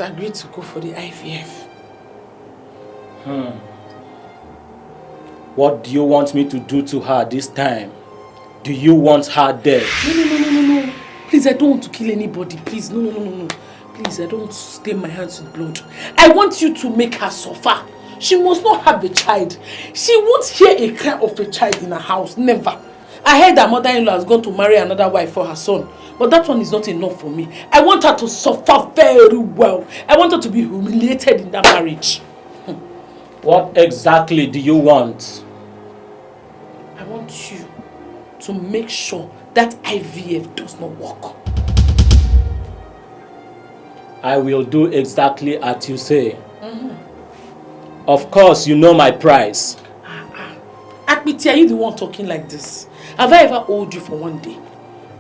agreed to go for the IVF. What do you want me to do to her this time? Do you want her dead? No. Please, I don't want to kill anybody. Please, no. Please, I don't want to stain my hands with blood. I want you to make her suffer. She must not have a child. She won't hear a cry of a child in her house. Never. I heard her mother-in-law has gone to marry another wife for her son. But that one is not enough for me. I want her to suffer very well. I want her to be humiliated in that marriage. What exactly do you want? I want you to make sure that IVF does not work. I will do exactly as you say. Of course, you know my price. Akpiti, are you the one talking like this? Have I ever owed you for one day?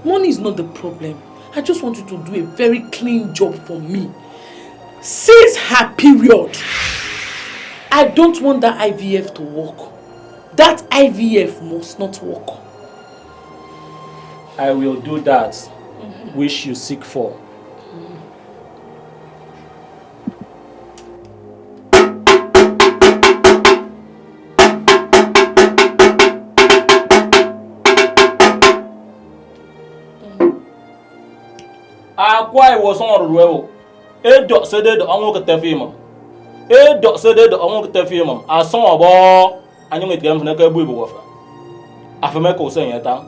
Money is not the problem. I just want you to do a very clean job for me. Since her period, I don't want that IVF to work. That IVF must not work. I will do that which you seek for. Why was on the road? A dot said the unlock at film. A dot said the unlock at film. I saw a ball and you make them for a booby wafer. Afameko saying it down.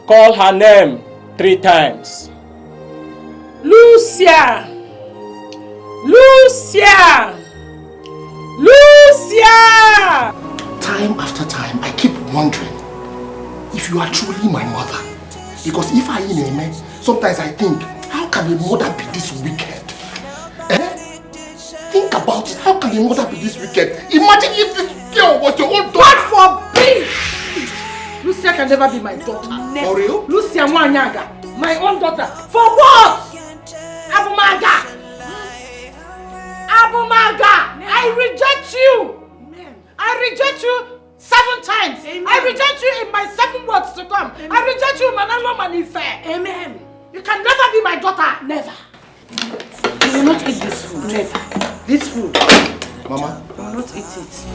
Call her name 3 times. Lucia! Lucia! Lucia! Time after time, I keep wondering if you are truly my mother. Because if I am, sometimes I think, how can a mother be this wicked? Think about it. How can a mother be this wicked? Imagine if this girl was your own daughter. God forbid! Lucia can never be my daughter. Never. For real? Lucia Wanyaga, my own daughter. For what? Abumaga! Abumaga! I reject you! I reject you 7 times. Amen. I reject you in my 7 words to come. Amen. I reject you, Manalo Manife. Amen. You can never be my daughter. Never. You will not eat this food. Never. This food. Mama. You will not eat it.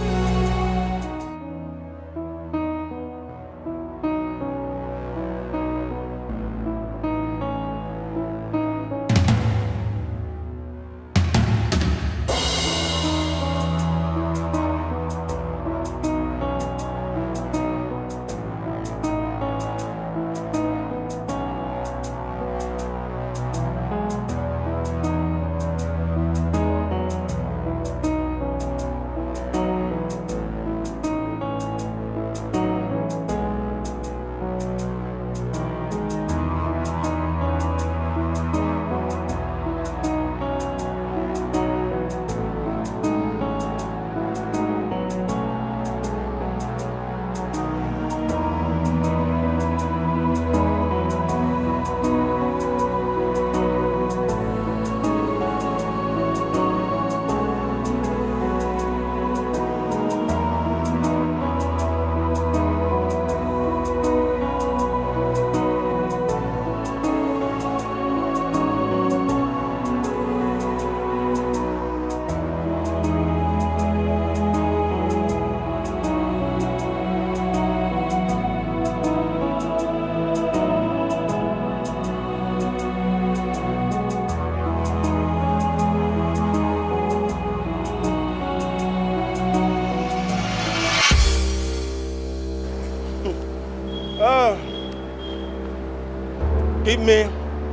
Give me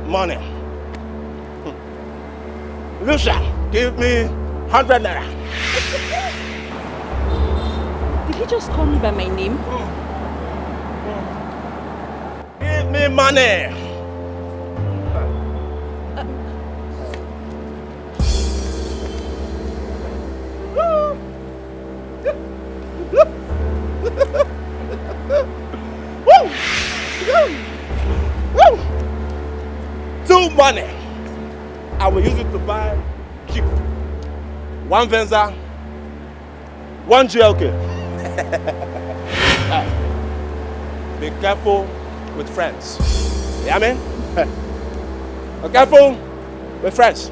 money. Lucia, give me 100 naira. Did he just call me by my name? Give me money. Two money. I will use it to buy Jeep. 1 Venza, 1 GLK. Be careful with friends. Yeah, man? Be careful with friends.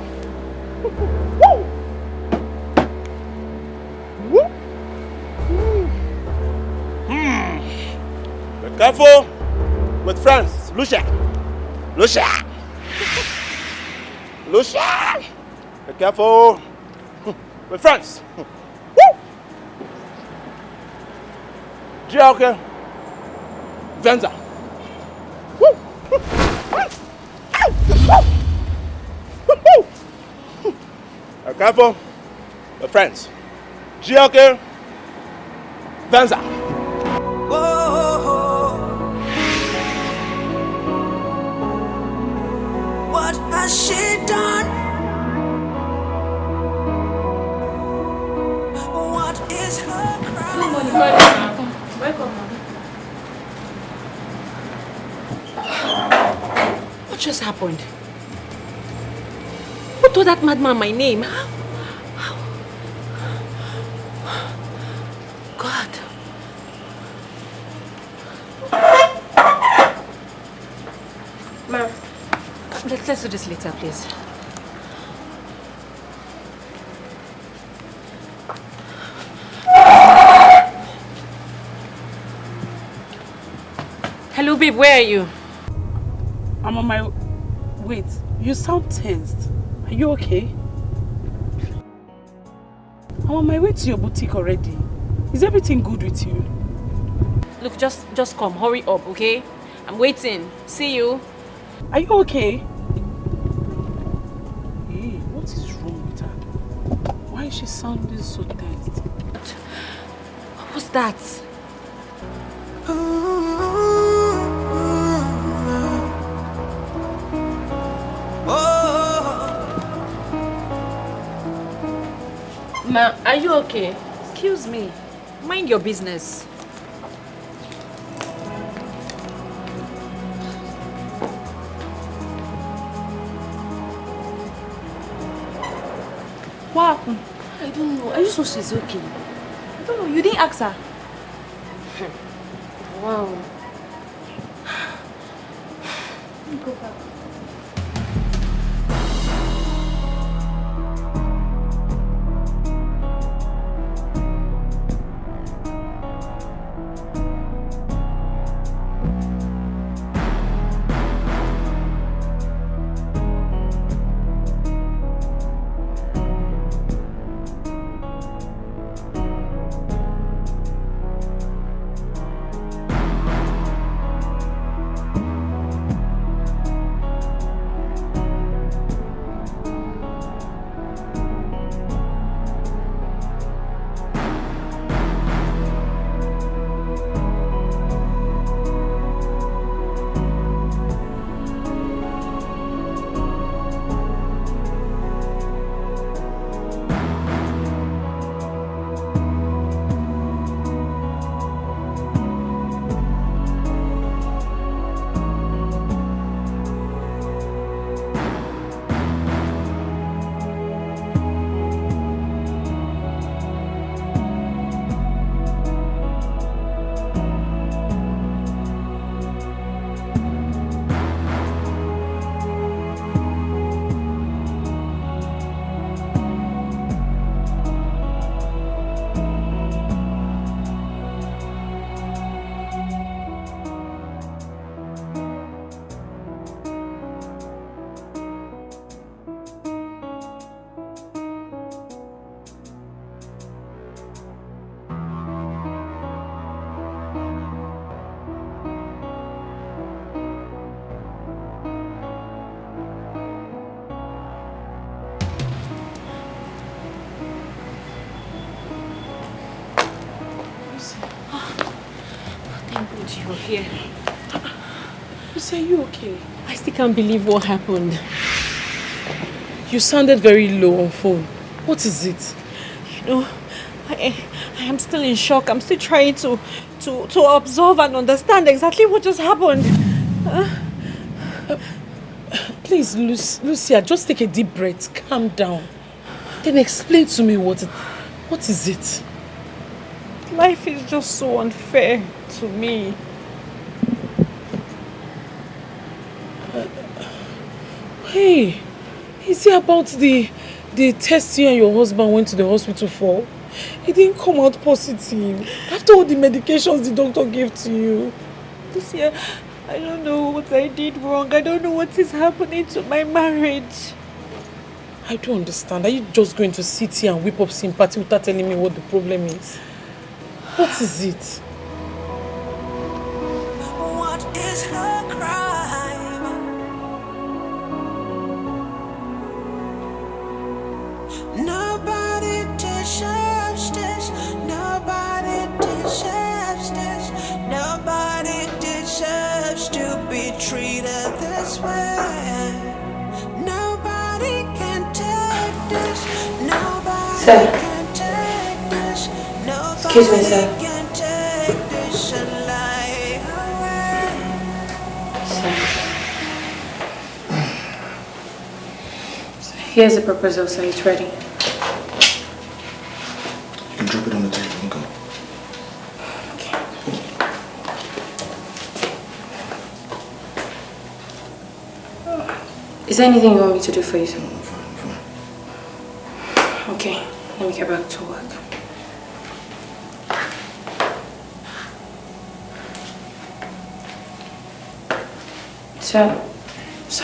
Be careful with friends. Lucia. Lucia. Lucia. Be careful with friends. Joker. Venza. Be careful with friends. Joker. Venza. What has she done? What is her crime? Good morning. Welcome. What just happened? Who told that madman my name? How? God. Ma. Let's do this later, please. Hello, babe, where are you? I'm on my... Wait, you sound tensed. Are you okay? I'm on my way to your boutique already. Is everything good with you? Look, just come. Hurry up, okay? I'm waiting. See you. Are you okay? Hey, what is wrong with her? Why is she sounding so tense? What was that? Ma, are you okay? Excuse me. Mind your business. What happened? I don't know. Are you sure she's okay? I don't know. You didn't ask her. Wow. Go back. You're here. Lucia, are you okay? I still can't believe what happened. You sounded very low on phone. What is it? You know, I am still in shock. I'm still trying to observe and understand exactly what just happened. Please, Lucia, just take a deep breath. Calm down. Then explain to me what is it? Life is just so unfair to me. Hey, is it about the test you and your husband went to the hospital for? It didn't come out positive. After all the medications the doctor gave to you. Lucia, I don't know what I did wrong. I don't know what is happening to my marriage. I don't understand. Are you just going to sit here and whip up sympathy without telling me what the problem is? What is it? What is her crime? Nobody deserves this. Nobody deserves this. Nobody deserves to be treated this way. Nobody can take this. Nobody can take this. Nobody Excuse me, sir. can take this and lie away. Here's the proposal, sir. It's ready. You can drop it on the table and go. Okay. Is there anything you want me to do for you, sir? No, I'm fine. Okay, let me get back to work. So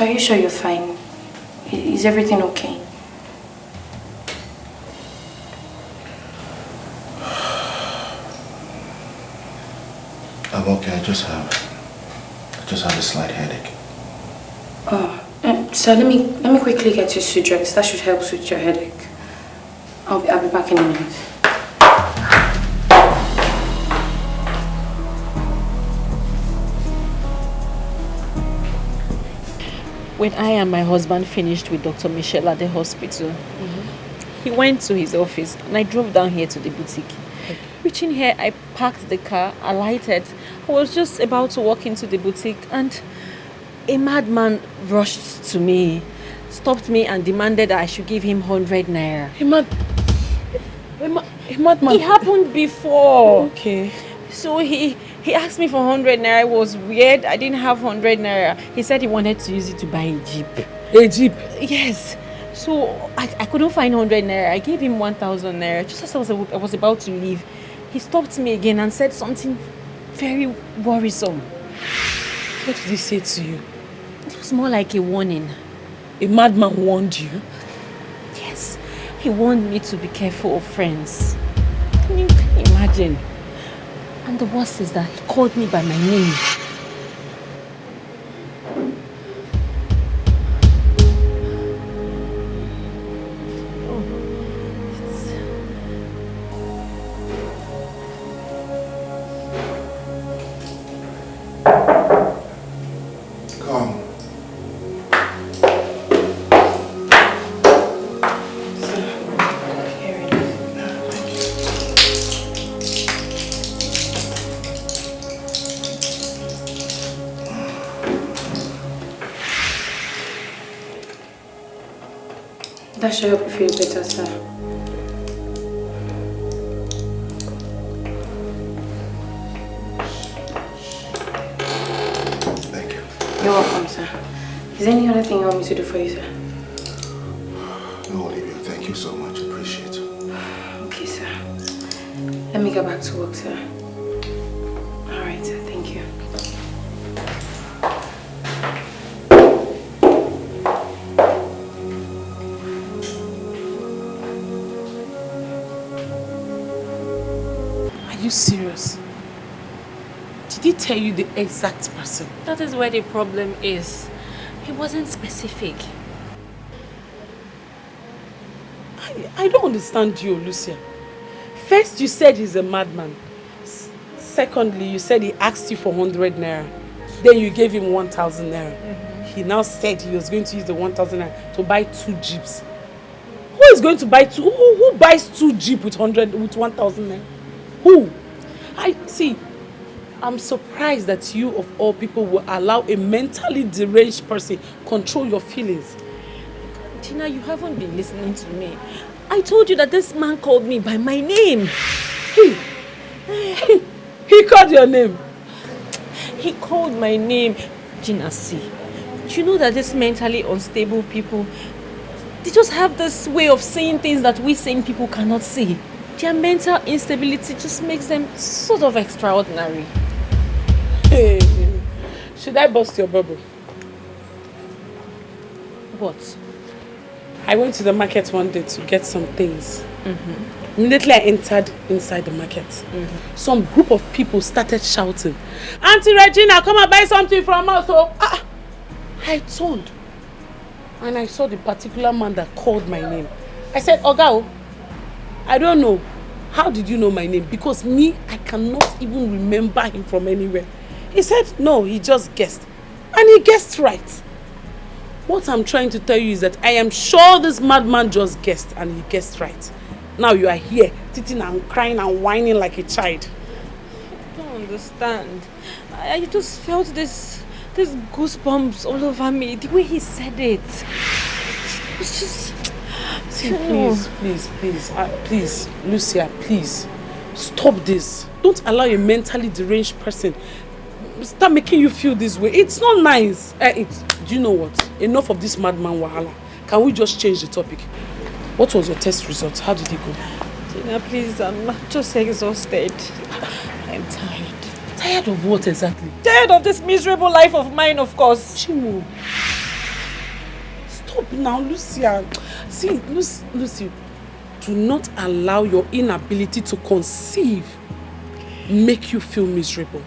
are you sure you're fine? Is everything okay? I'm okay. I just have a slight headache. Oh, so let me quickly get you Sudrex. That should help with your headache. I'll be back in a minute. When I and my husband finished with Dr. Michelle at the hospital, he went to his office and I drove down here to the boutique. Reaching here, I parked the car, alighted. I was just about to walk into the boutique and a madman rushed to me, stopped me and demanded that I should give him 100 naira. A madman? It happened before. Okay. So he asked me for 100 naira. It was weird. I didn't have 100 naira. He said he wanted to use it to buy a jeep. A jeep? Yes. So I couldn't find 100 naira. I gave him 1,000 naira. Just as I was about to leave, he stopped me again and said something very worrisome. What did he say to you? It was more like a warning. A madman warned you? Yes. He warned me to be careful of friends. Can you imagine? And the worst is that he called me by my name. Come. That should help you feel better, sir. Thank you. You're welcome, sir. Is there any other thing you want me to do for you, sir? No, Olivia, thank you so much. Appreciate it. Okay, sir. Let me get back to work, sir. Alright, sir. Thank you. Are you serious? Did he tell you the exact person? That is where the problem is. He wasn't specific. I don't understand you, Lucia. First, you said he's a madman. Secondly, you said he asked you for 100 naira. Then you gave him 1,000 naira. He now said he was going to use the 1,000 naira to buy 2 jeeps. Who is going to buy 2? Who buys 2 jeeps with 1,000 naira? Who? I'm surprised that you of all people will allow a mentally deranged person control your feelings. Tina, you haven't been listening to me. I told you that this man called me by my name. He called your name. He called my name. Gina, see, you know that these mentally unstable people, they just have this way of saying things that we sane people cannot see. Their mental instability just makes them sort of extraordinary. Hey, should I bust your bubble? What? I went to the market one day to get some things. Immediately I entered inside the market. Some group of people started shouting, "Auntie Regina, come and buy something from us." So I turned and I saw the particular man that called my name. I said, "Oga, I don't know. How did you know my name?" Because me, I cannot even remember him from anywhere. He said, "No, he just guessed." And he guessed right. What I'm trying to tell you is that I am sure this madman just guessed and he guessed right. Now you are here, sitting and crying and whining like a child. I don't understand. I just felt this goosebumps all over me. The way he said it. It's just... See, please, Lucia, please. Stop this. Don't allow a mentally deranged person start making you feel this way. It's not nice. Do you know what? Enough of this madman wahala. Can we just change the topic? What was your test result? How did it go? Tina, please, I'm just exhausted. I'm tired. Tired of what exactly? Tired of this miserable life of mine, of course. Chimu. Stop now, Lucia. See, Lucy, do not allow your inability to conceive make you feel miserable.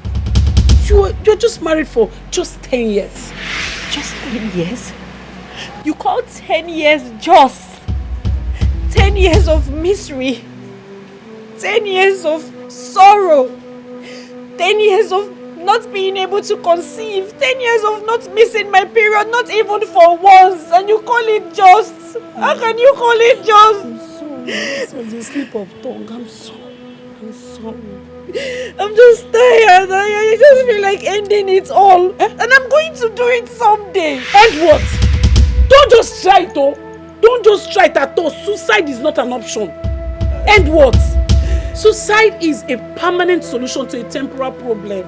You're just married for just 10 years. Just 10 years? You call 10 years just? 10 years of misery, 10 years of sorrow, 10 years of not being able to conceive, 10 years of not missing my period, not even for once, and you call it just? How can you call it just? I'm sorry. This was a slip of tongue. I'm sorry. I'm just tired. I just feel like ending it all. And I'm going to do it someday. And what? Don't just try it, though. Don't just try it at all. Suicide is not an option. And what? Suicide is a permanent solution to a temporary problem.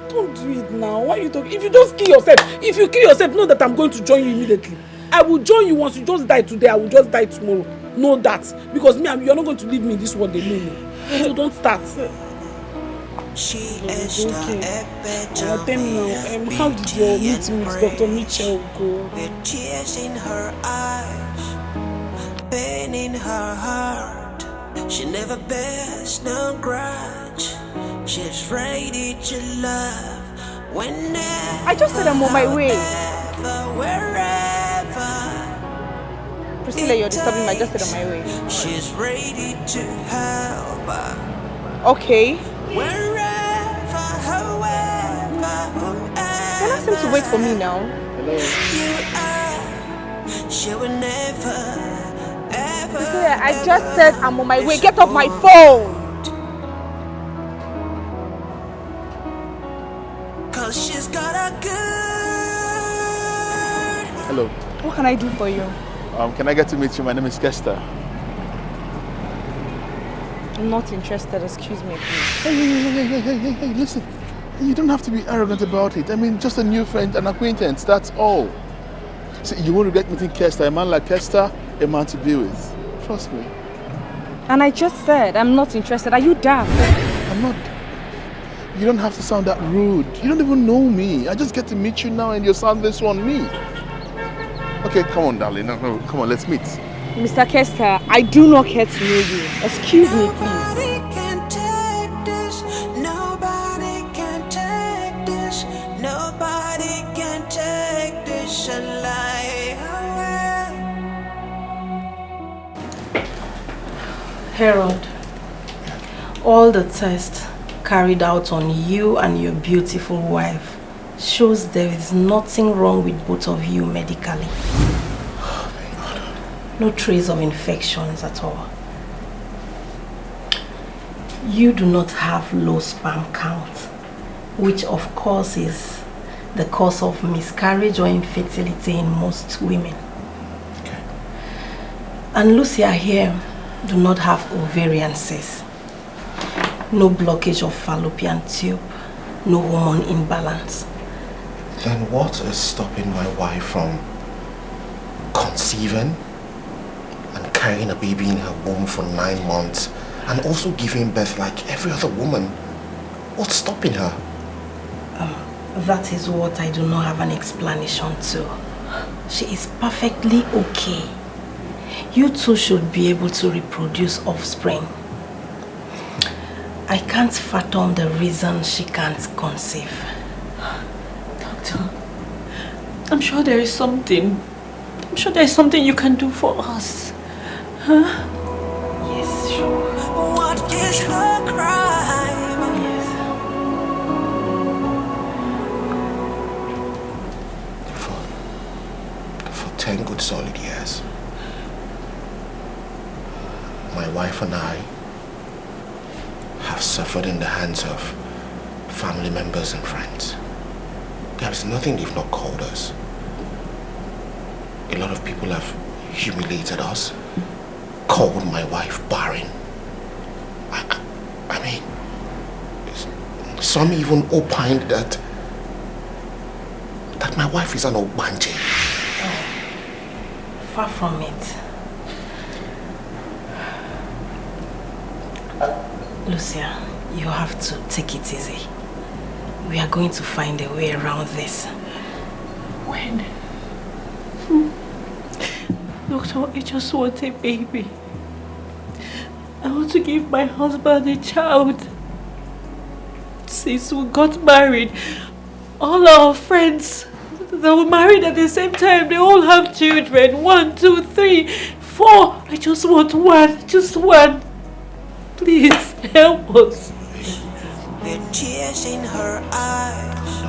Don't do it now. Why are you talking? If you just kill yourself, know that I'm going to join you immediately. I will join you once you just die today. I will just die tomorrow. Know that. Because you're not going to leave me in this world alone. So don't start. Okay. Tell me now, how did your meeting with Dr. Mitchell go? With tears in her eyes, pain in her heart. She never bears no grudge. She's ready to love whenever. I just said I'm on my way. Wherever. Priscilla, you're disturbing me. I just said on my way. She's ready to help. Okay. Wherever, however, whoever. Can I ask him to wait for me now? You are, she will never, ever. Priscilla, I just said I'm on my way. Get off my phone. Cause she's got a good. Hello. What can I do for you? Can I get to meet you? My name is Kester. I'm not interested. Excuse me, please. Hey, listen. You don't have to be arrogant about it. I mean, just a new friend, an acquaintance, that's all. See, you won't regret meeting Kester. A man like Kester, a man to be with. Trust me. And I just said I'm not interested. Are you daft? I'm not. You don't have to sound that rude. You don't even know me. I just get to meet you now and you sound this on me. Okay, come on, darling. No, come on, let's meet. Mr. Kester, I do not care to know you. Excuse me, please. Nobody can take this. Nobody can take this. Nobody can take this alive. Harold, all the tests carried out on you and your beautiful wife shows there is nothing wrong with both of you medically. No trace of infections at all. You do not have low sperm count, which of course is the cause of miscarriage or infertility in most women. Okay. And Lucia here do not have ovarian cysts, no blockage of fallopian tube, no hormone imbalance. Then what is stopping my wife from conceiving and carrying a baby in her womb for 9 months and also giving birth like every other woman? What's stopping her? That is what I do not have an explanation to. She is perfectly okay. You two should be able to reproduce offspring. I can't fathom the reason she can't conceive. Doctor, I'm sure there is something. I'm sure there is something you can do for us. Huh? Yes, sure. What is her crime? Yes. For 10 good solid years, my wife and I have suffered in the hands of family members and friends. There is nothing they've not called us. A lot of people have humiliated us, called my wife barren. I mean, some even opined that my wife is an obanje. Oh, far from it. Lucia, you have to take it easy. We are going to find a way around this. When? Doctor, I just want a baby. I want to give my husband a child. Since we got married, all our friends that were married at the same time, they all have children. 1, 2, 3, 4. I just want one. Just one. Please, help us. With tears in her eyes,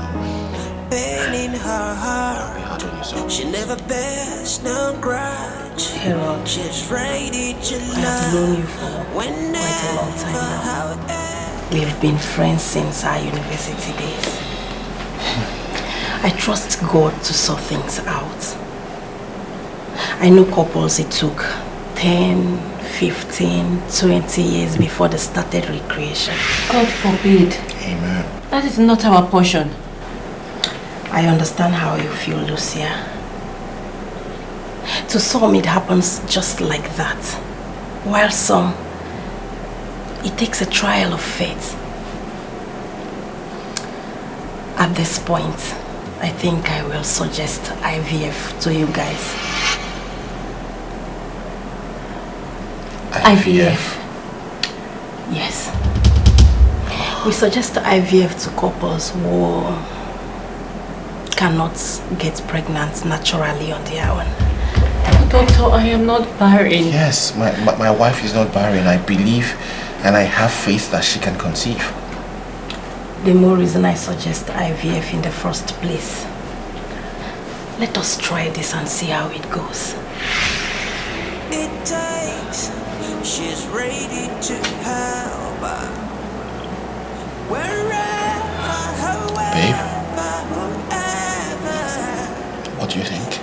pain in her heart. She never bears no grudge. Harold, She's ready to I have known you for quite a long time now. We've been friends since our university days. I trust God to sort things out. I know couples it took 10, 15, 20 years before they started recreation. God forbid. Amen. That is not our portion. I understand how you feel, Lucia. To some, it happens just like that. While some, it takes a trial of faith. At this point, I think I will suggest IVF to you guys. IVF? Yes. We suggest IVF to couples who cannot get pregnant naturally on their own. Doctor, I am not barren. Yes, my wife is not barren. I believe and I have faith that she can conceive. The more reason I suggest IVF in the first place. Let us try this and see how it goes. It takes, she's ready to help her. Babe, what do you think?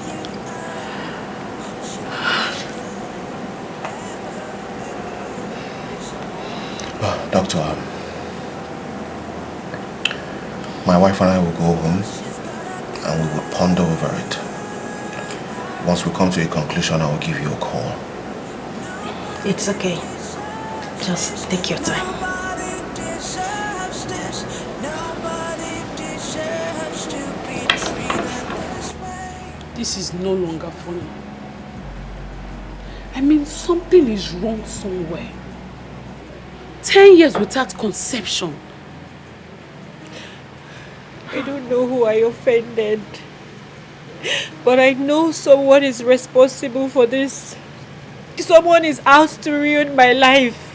Well, doctor, my wife and I will go home and we will ponder over it. Once we come to a conclusion, I will give you a call. It's okay. Just take your time. This is no longer funny. I mean, something is wrong somewhere. 10 years without conception. I don't know who I offended, but I know someone is responsible for this. Someone is out to ruin my life.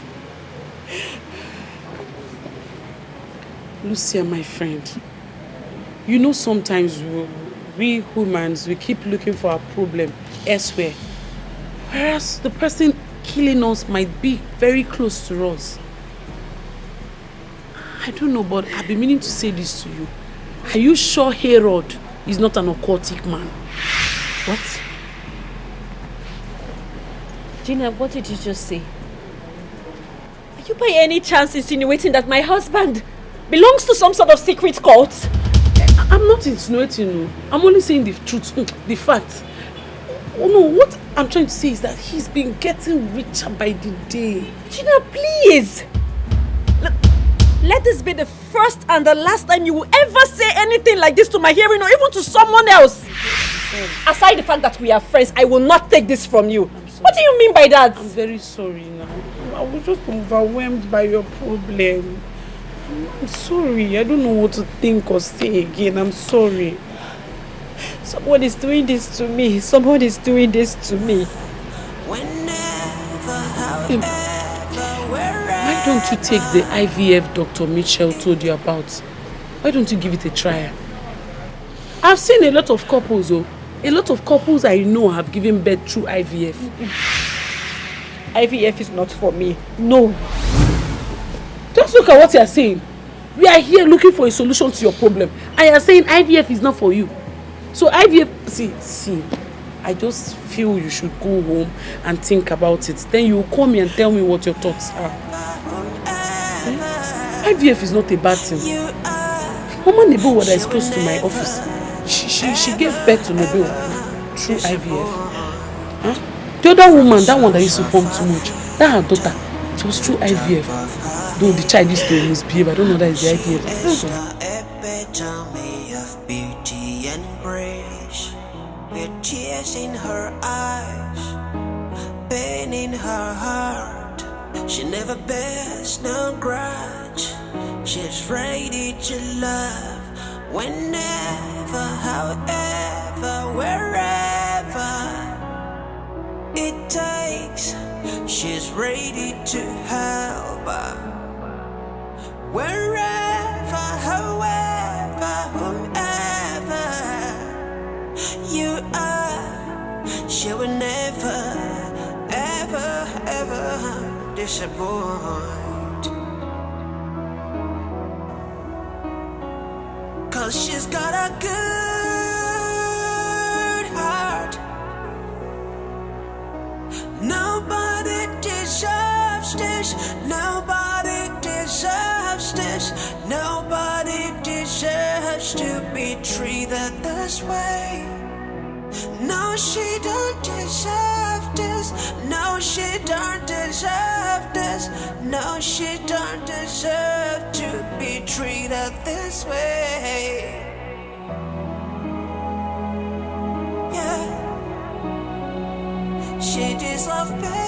Lucia, my friend, you know sometimes we humans, we keep looking for our problem elsewhere. Whereas the person killing us might be very close to us. I don't know, but I've been meaning to say this to you. Are you sure Harold is not an occultic man? What? Gina, what did you just say? Are you by any chance insinuating that my husband belongs to some sort of secret cult? I'm not insinuating, no. I'm only saying the truth, the fact. Oh no, what I'm trying to say is that he's been getting richer by the day. Regina, please! Let this be the first and the last time you will ever say anything like this to my hearing or even to someone else. Aside the fact that we are friends, I will not take this from you. What do you mean by that? I'm very sorry now. I was just overwhelmed by your problem. I'm sorry. I don't know what to think or say again. I'm sorry. Someone is doing this to me. Someone is doing this to me. Why don't you take the IVF Dr. Mitchell told you about? Why don't you give it a try? I've seen a lot of couples, oh. A lot of couples I know have given birth through IVF. IVF is not for me. No. Just look at what you are saying. We are here looking for a solution to your problem. And you are saying IVF is not for you. So IVF, see, I just feel you should go home and think about it. Then you will call me and tell me what your thoughts are. IVF is not a bad thing. Mama Nebo that is close to my office, she gave birth to Nebo through IVF. Huh? The other woman, that one that used to pump too much, that her daughter, it was through IVF. Though the child used to misbehave, I don't know that is the IVF. With tears in her eyes, pain in her heart. She never bears no grudge. She's ready to love whenever, however, wherever it takes. She's ready to help wherever, however, whomever you are. She will never, ever, ever disappoint. 'Cause she's got a good heart. Nobody deserves this. Nobody deserves this. Nobody deserves to be treated this way. No, she don't deserve this. No, she don't deserve this. No, she don't deserve to be treated this way. Yeah, she deserves better.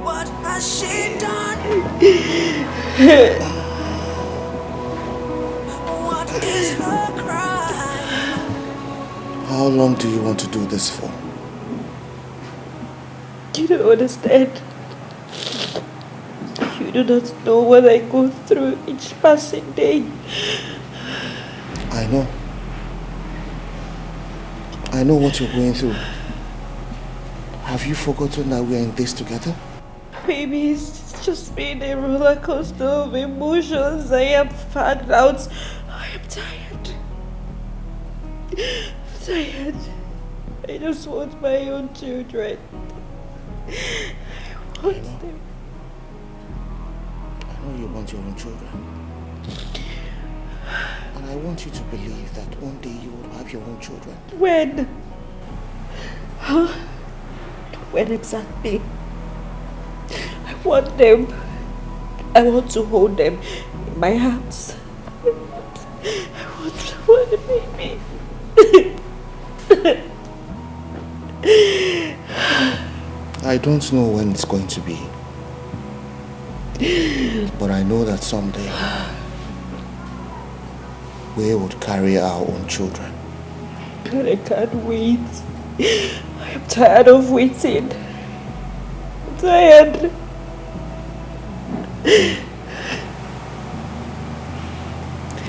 What has she done? What is her crime? How long do you want to do this for? You don't understand. You do not know what I go through each passing day. I know. I know what you're going through. Have you forgotten that we're in this together? Baby, it's just been a roller coaster of emotions. I am found out. I am tired. I'm tired. I just want my own children. I want them. I know you want your own children. And I want you to believe that one day you will have your own children. When? Huh? When exactly? I want them. I want to hold them in my hands. I want a baby. I don't know when it's going to be. But I know that someday we would carry our own children. God, I can't wait. I'm tired of waiting. I'm tired.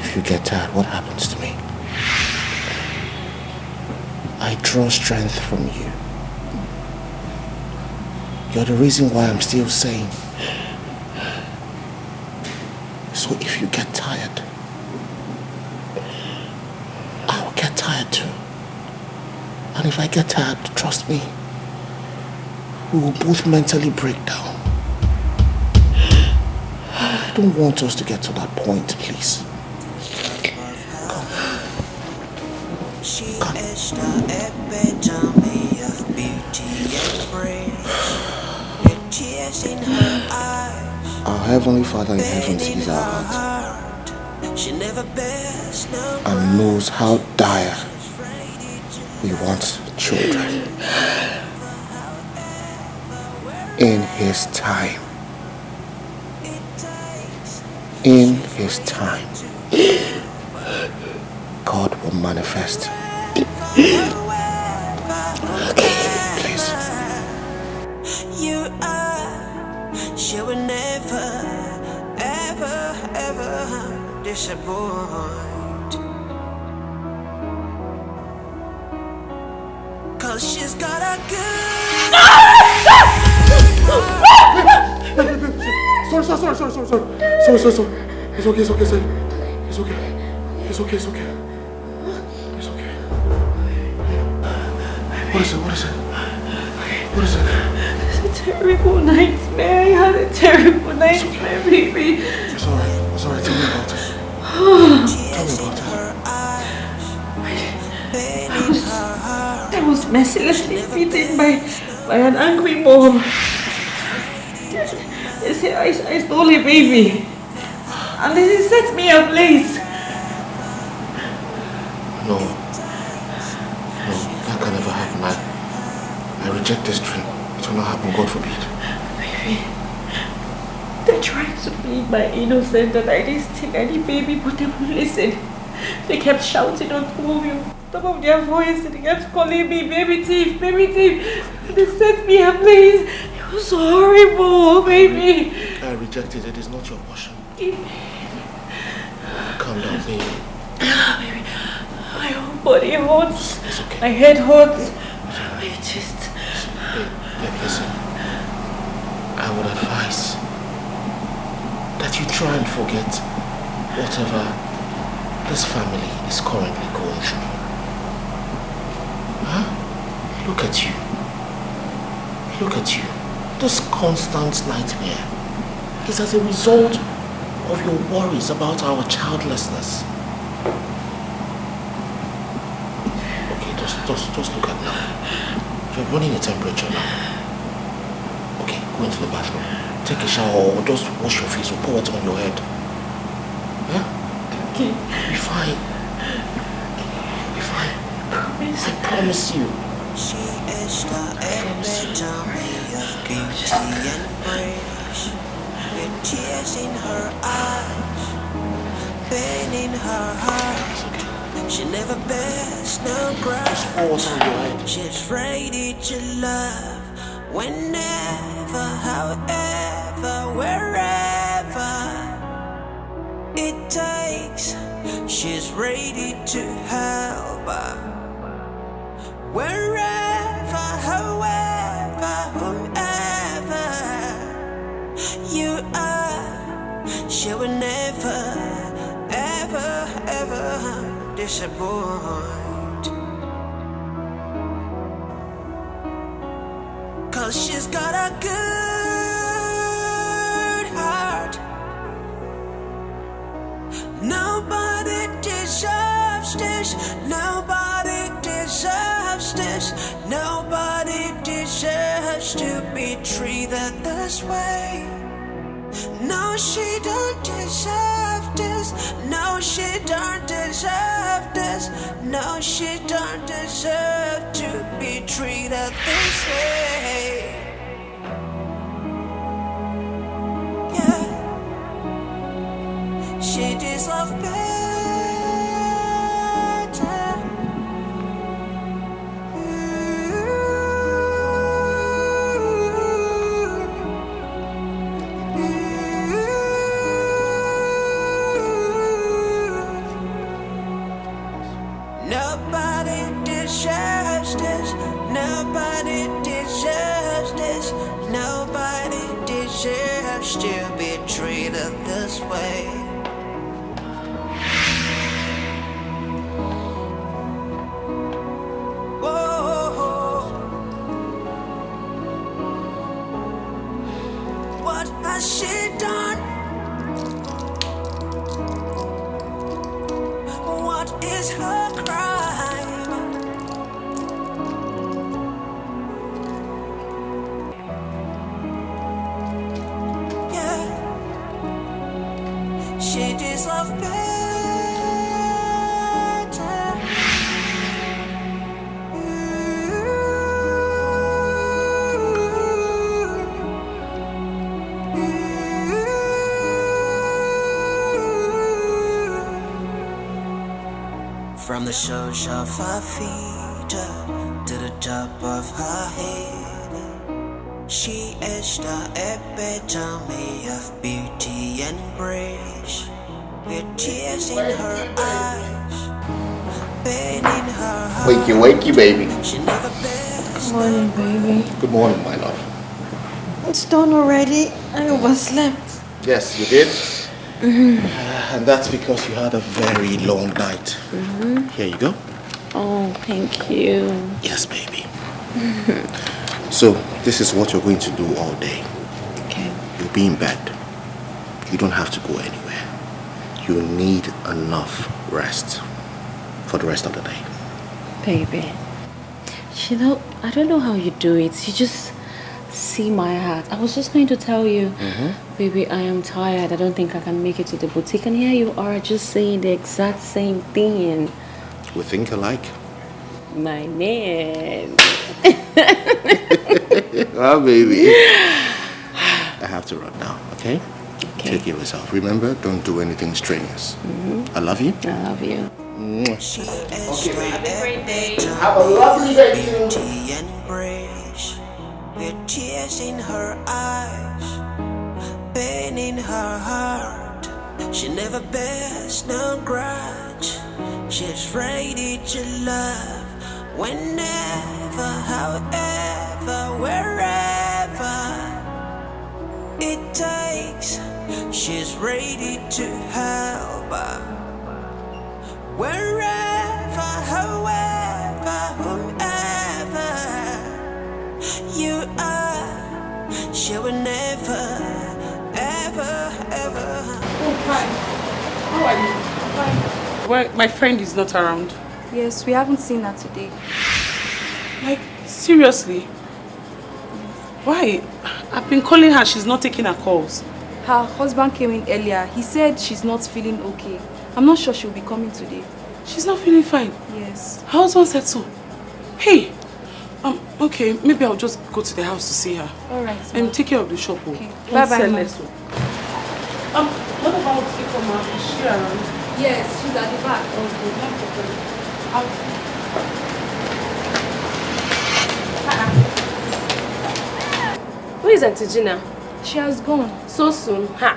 If you get tired, what happens to me? I draw strength from you. You're the reason why I'm still sane. So if you get tired, I will get tired too. And if I get tired, trust me, we will both mentally break down. I don't want us to get to that point, please. Come. Our Heavenly Father in heaven sees our heart and knows how dire we want children. In His time. In His time, God will manifest. Please. You are, she will never, ever, ever disappoint. 'Cause she's got a good. Sorry. It's okay, sir. It's okay. What is it? It's a terrible nightmare. I had a terrible nightmare, baby. It's alright. Tell me about it. I was mercilessly beaten by an angry mom. They said I stole a baby. And then he set me ablaze. No, that can never happen. I reject this dream. It will not happen, God forbid. Baby, they tried to be my innocent that I didn't steal any baby, but they wouldn't listen. They kept shouting on top of their voice, and they kept calling me baby thief. They set me ablaze. It was horrible, baby. I reject it. It is not your portion. Calm down, baby. Baby, my whole body hurts. It's okay. My head hurts. My chest. Babe, listen. I would advise that you try and forget whatever this family is currently going through. Huh? Look at you. This constant nightmare is as a result of your worries about our childlessness. Okay, just look at now. You're running a temperature now. Okay, go into the bathroom. Take a shower or just wash your face or pour water on your head. Yeah? Okay. Be fine. Promise. I promise you. She is the epitome of beauty and grace, with tears in her eyes, pain in her heart. She never bears no grudge. She's ready to love whenever, however, wherever it takes. She's ready to help wherever, however, whomever you are. She will never, ever, ever disappoint. 'Cause she's got a good heart. Nobody deserves this. Nobody deserves this. Nobody deserves to be treated this way. No, she don't deserve this. No, she don't deserve this. No, she don't deserve to be treated this way. Yeah, she deserves better. Nobody deserves this. Nobody deserves this. No still be treated this way. Whoa. What has she done? What is her crime? Yeah, she deserves better. From the soles of her feet to the top of her head, she is the epitome of beauty and grace. With tears in her eyes, pain in her heart. Wakey, baby. She never bears. Good morning, baby. Good morning, my love. It's done already. I overslept. Yes, you did. And that's because you had a very long night. Here you go. Oh, thank you. Yes, baby. So, this is what you're going to do all day. Okay. You'll be in bed. You don't have to go anywhere. You need enough rest for the rest of the day. Baby, you know, I don't know how you do it. You just see my heart. I was just going to tell you, baby, I am tired. I don't think I can make it to the boutique. And here you are just saying the exact same thing. We think alike. My man. Oh, baby. I have to run now, okay? Take care of yourself. Remember, don't do anything strenuous. I love you. I love you. She is Okay, have a great day. Have a lovely day. Beauty and grace, with tears in her eyes, pain in her heart. She never bears no grudge. She's ready to love whenever, however, wherever it takes. She's ready to help. Wherever, however, whomever you are, she will never, ever, ever. Oh, hi. How are you? Fine. Well, my friend is not around. Yes, we haven't seen her today. Like, seriously? Why? I've been calling her, she's not taking her calls. Her husband came in earlier. He said she's not feeling okay. I'm not sure she'll be coming today. She's not feeling fine? Yes. Her husband said so. Hey, okay, maybe I'll just go to the house to see her. Alright. Take care of the shop. Okay. Bye-bye, ma. What about Ifoma? Is she around? Yes, she's at the back. Where is Auntie Gina? She has gone. So soon? Ha!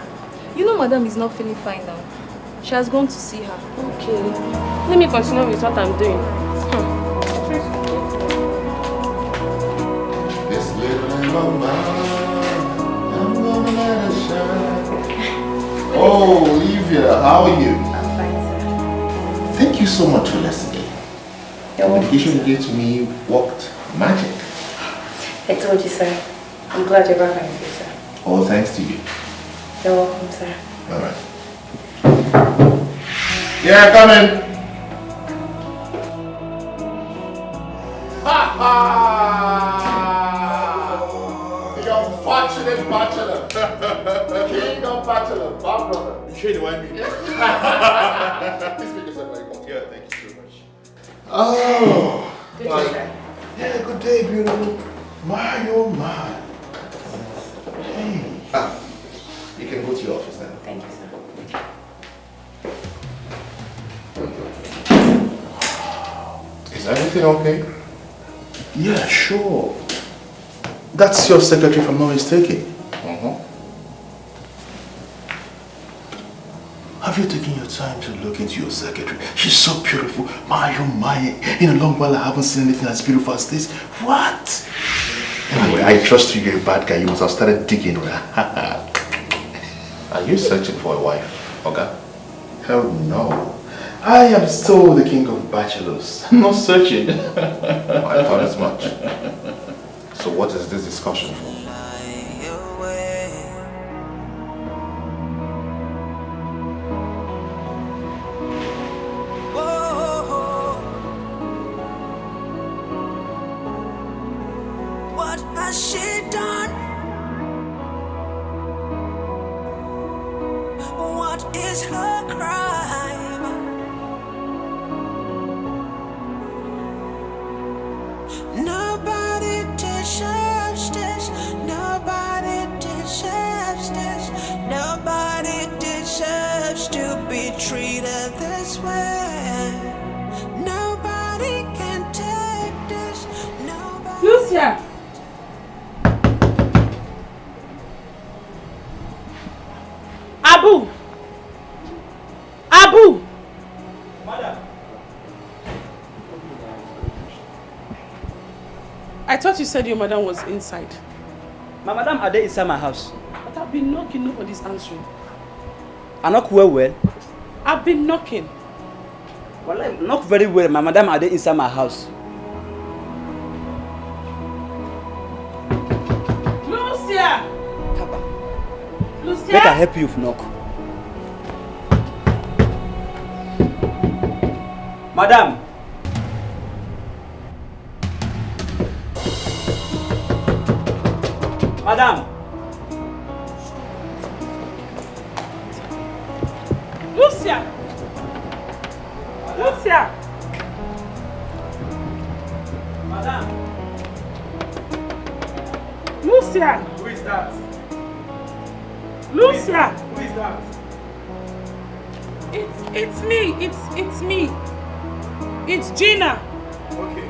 You know Madam is not feeling fine now. She has gone to see her. Okay. Let me continue with what I'm doing. This little lamp of mine, I'm gonna let it shine. Oh, Olivia, how are you? I'm fine, sir. Thank you so much for yesterday. The medication you gave to me worked magic. I told you, sir. I'm glad you're back on your feet, sir. All thanks to you. You're welcome, sir. All right. Yeah, come in. Ha ha! The unfortunate bachelor. King of bachelor. Bob brother. You sure you want me? Please make yourself very comfortable. Yeah, thank you so much. Oh. Good day, sir. Yeah, good day, beautiful. My, oh my. Hey. You can go to your office now. Thank you, sir. Is everything okay? Yeah, sure. That's your secretary, if I'm not mistaken. Have you taken your time to look into your secretary? She's so beautiful. My, oh my. In a long while, I haven't seen anything as beautiful as this. What? Anyway, I trust you, you're a bad guy. You must have started digging. Are you searching for a wife, Oga? Hell no. I am still the king of bachelors. I'm not searching. I thought as much. So what is this discussion for? What has she done? What is her crime? Nobody deserves this. Nobody deserves this. Nobody deserves to be treated this way. Nobody can take this. Nobody. Lucia! Abu! Abu! Madam. I thought you said your madam was inside. My madam are there inside my house. But I've been knocking, nobody's answering. I knock well. I've been knocking. Well, I knock very well. My madam are there inside my house. Lucia! Lucia! Make I help you if knock. Madam. Madam. Lucia! Lucia! Madam. Lucia! Who is that? Lucia! Who is that? It's me. It's me. It's Gina. Okay.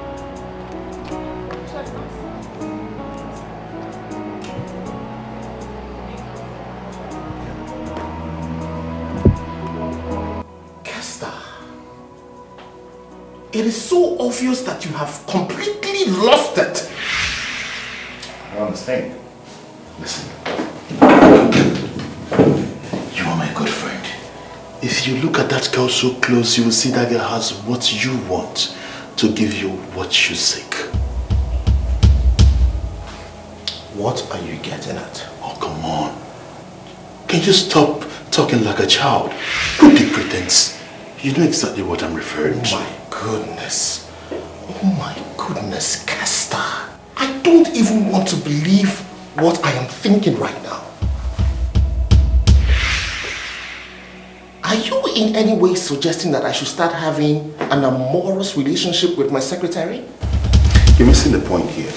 It is so obvious that you have completely lost it. I don't understand. Listen. You are my good friend. If you look at that girl so close, you will see that girl has what you want to give you what you seek. What are you getting at? Oh, come on. Can you stop talking like a child? Quit the pretense. You know exactly what I'm referring to. Oh my goodness. Oh my goodness, Castor. I don't even want to believe what I am thinking right now. Are you in any way suggesting that I should start having an amorous relationship with my secretary? You're missing the point here.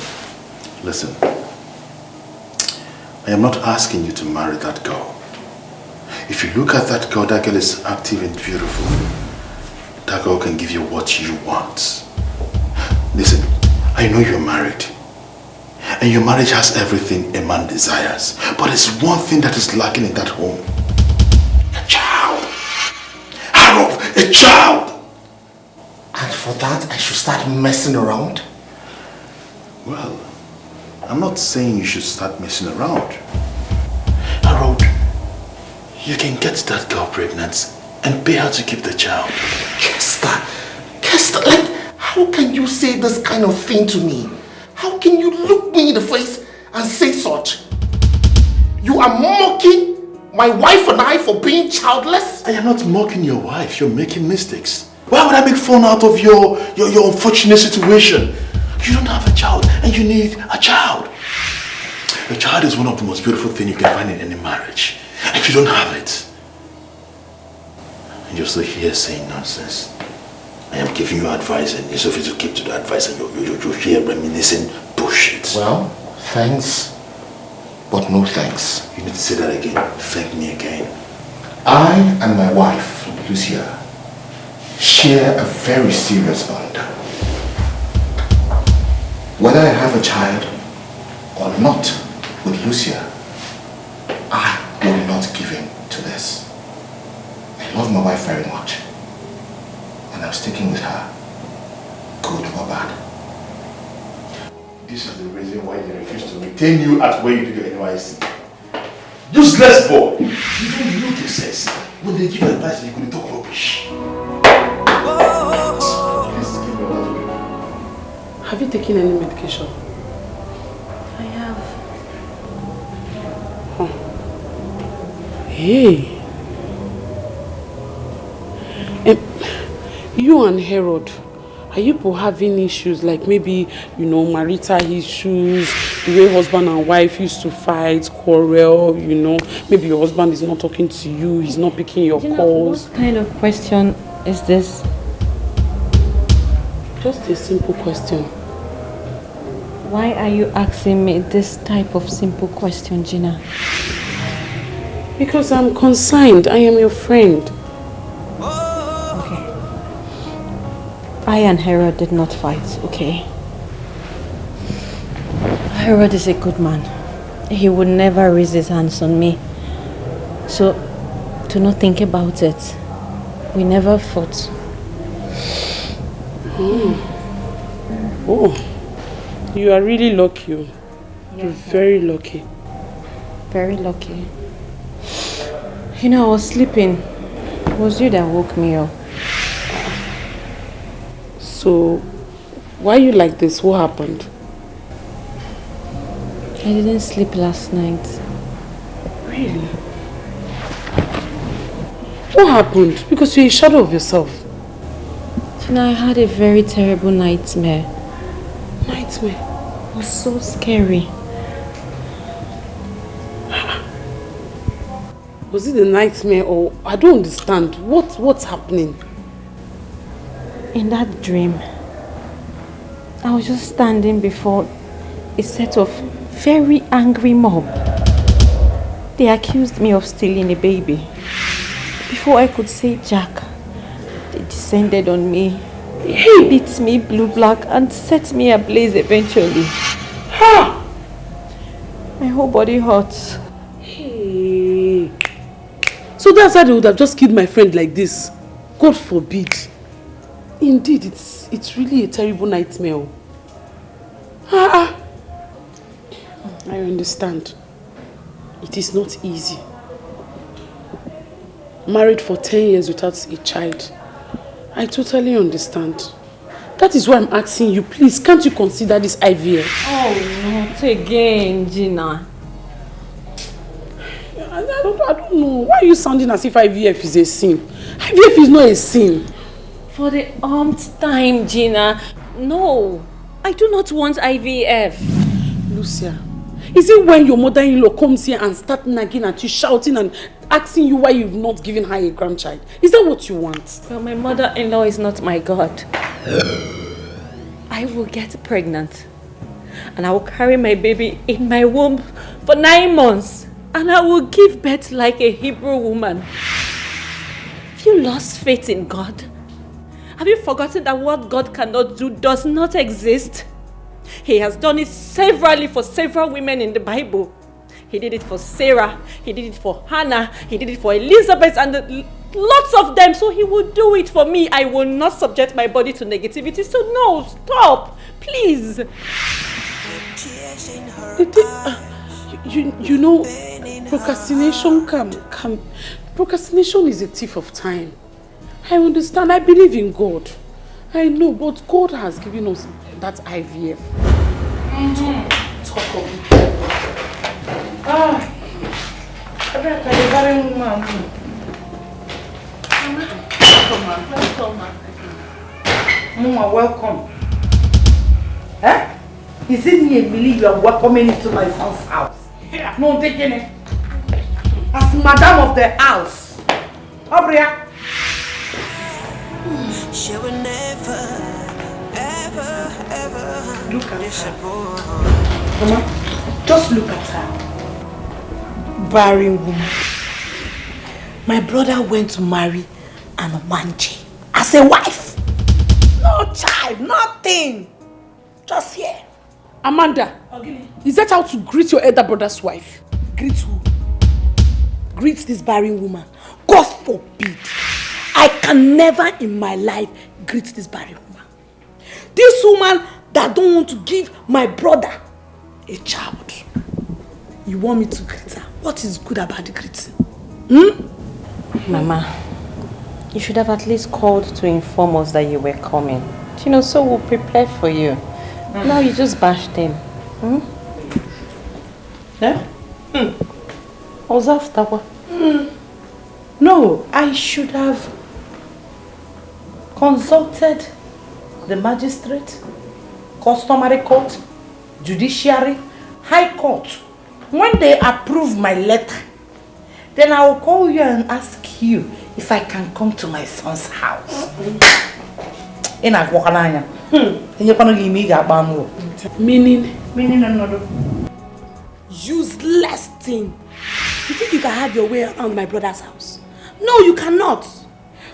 Listen. I am not asking you to marry that girl. If you look at that girl is active and beautiful. That girl can give you what you want. Listen, I know you're married. And your marriage has everything a man desires. But it's one thing that is lacking in that home. A child. Harold, a child. And for that, I should start messing around? Well, I'm not saying you should start messing around. Harold, you can get that girl pregnant and pay her to keep the child. Kester, like, how can you say this kind of thing to me? How can you look me in the face and say such? You are mocking my wife and I for being childless? I am not mocking your wife. You're making mistakes. Why would I make fun out of your unfortunate situation? You don't have a child and you need a child. A child is one of the most beautiful things you can find in any marriage. And you don't have it. And you're still here saying nonsense. I am giving you advice and it's of you to keep to the advice and you're here reminiscing bullshit. Well, thanks, but no thanks. You need to say that again. Thank me again. I and my wife, Lucia, share a very serious bond. Whether I have a child or not with Lucia, I will not give in to this. I love my wife very much. And I'm sticking with her, good or bad. This is the reason why they refuse to retain you at where you do your NYC. Useless boy. You don't know the sense. When they give advice, they're going to talk rubbish. Have you taken any medication? I have. Huh. Hey. You and Harold, are you both having issues like maybe, marital issues, the way husband and wife used to fight, quarrel, maybe your husband is not talking to you, he's not picking your calls? What kind of question is this? Just a simple question. Why are you asking me this type of simple question, Gina? Because I'm concerned. I am your friend. Okay. I and Harold did not fight, okay? Harold is a good man. He would never raise his hands on me. So, do not think about it. We never fought. Oh, you are really lucky. You're very lucky. Very lucky. I was sleeping. It was you that woke me up. So, why are you like this? What happened? I didn't sleep last night. Really? What happened? Because you're a shadow of yourself. I had a very terrible nightmare. Nightmare? It was so scary. Was it a nightmare or... I don't understand. What's happening? In that dream, I was just standing before a set of very angry mob. They accused me of stealing a baby. Before I could say Jack, they descended on me, beat me blue black and set me ablaze eventually. Ha! My whole body hurts. Hey. So that's why they would have just killed my friend like this. God forbid. Indeed, it's really a terrible nightmare. I understand. It is not easy. Married for 10 years without a child. I totally understand. That is why I'm asking you, please, can't you consider this IVF? Oh, not again, Gina. I don't know. Why are you sounding as if IVF is a sin? IVF is not a sin. For the time, Gina. No, I do not want IVF. Lucia, is it when your mother-in-law comes here and starts nagging at you, shouting and asking you why you've not given her a grandchild? Is that what you want? Well, my mother-in-law is not my God. I will get pregnant and I will carry my baby in my womb for 9 months and I will give birth like a Hebrew woman. Have you lost faith in God? Have you forgotten that what God cannot do does not exist? He has done it severally for several women in the Bible. He did it for Sarah, he did it for Hannah, he did it for Elizabeth and lots of them. So he will do it for me. I will not subject my body to negativity. So no, stop, please. You know, procrastination is a thief of time. I understand. I believe in God. I know, but God has given us that IVF. Talk of it. Mama, welcome. Eh? Is it me and believe you are welcoming into my son's house? Yeah. No, taking it. As madam of the house. Abria. She will never, ever, ever look at disappoint. Mama, just look at her. Barren woman. My brother went to marry an Wanche as a wife. No child, nothing. Just here. Amanda, is that how to greet your elder brother's wife? Greet who? Greet this barren woman. God forbid. I can never in my life greet this barren woman. This woman that don't want to give my brother a child. You want me to greet her? What is good about the greeting? Mama, you should have at least called to inform us that you were coming. You know, so we'll prepare for you. Now you just bashed him. Yeah? What's after what? No, I should have consulted the magistrate, customary court, judiciary, high court. When they approve my letter, then I will call you and ask you if I can come to my son's house. Meaning another useless thing. You think you can have your way around my brother's house? No, you cannot.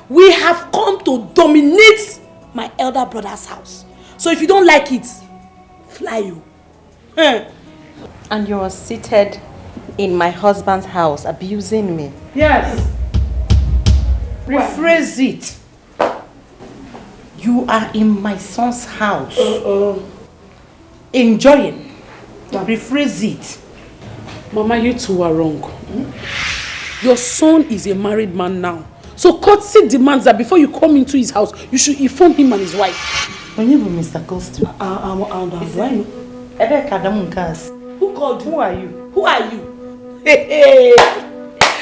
We have come to dominate my elder brother's house. So if you don't like it, fly you. And you are seated in my husband's house abusing me. Yes. Rephrase it. You are in my son's house. Enjoying. Rephrase it. Mama, you two are wrong. Your son is a married man now. So courtesy demands that before you come into his house, you should inform him and his wife. When you Mr. Costu. Who called you? Who are you? Who are you? Hey.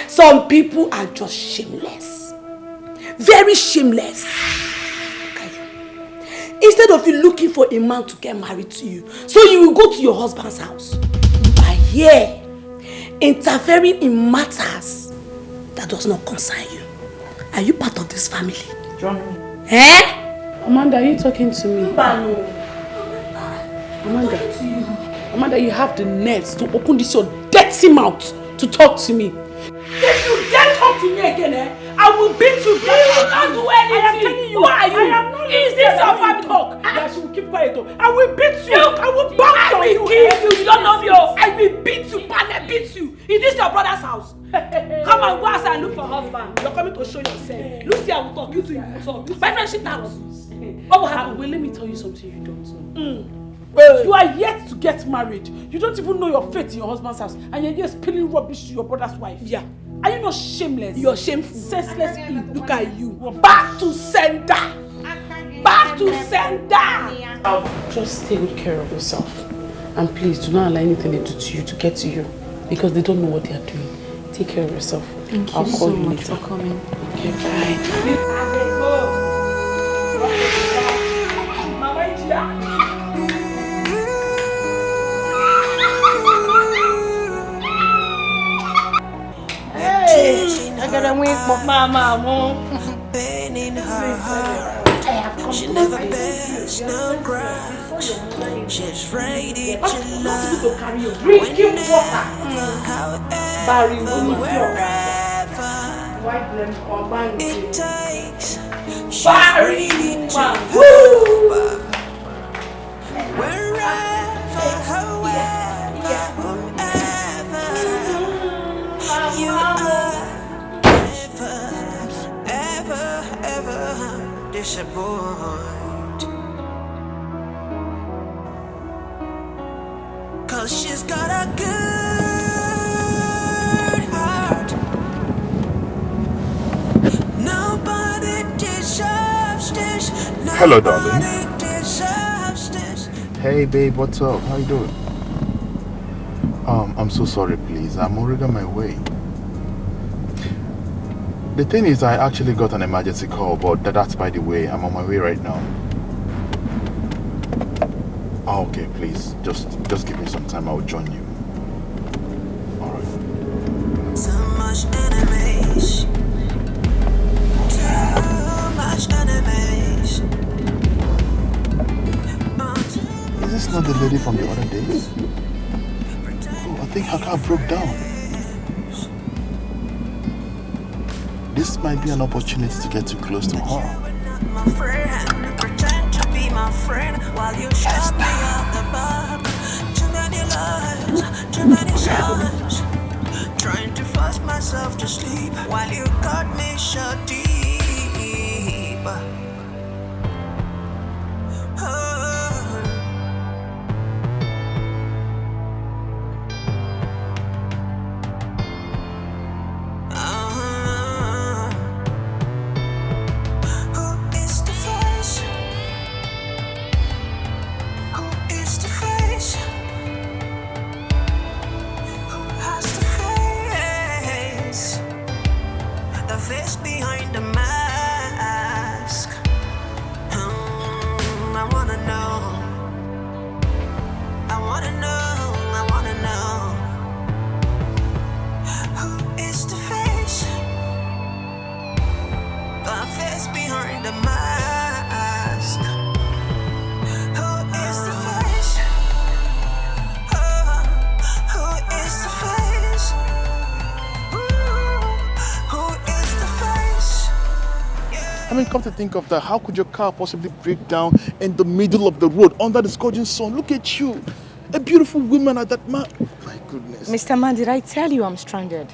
Some people are just shameless. Very shameless. Instead of you looking for a man to get married to you, so you will go to your husband's house. You are here interfering in matters that does not concern you. Are you part of this family? John. Amanda, are you talking to me? Amanda, you have the nerves to open this your dirty mouth to talk to me. If you dare talk to me again, I will beat you. You will not do anything. I am telling you. Who are you? Is this your family talk? That she will keep quiet. I will beat you. I will bounce on you. I will kill you. You don't know me. I will beat you. I beat you. Is this your brother's house? Come and go outside and look for husband. You're coming to show yourself. Lucia will talk. You two will talk. My friendship now. What will happen? Well, let me tell you something you don't know. You are yet to get married. You don't even know your fate in your husband's house, and you're just spilling rubbish to your brother's wife. Yeah. Are you not shameless? You're shameful. Senseless. Look at you. Back to sender. Back to sender. Just take good care of yourself. And please do not allow anything they do to you to get to you. Because they don't know what they are doing. Take care of yourself. Thank I'll you call so you much later. for coming. Okay, bye. I gotta wait for Mama. Pain in her heart. She never bears no grudge. She's ready to love. Whenever, however, wherever it takes. She's ready to love. Wherever, however, whomever you are. Ever disappoint. 'Cause she's got a good heart. Nobody deserves this. Hello, darling. Nobody deserves this. Hey, babe, what's up? How you doing? I'm so sorry, please. I'm already on my way. The thing is, I actually got an emergency call, but that's by the way. I'm on my way right now. Oh, okay, please. Just give me some time. I will join you. All right. So much enemies. Too much enemies. Is this not the lady from the other days? Oh, I think her car broke down. This might be an opportunity to get too close to her. My friend, pretend to be my friend while you shut me out the back. Too many lies, too many signs. Trying to force myself to sleep while you got me shut deep. the mask. Who is the face? Who is the face? Who is the face? I mean, come to think of that, how could your car possibly break down in the middle of the road under the scorching sun? Look at you, a beautiful woman at that man. My goodness. Mr. Man, did I tell you I'm stranded?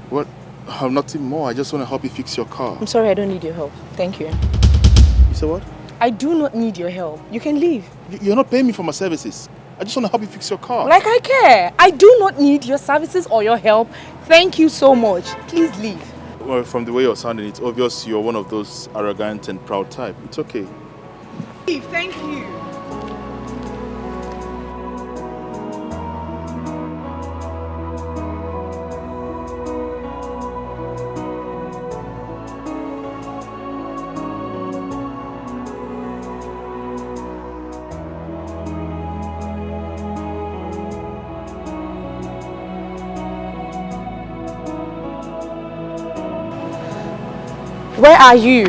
What? I have nothing more. I just want to help you fix your car. I'm sorry, I don't need your help. Thank you. You said what? I do not need your help. You can leave. You're not paying me for my services. I just want to help you fix your car. Like I care. I do not need your services or your help. Thank you so much. Please leave. Well, from the way you're sounding, it's obvious you're one of those arrogant and proud type. It's okay. Leave, thank you. Where are you?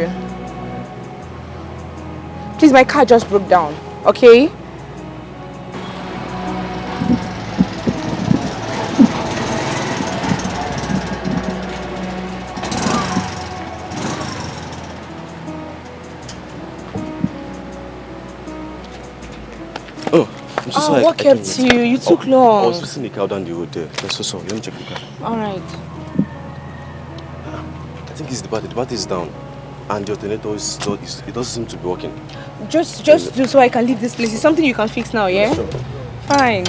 Please, my car just broke down, okay? Oh, I'm so sorry. What kept you? You took long. I was fixing the car down the road there. I'm so sorry. Let me check the car. All right. I think it's the battery. The battery is down. And the alternator is it doesn't seem to be working. Just do so I can leave this place. It's something you can fix now, yeah? Sure. Fine.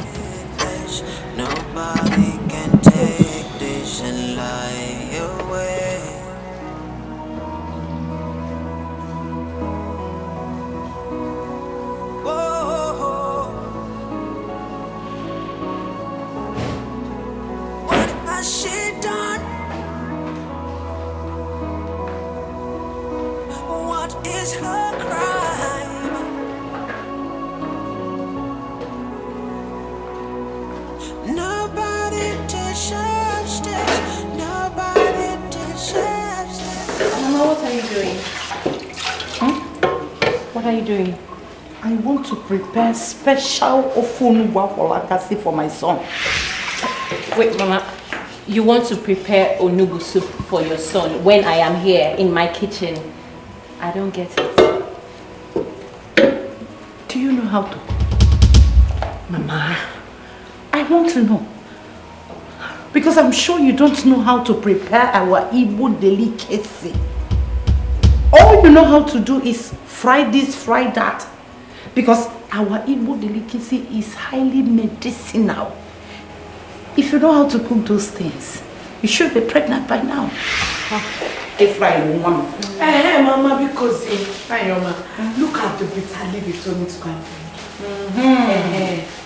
Nobody can take this and lie away. Whoa. What has she done? What is her crime? Nobody deserves this. Nobody deserves this. Mama, what are you doing? What are you doing? I want to prepare special ofunuwa olakasi for my son. Wait, Mama. You want to prepare onugu soup for your son when I am here in my kitchen? I don't get it. Do you know how to cook? Mama, I want to know. Because I'm sure you don't know how to prepare our Igbo delicacy. All you know how to do is fry this, fry that. Because our Igbo delicacy is highly medicinal. If you know how to cook those things, you should be pregnant by now. If I want. Mama, because Mama, look at the bitter leaf you told me to come.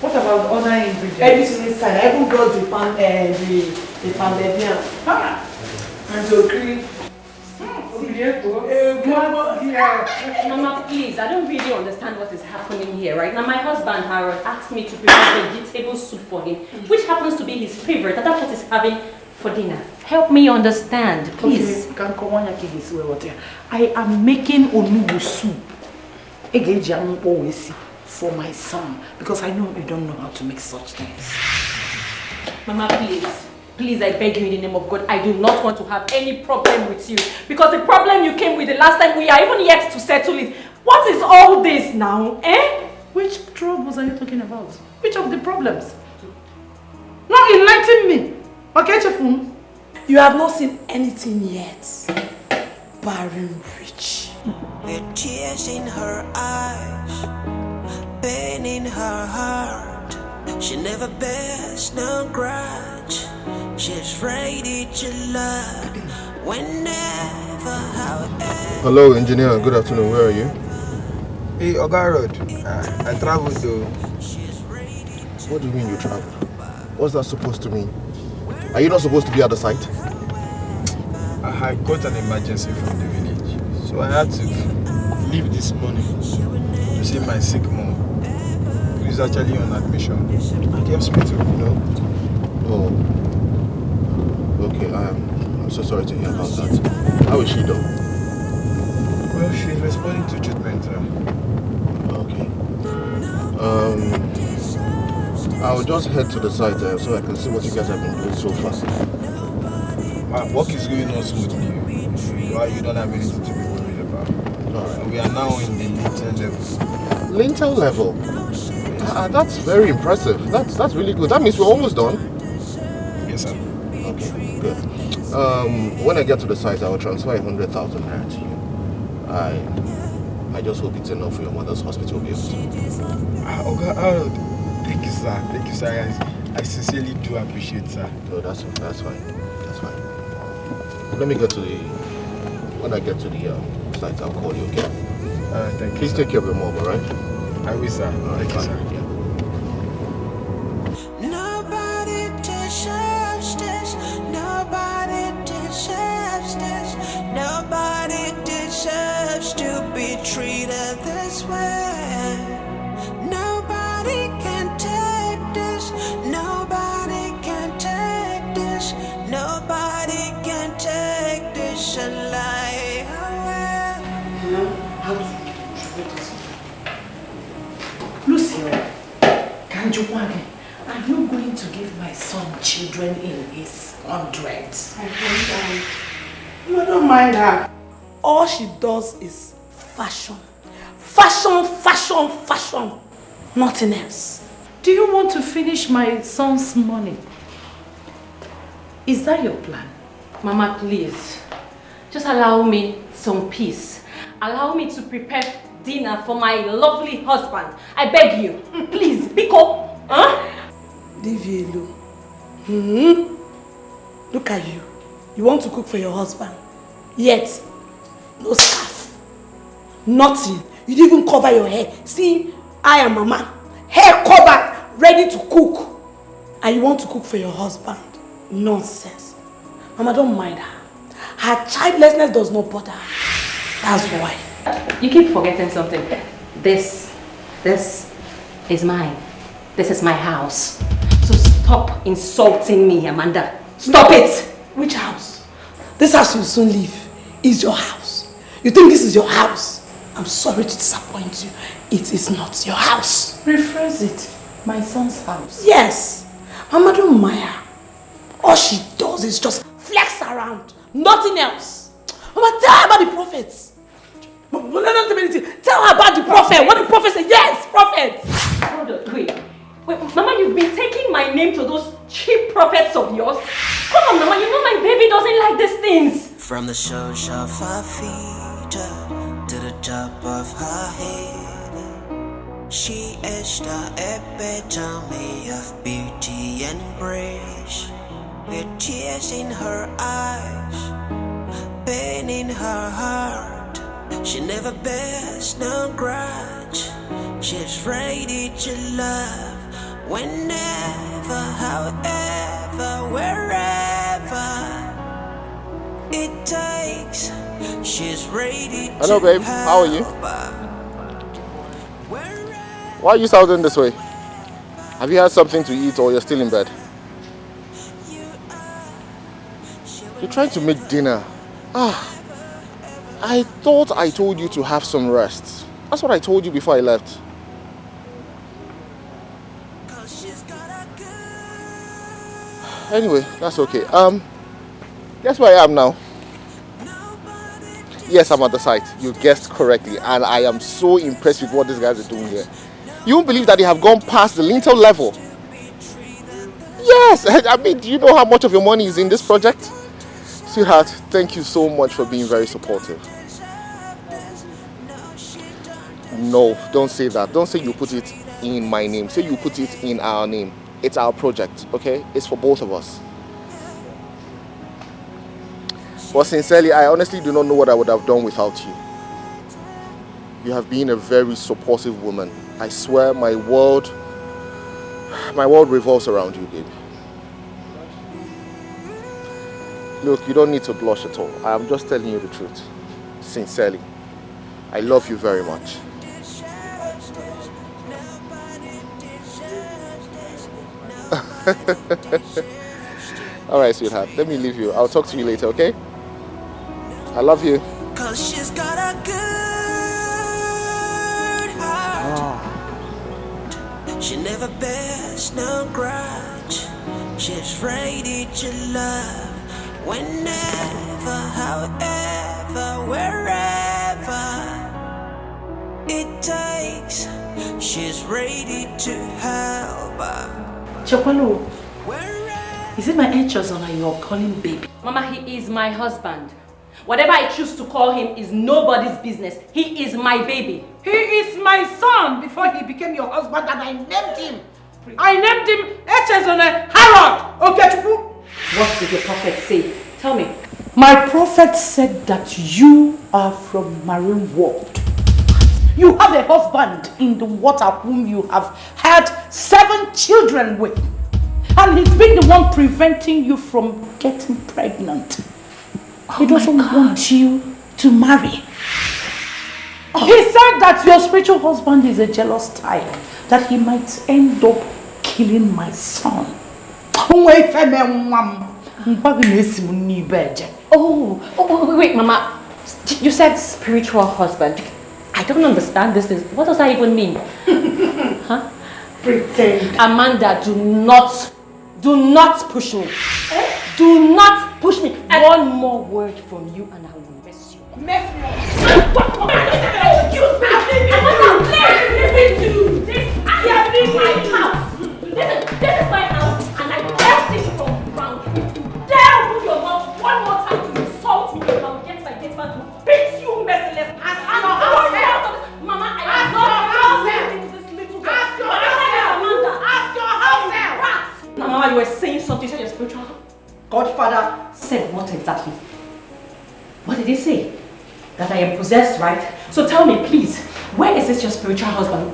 What about other ingredients? Everything inside. I even got the pounded yam. And the cream. Mama, please, I don't really understand what is happening here, right? Now, my husband, Harold, asked me to prepare vegetable soup for him, which happens to be his favorite, and that's what he's having for dinner. Help me understand, please. Okay. I am making onugu soup for my son, because I know you don't know how to make such things. Mama, please. Please, I beg you in the name of God, I do not want to have any problem with you. Because the problem you came with the last time, we are even yet to settle it. What is all this now, eh? Which troubles are you talking about? Which of the problems? Now enlighten me. Okay, Chefun? You have not seen anything yet. Barren rich. With tears in her eyes, pain in her heart. She never bears no grudge. She's ready to love whenever, however. Hello, engineer. Good afternoon. Where are you? Hey, Oga Road. I traveled though. What do you mean you traveled? What's that supposed to mean? Are you not supposed to be at the site? I had got an emergency from the village, so I had to leave this morning to see my sick mom, who is actually on admission at the hospital, you know. Oh. Okay, I'm so sorry to hear about that. How is she though? No, she's responding to treatment, sir. Okay. I'll just head to the site so I can see what you guys have been doing so far. My work is going on smoothly. Why you don't have anything to be worried about. Alright. We are now in the lintel level. Lintel level? That's very impressive. That's really good. That means we're almost done. Yes, sir. Okay, good. When I get to the site, I will transfer 100,000 naira to you. I just hope it's enough for your mother's hospital bills. Okay, thank you, sir. Thank you, sir. I sincerely do appreciate, sir. No, that's fine. That's fine. Let me get to the... When I get to the site, I'll call you, okay? Thank you, Please sir. take care of your mom, alright? I will, sir. Thank you, sir. Yeah. Nobody deserves this. Nobody deserves this. Nobody deserves to be treated this way. Nobody can take this. Nobody can take this. Nobody can take this alive. How to treat this? Lucia, Kanjuwage, are you going to give my son children in his hundreds? I don't. You don't mind her. All she does is fashion. Fashion, fashion, fashion. Nothing else. Do you want to finish my son's money? Is that your plan? Mama, please. Just allow me some peace. Allow me to prepare dinner for my lovely husband. I beg you. Please, Biko. Huh? Leave you alone. Look at you. You want to cook for your husband. Yet, no scarf. Nothing. You didn't even cover your hair. See, I am Mama. Hair covered, ready to cook. And you want to cook for your husband. Nonsense. Mama, don't mind her. Her childlessness does not bother her. That's why. You keep forgetting something. This is mine. This is my house. So stop insulting me, Amanda. Stop it! Which house? This house you'll soon leave is your house. You think this is your house? I'm sorry to disappoint you. It is not your house. Rephrase it. My son's house. Yes. Mama, don't mind her. All she does is just flex around. Nothing else. Mama, tell her about the prophets. Mama, don't tell me anything. Tell her about the prophet. What the prophet said. Yes, prophet. Hold on, wait, Mama, you've been taking my name to those cheap prophets of yours? Come on, Mama, you know my baby doesn't like these things. From the soles of her feet to the top of her head, she is the epitome of beauty and grace. With tears in her eyes, pain in her heart, she never bears no grudge. She's ready to love whenever, however, wherever it takes. She's ready to Hello, babe. How are you? Why are you sounding this way? Have you had something to eat or you're still in bed? You're trying to make dinner. I thought I told you to have some rest. That's what I told you before I left. Anyway, that's okay. Guess where I am now? Yes, I'm at the site. You guessed correctly. And I am so impressed with what these guys are doing here. You won't believe that they have gone past the lintel level. Yes! I mean, do you know how much of your money is in this project? Sweetheart, thank you so much for being very supportive. No, don't say that. Don't say you put it in my name. Say you put it in our name. It's our project, okay? It's for both of us. But sincerely, I honestly do not know what I would have done without you. You have been a very supportive woman. I swear my world revolves around you, baby. Look, you don't need to blush at all. I am just telling you the truth. Sincerely. I love you very much. Alright, sweetheart. Let me leave you. I'll talk to you later, okay? I love you. 'cause she's got a good heart. She never bears no grudge. She's ready to love whenever, however, wherever it takes. She's ready to help. Chokwalo, is it my H-son or you're calling baby? Mama, he is my husband. Whatever I choose to call him is nobody's business. He is my baby. He is my son before he became your husband, and I named him. I named him H-son Harold. Okay, what did your prophet say? Tell me. My prophet said that you are from marine world. You have a husband in the water whom you have had 7 children with. And he's been the one preventing you from getting pregnant. He doesn't want you to marry. He said that your spiritual husband is a jealous type, that he might end up killing my son. Oh, wait, Mama. You said spiritual husband. I don't understand this. What does that even mean? Huh? Pretend. Amanda, do not push me. Do not push me. One more word from you and I will mess you. Mess me up. Excuse me. Amanda, please listen to this. I am in my house. Listen, this is my house and I kept it from ground. If you dare move your mouth one more time to insult me, I will get my gate man to beat you merciless. Mama, I am not this little girl. Ask your house help. Mama, you were saying something. You said your spiritual godfather said what exactly? What did he say? That I am possessed, right? So tell me, please, where is this your spiritual husband?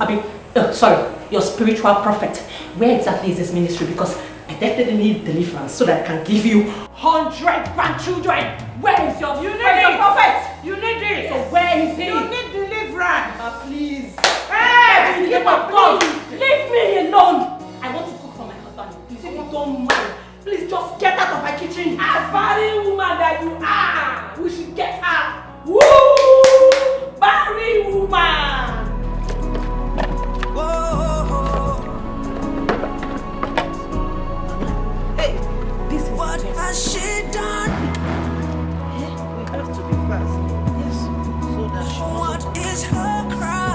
Your spiritual prophet. Where exactly is this ministry? Because I definitely need deliverance so that I can give you 100 grandchildren. Where is your prophet? You need it. So where is he? You need deliverance. Please. Hey, give up, God. Leave me alone. I want to cook for my husband. Please, if you don't mind, please just get out of my kitchen. As barren woman that you are, we should get her. Woo! Barren woman. Hey, this is what has she done? We have to be fast. Yes. So that she what is her crime?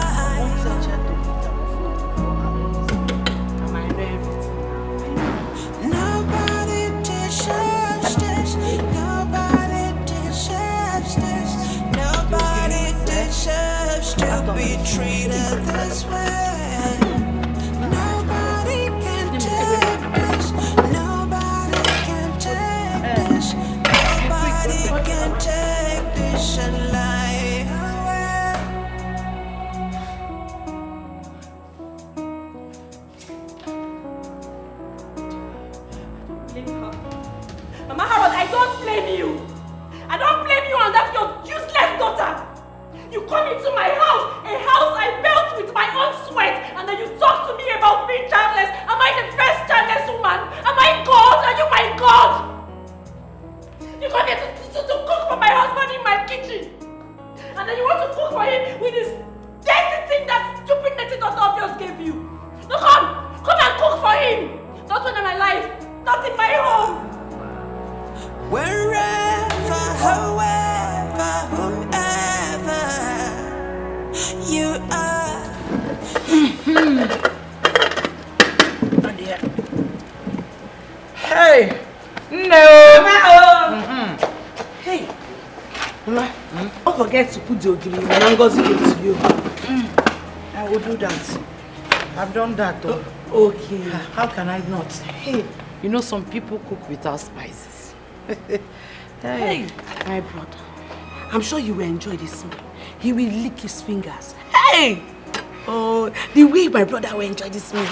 Nobody deserves this. Nobody deserves this. Nobody deserves to be treated this way. Nobody can take this. Nobody can take this. Nobody can take this and lie away. Mama Harold, I don't blame you. I don't blame you and that your useless daughter. You come into my house, a house I built with my own sweat, and then you talk to me about being childless. Am I the first childless woman? Am I God? Are you my God? You come here to cook for my husband in my kitchen. And then you want to cook for him with this dirty thing that stupid native daughter of yours gave you. No, come and cook for him. Not in my life, not in my home. Wherever, however, whomever you are. Oh dear. Hey! No! Hey! Mama, don't forget to put the ogiri when Ngozi gave it to you. I will do that. I've done that though. Okay. How can I not? Hey, you know some people cook without spices. Hey, my brother. I'm sure you will enjoy this meal. He will lick his fingers. Hey! Oh, the way my brother will enjoy this meal.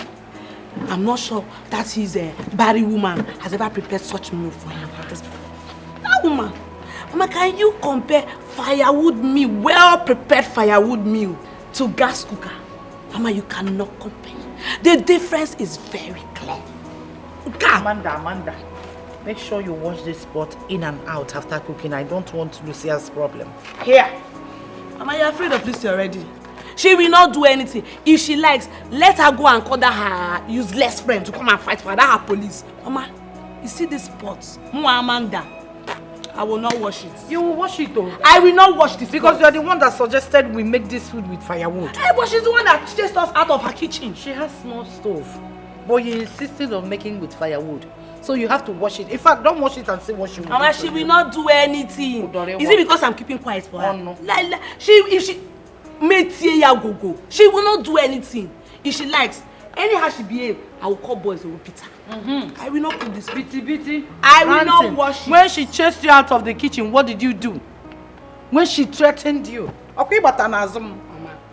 I'm not sure that his Barry woman has ever prepared such meal for him. That woman. Mama, can you compare firewood meal, well-prepared firewood meal, to gas cooker? Mama, you cannot compare. The difference is very clear. Amanda. Make sure you wash this pot in and out after cooking. I don't want Lucia's problem. Here. Mama, you're afraid of Lucia already. She will not do anything. If she likes, let her go and call her useless friend to come and fight for her. That her police. Mama, you see this pot? Amanda, I will not wash it. You will wash it though. I will not wash this because pot. you're the one that suggested we make this food with firewood. Hey, but she's the one that chased us out of her kitchen. She has small stove. But you insisted on making with firewood. So you have to wash it. In fact, don't wash it and say what she will do. Mama, she will not do anything. Is it because I'm keeping quiet for her? Oh, no. If she will not do anything. If she likes, anyhow she behave, I will call boys and repeat her. I will not cook this. Bitty. I will not wash it. When she chased you out of the kitchen, what did you do? When she threatened you? Okay, but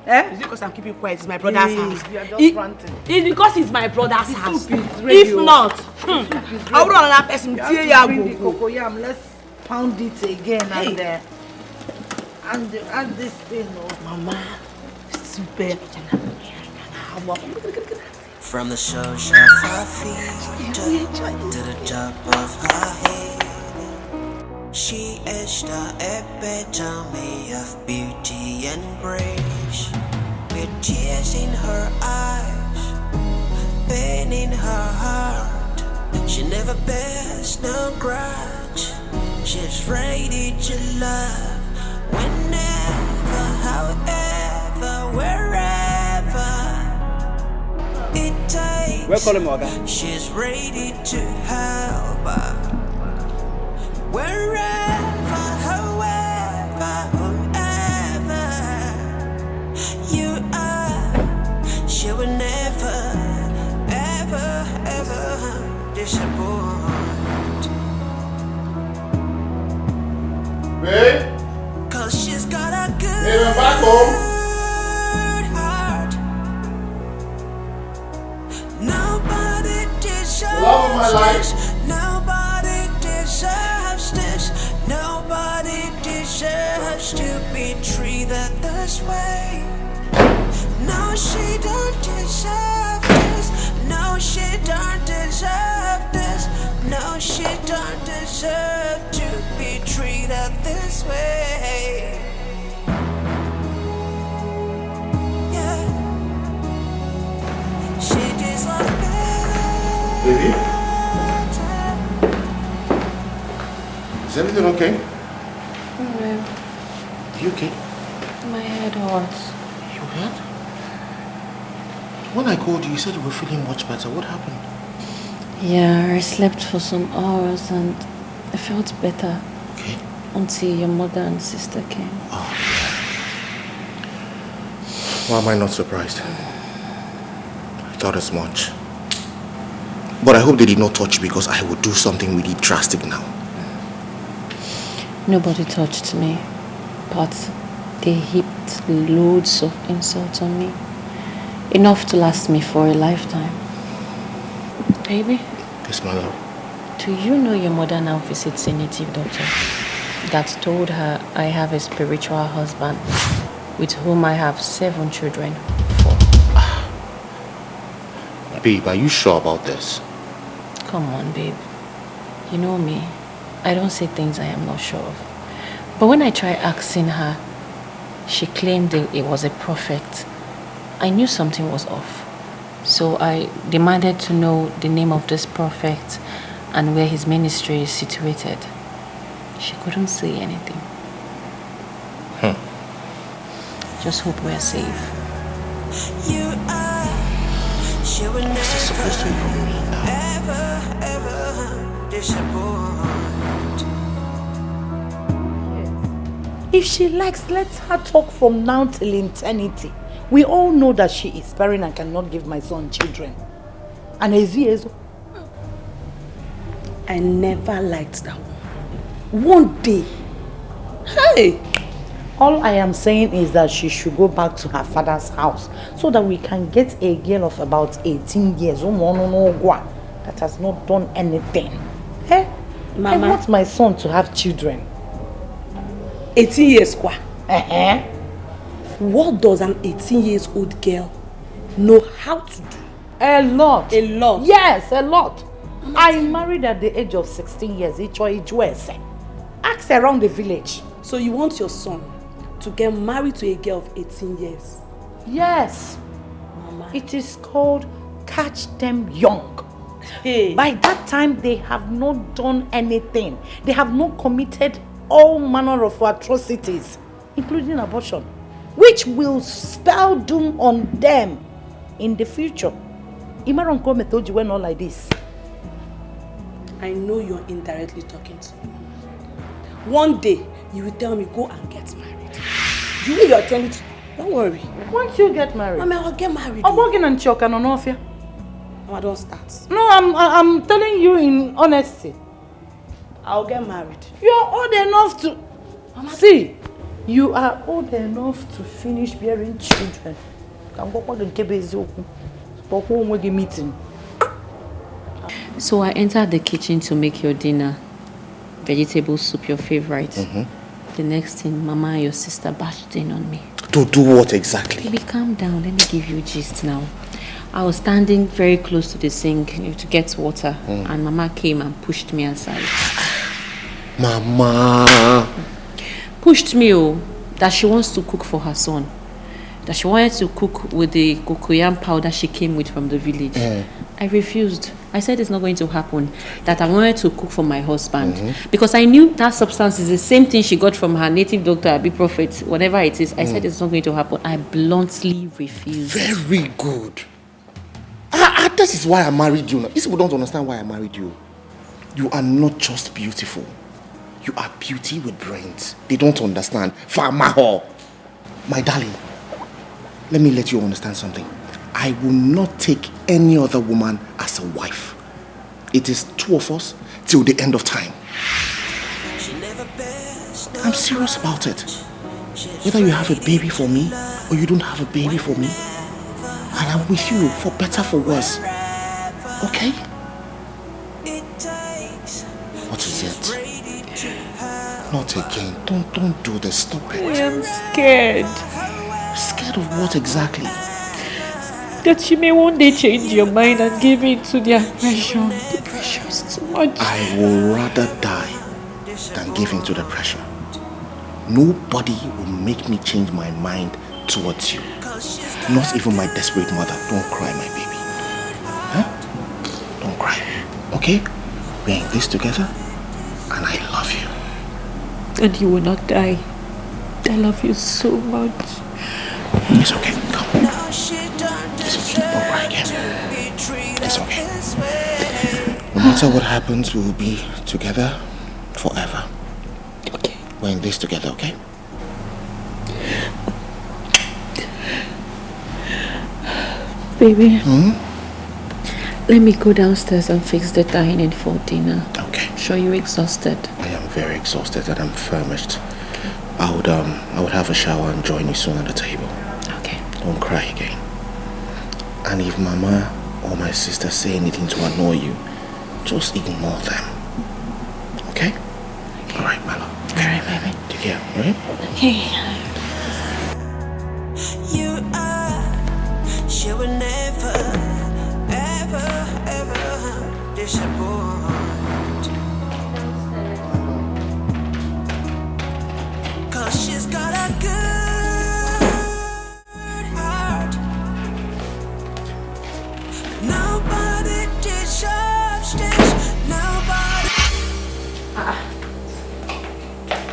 Is it because I'm keeping quiet? It's my brother's house. You are just ranting. It's because it's my brother's house. If not, I would another person. Let's pound it again and add this thing. Mama, super. From the soles of her feet to the top of her head, she is the epitome of beauty and grace. With tears in her eyes, pain in her heart, she never bears no grudge. She's ready to love whenever, however, wherever it takes. Welcome, Morgan. She's ready to help her. Wherever, however, whoever you are, she will never, ever, ever disappoint. Babe? Cause she's got a good I'm back home. heart. Nobody deserves Love of my life. this. Nobody deserves this. Nobody deserves to be treated this way. No, she don't deserve this. No, she don't deserve this. No, she don't deserve to be treated this way. Yeah. She deserves better. Baby? Is everything okay? No, You okay? my head hurts. You hurt? When I called you, you said you were feeling much better. What happened? Yeah, I slept for some hours and I felt better. Okay. Until your mother and sister came. Oh. Why am I not surprised? I thought as much. But I hope they did not touch you because I would do something really drastic now. Nobody touched me, but they heaped loads of insults on me. Enough to last me for a lifetime. Baby? Yes, my love. Do you know your mother now visits a native doctor that told her I have a spiritual husband with whom I have 7 children? Babe, are you sure about this? Come on, babe. You know me. I don't say things I am not sure of. But when I tried asking her, she claimed it was a prophet. I knew something was off. So I demanded to know the name of this prophet and where his ministry is situated. She couldn't say anything. Just hope we're safe. You are, she will never, ever disappoint. If she likes, let her talk from now till eternity. We all know that she is barren and cannot give my son children. And Eziezo. I never liked that one. One day. Hey! All I am saying is that she should go back to her father's house so that we can get a girl of about 18 years that has not done anything. Eh? Mama. I want my son to have children. 18 years kwa. Uh-huh. What does an 18-year-old girl know how to do? A lot. A lot. Yes, a lot. I married at the age of 16 years. Ask around the village. So you want your son to get married to a girl of 18 years? Yes. Mama. It is called catch them young. Hey. By that time, they have not done anything. They have not committed all manner of atrocities, including abortion, which will spell doom on them in the future. Imaron Kome told you when all like this. I know you're indirectly talking to me. One day, you will tell me, go and get married. The way you're telling me to, don't worry. Once you get married, Mama, I'll get married. I'm working on Choka and Onofia. Mama, don't start. No, I'm telling you in honesty. I'll get married. You're old enough to... Mama, see, you are old enough to finish bearing children. Meeting. So I entered the kitchen to make your dinner. Vegetable soup, your favorite. The next thing, Mama and your sister bashed in on me. To do what exactly? Baby, calm down. Let me give you a gist now. I was standing very close to the sink to get water, and Mama came and pushed me aside. Mama! Pushed me, that she wants to cook for her son. That she wanted to cook with the cocoyam powder she came with from the village. I refused. I said it's not going to happen. That I wanted to cook for my husband. Because I knew that substance is the same thing she got from her native doctor, Abi Prophet, whatever it is. I said it's not going to happen. I bluntly refused. Very good. This is why I married you. These people don't understand why I married you. You are not just beautiful. You are beauty with brains. They don't understand. Famaho. My darling, let me let you understand something. I will not take any other woman as a wife. It is two of us till the end of time. I'm serious about it. Whether you have a baby for me or you don't have a baby for me, I am with you for better, for worse. Okay? What is it? Not again. Don't do this. Stop it. I am scared. Scared of what exactly? That she may one day change your mind and give in to the aggression. The pressure is too much. I will rather die than give in to the pressure. Nobody will make me change my mind towards you. Not even my desperate mother. Don't cry, my baby. Huh? Don't cry. Okay? We're in this together, and I love you. And you will not die. I love you so much. It's okay. Come. It's okay. Don't cry again. It's okay. No matter what happens, we will be together forever. Okay. We're in this together, okay? Baby, let me go downstairs and fix the dining for dinner. Okay. Sure you're exhausted? I am very exhausted and I'm famished. I would have a shower and join you soon at the table. Okay. Don't cry again. And if Mama or my sister say anything to annoy you, just ignore them. Okay? Alright, my love. Okay. Alright, baby. Take care, alright? Okay. You are, she will never, ever, ever disappoint. Cause she's got a good heart. Nobody deserves this. Nobody.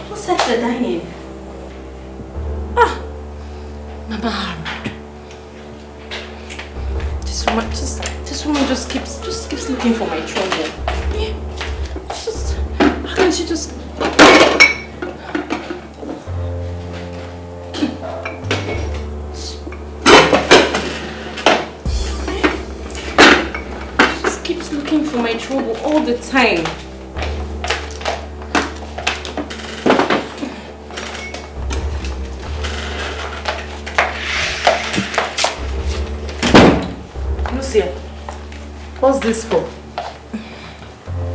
Who set the dining? Mama Harmad. This woman just keeps looking for my trouble. Yeah. How can she just? Keeps looking for my trouble all the time. Lucia, what's this for?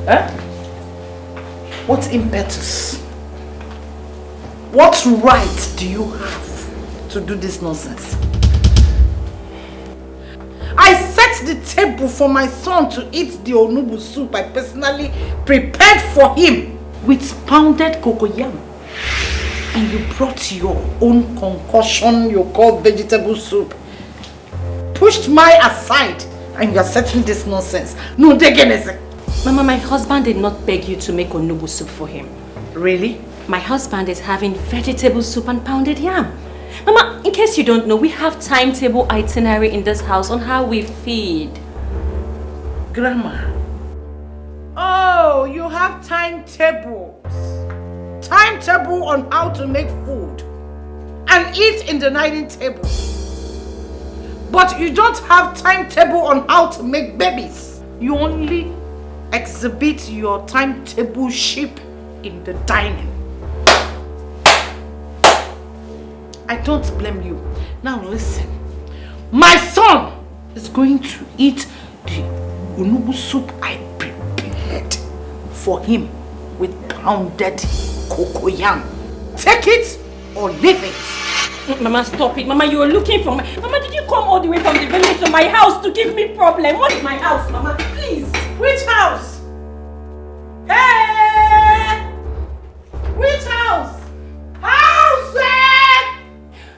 Huh? What impetus? What right do you have to do this nonsense? I set the table for my son to eat the onubu soup I personally prepared for him with pounded cocoyam. And you brought your own concoction you call vegetable soup. Pushed my aside and you are setting this nonsense. No, Mama, my husband did not beg you to make onubu soup for him. Really? My husband is having vegetable soup and pounded yam. Mama, in case you don't know, we have timetable itinerary in this house on how we feed. Grandma. Oh, you have timetables. Timetable on how to make food and eat in the dining table. But you don't have timetable on how to make babies. You only exhibit your timetable sheep in the dining. I don't blame you. Now listen. My son is going to eat the unubu soup I prepared for him with pounded cocoyam. Take it or leave it. Mama, stop it. Mama, you were looking for me. Mama, did you come all the way from the village to my house to give me problem? What is my house, Mama? Please. Which house? Hey! Which house? House!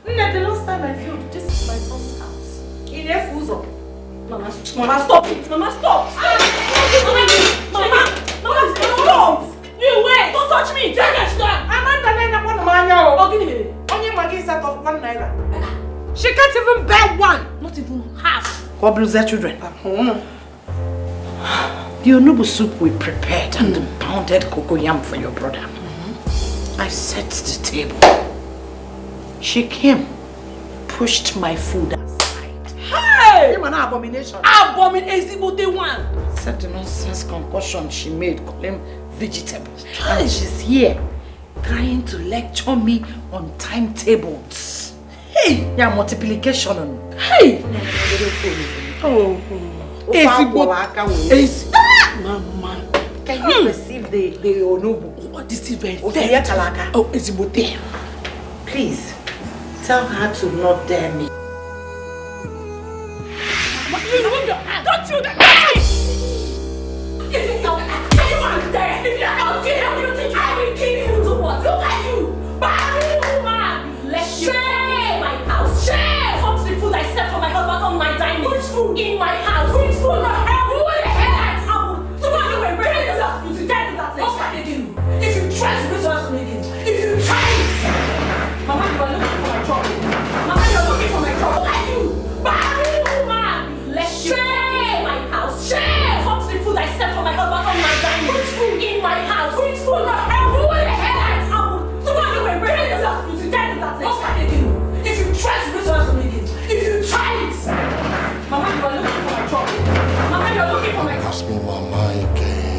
Nne, the last time I viewed, this is my son's house. In Efuzo. Mama, stop it. Mama, stop. Mama, stop. You wait. Don't touch me. Oh, give me. Only Maggie set of 1 naira. She can't even bear one. Not even half. God bless their children. The onubu soup we prepared and the pounded cocoyam for your brother. I set the table. She came, pushed my food aside. Hey! You're an abomination. Abomination, the one. Said the nonsense concoction she made, calling vegetables. And she's here, trying to lecture me on timetables. Hey! Yeah, multiplication. Hey! Oh. Mama. Can you perceive the onubu? What is it very Oh, it's there. Please, tell her to not dare me. Don't you dare! If you're out there, you think I will kill you to what? Look at you! Bad woman! Let you come into my house. Share! Come to the food I set for my husband on my dining. Which food? In my house. Which food? Who the hell? So why you were ready to that? You did that. What's that they do? If you try to do something to me, if you try it, Mama, you are looking for my trouble. Mama, you are looking for my trouble. Look at you! Bad woman! Let you come into my house. Share! Come to the food I set for my husband on my dining. Which food? In my house. Which food? Who the hell? So why you were ready to that? You did that. What's that they do? If you try to do something to me, if you try it, Mama, you are looking for my trouble. Mama, you are looking for my trouble. Ask me, Mama, again.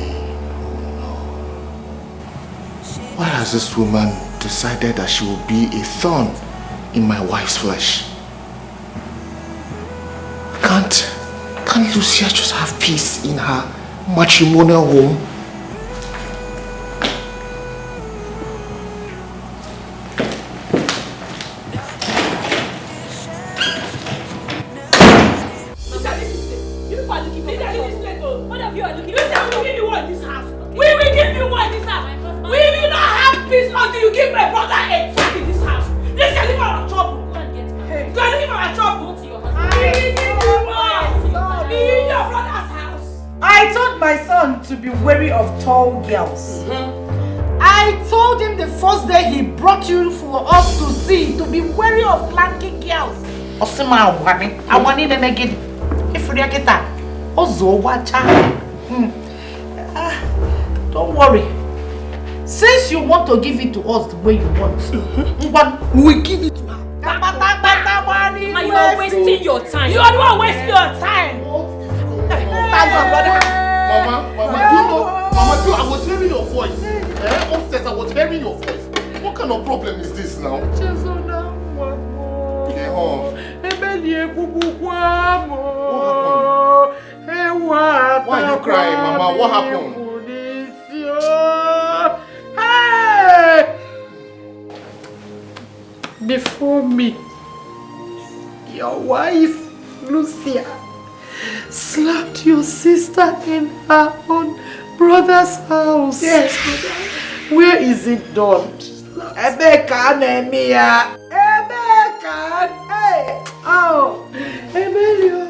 Why has this woman decided that she will be a thorn in my wife's flesh? Can't Lucia just have peace in her matrimonial home? What of you are looking for? We will give you one in this house. We will give you one in this house. We will not have peace until you give my brother a check in this house. This is looking for our trouble. Go and looking for our trouble. Be in your brother's house. I told my son to be wary of tall girls. I told him the first day he brought you for us to see to be wary of lanky girls. Osima awani memegid. If you get that, Ozo wacha. Don't worry. Since you want to give it to us the way you want, we will give it to her. Mama, you are wasting your time. You are the one wasting your time. Mama, do I was hearing your voice. Upstairs, I was hearing your voice. What kind of problem is this now? Okay, Why are you crying, Mama? What happened? Hey! Before me, your wife, Lucia, slapped your sister in her own brother's house. Yes, brother. Where is it done? Ebeka Nemia. Ebeka. Hey. Oh. Emilio.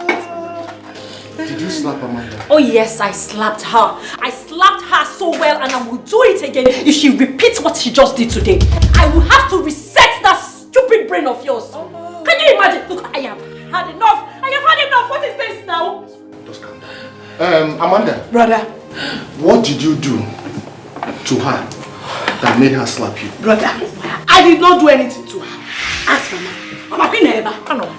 Did you slap Amanda? Oh yes, I slapped her. I slapped her so well and I will do it again if she repeats what she just did today. I will have to reset that stupid brain of yours. Oh, no. Can you imagine? Look, I have had enough. I have had enough. What is this now? Just calm down. Amanda. Brother. What did you do to her that made her slap you? Brother, I did not do anything to her. Ask Mama. Mama Queen Eva.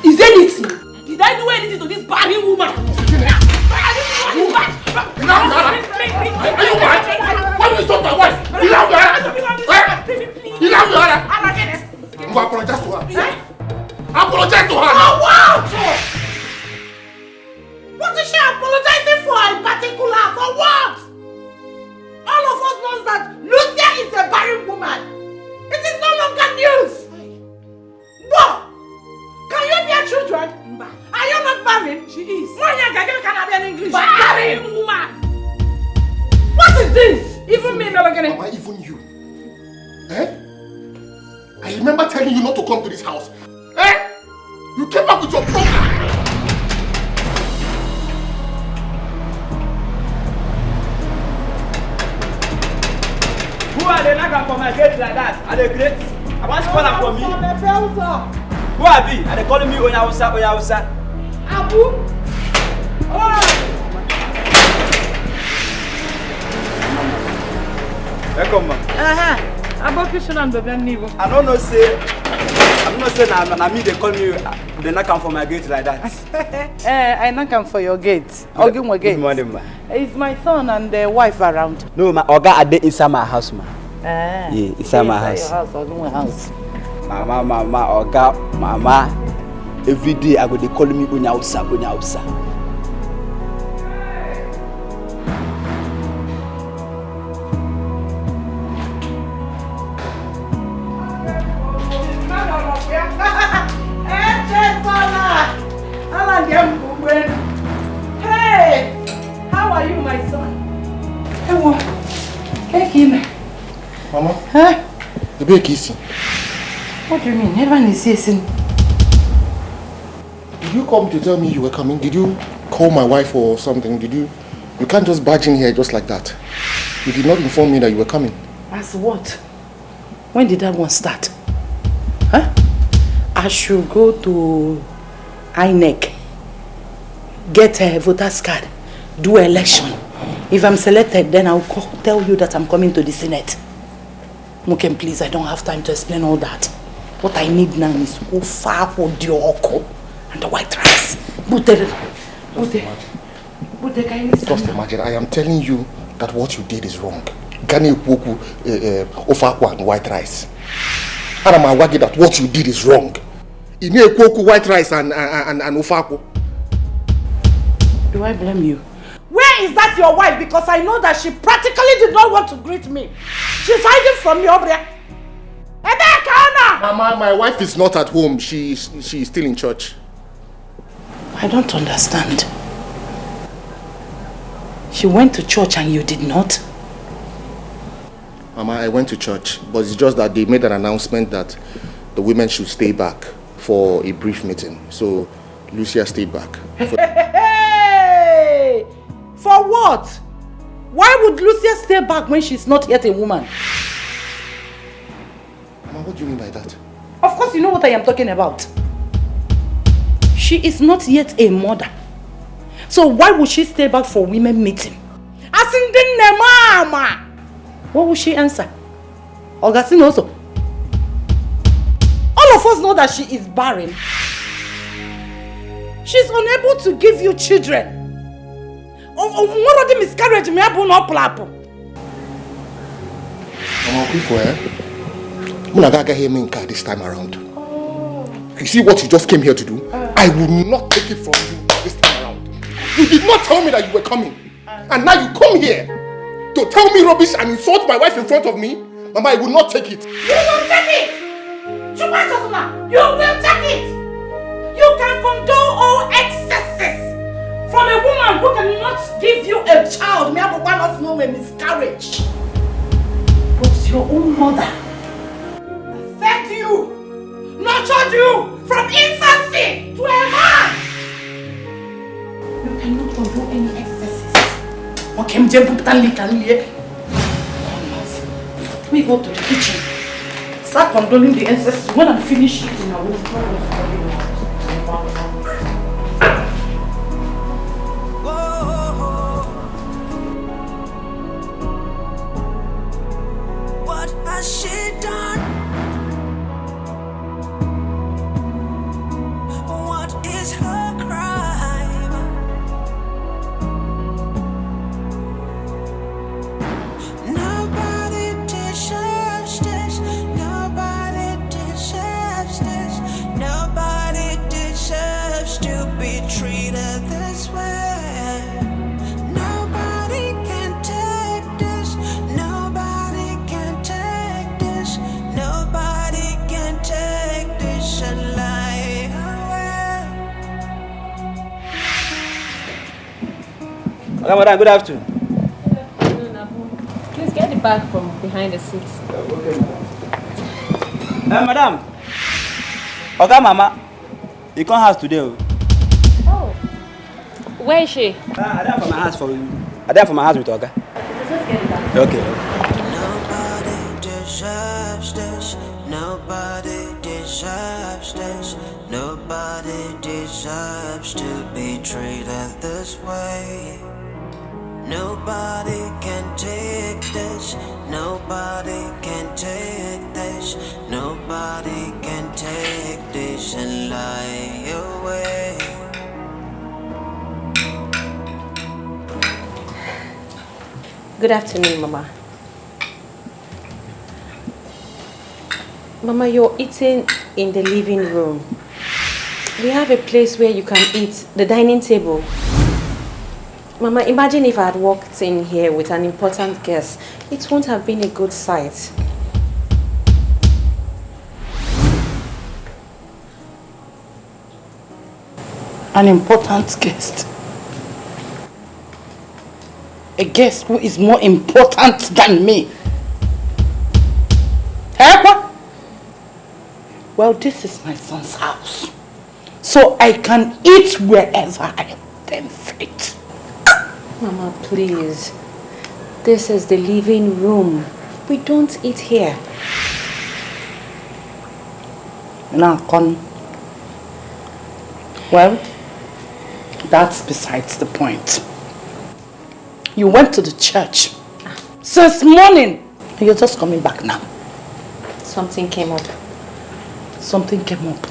Is there anything? Did I do anything to this barren woman? Are you mad? Why do you stop my wife? You love her? You love her? I'm going to apologize to her. Apologize to her. For what? What is she apologizing for in particular? For what? All of us know that Lucia is a barren woman. It is no longer news. What? Can you bear children? Are you not barren? She is. Canadian English. Barren woman. What is this? Even me, Mama, even you. Eh? I remember telling you not to come to this house. Eh? You came back with your program. Who are they knocking for my gate like that? Are they great? I want to call them for me. Who are they? Are they calling me Oyawusa, Oyawusa? Abu? Oh! Welcome, man. I'm not sure I'm the Nivo. I don't know, say, na me they call me, they knock for my gate like that. I knock for your gate. I'll give my gate. Good morning, ma. Is my son and the wife around? No, ma. Oga are they inside my house, ma. Yeah, inside my house. Your house or my house? Mama, Oga, mama. Every day I go they call me Unyausa, Unyausa. Hey, how are you, my son? Take him. Mama? Huh? The baby kissing. What do you mean? Everyone is kissing. Did you come to tell me you were coming? Did you call my wife or something? You can't just barge in here just like that. You did not inform me that you were coming. As what? When did that one start? Huh? I should go to INEC, get a voter's card, do election. If I'm selected, then I'll tell you that I'm coming to the Senate. Mukem, please, I don't have time to explain all that. What I need now is Ofa Odioko and the white rice. Just imagine, I am telling you that what you did is wrong. Gani Opoku, Ofakwa and white rice. And I'm aware that what you did is wrong. Ine Opoku, white rice and Ofakwa. Do I blame you? Where is that your wife? Because I know that she practically did not want to greet me. She's hiding from me over there. Mama, my wife is not at home. She is still in church. I don't understand. She went to church and you did not? Mama, I went to church, but it's just that they made an announcement that the women should stay back for a brief meeting. So Lucia stayed back. Hey! For what? Why would Lucia stay back when she's not yet a woman? Mama, what do you mean by that? Of course you know what I am talking about. She is not yet a mother. So why would she stay back for women meeting? As in the mama. What will she answer? Augustine also. All of us know that she is barren. She's unable to give you children. One of the miscarriage may happen up. Mama, Munaga hear me in car this time around. You see what you just came here to do? I will not take it from you this time around. You did not tell me that you were coming. And now you come here to tell me rubbish and insult my wife in front of me? Mama, I will not take it. You will take it! You will take it! You can condone all excesses. For From a woman who cannot give you a child, may have one of no miscarriage. But your own mother fed you, nurtured you from infancy to a man. You cannot condone any excesses. We go to the kitchen. Start condoning the excesses. When I'm finished eating, I will What has she done? What is her crime? Nobody deserves this. Nobody deserves this. Nobody deserves to be treated this way. Nobody can take this. Nobody can take this. Nobody can take this and lie away. Okay, madam, good afternoon. Please get the bag from behind the seats. Okay, madam. Okay, mama. You come house today. Oh. Where is she? I done for my house for you. I done for my house with Oga. Okay. Nobody deserves this. Nobody deserves this. Nobody deserves to be treated this way. Nobody can take this. Nobody can take this. Nobody can take this and lie away. Good afternoon, Mama. Mama, you're eating in the living room. We have a place where you can eat, the dining table. Mama, imagine if I had walked in here with an important guest. It won't have been a good sight. An important guest. A guest who is more important than me. What? Well, this is my son's house. So I can eat wherever I am fit. Mama, please. This is the living room. We don't eat here. Now, Con. Well, that's besides the point. You went to the church since morning. You're just coming back now. Something came up. Something came up.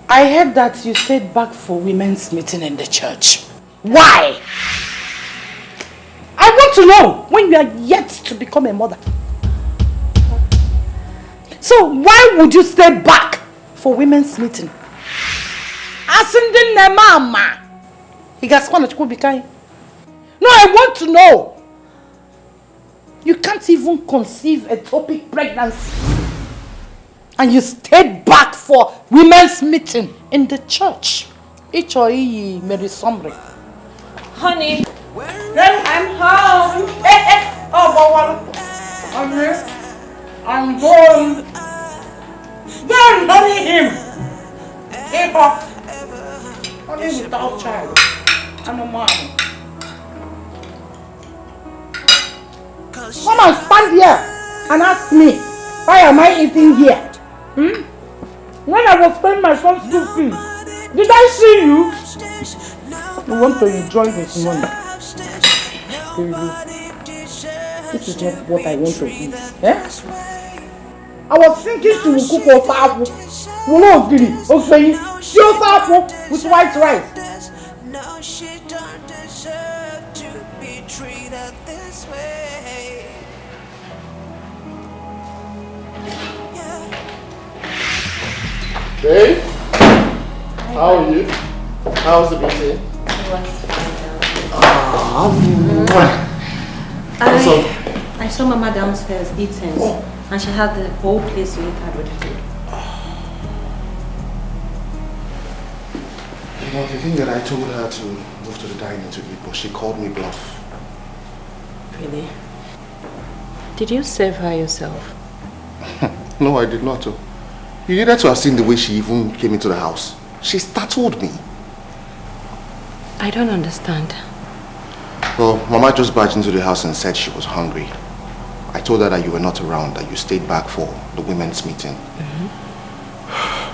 I heard that you stayed back for women's meeting in the church. Why? I want to know when you are yet to become a mother. So why would you stay back for women's meeting? Ascending the mama. He got one to be kind. No, I want to know. You can't even conceive a ectopic pregnancy. And you stayed back for women's meeting in the church. H.O.E. Mary Sombre. Honey. I'm home. Oh, I'm here. I'm home. Go and hurry him. Hey, Pop. Honey without child. I'm a mom. Come and stand here and ask me, why am I eating here? When I was paying my son's school fee, did I see you? You want to enjoy this money. This is not what I want to eat. Eh? I was thinking she will cook us apple. You know, okay, she also apple with white rice. No, she don't deserve to be treated this way. Hey, how are you? How's the meeting? I saw Mama downstairs eating, and she had the whole place littered with food. Well, the thing that I told her to move to the dining to eat, but she called me bluff. Really? Did you serve her yourself? No, I did not. You needed to have seen the way she even came into the house. She startled me. I don't understand. Well, Mama just barged into the house and said she was hungry. I told her that you were not around, that you stayed back for the women's meeting.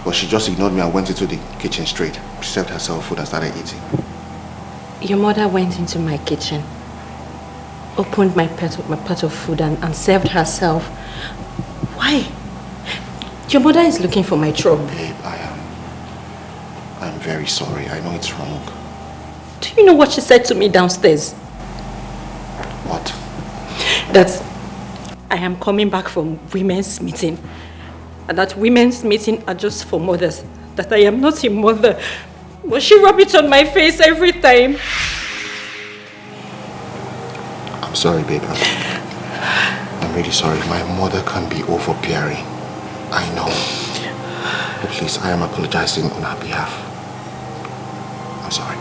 But she just ignored me and went into the kitchen straight. She served herself food and started eating. Your mother went into my kitchen, opened my pot of food and served herself. Why? Your mother is looking for my trouble. Babe, I'm very sorry. I know it's wrong. Do you know what she said to me downstairs? What? That I am coming back from women's meeting. And that women's meeting are just for mothers. That I am not a mother. But she rub it on my face every time. I'm sorry, babe. I'm really sorry. My mother can be overbearing. I know. But please, I am apologizing on her behalf. I'm sorry.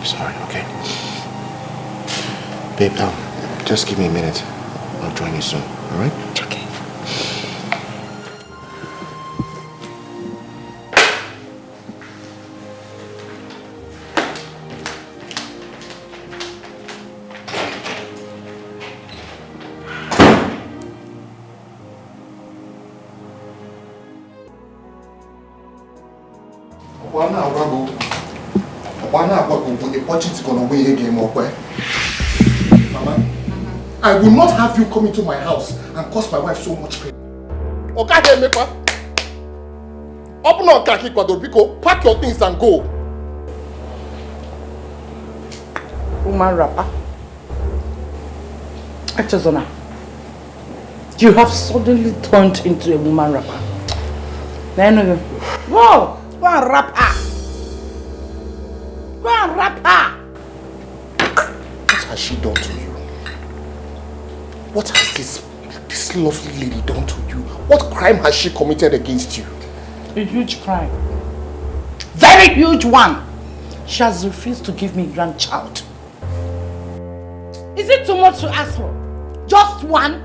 Sorry, okay? Babe, just give me a minute. I'll join you soon, alright? Okay. Mama, I will not have you come into my house and cause my wife so much pain. Okay, here, Mekwa. Open up, Kaki Kwadobiko, pack your things and go. Woman rapper. Achazona, you have suddenly turned into a woman rapper. Then, whoa, go and rap her. Go and rap her. What has she done to you? What has this lovely lady done to you? What crime has she committed against you? A huge crime. Very huge one. She has refused to give me a grandchild. Is it too much to ask for? Just one?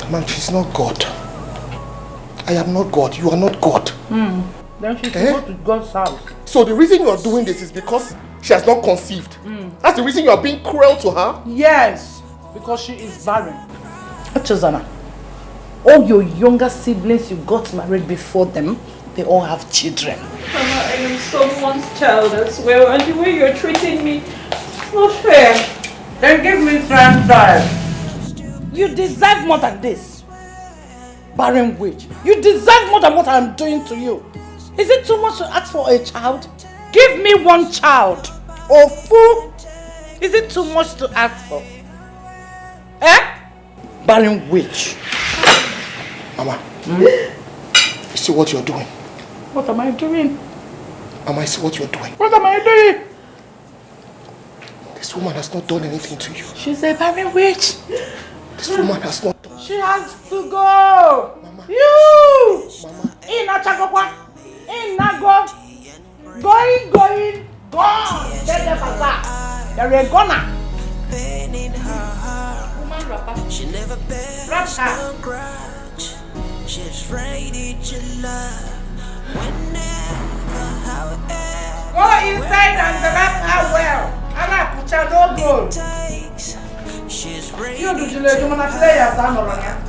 Man, she's not God. I am not God. You are not God. Then she should go to God's house. So the reason you are doing this is because she has not conceived. That's the reason you are being cruel to her? Yes, because she is barren. Chazana, all your younger siblings you got married before them, they all have children. Mama, I am someone's child as well, and the way you're treating me, it's not fair. Then give me grandchild. You deserve more than this. Barren witch. You deserve more than what I'm doing to you. Is it too much to ask for a child? Give me one child. Oh, fool. Is it too much to ask for? Eh? Barren witch. Mama, you see what you're doing? What am I doing? Mama, I see what you're doing. What am I doing? This woman has not done anything to you. She's a barren witch. This woman has not done. She has to go. Mama. You. Mama. Ina chakopwa. Ina go. Going. Gone. Get the bazaar. You're a goner. Woman rapper. She never bears no grudge. She's ready to love. Whenever, however. Go inside and grab her well. Ana pucha no gold. She's ready you do the woman play as I'm around.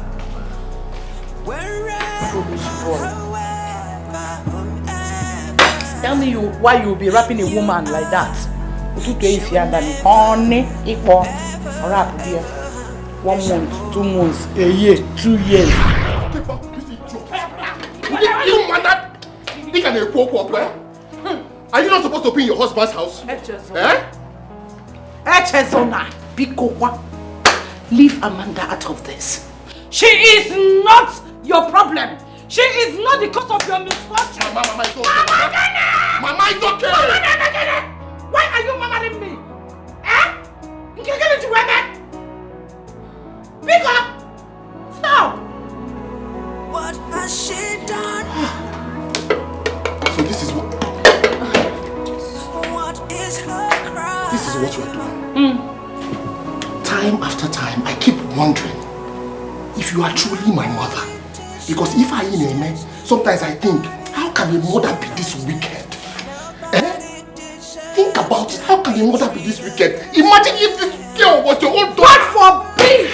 Tell me why you will be rapping a woman like that. Honey, equal, rap here. 1 month, 2 months, a year, 2 years. Are you not supposed to be in your husband's house? Leave Amanda out of this. She is not your problem. She is not the cause of your misfortune. Mama, it's okay. Mama, it's okay. Why are you murdering me? This is what we're doing. Time after time, I keep wondering if you are truly my mother. Because if I am, sometimes I think, how can a mother be this wicked? Think about it. How can a mother be this wicked? Imagine if this girl was your own daughter. God forbid!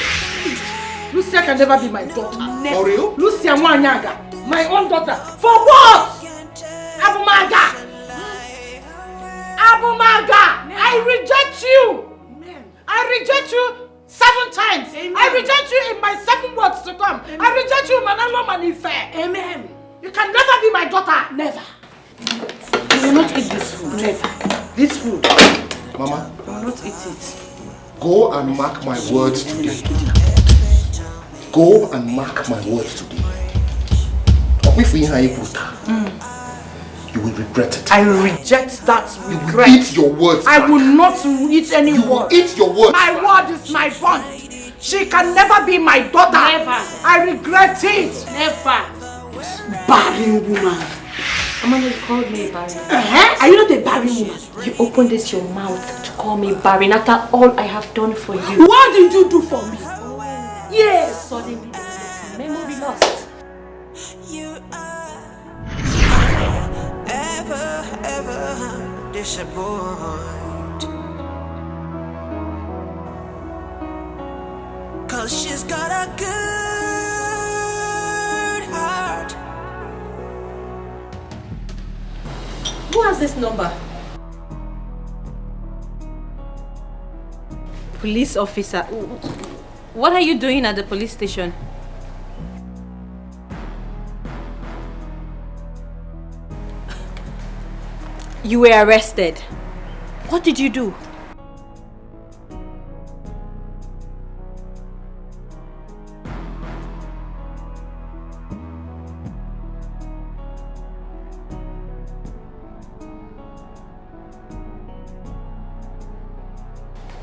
Lucia can never be my daughter. For real? Lucia Wanyaga, my own daughter. For what? Abumaga! Abumaga! I reject you! I reject you 7 times! Amen. I reject you in my 7 words to come! Amen. I reject you, Manalo Manife! Amen! You can never be my daughter! Never! You will not eat this food. Never. This food. Mama. You will not eat it. Go and mark my words today. Go and mark my words today. You will regret it. I reject that regret. You will eat your words. I will not eat any word. You will eat your words. My word is my bond. She can never be my daughter. Never. I regret it. Never. Barren woman. Amanda, you called me barren. Are you not a barren woman? You opened this your mouth to call me barren after all I have done for you. What did you do for me? Yes. Suddenly, memory lost. You are ever disappoint. Cause she's got a good heart. Who has this number? Police officer. What are you doing at the police station? You were arrested. What did you do?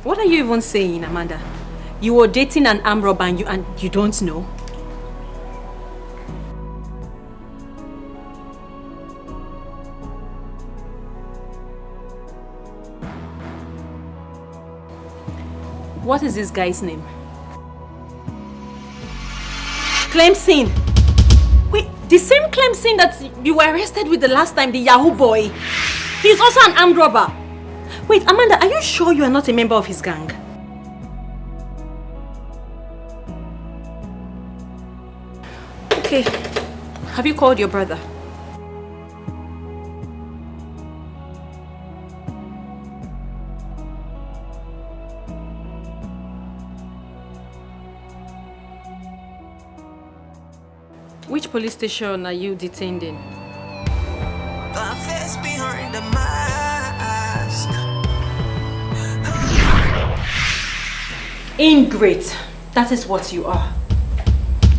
What are you even saying, Amanda? You were dating an armed robber and you don't know? What is this guy's name? Clemson. Wait, the same Clemson that you were arrested with the last time, the Yahoo boy. He's also an armed robber. Wait, Amanda, are you sure you are not a member of his gang? Okay. Have you called your brother? Which police station are you detained in? The face behind the mask. Ingrate. That is what you are.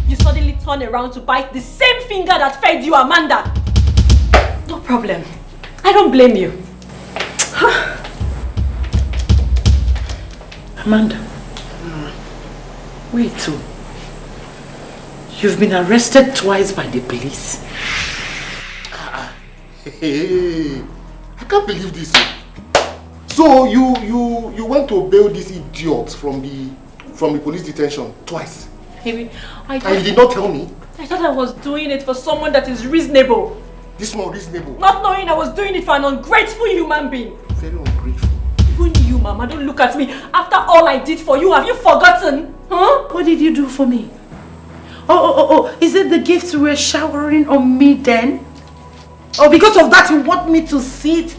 You suddenly turn around to bite the same finger that fed you, Amanda. No problem. I don't blame you. Amanda. Wait too. You've been arrested twice by the police. Hey, I can't believe this. So you went to bail these idiots from the police detention twice. Maybe and you did not tell me? I thought I was doing it for someone that is reasonable. This one reasonable? Not knowing I was doing it for an ungrateful human being. Very ungrateful. Even you, Mama, don't look at me. After all I did for you, have you forgotten? Huh? What did you do for me? Oh, is it the gifts you were showering on me then? Oh, because of that you want me to sit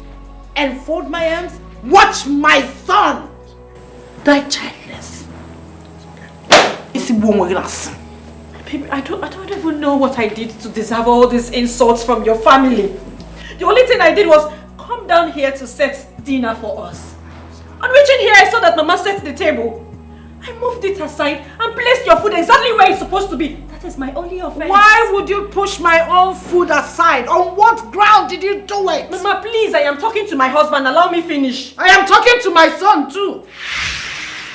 and fold my arms? Watch my son die childless. It's a woman. Baby, I don't even know what I did to deserve all these insults from your family. The only thing I did was come down here to set dinner for us. On reaching here, I saw that Mama set the table. I moved it aside and placed your food exactly where it's supposed to be. That is my only offense. Why would you push my own food aside? On what ground did you do it? Mama, please, I am talking to my husband. Allow me finish. I am talking to my son too.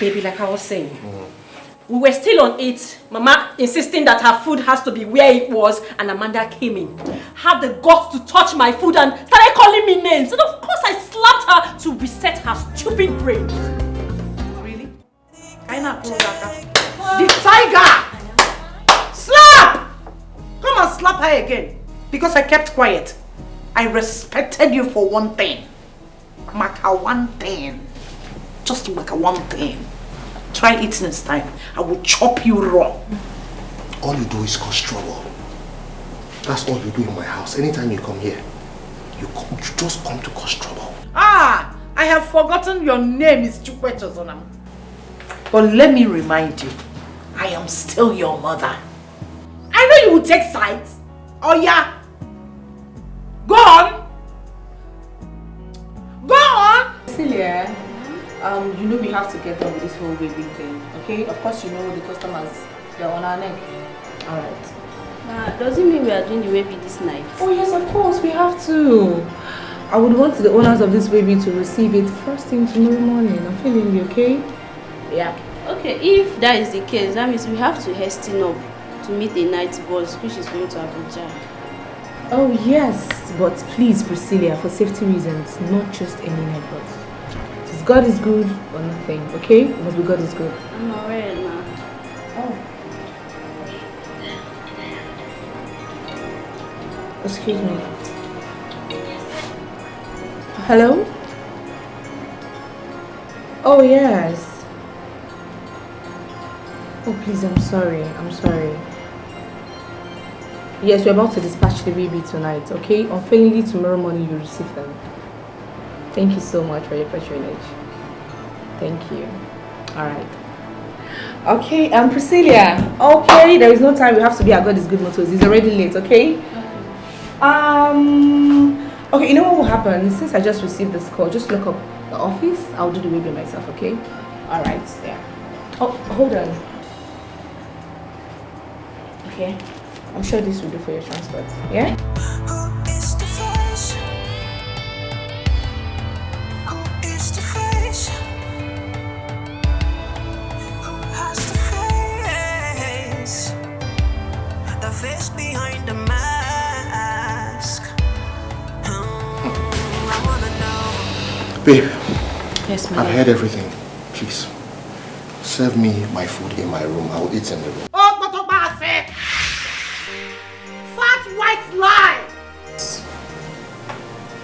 Baby, like I was saying, we were still on it. Mama insisting that her food has to be where it was, and Amanda came in. Had the guts to touch my food and started calling me names. And of course I slapped slapped her to reset her stupid brain. Really? The tiger! Slap! Come and slap her again. Because I kept quiet. I respected you for one thing. Maka one thing. Just maka one thing. Try it next time. I will chop you raw. All you do is cause trouble. That's all you do in my house. Anytime you come here, you just come to cause trouble. Ah! I have forgotten your name is Chukwetozonam. But let me remind you, I am still your mother. I know you will take sides. Oh yeah. Go on. Go on. Celia, you know we have to get on with this whole baby thing, okay? Of course you know the customers, they're on our neck. Alright. Does it mean we are doing the baby this night? Oh yes, of course, we have to. I would want the owners of this baby to receive it first thing tomorrow morning. I'm feeling you, okay? Yeah. Okay, if that is the case, that means we have to hasten up to meet the night boss, which is going to Abuja. Oh yes, but please, Priscilla, for safety reasons, not just any night boss. Just God is good or nothing, okay? It must be God is good. I'm alright now. Oh. Excuse me. Hello? Oh yes. Oh please, I'm sorry. Yes, we're about to dispatch the baby tonight, okay? Unfailingly tomorrow morning you receive them. Thank you so much for your patronage. Thank you. Alright. Okay, Priscilla. Okay, there is no time. We have to be at God is good motors. It's already late, okay? Okay, you know what will happen? Since I just received this call, just look up the office. I'll do the baby myself, okay? Alright, yeah. Oh, hold on. Okay. I'm sure this will do for your transport. Yeah? Behind the mask. I wanna know. Babe. Yes, I've heard everything. Please, serve me my food in my room. I'll eat in the room. Oh, but fat white lie!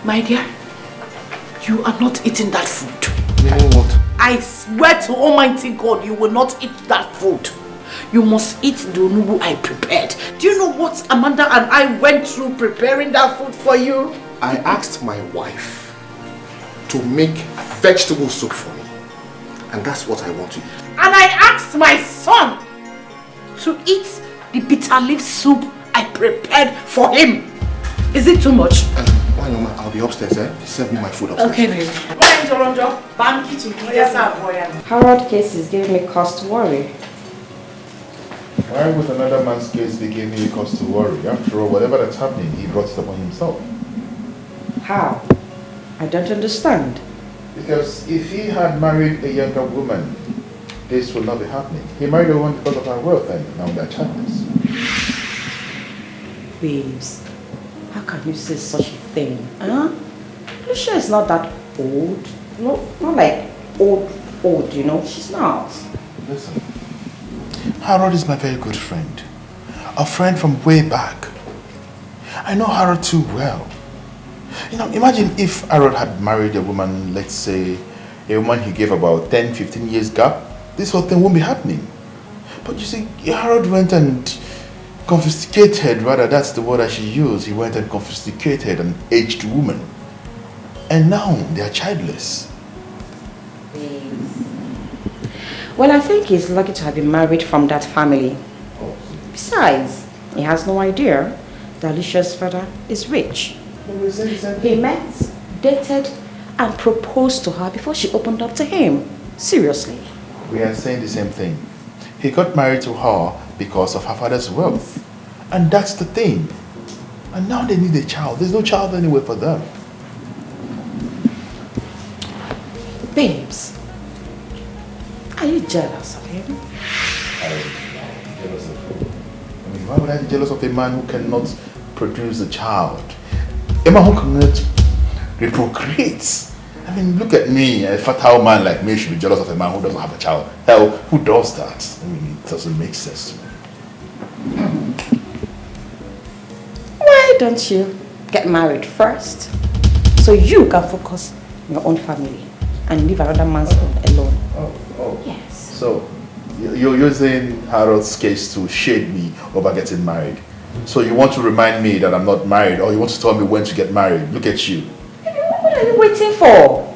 My dear, you are not eating that food. Meaning what? I swear to Almighty God, you will not eat that food. You must eat the onubu I prepared. Do you know what Amanda and I went through preparing that food for you? I asked my wife to make vegetable soup for me. And that's what I want to eat. And I asked my son to eat the bitter leaf soup I prepared for him. Is it too much? Why not? I'll be upstairs, eh? Serve me my food upstairs. Okay, baby. Harold case is giving me cause to worry. Why would another man's case be giving you cause to worry? After all, whatever that's happening, he brought it upon himself. How? I don't understand. Because if he had married a younger woman, this would not be happening. He married a woman because of her wealth and now they're childless. Babes, how can you say such a thing? Huh? Lucia is not that old. No, not like old, you know. She's not. Listen, Harold is my very good friend. A friend from way back. I know Harold too well. You know, imagine if Harold had married a woman, let's say, a woman he gave about 10, 15 years gap, this whole thing won't be happening. But you see, Harold went and confiscated, rather that's the word I should use, he went and confiscated an aged woman. And now they are childless. Well, I think he's lucky to have been married from that family. Besides, he has no idea that Lucia's father is rich. He met, dated, and proposed to her before she opened up to him. Seriously. We are saying the same thing. He got married to her because of her father's wealth. And that's the thing. And now they need a child. There's no child anywhere for them. Babes, are you jealous of him? I'm jealous of him. I mean, why would I be jealous of a man who cannot produce a child? A man who cannot reprocreate. I mean, look at me. A fertile man like me should be jealous of a man who doesn't have a child. Hell, who does that? I mean, it doesn't make sense to me. Why don't you get married first so you can focus on your own family and leave another man's home alone? Oh. Yes. So, you're using Harold's case to shade me over getting married. So you want to remind me that I'm not married, or you want to tell me when to get married? Look at you. What are you waiting for?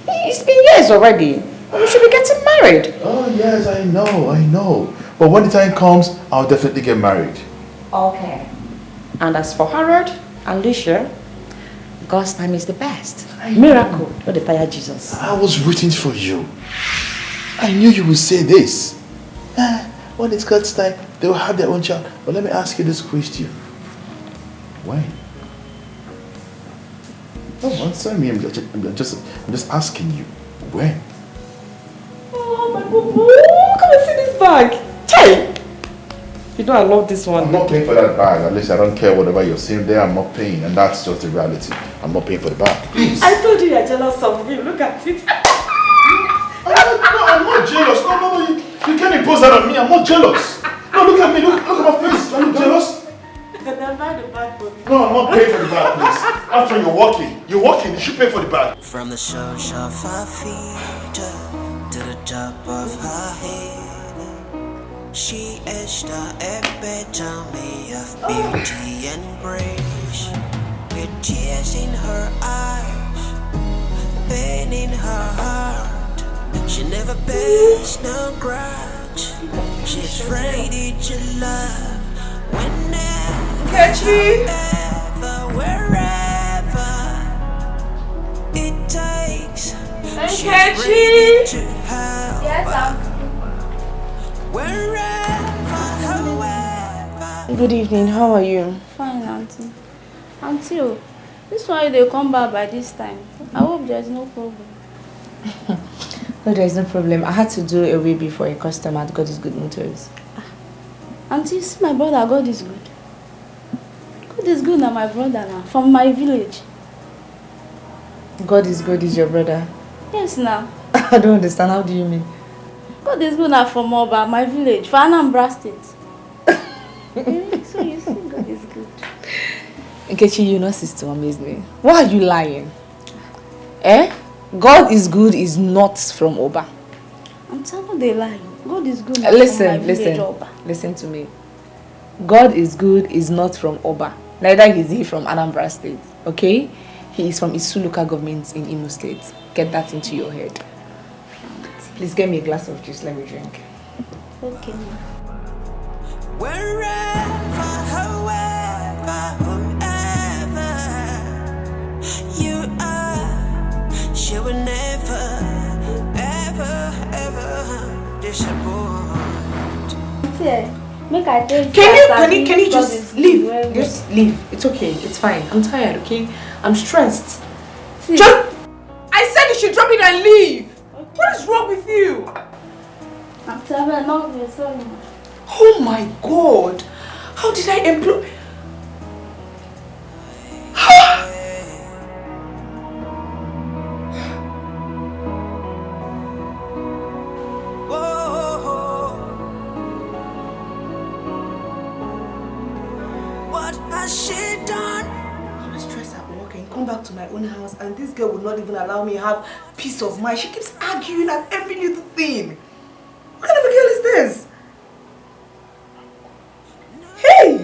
It's been years already. You should be getting married. Oh yes, I know. But when the time comes, I'll definitely get married. Okay. And as for Harold and Lucia, God's time is the best. Miracle, not the fire Jesus. I was waiting for you. I knew you would say this. When it's God's time, they will have their own child. But let me ask you this question. When? Oh, answer me. I'm just asking you. When? Oh, my boo-boo. Come and see this bag. Hey! You know I love this one. I'm not paying for that bag. At least I don't care whatever you're saying there. I'm not paying. And that's just the reality. I'm not paying for the bag. Please. I told you you're jealous of me. Look at it. I'm not jealous. No. You can't impose that on me. I'm not jealous. No, look at me. Look at my face. Are you jealous? Then buy the bag for me. No, I'm not paying for the bag, please. After you're walking. You should pay for the bag. From the soles of her feet to the top of her head, she is the epitome of beauty and grace. With tears in her eyes, pain in her heart, she never bears no grudge. She's ready to love whenever, wherever it takes. She's ready to help. Yes, Wherever, however. Good evening, how are you? Fine, Auntie. Auntie, this one they come back by this time. I hope there's no problem. No, there is no problem. I had to do a way before a customer at God is Good Motors. Auntie, you see my brother, God is good. God is good now, my brother now, from my village. God is good is your brother? Yes, now. I don't understand. How do you mean? God is good now from Oba, my village, for Anambra State. So you see, God is good. Nkechi, you know, sister, amaze me. Why are you lying? God is good is not from Oba. I'm telling they lie. God is good now from my village, Oba. Listen to me. God is good is not from Oba. Neither is he from Anambra State. Okay? He is from Isu local government in Imo State. Get that into your head. Please get me a glass of juice. Let me drink. Okay. Wherever, however, whomever you are, she will never, ever, ever disappoint. Yeah. Make I tell you. Can you just leave? Just leave. It's okay. It's fine. I'm tired, okay? I'm stressed. See. I said you should drop it and leave. Okay. What is wrong with you? I'm sorry, not sorry. Oh my God! How did I employ? What has she done? I'm stressed at work and come back to my own house, and this girl would not even allow me to have peace of mind. She keeps arguing at every little thing. What kind of a girl is this? Hey!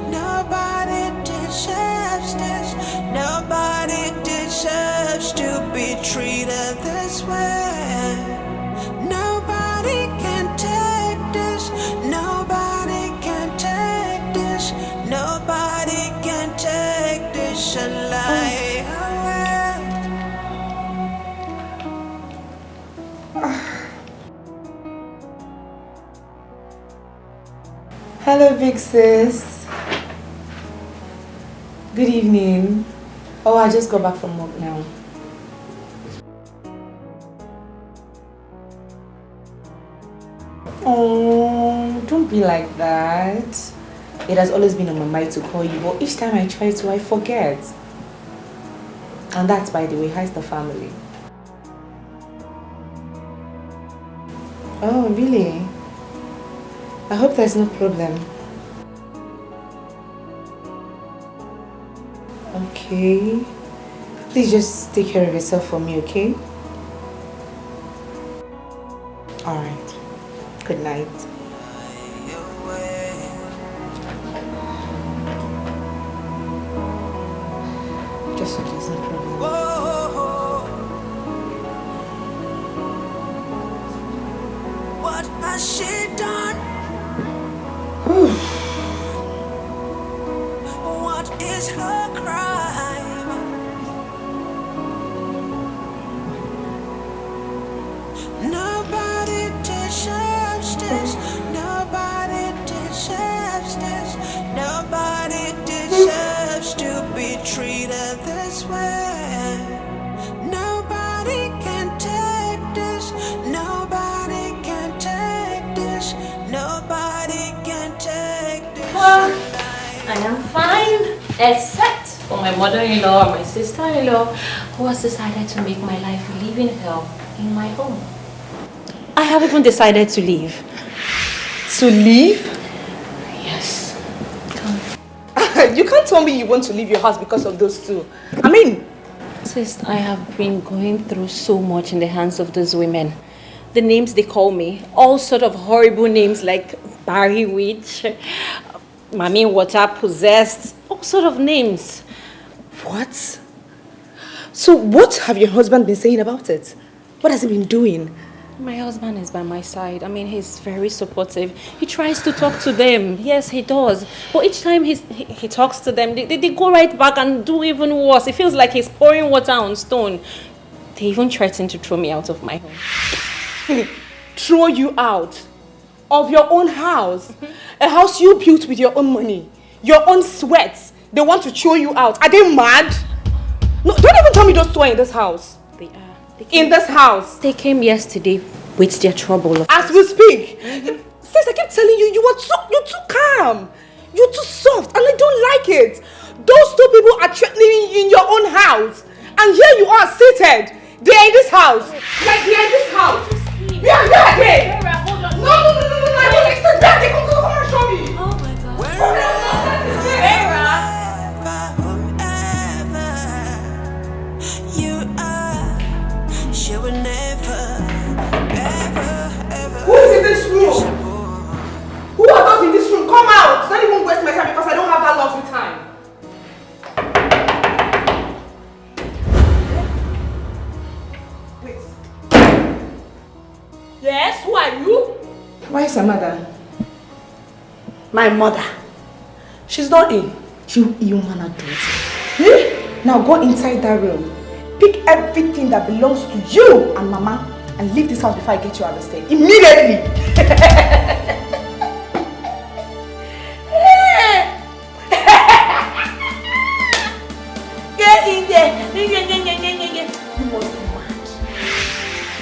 Nobody deserves this. Nobody deserves to be treated this way. Nobody can take this. Nobody can take this. Nobody can take this alive. Hello, big sis. Good evening. Oh, I just got back from work now. Oh, don't be like that. It has always been on my mind to call you, but each time I try to, I forget. And that's, by the way, how's the family? Oh, really? I hope there's no problem. Okay. Please just take care of yourself for me, okay? Alright. Good night. Just so there's no problem. What has she done? What is her crime? Nobody deserves this. Nobody deserves this. Nobody deserves to be treated this way. Nobody can take this. Nobody can take this. Nobody can take this. I am fine, except for my mother-in-law and my sister-in-law, who has decided to make my life living hell in my home. I have even decided to leave. To leave? Yes. You can't tell me you want to leave your house because of those two. I mean... Sis, I have been going through so much in the hands of those women. The names they call me, all sort of horrible names like Barry Witch, Mommy Water Possessed, all sort of names. What? So what have your husband been saying about it? What has he been doing? My husband is by my side. I mean, he's very supportive. He tries to talk to them. Yes, he does. But each time he talks to them, they go right back and do even worse. It feels like he's pouring water on stone. They even threaten to throw me out of my home. Throw you out of your own house? A house you built with your own money, your own sweat. They want to throw you out. Are they mad? No, don't even tell me those two are in this house. They are. In this house. They came yesterday with their trouble. As we speak. Since I keep telling you, you're too calm. You're too soft and I don't like it. Those two people are threatening you in your own house. And here you are seated. They're in this house. Like they're in this house. Yeah, there. Hold on. No. I don't expect that. They come and show me. Oh my God. She would never, ever. Who is in this room? Who are those in this room? Come out. Don't even waste my time because I don't have that lovely time. Wait. Yes, who are you? Why is your mother? My mother. She's not in. You wanna do it? Now go inside that room. Pick everything that belongs to you and Mama and leave this house before I get you arrested. Immediately! Get in there! You must be mad.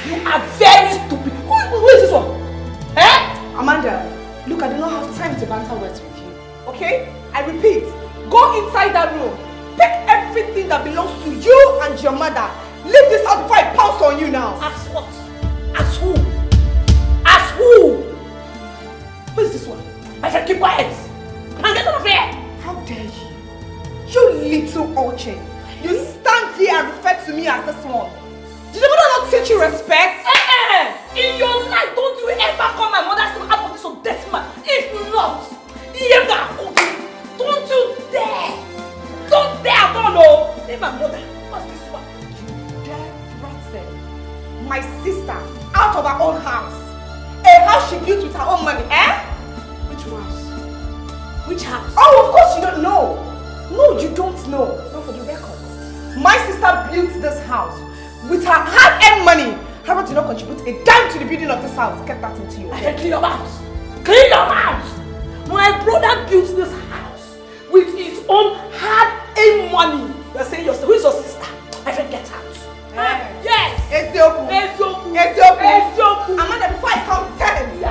You are very stupid. Who is this one? Eh? Amanda, look, I do not have time to banter words with you. Okay? I repeat, go inside that room. Pick everything that belongs to you and your mother. Leave this house before I pounce on you now. As what? As who? As who? Who is this one? My friend, keep quiet. And get out of here. How dare you? You little urchin. You stand here and refer to me as this one. Did your mother not teach you respect? In your life, don't you ever call my mother's name out of this so dirty man. If not, don't you dare. Don't dare at all, no! Leave my mother. What's this one? You dare threaten my sister out of her own house? A house she built with her own money, eh? Which house? Which house? Oh, of course you don't know. No, you don't know. Not for the record. My sister built this house with her hard-earned money. Harriet did not contribute a dime to the building of this house. Get that into your head. Clean your mouth. Clean your mouth. My brother built this house with his own hard-earned money. You're saying who is your sister? I said get out. Yes. Ezioku. Amanda, before I count 10,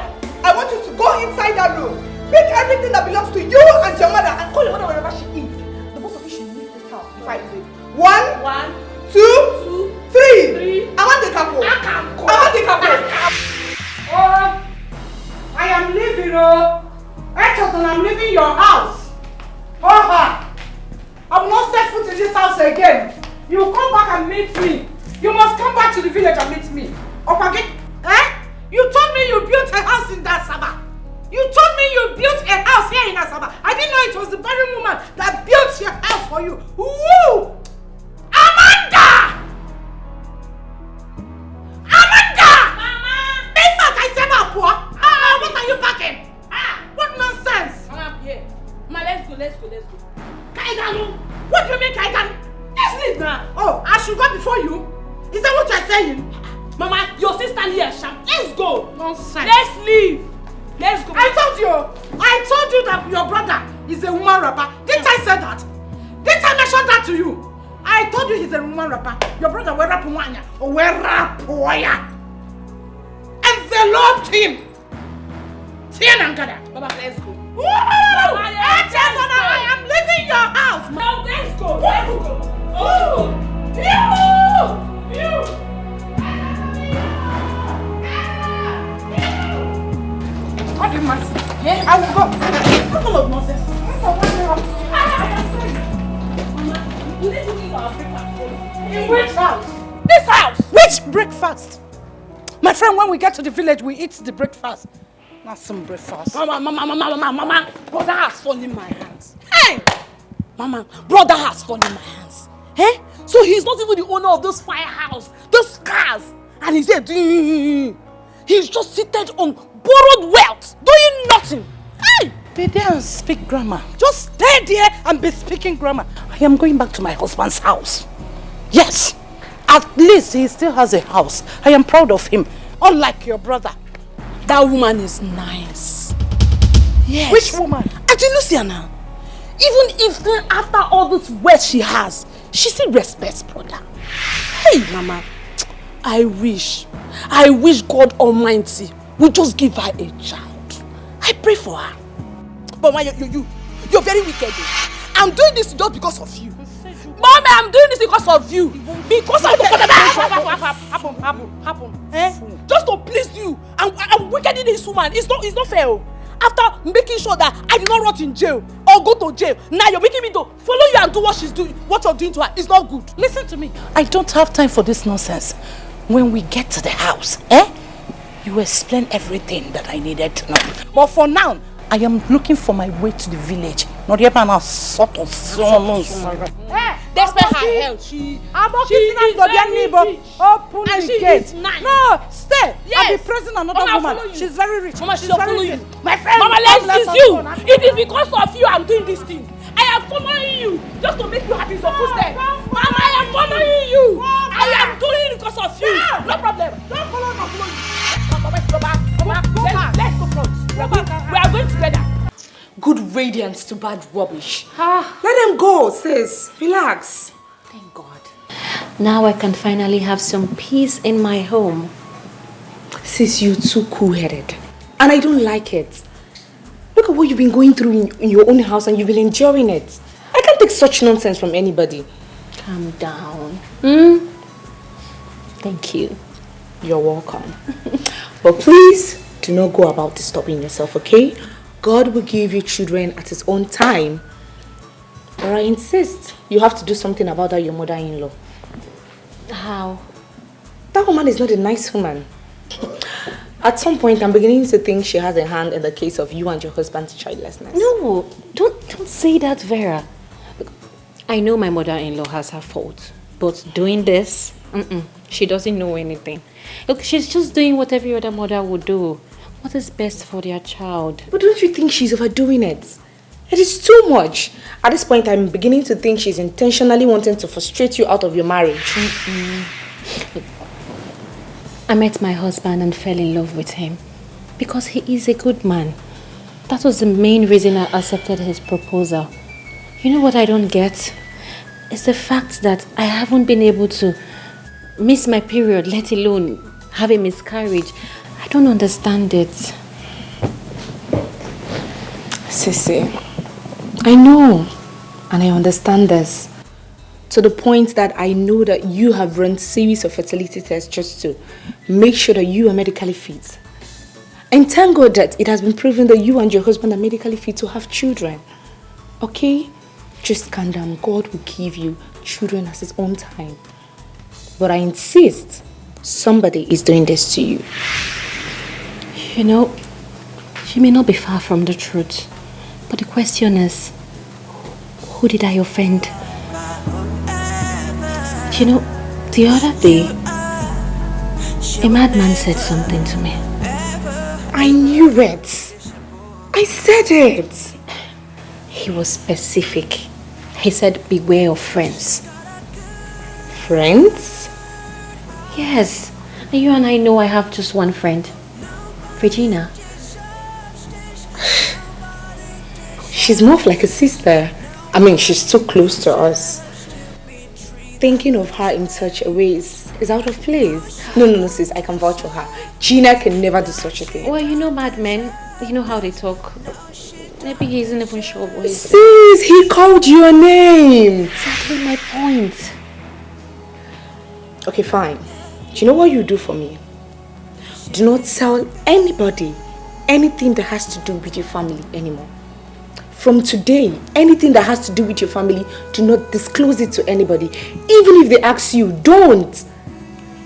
I want you to go inside that room. Pick everything that belongs to you and your mother and call your mother wherever she is. The both of you should leave this house before I leave. 1, come back and meet me. You must come back to the village and meet me. Okay? Eh? You told me you built a house in Asaba. You told me you built a house here in Asaba. I didn't know it was the very woman that built your house for you. Woo! Amanda! Amanda! Mama! In fact, I said that, poor. What are you packing? What nonsense? Mama, here. Mama, let's go. Kaidan? What do you mean, Kaidan? Let's leave now. Oh, I should go before you? Is that what you're saying? Mama, your sister here, Sham. Let's go. Nonsense. Let's leave. Let's go. I told you that your brother is a woman rapper. Didn't I say that? Didn't I mention that to you? I told you he's a woman rapper. Your brother will rap one or will rap wire. Enveloped him. Baba, let's go. Woo! I am leaving your house. Now let's go. Let's go. Oh! You! What do you want? I will go. What kind of nonsense? In which house? This house. Which breakfast? My friend, when we get to the village, we eat the breakfast. Not some breakfast. Mama. Brother has fallen in my hands. Hey! Mama, brother has fallen in my hands. Eh? So he's not even the owner of those firehouse, those cars. And he's there doing... He's just seated on borrowed wealth, doing nothing. Hey! Be there and speak grammar. Just stay there and be speaking grammar. I am going back to my husband's house. Yes. At least he still has a house. I am proud of him. Unlike your brother. That woman is nice. Yes. Which woman? Auntie Lucia now. Even if after all this wealth she has, she still respects brother. Hey, Mama. I wish God Almighty would just give her a child. I pray for her. But Mama, you're very wicked. I'm doing this just because of you. Mommy, I'm doing this because of you. Because I don't happen. Eh? Just to please you. I'm wicked in this woman. It's not fair. After making sure that I did not rot in jail or go to jail, now you're making me to follow you and do what she's doing. What you're doing to her is not good. Listen to me. I don't have time for this nonsense. When we get to the house, you explain everything that I needed to know. But for now, I am looking for my way to the village. Not even a sort of despite her health, she is Open and the she gate. is nice. No, stay. Yes. I'll be praising another woman. She's very rich. Mama, she's follow you. My friend, Mama, it's you. It is because of you I'm doing this thing. I am following you just to make you happy. So footstep. Mama, I am following you. I am doing it because of you. No problem. Don't follow me. Let's go front. We are going together. Good radiance to bad rubbish. Let them go, sis. Relax. Thank God. Now I can finally have some peace in my home. Sis, you're too cool-headed. And I don't like it. Look at what you've been going through in your own house and you've been enjoying it. I can't take such nonsense from anybody. Calm down. Thank you. You're welcome. But please, do not go about disturbing yourself, okay? God will give you children at his own time. But I insist, you have to do something about that, your mother-in-law. How? That woman is not a nice woman. At some point, I'm beginning to think she has a hand in the case of you and your husband's childlessness. No, don't say that, Vera. I know my mother-in-law has her fault. But doing this, she doesn't know anything. Look, she's just doing what every other mother would do. What is best for their child? But don't you think she's overdoing it? It is too much. At this point, I'm beginning to think she's intentionally wanting to frustrate you out of your marriage. I met my husband and fell in love with him because he is a good man. That was the main reason I accepted his proposal. You know what I don't get? It's the fact that I haven't been able to miss my period, let alone have a miscarriage. I don't understand it. Sissy, I know and I understand this. To the point that I know that you have run series of fertility tests just to make sure that you are medically fit. And thank God that it has been proven that you and your husband are medically fit to have children. Okay? Just calm down. God will give you children at his own time. But I insist, somebody is doing this to you. You know, you may not be far from the truth. But the question is, who did I offend? You know, the other day, a madman said something to me. I knew it. I said it. He was specific. He said, beware of friends. Friends? Yes. You and I know I have just one friend. Regina. She's more like a sister. I mean, she's too close to us. Thinking of her in such a way is out of place. No, sis, I can vouch for her. Gina can never do such a thing. Well, you know madmen, you know how they talk. Maybe he isn't even sure what he's... Sis, he called your name. Exactly my point. Okay, fine. Do you know what you do for me? Do not tell anybody anything that has to do with your family anymore. From today, anything that has to do with your family, do not disclose it to anybody. Even if they ask you, don't.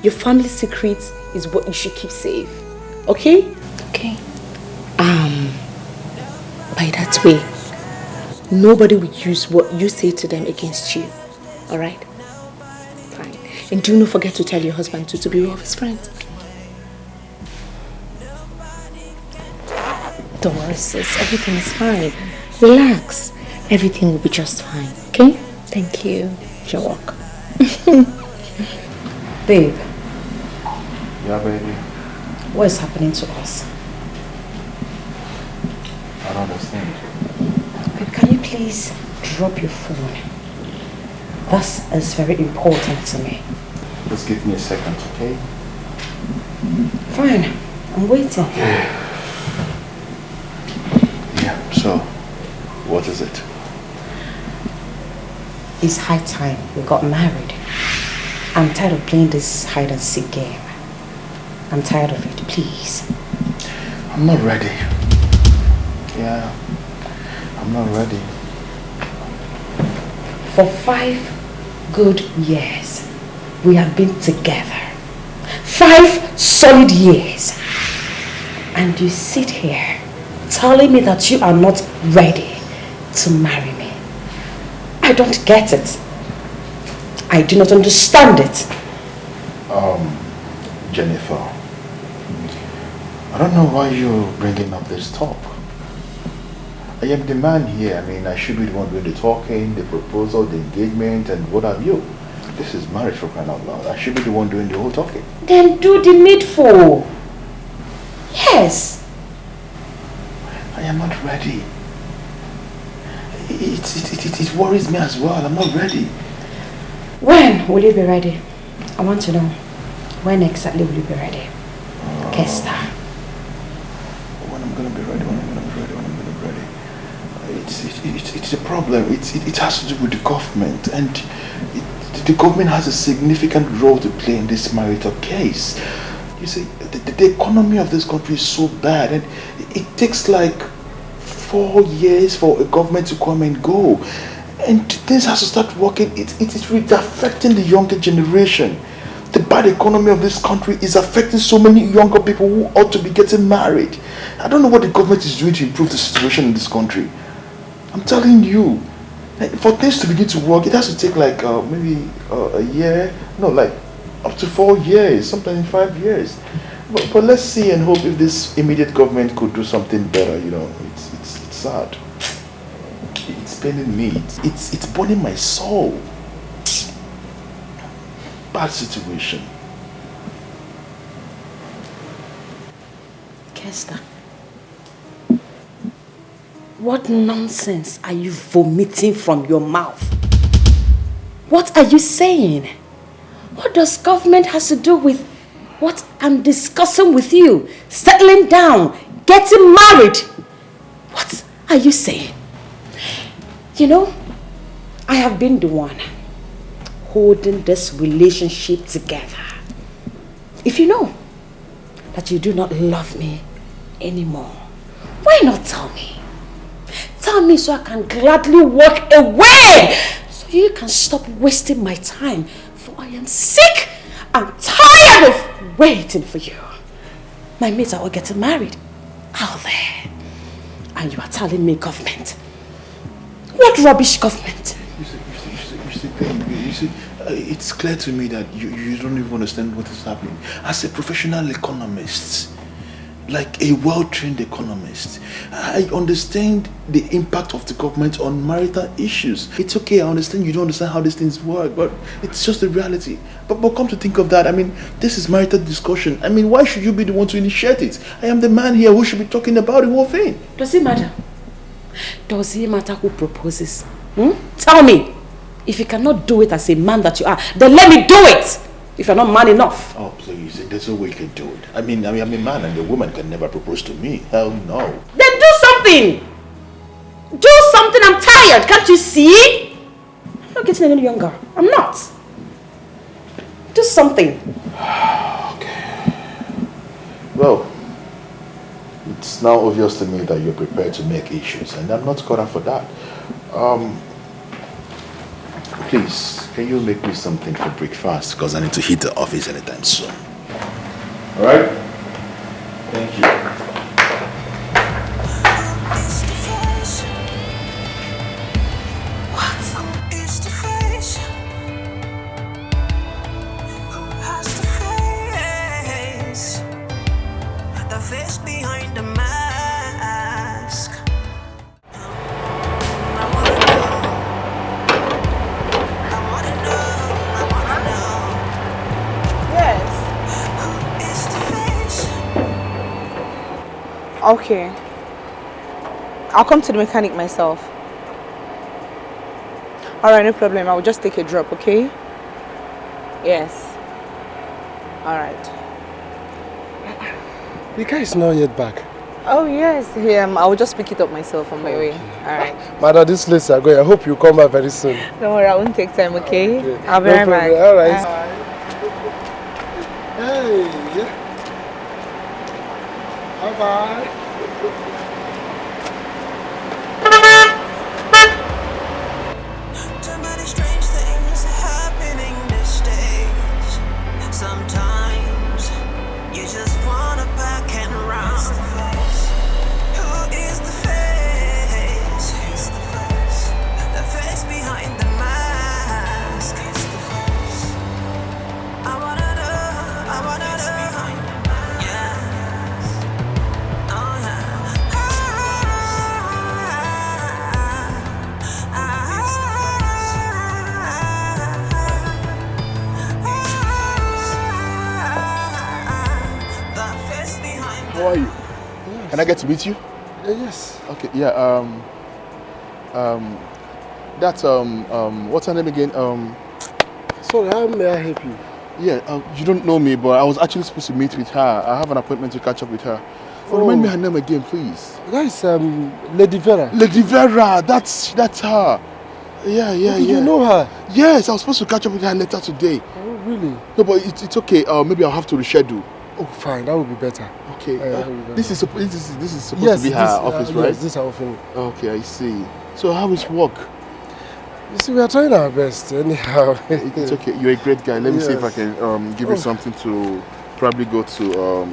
Your family secret is what you should keep safe. Okay? Okay. By that way, nobody will use what you say to them against you. Alright? Fine. And do not forget to tell your husband to be one of his friends. Don't worry, sis. Everything is fine. Relax. Everything will be just fine. Okay? Thank you. You're welcome. Babe. Yeah, baby. What is happening to us? I don't understand. Babe, can you please drop your phone? This is very important to me. Just give me a second, okay? Fine. I'm waiting. Yeah, so, what is it? It's high time we got married. I'm tired of playing this hide and seek game. I'm tired of it, please. I'm not ready. Yeah, I'm not ready. For 5 good years, we have been together. 5 solid years. And you sit here telling me that you are not ready to marry me. I don't get it. I do not understand it. Jennifer, I don't know why you're bringing up this talk. I am the man here. I mean, I should be the one doing the talking, the proposal, the engagement, and what have you. This is marriage, for crying out loud. I should be the one doing the whole talking. Then do the needful. Yes. I am not ready. It worries me as well. I'm not ready. When will you be ready? I want to know. When exactly will you be ready? Kester. When I'm going to be ready, It's a problem. It has to do with the government. And the government has a significant role to play in this marital case. You see, the economy of this country is so bad. And it takes like 4 years for a government to come and go. And things have to start working. It's really affecting the younger generation. The bad economy of this country is affecting so many younger people who ought to be getting married. I don't know what the government is doing to improve the situation in this country. I'm telling you, for things to begin to work, it has to take like maybe a year. No, like up to 4 years, sometimes 5 years. But let's see and hope if this immediate government could do something better. You know, it's sad. It's paining me. It's burning my soul. Bad situation. Kester, what nonsense are you vomiting from your mouth? What are you saying? What does government has to do with what I'm discussing with you? Settling down, getting married. What are you saying? You know, I have been the one holding this relationship together. If you know that you do not love me anymore, why not tell me? Tell me so I can gladly walk away, so you can stop wasting my time For I am sick and tired of waiting for you. My mates are all getting married out there. And you are telling me government. What rubbish government? You see, it's clear to me that you don't even understand what is happening. As a professional economist, like a well-trained economist, I understand the impact of the government on marital issues. It's okay, I understand you don't understand how these things work, but it's just the reality. But come to think of that, I mean, this is marital discussion. I mean, why should you be the one to initiate it? I am the man here who should be talking about the whole thing. Does it matter? Does it matter who proposes? Tell me. If you cannot do it as a man that you are, then let me do it! If you're not man enough. Oh, please, there's no way you can do it. I mean, I'm a man and a woman can never propose to me. Hell no. Then do something! Do something, I'm tired, can't you see? I'm not getting any younger. I'm not. Do something. Okay. Well, it's now obvious to me that you're prepared to make issues, and I'm not caught up for that. Please, can you make me something for breakfast? Because I need to hit the office anytime soon. Alright? Thank you. What is the face? Who has the face behind the mask? Okay. I'll come to the mechanic myself. Alright, no problem. I will just take a drop, okay? Yes. Alright. The car is not yet back. Oh, yes. I will just pick it up myself on my way. Alright. Madam, this place are going. I hope you come back very soon. Don't worry, I won't take time, okay? I'll be No right back. problem. Alright. Hey, yeah. Bye-bye. Too many strange things happening these days. Sometimes you just wanna back and run. Who is the face? The face behind the mask. I wanna know. How are you? Yes. Can I get to meet you? Yes. Okay, yeah, that's, what's her name again? Sorry, how may I help you? Yeah, you don't know me, but I was actually supposed to meet with her. I have an appointment to catch up with her. Remind me her name again, please. That is, Lady Vera. Lady Vera, that's her. Yeah. You know her? Yes, I was supposed to catch up with her later today. Oh, really? No, but it's okay. Maybe I'll have to reschedule. Oh, fine. That would be better. Okay. This is supposed to be her office, right? Yes, this is our office. Okay, I see. So how is work? You see, we are trying our best. Anyhow. It's okay. You're a great guy. Let me see if I can give you something to probably go to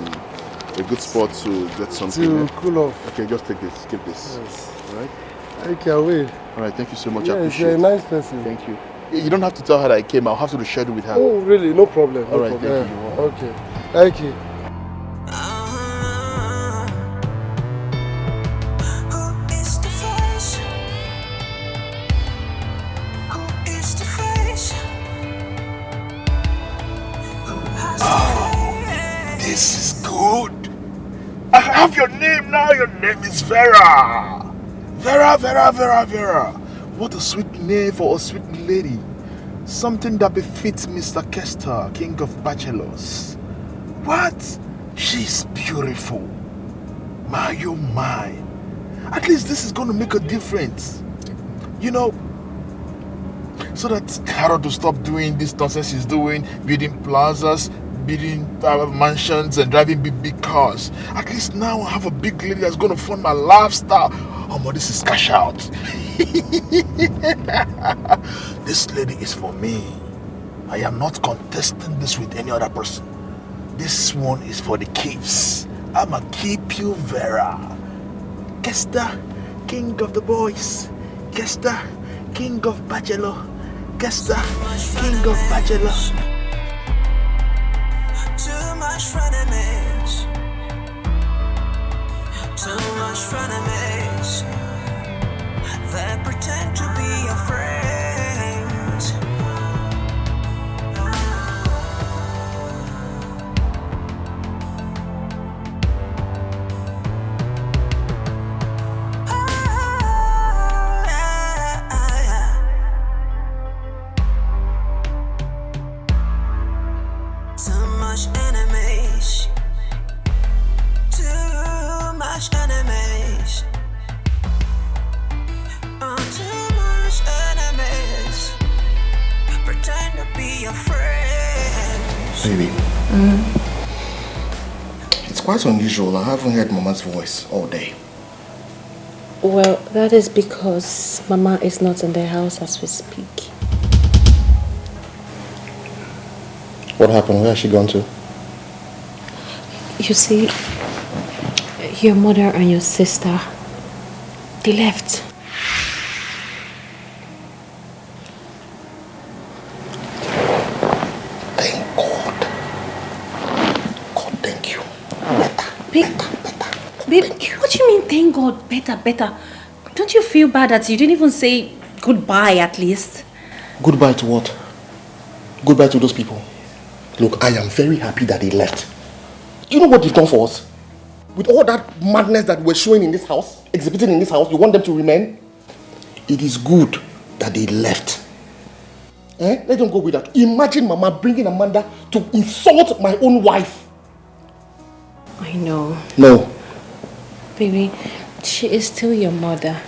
a good spot to get something. To cool off. Okay, just take this. Keep this. Yes. All right. Okay, I'll wait. All right. Thank you so much. Yes, I appreciate you're it. a nice person. Thank you. You don't have to tell her that I came. I'll have to reschedule with her. Oh, really? No problem. All right. Problem. Thank you. Okay. Thank you. This is good. I have your name now. Your name is Vera. Vera. What a sweet name for a sweet lady. Something that befits Mr. Kester, king of bachelors. What? She's beautiful. My, oh my. At least this is going to make a difference. You know, so that Harold will stop doing this nonsense he's doing, building plazas, building mansions and driving big cars. At least now I have a big lady that's going to fund my lifestyle. Oh my, this is cash out. This lady is for me. I am not contesting this with any other person. This one is for the keeps. I'ma keep you Vera. Kester, king of the boys. Kester, king of bachelor. Kester, king of bachelor. Too much frenemies. Too much frenemies. They pretend to be your friends. Too much enemies. Too much enemies. Too much enemies. Pretend to be your friends. Baby. It's quite unusual. I haven't heard Mama's voice all day. Well, that is because Mama is not in the house as we speak. What happened? Where has she gone to? You see, your mother and your sister, they left. Thank God. God, thank you. Babe, what do you mean thank God? Better. Don't you feel bad that you didn't even say goodbye at least? Goodbye to what? Goodbye to those people. Look, I am very happy that they left. You know what they've done for us? With all that madness that we're showing in this house, exhibiting in this house, you want them to remain? It is good that they left. Let them go with that. Imagine Mama bringing Amanda to insult my own wife. I know. No. Baby, she is still your mother.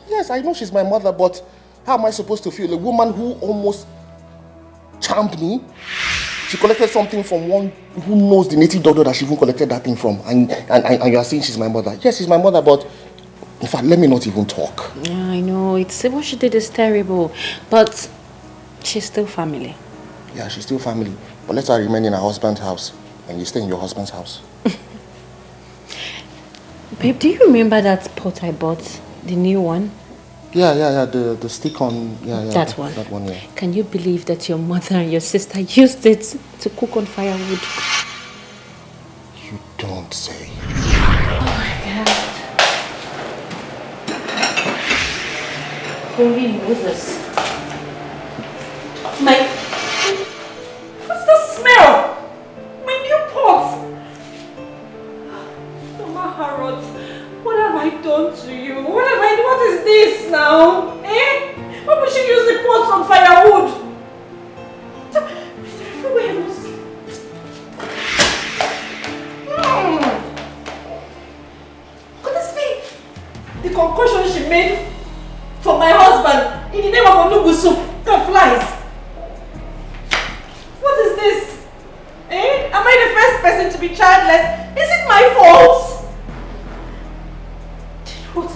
Yes, I know she's my mother, but how am I supposed to feel? A woman who almost charmed me. She collected something from one who knows the native doctor that she even collected that thing from. And you are saying she's my mother. Yes, she's my mother, but in fact, let me not even talk. Yeah, I know. What she did is terrible. But she's still family. Yeah, she's still family. But let her remain in her husband's house. And you stay in your husband's house. Babe, do you remember that pot I bought? The new one? Yeah. The stick on. Yeah. That one. That one, yeah. Can you believe that your mother and your sister used it to cook on firewood? You don't say. Oh my God. Holy Moses. What's the smell? My new pot. Mama Harrod, what have I done to you? What is this now? Why would she use the pots on firewood? Everywhere else. Could this be the concoction she made for my husband in the name of onugu soup? The flies. What is this? Am I the first person to be childless? Is it my fault? What?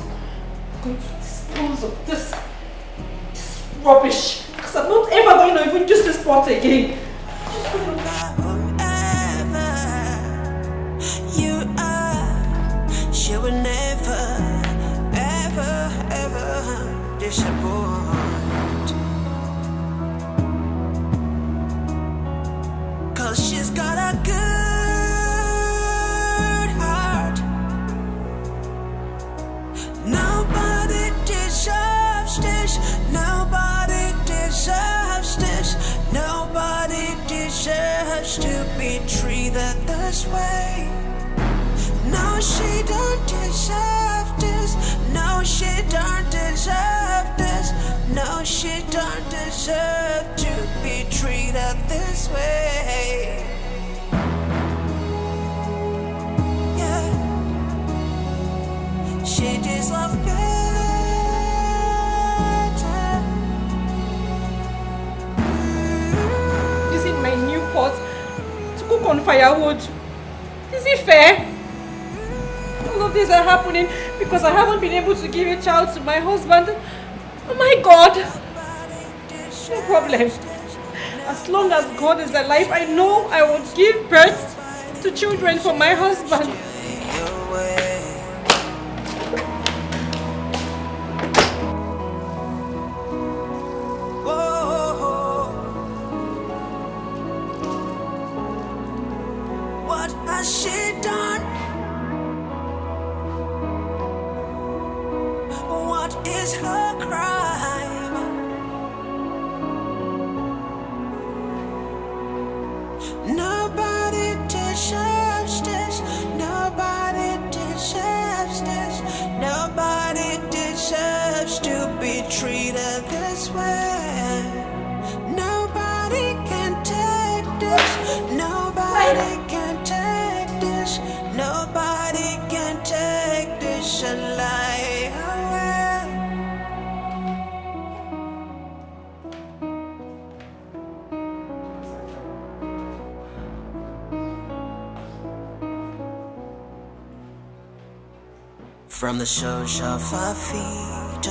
I'm going to dispose of this rubbish. Because I'm not ever going to even use this pot again. You are, she will never, ever disappoint. 'Cause she's got a good heart. Nobody deserves this. Nobody deserves this. Nobody deserves to be treated this way. No, she don't deserve this. No, she don't deserve this. No, she don't deserve to be treated this way. Yeah, she deserves better. Using my new pot to cook on firewood. Is it fair? All of these are happening because I haven't been able to give a child to my husband. Oh my God! No problem. As long as God is alive, I know I will give birth to children for my husband. What has she done? What is her crime? Nobody deserves this. Nobody deserves this. Nobody deserves to be treated this way. Nobody can take this. Nobody can take this. Nobody can take this alive away. From the soles of her feet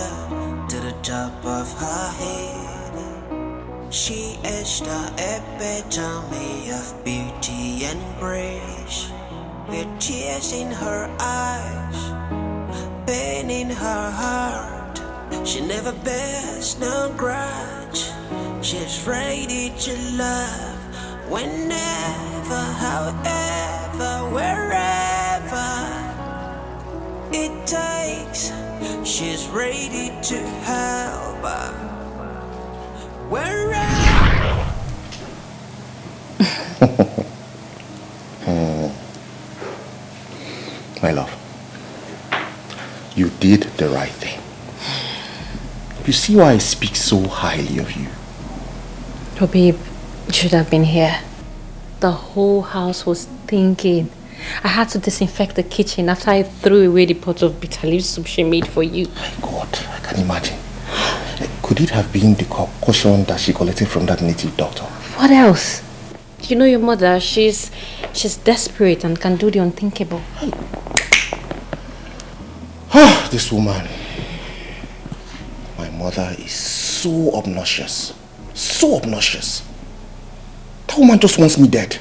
to the top of her head, she is the epitome of beauty and grace. With tears in her eyes, pain in her heart, she never bears no grudge. She's ready to love whenever, however, wherever it takes. She's ready to help wherever. My love, you did the right thing. You see why I speak so highly of you? Oh babe, you should have been here. The whole house was thinking. I had to disinfect the kitchen after I threw away the pot of bitter leaf soup she made for you. My God, I can imagine. Could it have been the concoction that she collected from that native doctor? What else? You know your mother, she's desperate and can do the unthinkable. This woman. My mother is so obnoxious. So obnoxious. That woman just wants me dead.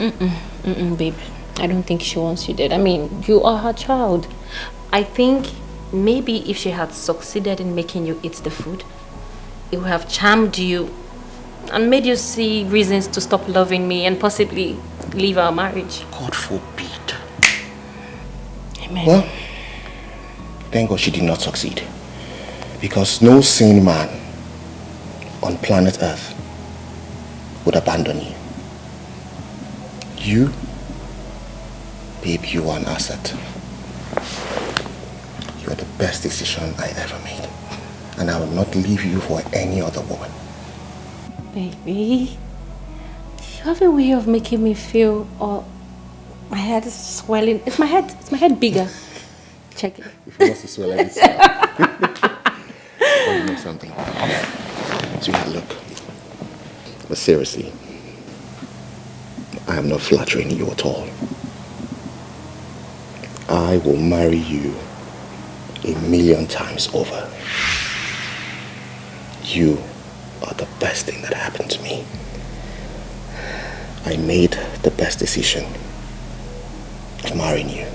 Babe. I don't think she wants you dead. I mean, you are her child. I think maybe if she had succeeded in making you eat the food, it would have charmed you and made you see reasons to stop loving me and possibly leave our marriage. God forbid. Amen. Well, thank God she did not succeed. Because no sane man on planet Earth would abandon you. You, babe, you are an asset. You are the best decision I ever made. And I will not leave you for any other woman. Baby, you have a way of making me feel, my head is swelling. Is my head bigger? Check it. If it wants to swell like this. Oh, you know something? Sweetheart, look. But seriously, I am not flattering you at all. I will marry you 1,000,000 times over. You are the best thing that happened to me. I made the best decision of marrying you.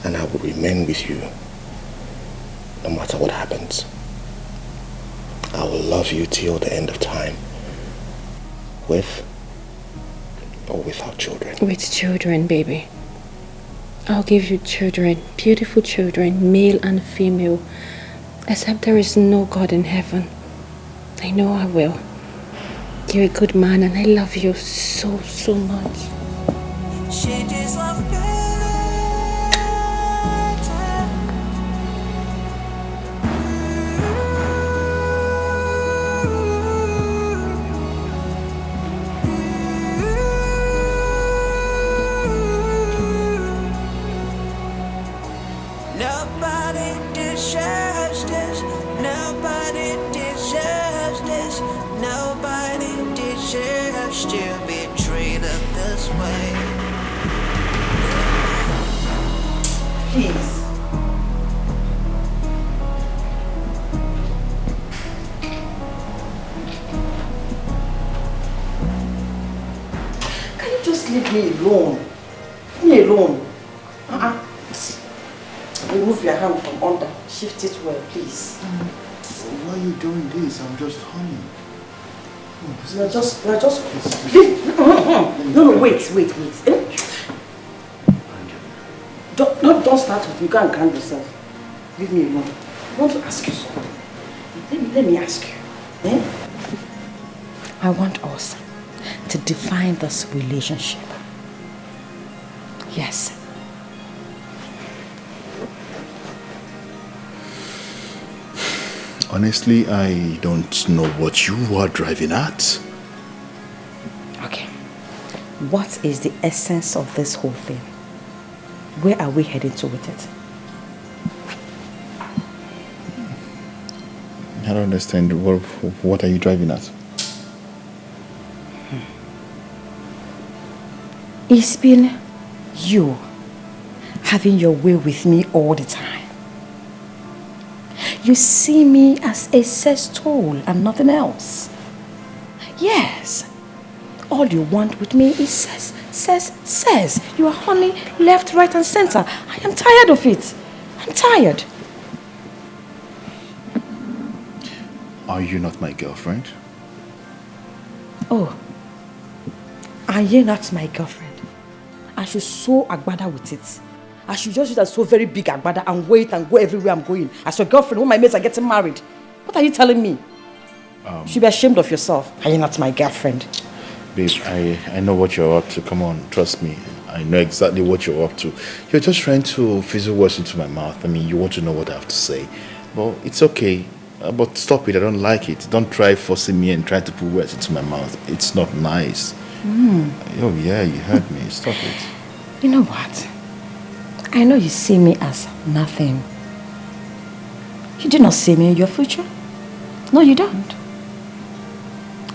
And I will remain with you no matter what happens. I will love you till the end of time. With or without children. With children, baby. I'll give you children, beautiful children, male and female. Except there is no God in heaven. I know I will. You're a good man and I love you so, so much. She deserves better. Nobody deserves this. Nobody deserves this. Nobody deserves to be treated this way. Please. just leave me alone. Leave me alone. Remove your hand from under. Shift it well, please. Why are you doing this? I'm just honey. You're just leave. No, wait. Don't start with me. Go and calm yourself. Leave me alone. I want to ask you something. Let me ask you. I want us to define this relationship. Yes. Honestly, I don't know what you are driving at. Okay. What is the essence of this whole thing? Where are we heading to with it? I don't understand. What are you driving at? It's been you having your way with me all the time. You see me as a sex tool and nothing else. Yes. All you want with me is says. You are honey left, right and center. I am tired of it. I'm tired. Are you not my girlfriend? Oh. Are you not my girlfriend? I should sew agbada with it. I should just use that so very big agbada and wait and go everywhere I'm going. As your girlfriend, when my mates are getting married. What are you telling me? You should be ashamed of yourself. Are you not my girlfriend? Babe, I know what you're up to. Come on, trust me. I know exactly what you're up to. You're just trying to fizzle words into my mouth. I mean, you want to know what I have to say. Well, it's okay. But stop it. I don't like it. Don't try forcing me and trying to put words into my mouth. It's not nice. Oh, yeah, you heard me. Stop it. You know what? I know you see me as nothing. You do not see me in your future. No, you don't.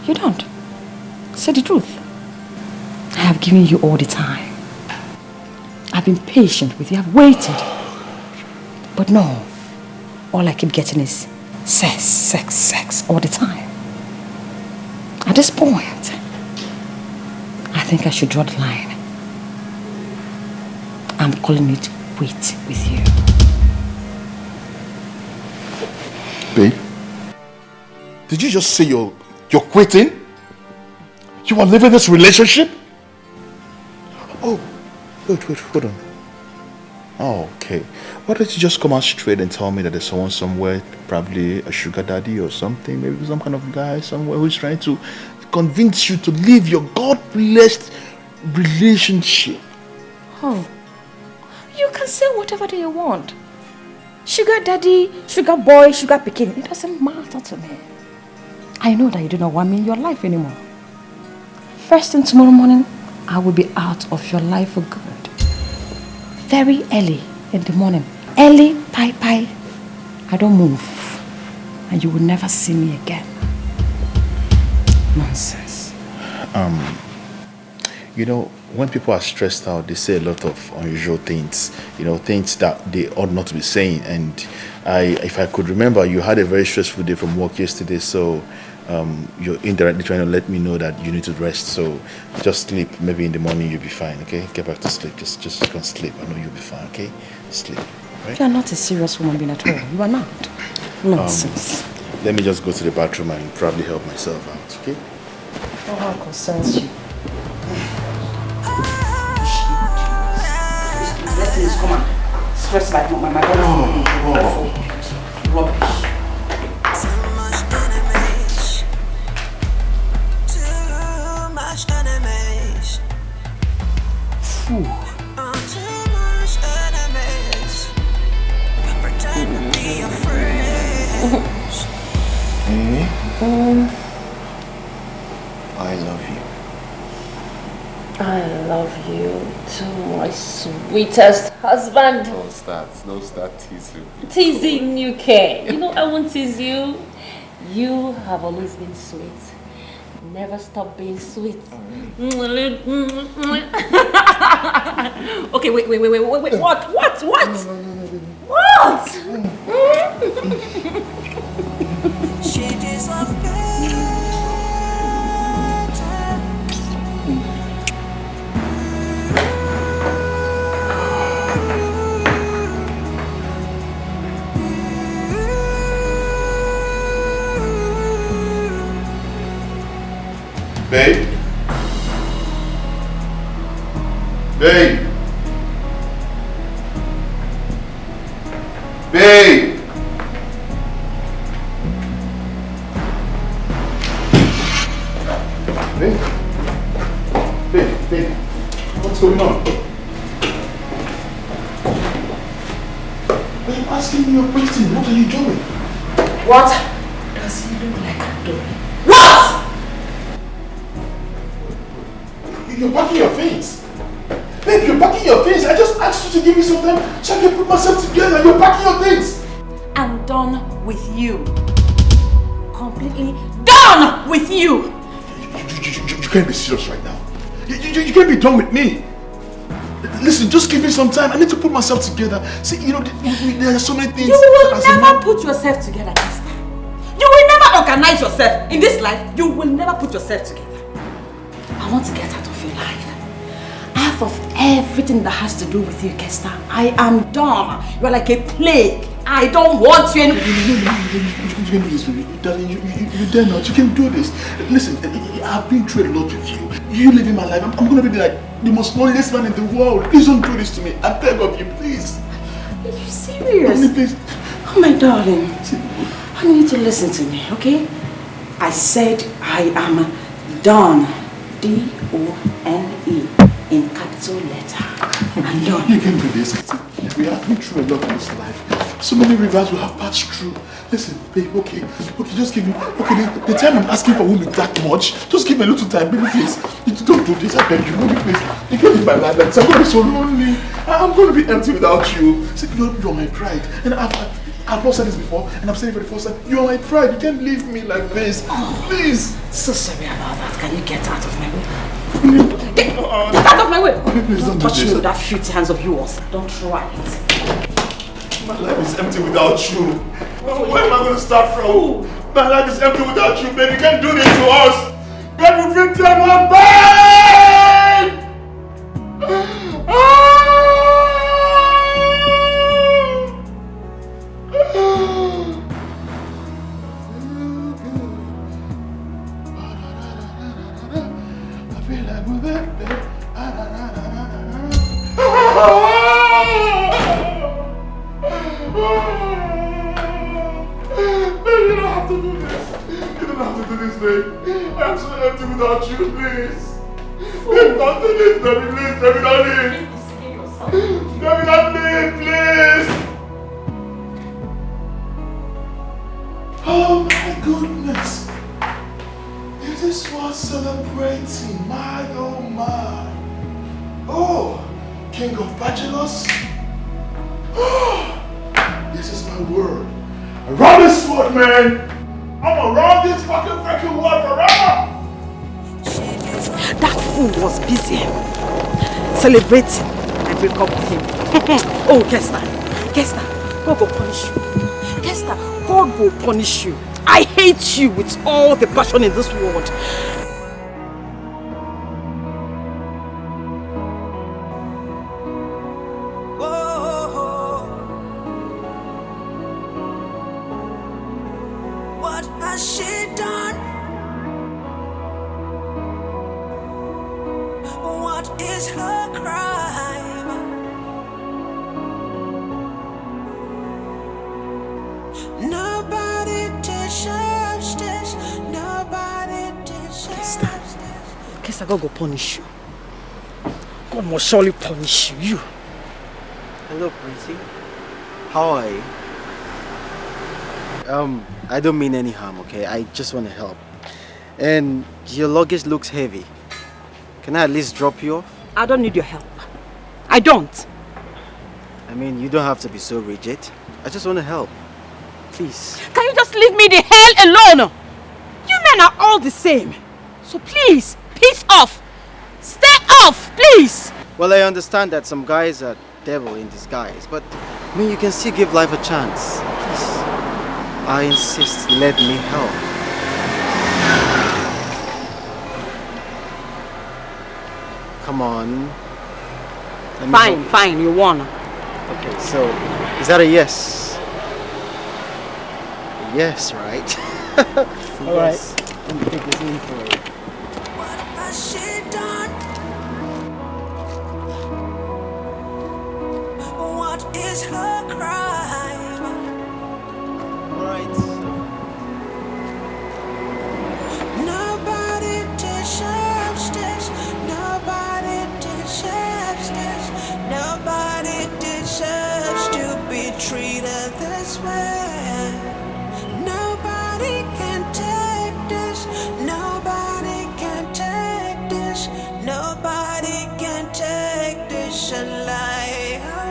You don't. Say the truth. I have given you all the time. I've been patient with you. I've waited. But no. All I keep getting is sex all the time. At this point, I think I should draw the line. I'm calling it quit with you. Babe, did you just say you're quitting? You are leaving this relationship? Oh, wait, hold on. Oh, okay. Why don't you just come out straight and tell me that there's someone somewhere, probably a sugar daddy or something, maybe some kind of guy somewhere who's trying to convince you to leave your God-blessed relationship? Oh, you can say whatever you want. Sugar daddy, sugar boy, sugar pikin, it doesn't matter to me. I know that you do not want me in your life anymore. First thing tomorrow morning, I will be out of your life for good. Very early in the morning. Early, pie. I don't move. And you will never see me again. Nonsense. You know, when people are stressed out, they say a lot of unusual things. You know, things that they ought not to be saying. And if I could remember, you had a very stressful day from work yesterday, so you're indirectly trying to let me know that you need to rest. So just sleep. Maybe in the morning you'll be fine, okay? Get back to sleep. Just go and sleep. I know you'll be fine, okay? Sleep, right? You are not a serious woman being at all. You are not. Nonsense. Let me just go to the bathroom and probably help myself out, okay? Oh, how concerns you. Let's come on. Stress my body. Rubbish. I love you. I love you too, my sweetest husband. Don't start teasing. Teasing you care. You know I won't tease you. You have always been sweet. Never stop being sweet. Okay, wait. What? What? She deserves better. Babe? Babe? Babe! Babe? Babe? What's going on? I'm asking you a question. What are you doing? What does he look like I'm doing? What? You're packing your things. Babe, you're packing your things. I just asked you to give me some time so I can put myself together. You're packing your things. I'm done with you. Completely done with you. You can't be serious right now. You can't be done with me. Listen, just give me some time. I need to put myself together. See, you know, there are so many things. You will never put yourself together, Esther. You will never organize yourself. In this life, you will never put yourself together. I want to get out of your life. Half of everything that has to do with you, Kester, I am done. You are like a plague. I don't want you anymore. You can do this, baby. Darling, you dare not. You can do this. Listen, I've been through a lot with you. You live in my life. I'm going to be like the most loneliest man in the world. Please don't do this to me. I beg of you, please. Are you serious? Darling, please. Oh, my darling. I need you to listen to me, okay? I said I am done. D-O-N-E in capital letter. I'm done. You can do this. We have been through a lot in this life. So many rivers we have passed through. Listen, babe, okay, just give me, the time I'm asking for won't be that much. Just give me a little time, baby, please. Don't do this, I beg you, baby, please. You can't live my life like this. I'm going to be so lonely. I'm going to be empty without you. See, you're my pride. And I've not said this before, and I'm saying it for the first time. You're my pride. You can't leave me like this. Please. So sorry about that. Can you get out of my way? Get out of my way. Please don't touch do this. me with that filthy hands of yours. Don't try it. My life is empty without you. Where am I going to start from? My life is empty without you, baby. You can't do this to us. God, you think I'm a bad! I feel like we're back. You don't have to do this. You don't have to do this, babe. I'm so empty without you, please. Babe, don't do this, baby, please. Baby, don't leave. Baby, don't leave, please. Oh my goodness. Is this what celebrating? My oh my. Oh, King of Bachelors. Oh, this is my word. Around this sword, man! I'm around this fucking freaking word forever! That fool was busy celebrating I break up with him. Oh, Kester, God will punish you. Kester, God will punish you. I hate you with all the passion in this world. God will punish you. God must surely punish you. Hello, Princey. How are you? I don't mean any harm, okay? I just want to help. And your luggage looks heavy. Can I at least drop you off? I don't need your help. I don't. I mean, you don't have to be so rigid. I just want to help. Please. Can you just leave me the hell alone? You men are all the same. So please, peace off. Stay off, please. Well, I understand that some guys are devil in disguise, but I mean, you can still give life a chance. Please. I insist, let me help. Come on. Fine, you won. Okay, so is that a yes? A yes, right? All right. Let me take this in for you. is her crime. Alright. Nobody deserves this. Nobody deserves this. Nobody deserves to be treated this way. Nobody can take this. Nobody can take this. Nobody can take this and lie away.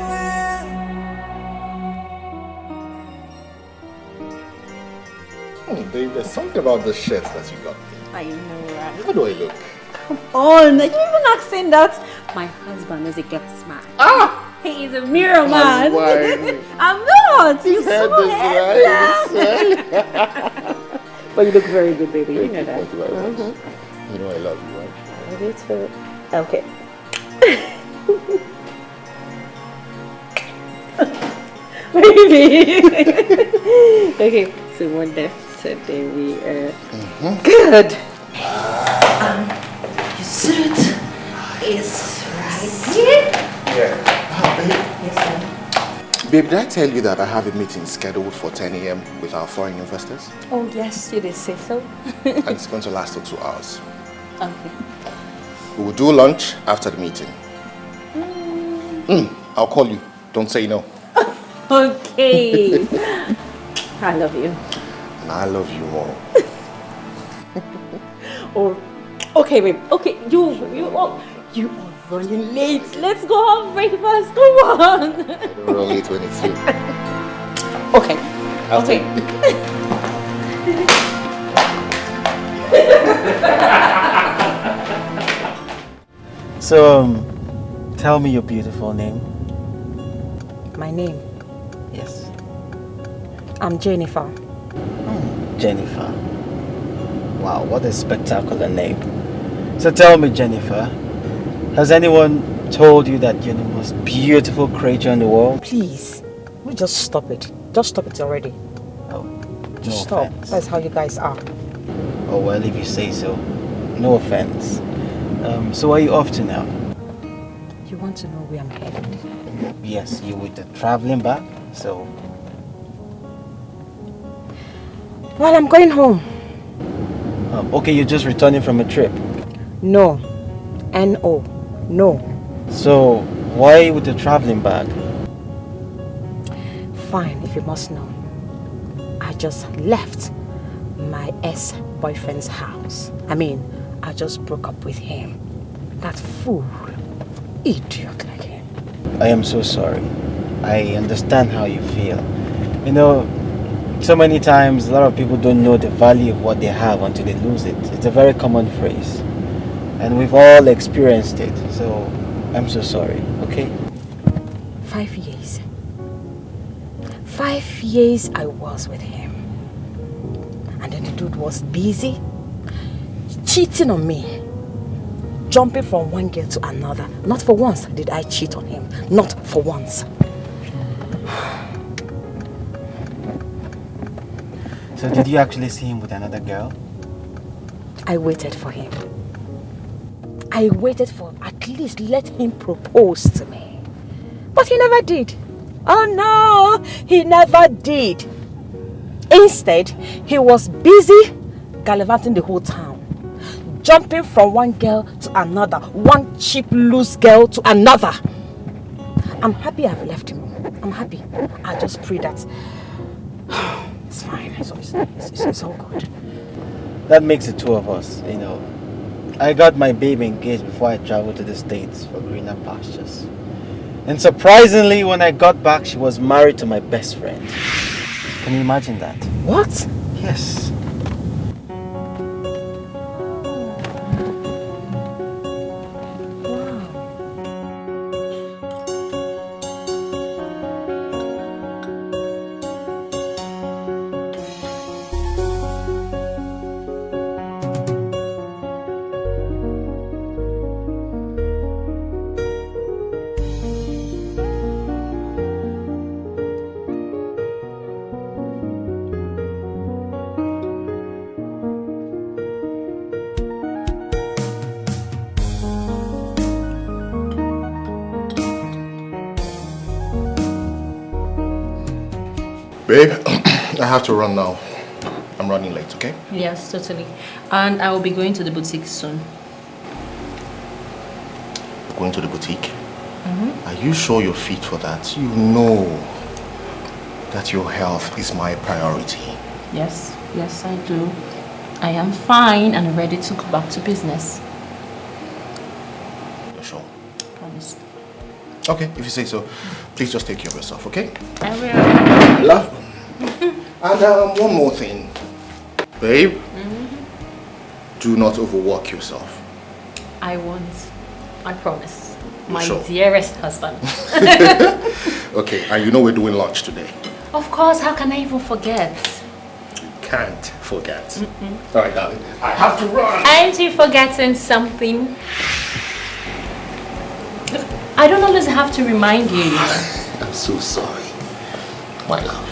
Babe, there's something about the shirt that you got. I know, right? How do I look? Come on, are you even asking that? My husband is a glass man. Ah! He is a mirror man. Why? I'm not. You Head so is handsome. But you look very good, baby. You know that. Thank you very much. You know I love you, right? I love you too. Okay. Baby. Okay, so one left. So then we are good. Your suit is right here. Yeah. Babe. Yes, sir. Babe, did I tell you that I have a meeting scheduled for 10 a.m. with our foreign investors? Oh, yes, you did say so. And it's going to last for 2 hours. Okay. We will do lunch after the meeting. I'll call you. Don't say no. Okay. I love you. And I love you more. Oh, okay, babe. Okay, you are running late. Let's go have breakfast. Come on. We're only 22. Okay. So, tell me your beautiful name. My name? Yes. I'm Jennifer. Jennifer. Wow, what a spectacular name. So tell me, Jennifer, has anyone told you that you're the most beautiful creature in the world? Please, we just stop it. Just stop it already. Oh, Just no stop. offense. That's how you guys are. Oh, well, if you say so. No offense. So where are you off to now? You want to know where I'm headed? Yes, you with the traveling back, so... Well, I'm going home. Okay, you're just returning from a trip. No. N-O. No. So, why with the traveling bag? Fine, if you must know. I just left my ex-boyfriend's house. I just broke up with him. That fool. Idiot like him. I am so sorry. I understand how you feel. You know, so many times a lot of people don't know the value of what they have until they lose it. It's a very common phrase. And we've all experienced it. So, I'm so sorry, okay? 5 years. 5 years I was with him. And then the dude was busy, cheating on me. Jumping from one girl to another. Not for once did I cheat on him. Not for once. So did you actually see him with another girl? I waited for him. I waited for at least let him propose to me. But he never did. Oh no, he never did. Instead, he was busy gallivanting the whole town. Jumping from one girl to another. One cheap, loose girl to another. I'm happy I've left him. I'm happy. I just pray that it's fine. It's all good. That makes the two of us, you know. I got my baby engaged before I traveled to the States for greener pastures. And surprisingly, when I got back, she was married to my best friend. Can you imagine that? What? Yes. have to run now. I'm running late, okay? Yes, totally. And I will be going to the boutique soon. Going to the boutique? Are you sure you're fit for that? You know that your health is my priority. Yes, yes, I do. I am fine and ready to go back to business. You're sure? Promise. Okay, if you say so, please just take care of yourself, okay? I will. Love. And one more thing. Babe, do not overwork yourself. I won't. I promise. You're My sure? dearest husband. Okay, and you know we're doing lunch today. Of course, how can I even forget? Can't forget. All right, darling. I have to run. Aren't you forgetting something? I don't always have to remind you. I'm so sorry, my love.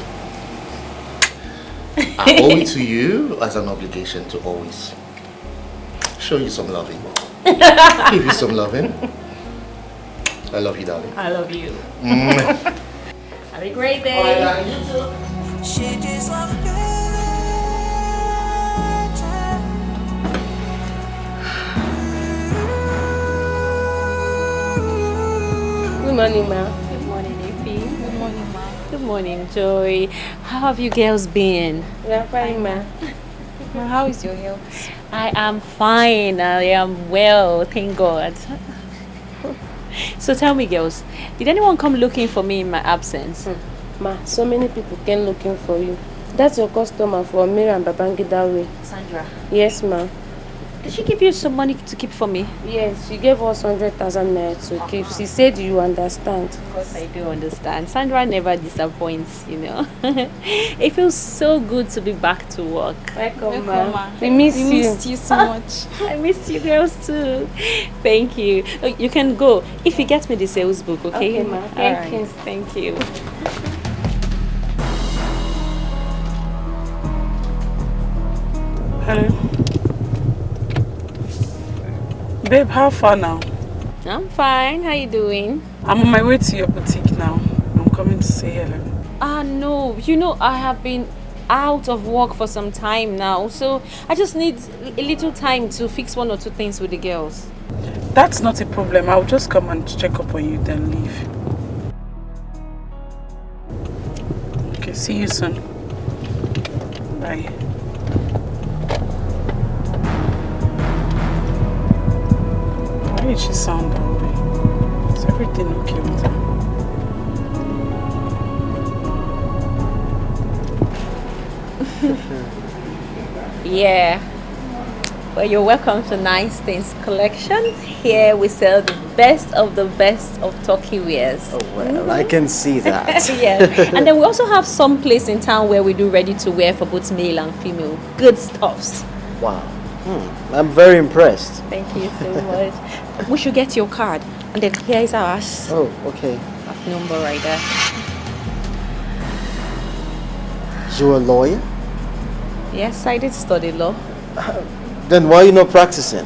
I owe it to you as an obligation to always show you some loving. Give you some loving. I love you, darling. I love you. Mwah. Have a great day. All right, you too. She deserves Good morning, ma. Good morning, Ify. Good morning, ma. Good morning, Joy. How have you girls been? We are fine, ma. Ma, how is your health? I am fine. I am well, thank God. So tell me, girls, did anyone come looking for me in my absence? Ma, so many people came looking for you. That's your customer from Mira and Babangida way. Sandra. Yes, ma. Did she give you some money to keep for me? Yes, she gave us 100,000 naira to keep. She said you understand. Of course I do understand. Sandra never disappoints, you know. It feels so good to be back to work. Welcome, ma. We miss you. missed you so much. I miss you girls too. Thank you. Oh, you can go. If you get me the sales book, okay? Okay, ma. Thank you. Thank you. Hello. Babe, how far now? I'm fine. How you doing? I'm on my way to your boutique now. I'm coming to say hello. No. You know, I have been out of work for some time now. So I just need a little time to fix one or two things with the girls. That's not a problem. I'll just come and check up on you, then leave. Okay, see you soon. Bye. Why did she sound that way? Is everything okay with her? Yeah. Well, you're welcome to Nice Things Collection. Here we sell the best of Turkey wears. Oh, well, I can see that. Yeah. And then we also have some place in town where we do ready to wear for both male and female. Good stuffs. Wow. I'm very impressed. Thank you so much. We should get your card. And then here is ours. Oh, okay. That number right there. You're a lawyer? Yes, I did study law. Then why are you not practicing?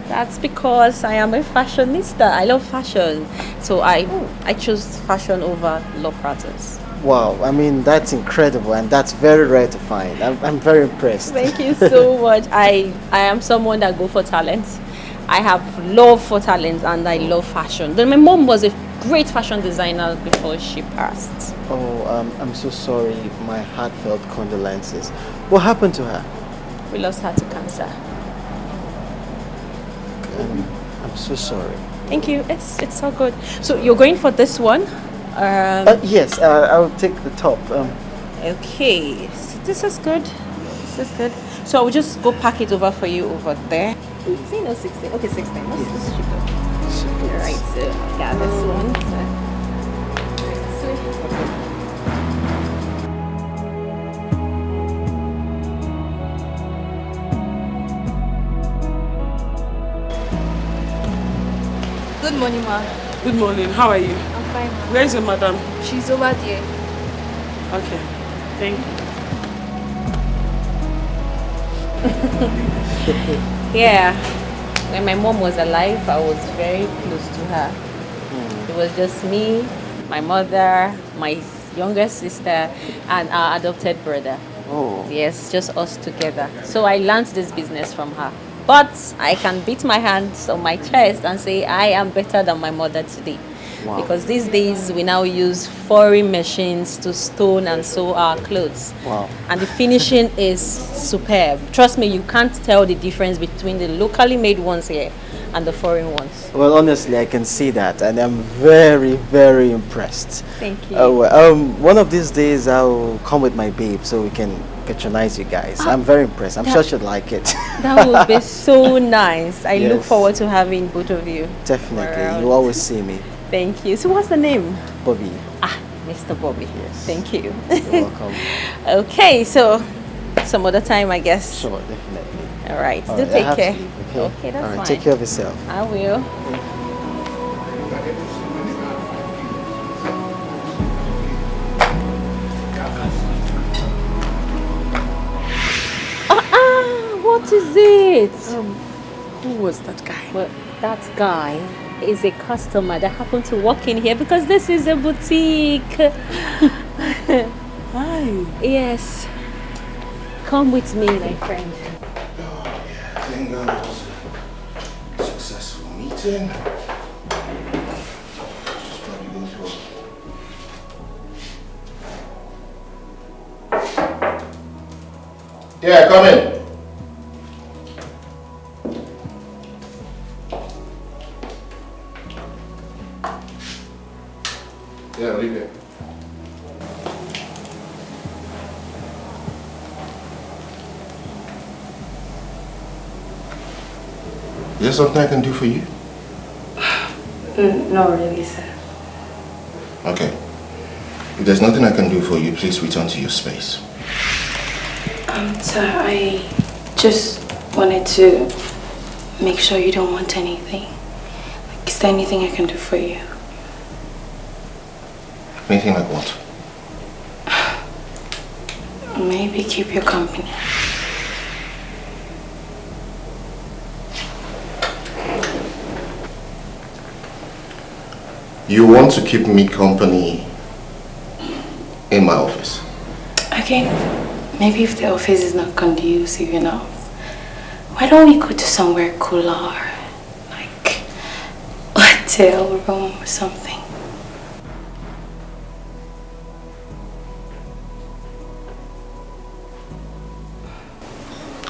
That's because I am a fashionista. I love fashion. So I choose fashion over law practice. Wow, I mean, that's incredible and that's very rare to find. I'm very impressed. Thank you so much. I am someone that go for talent. I have love for talent and I love fashion. Then my mom was a great fashion designer before she passed. Oh, I'm so sorry. My heartfelt condolences. What happened to her? We lost her to cancer. I'm so sorry. Thank you. It's all good. So you're going for this one? Yes, I'll take the top. Okay, so this is good. This is good. So I will just go pack it over for you over there. 18 or 16? Okay, 16. Let's ship it. Alright, so I got this one. Good morning, ma. Good morning. How are you? I'm fine, ma. Where is your madam? She's over there. Okay. Thank you. Yeah. When my mom was alive, I was very close to her. It was just me, my mother, my younger sister, and our adopted brother. Oh. Yes, just us together. So I learned this business from her. But I can beat my hands on my chest and say I am better than my mother today. Wow. Because these days we now use foreign machines to stone and sew our clothes. Wow. And the finishing is superb. Trust me, you can't tell the difference between the locally made ones here and the foreign ones. Well, honestly, I can see that, and I'm very, very impressed. Thank you. One of these days, I'll come with my babe so we can patronize you guys. I'm very impressed. I'm sure she'd like it. That would be so nice. I look Yes. forward to having both of you. Definitely. around. You always see me. Thank you. So what's the name? Bobby. Mr. Bobby. Yes. Thank you. You're welcome. Okay, so some other time, I guess. Sure, definitely. All right. All Do right, I take have to care. leave, Okay, that's All right, fine. take care of yourself. I will. What is it? Who was that guy? Well, that guy is a customer that happened to walk in here because this is a boutique. Hi. Yes. Come with me, my friend. I think that was a successful meeting. Just probably go through. Yeah, come in. Yeah, leave it. Is there something I can do for you? Not really, sir. Okay. If there's nothing I can do for you, please return to your space. Sir, I just wanted to make sure you don't want anything. Like, is there anything I can do for you? Anything like what? Maybe keep your company. You want to keep me company in my office? Okay, maybe if the office is not conducive enough, why don't we go to somewhere cooler, like a hotel room or something?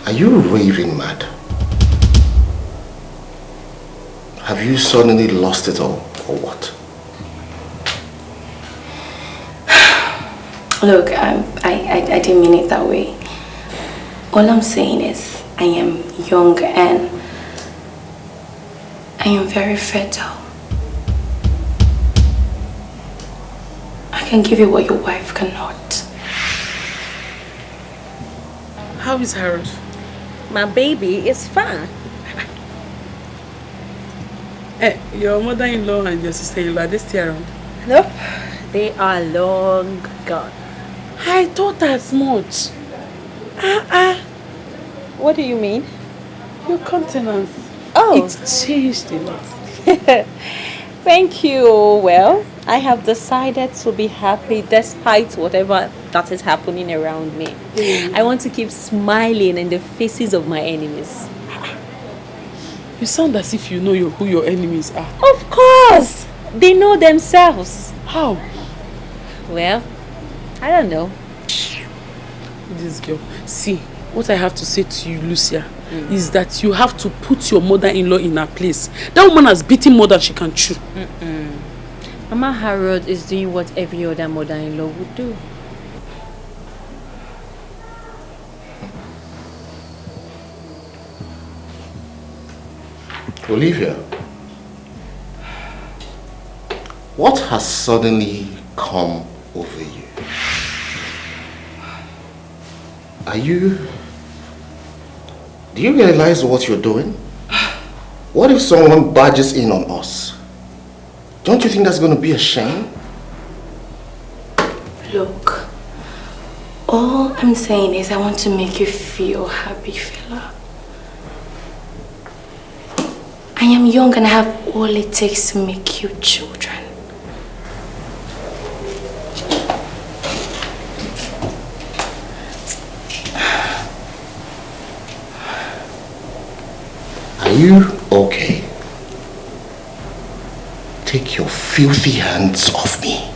Are you raving mad? Have you suddenly lost it all, or what? Look, I didn't mean it that way. All I'm saying is I am young and I am very fertile. I can give you what your wife cannot. How is Harold? My baby is fine. Your mother-in-law and your sister-in-law, are they still around? Nope. They are long gone. I thought as much. What do you mean? Your countenance. Oh. It's changed a lot. Thank you. Well, I have decided to be happy despite whatever that is happening around me. I want to keep smiling in the faces of my enemies. You sound as if you know who your enemies are. Of course! They know themselves. How? Well, I don't know. This girl. See, what I have to say to you, Lucia, is that you have to put your mother-in-law in her place. That woman has beaten more than she can chew. Mama Harold is doing what every other mother-in-law would do. Olivia, what has suddenly come over you? Do you realize what you're doing? What if someone barges in on us? Don't you think that's going to be a shame? Look, all I'm saying is I want to make you feel happy, fella. I am young and I have all it takes to make you children. you okay? Take your filthy hands off me.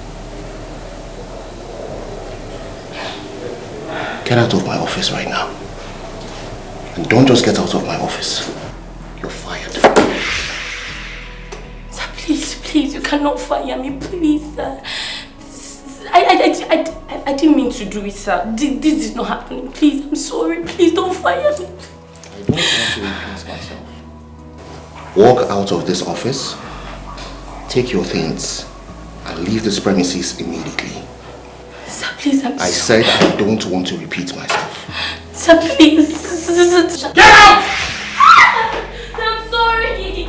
Get out of my office right now. And don't just get out of my office. You're fired. Sir, please, you cannot fire me, please, sir. I didn't mean to do it, sir. This is not happening. Please, I'm sorry. Please don't fire me. I don't want to repeat myself. Walk out of this office, take your things, and leave this premises immediately. Sir, please, I'm sorry. I said I don't want to repeat myself. Sir, please. Get out! I'm sorry.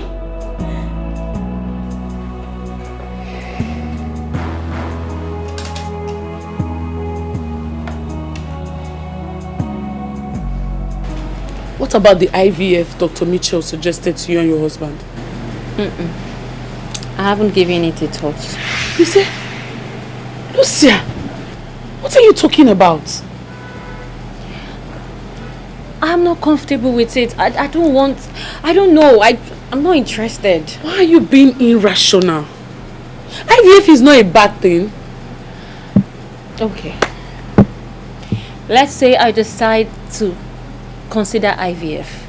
What about the IVF Dr. Mitchell suggested to you and your husband? I haven't given it a thought. You say, Lucia, what are you talking about? I'm not comfortable with it. I don't know. I'm not interested. Why are you being irrational? IVF is not a bad thing. Okay. Let's say I decide to consider IVF.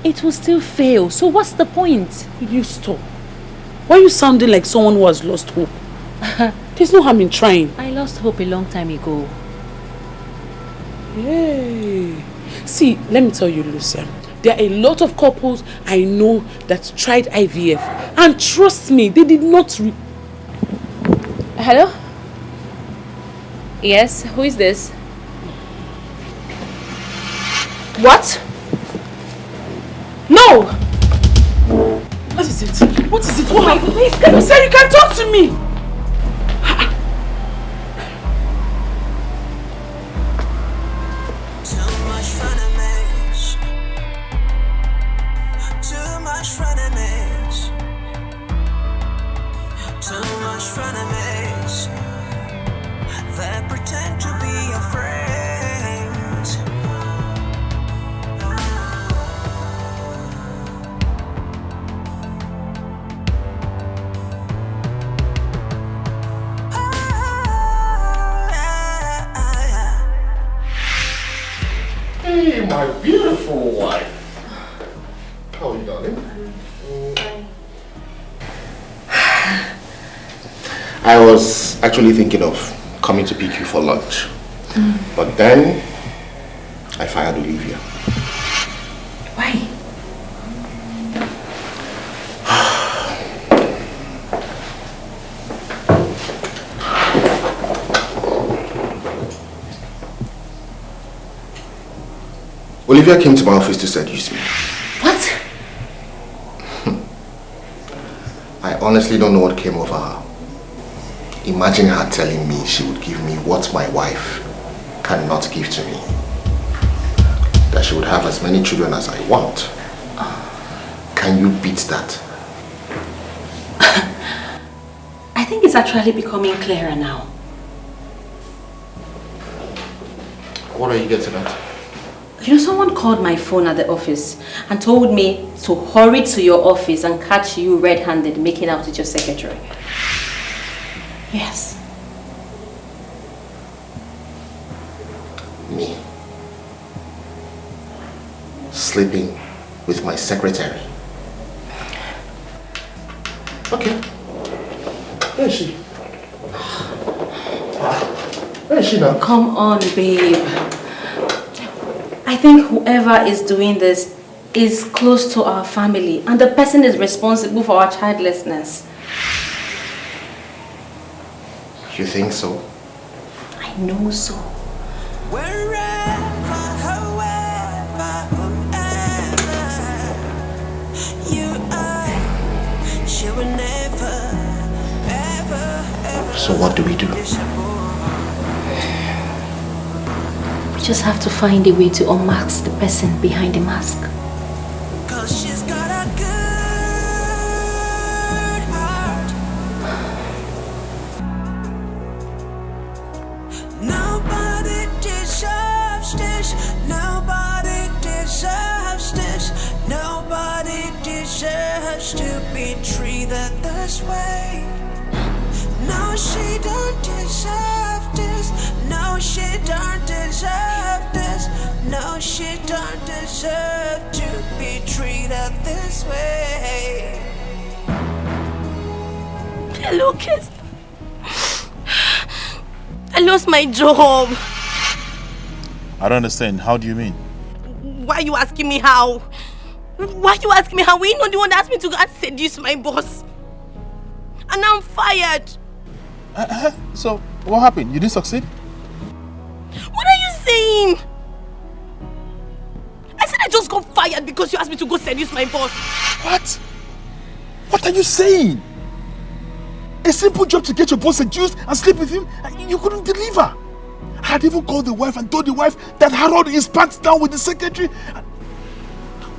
It will still fail. So what's the point? Will you stop? Why are you sounding like someone who has lost hope? There's no harm in trying. I lost hope a long time ago. Hey. See, let me tell you, Lucia. There are a lot of couples I know that tried IVF. And trust me, they did not... Hello? Yes, who is this? What? No! What is it? What is it? What happened? Lucia, you can talk to me! Hey, my beautiful wife. How are you, darling? I was actually thinking of coming to pick you for lunch. But then, I fired Olivia. Why? Olivia came to my office to seduce me. What? I honestly don't know what came over her. Imagine her telling me she would give me what my wife cannot give to me. That she would have as many children as I want. Can you beat that? I think it's actually becoming clearer now. What are you getting at? You know, someone called my phone at the office and told me to hurry to your office and catch you red-handed making out with your secretary. Yes. Me. Sleeping with my secretary. Okay. Where is she? Where is she now? Come on, babe. I think whoever is doing this is close to our family and the person is responsible for our childlessness. You think so? I know so. Wherever, however, whoever you are, she will never, ever. So what do we do? We just have to find a way to unmask the person behind the mask. 'Cause she's got a good heart. Nobody deserves this. Nobody deserves this. Nobody this way. No, she don't deserve this. No, she don't deserve this. No, she don't deserve to be treated this way. Hello, Kester. I lost my job. I don't understand. How do you mean? Why are you asking me how? Why are you asking me how? Were you not the one that asked me to go and seduce my boss? And now I'm fired. So, what happened? You didn't succeed? What are you saying? I said I just got fired because you asked me to go seduce my boss. What? What are you saying? A simple job to get your boss seduced and sleep with him, you couldn't deliver. I had even called the wife and told the wife that Harold is packed down with the secretary.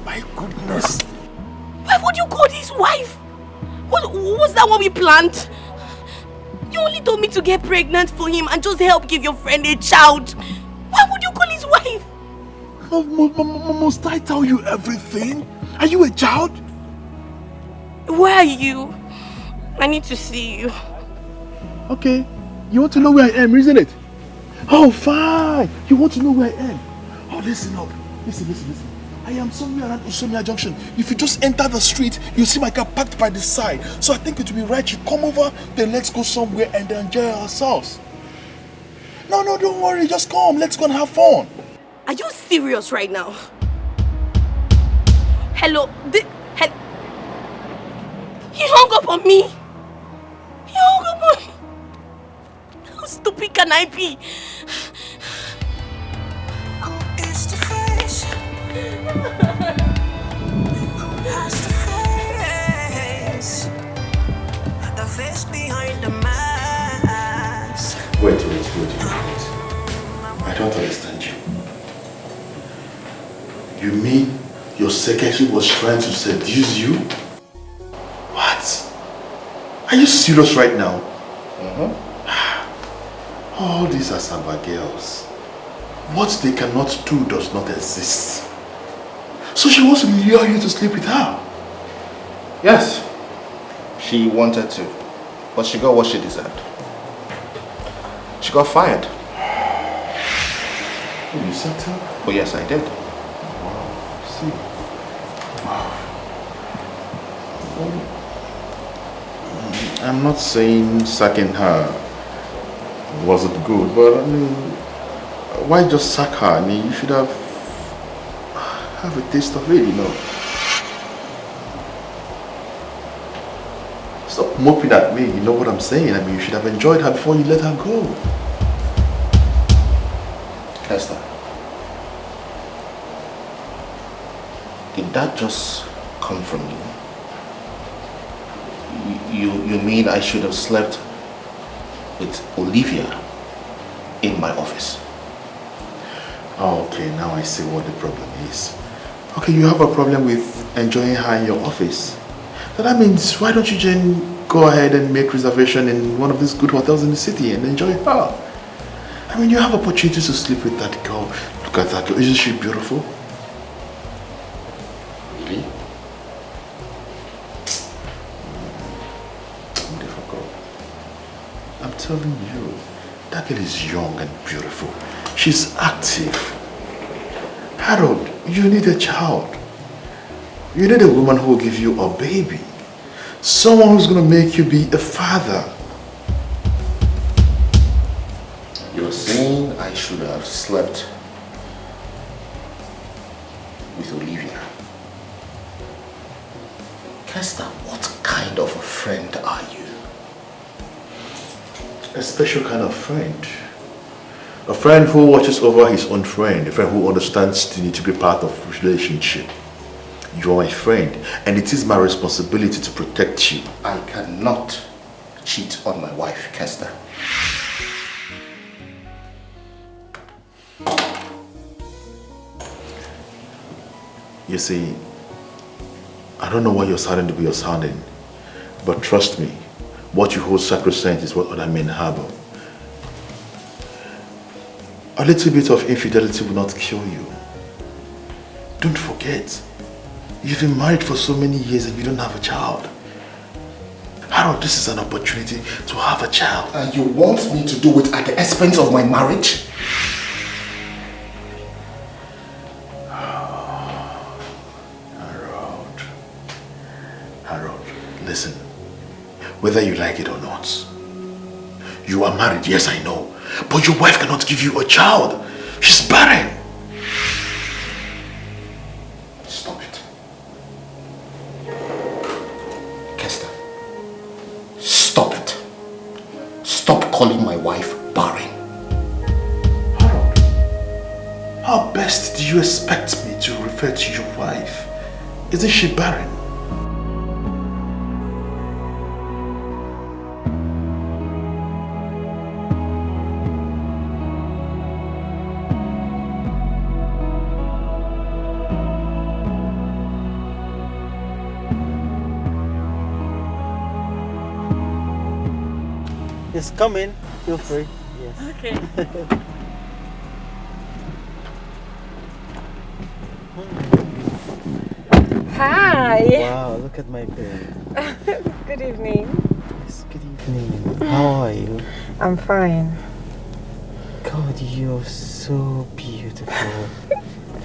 My goodness. Why would you call his wife? Was that what we planned? You only told me to get pregnant for him and just help give your friend a child. Why would you call his wife? Must I tell you everything? Are you a child? Where are you? I need to see you. Okay. You want to know where I am, isn't it? Oh, fine. You want to know where I am? Oh, listen up. Listen. I am somewhere around Usomia Junction. If you just enter the street, you'll see my car parked by the side. So I think it will be right. You come over, then let's go somewhere and enjoy ourselves. No, don't worry. Just come. Let's go and have fun. Are you serious right now? Hello? He hung up on me. How stupid can I be? It's the face. That's the face. The face behind the mask. Wait. I don't understand you. You mean your secretary was trying to seduce you? What? Are you serious right now? All these are Saba girls. What they cannot do does not exist. So she wants to lure you to sleep with her? Yes. She wanted to. But she got what she deserved. She got fired. Oh, you said so? Oh yes, I did. Wow. See. Wow. I'm not saying sacking her wasn't good, but I mean, why just sack her? I mean, you should have a taste of it, you know. Stop moping at me, you know what I'm saying? I mean, you should have enjoyed her before you let her go. Esther, did that just come from you? You mean I should have slept with Olivia in my office? Oh, okay, now I see what the problem is. Okay, you have a problem with enjoying her in your office. That means, why don't you then go ahead and make reservation in one of these good hotels in the city and enjoy her? I mean, you have opportunities to sleep with that girl. Look at that girl. Isn't she beautiful? Really? Beautiful girl. I'm telling you, that girl is young and beautiful. She's active. Harold, you need a child. You need a woman who will give you a baby. Someone who's going to make you be a father. You're saying I should have slept with Olivia. Kester, what kind of a friend are you? A special kind of friend. A friend who watches over his own friend. A friend who understands the need to be part of a relationship. You are my friend, and it is my responsibility to protect you. I cannot cheat on my wife, Kester. You see, I don't know why you're sounding the way you're sounding, but trust me, what you hold sacrosanct is what other men harbor. A little bit of infidelity will not kill you. Don't forget, you've been married for so many years and you don't have a child. Harold, this is an opportunity to have a child. And you want me to do it at the expense of my marriage? Harold, listen. Whether you like it or not, you are married, yes I know. But your wife cannot give you a child. She's barren. Stop it. Kester. Stop it. Stop calling my wife barren. Harold, how best do you expect me to refer to your wife? Isn't she barren? Yes, come in. Feel free. Yes. Okay. Hi. Wow, look at my bed. Good evening. Yes, good evening. How are you? I'm fine. God, you're so beautiful.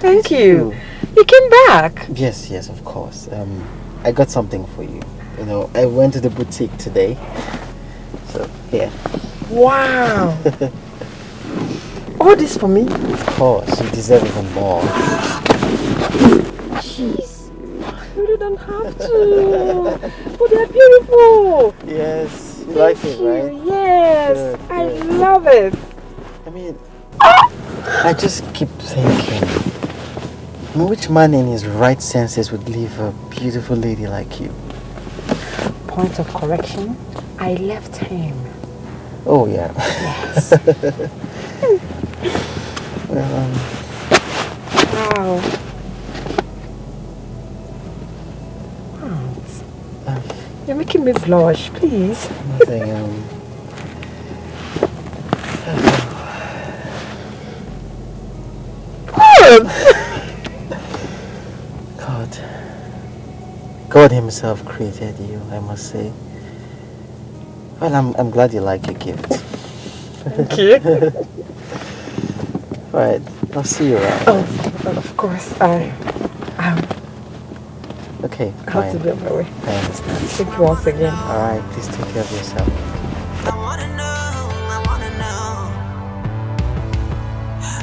Thank you. You came back. Yes, yes, of course. I got something for you. You know, I went to the boutique today. So, here. Wow. All this for me? Of course, you deserve even more. Jeez. You don't have to. But they're beautiful. Yes, you like it, right? Yes, Good, I good. love it. I mean, I just keep thinking, which man in his right senses would leave a beautiful lady like you? Point of correction, I left him. Oh, yeah. Yes. Well, Wow. You're making me blush, please. nothing, God himself created you, I must say. Well, I'm glad you like your gift. Thank you. Right, I'll see you around. Oh, of course. Okay, I fine. have to be on my way. I understand. Thank you once again. Alright, please take care of yourself.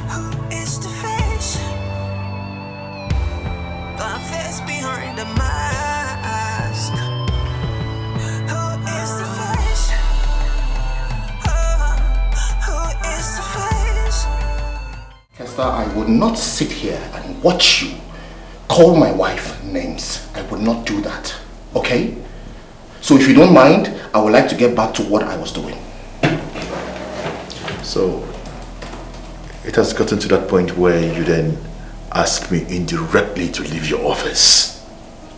Who is the face? The face behind the mask. Who is the face? Who is the face? Kester, I would not sit here and watch you call my wife names. I would not do that. Okay? So if you don't mind, I would like to get back to what I was doing. So, it has gotten to that point where you then ask me indirectly to leave your office.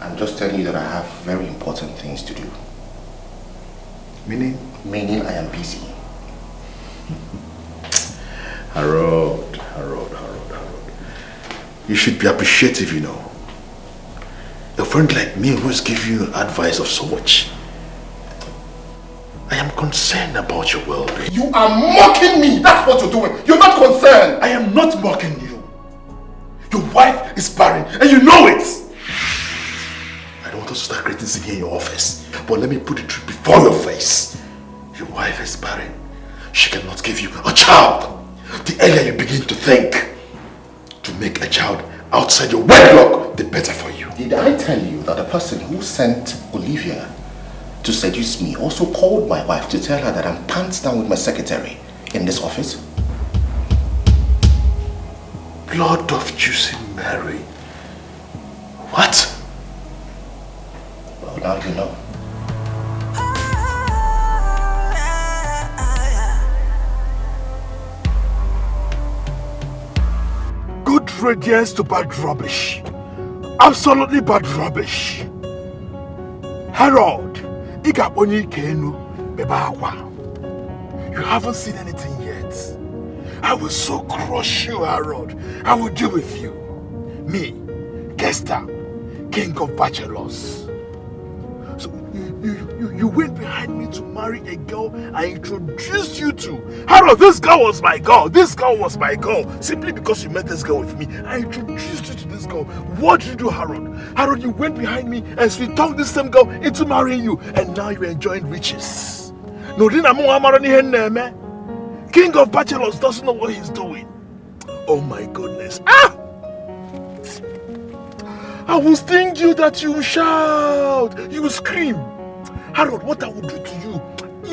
I'm just telling you that I have very important things to do. Meaning? Meaning I am busy. Harold. You should be appreciative, you know. A friend like me who's giving you advice of so much. I am concerned about your well-being. You are mocking me! That's what you're doing! You're not concerned! I am not mocking you. Your wife is barren and you know it! I don't want us to start creating scene here in your office, but let me put the truth before your face. Your wife is barren. She cannot give you a child. The earlier you begin to think to make a child outside your wedlock, the better for you. Did I tell you that the person who sent Olivia to seduce me also called my wife to tell her that I'm pants down with my secretary in this office? Blood of juicy Mary. What? Well, now you know. Good radiance to bad rubbish. Absolutely bad rubbish. Harold, you haven't seen anything yet. I will so crush you, Harold. I will deal with you. Me, Kester, king of bachelors. So, You went behind me to marry a girl I introduced you to. Harold, this girl was my girl. This girl was my girl. Simply because you met this girl with me, I introduced you to this girl. What did you do, Harold? Harold, you went behind me and we talked this same girl into marrying you. And now you're enjoying riches. King of Bachelors doesn't know what he's doing. Oh my goodness. I will sting you that you shout, you scream. Harold, what I will do to you,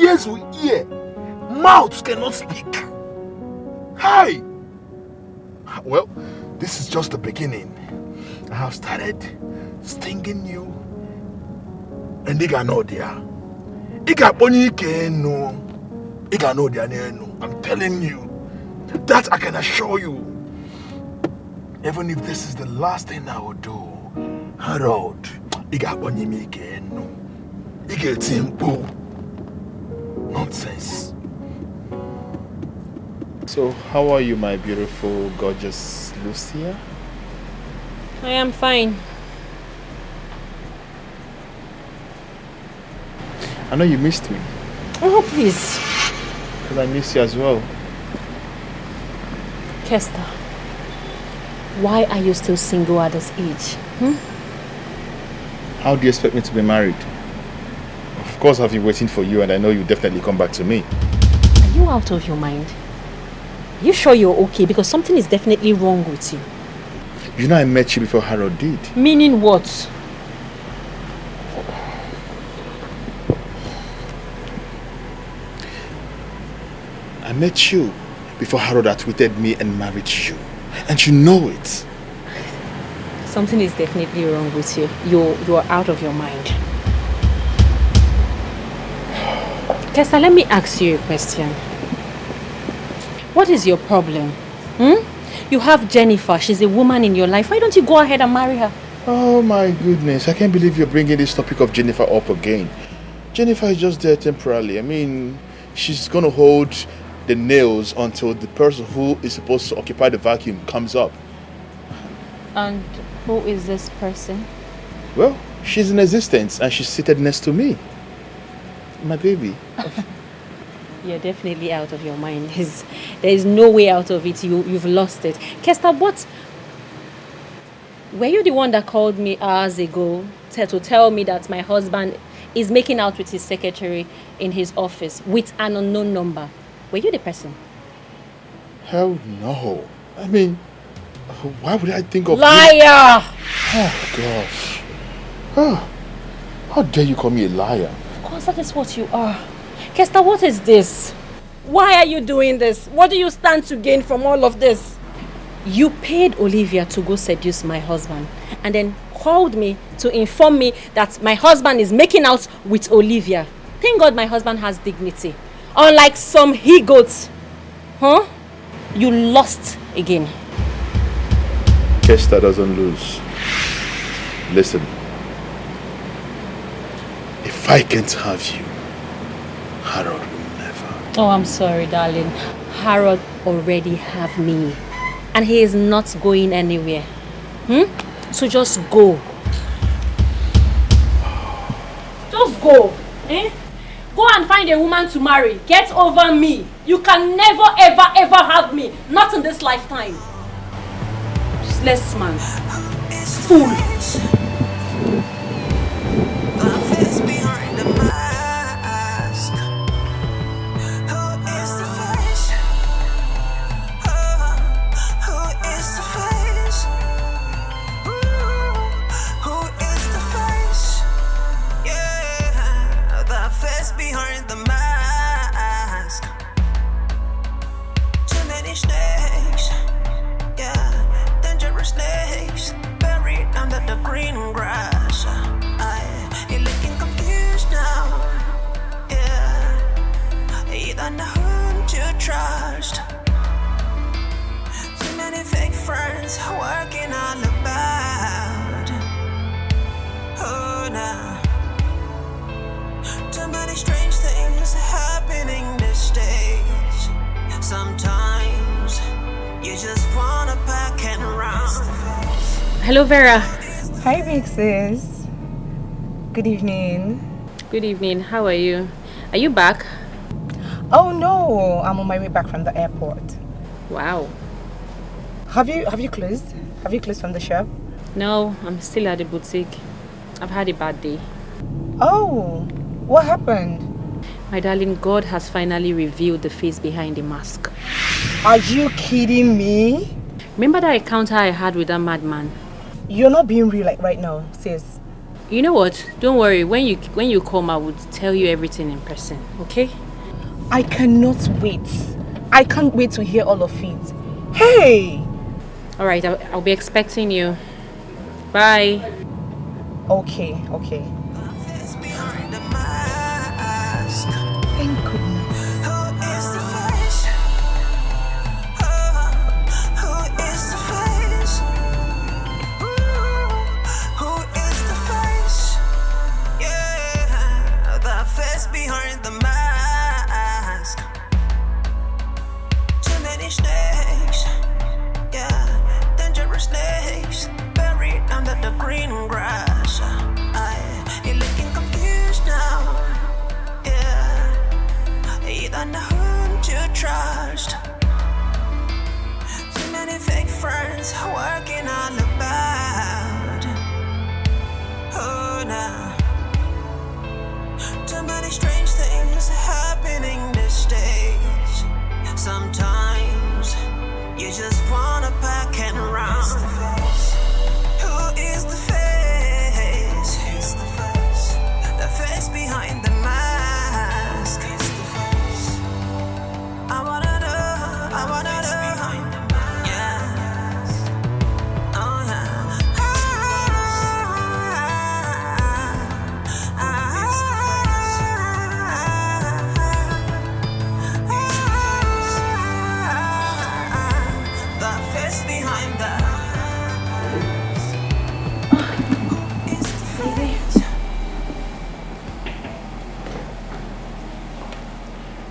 ears will hear, mouths cannot speak. Hi! Well, this is just the beginning. I have started stinging you. And Iga know there. Iga boni no. Iga know there no. I'm telling you. That I can assure you. Even if this is the last thing I will do, Harold, Iga boni no. Iga tempo. Nonsense. So, how are you, my beautiful, gorgeous Lucia? I am fine. I know you missed me. Oh, please. Because I miss you as well. Kester, why are you still single at this age? How do you expect me to be married? Of course I've been waiting for you and I know you'll definitely come back to me. Are you out of your mind? Are you sure you're okay? Because something is definitely wrong with you. You know I met you before Harold did. Meaning what? I met you before Harold had tweeted me and married you. And you know it. Something is definitely wrong with you. You're out of your mind. Kester, let me ask you a question. What is your problem? You have Jennifer. She's a woman in your life. Why don't you go ahead and marry her? Oh my goodness. I can't believe you're bringing this topic of Jennifer up again. Jennifer is just there temporarily. I mean, she's going to hold the nails until the person who is supposed to occupy the vacuum comes up. And who is this person? Well, she's in existence and she's seated next to me. My baby. You're definitely out of your mind. There is no way out of it. You've lost it. Kester, what? Were you the one that called me hours ago to tell me that my husband is making out with his secretary in his office with an unknown number? Were you the person? Hell no. I mean, why would I think of... Liar! Oh, gosh. How dare you call me a liar? Of course, that is what you are. Kester, what is this? Why are you doing this? What do you stand to gain from all of this? You paid Olivia to go seduce my husband and then called me to inform me that my husband is making out with Olivia. Thank God my husband has dignity. Unlike some he-goats. Huh? You lost again. Kester doesn't lose. Listen. If I can't have you, Harold will never. Oh, I'm sorry, darling. Harold already have me. And he is not going anywhere. So just go. Just go. Go and find a woman to marry. Get over me. You can never, ever, ever have me. Not in this lifetime. Useless man. Fool. Behind the mask, too many snakes, yeah, dangerous snakes buried under the green grass. You're looking confused now, yeah. You don't know whom to trust. Too many fake friends working all about. Oh, now. Too many strange things happening these days. Sometimes you just wanna pack and run. Hello, Vera. Hi, big sis. Good evening. Good evening. How are you? Are you back? Oh no, I'm on my way back from the airport. Wow. Have you closed? Have you closed from the shop? No, I'm still at the boutique. I've had a bad day. Oh, what happened? My darling, God has finally revealed the face behind the mask. Are you kidding me? Remember that encounter I had with that madman? You're not being real like right now, sis. You know what? Don't worry. When you come, I would tell you everything in person, okay? I cannot wait. I can't wait to hear all of it. Hey! Alright, I'll be expecting you. Bye. Okay. Thank goodness. Behind the mask, too many snakes, yeah, dangerous snakes buried under the green grass. You're looking confused now, yeah. You don't know whom to trust. Too many fake friends working all about. Oh, now. Too many strange things happening these days. Sometimes you just wanna pack and run. Who is the face? The face behind the mask. I wanna know.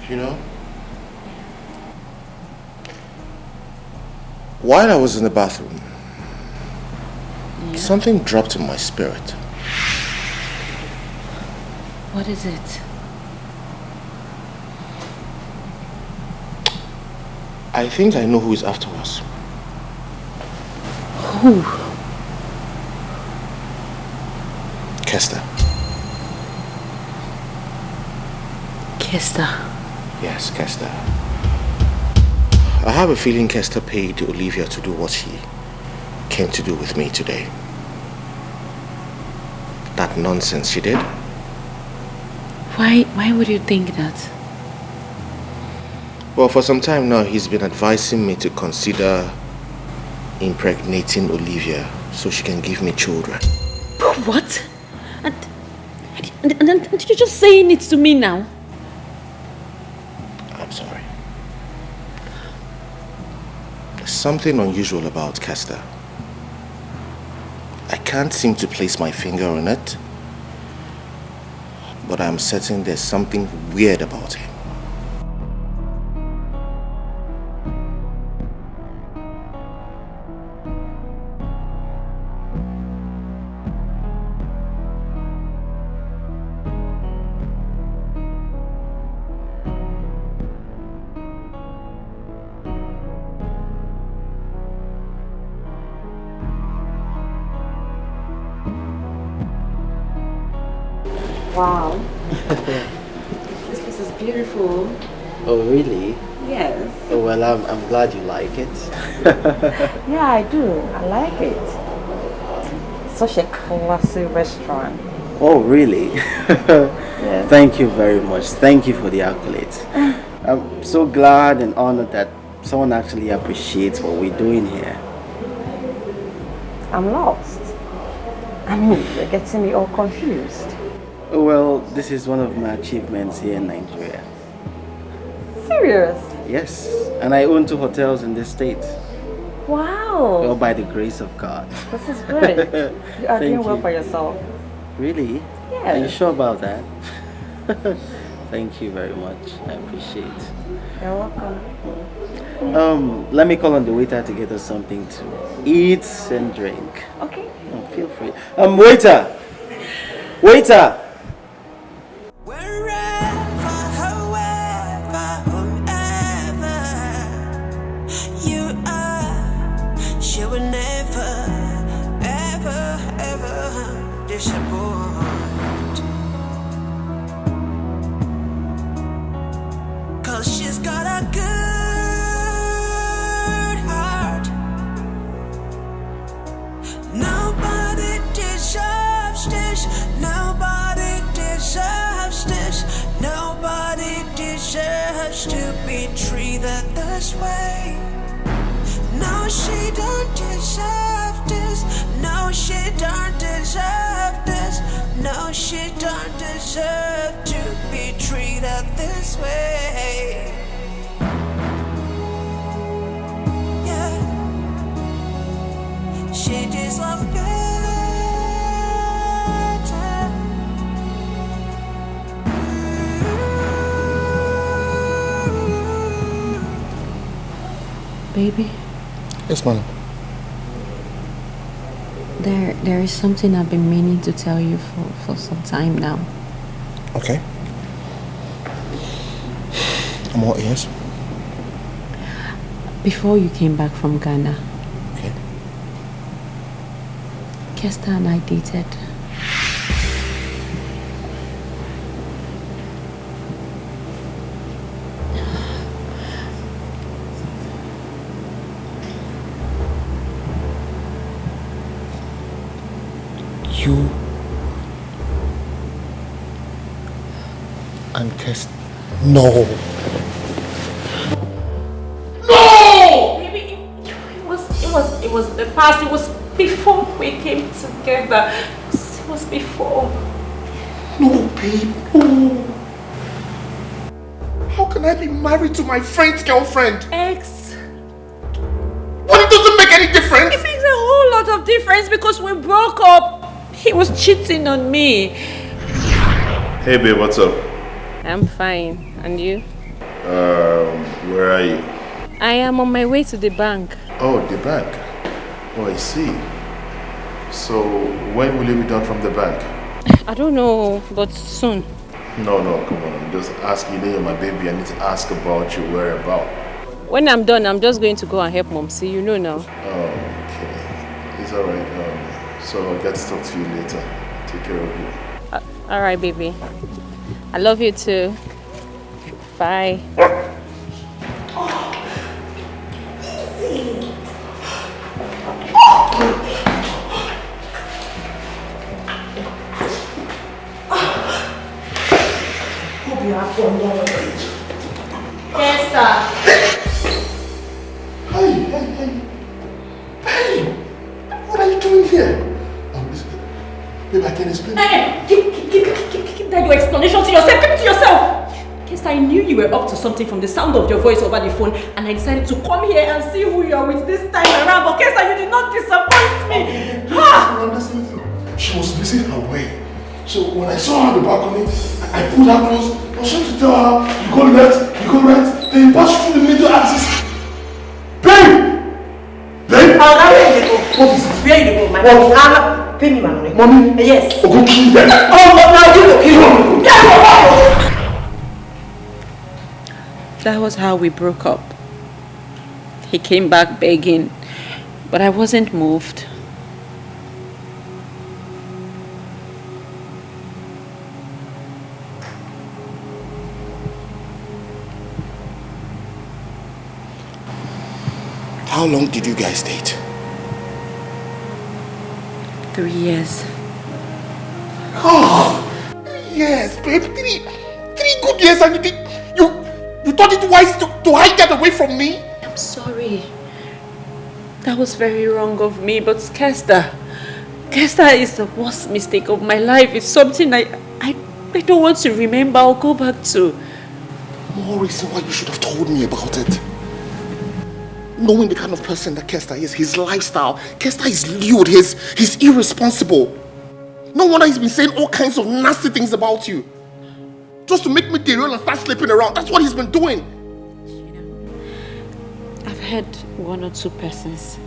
You know, while I was in the bathroom, something dropped in my spirit. What is it? I think I know who is after us. Who? Kester. Kester? Yes, Kester. I have a feeling Kester paid Olivia to do what she came to do with me today. That nonsense she did. Why would you think that? Well, for some time now, he's been advising me to consider impregnating Olivia so she can give me children. What? And you're just saying it to me now? I'm sorry. There's something unusual about Kester. I can't seem to place my finger on it, but I'm certain there's something weird about him. Wow. This place is beautiful. Oh, really? Yes. Oh, well, I'm glad you like it. Yeah, I do. I like it. Such a classy restaurant. Oh, really? Yes. Thank you very much. Thank you for the accolades. I'm so glad and honored that someone actually appreciates what we're doing here. I'm lost. I mean, you're getting me all confused. Well, this is one of my achievements here in Nigeria. Serious? Yes, and I own 2 hotels in this state. Wow. All by the grace of God. This is good. You are doing well for yourself. Really? Yes. Are you sure about that? Thank you very much. I appreciate. You're welcome. Let me call on the waiter to get us something to eat and drink. Okay. Oh, feel free. Waiter! Waiter! this way. No, she don't deserve this. No, she don't deserve this. No, she don't deserve to be treated this way. Yeah, she deserves better. Baby, Yes, madam. there is something I've been meaning to tell you for some time now. Okay. I'm all ears. Before you came back from Ghana, Okay. Kester and I dated. You and Kester. No. No! Baby, it was the past. It was before we came together. It was before. No, babe. No. How can I be married to my friend's girlfriend? Ex. Well, it doesn't make any difference. It makes a whole lot of difference because we broke up. He was cheating on me. Hey babe, what's up? I'm fine. And you? Where are you? I am on my way to the bank. Oh, the bank. Oh, I see. So, when will you be done from the bank? I don't know, but soon. No, come on. I'm just asking you, you're my baby. I need to ask about your whereabouts. When I'm done, I'm just going to go and help Mom. See, you know now. Oh, okay. It's alright. So I'll get to talk to you later. Take care of you. Alright, baby. I love you too. Bye. Kester. Hey! What are you doing here? Babe, I can explain. Hey, keep that your explanation to yourself. Keep it to yourself. Kester, I knew you were up to something from the sound of your voice over the phone, and I decided to come here and see who you are with this time around. But Kester, you did not disappoint me. She was missing her way. So when I saw her on the balcony, I pulled her close. I was trying to tell her, you go left, you go right, then you pass through the middle axis. Babe! Babe! What is it? Where you go? My mommy. Pay me my money. Mommy? Yes. Oh, go kill them. Oh, but now you go kill them. That was how we broke up. He came back begging, but I wasn't moved. How long did you guys date? 3 years. Oh, yes, babe. Three good years, and you thought it wise to hide that away from me? I'm sorry. That was very wrong of me, but Kester is the worst mistake of my life. It's something I don't want to remember or go back to. More reason why you should have told me about it. Knowing the kind of person that Kester is, his lifestyle. Kester is lewd, he's irresponsible. No wonder he's been saying all kinds of nasty things about you. Just to make me derail and start sleeping around. That's what he's been doing. I've heard 1 or 2 persons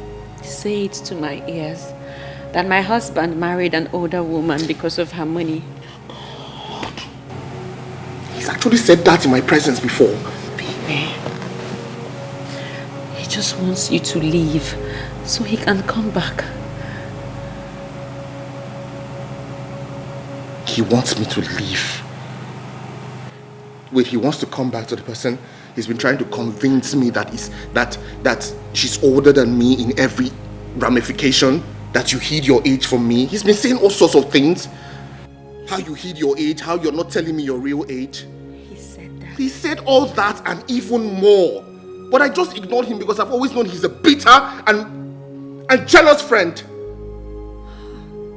say it to my ears that my husband married an older woman because of her money. God. He's actually said that in my presence before. Baby, he just wants you to leave so he can come back. He wants me to leave. Wait, he wants to come back to the person he's been trying to convince me that she's older than me in every ramification, that you hid your age from me. He's been saying all sorts of things. How you hid your age, how you're not telling me your real age. He said that. He said all that and even more. But I just ignored him because I've always known he's a bitter and jealous friend.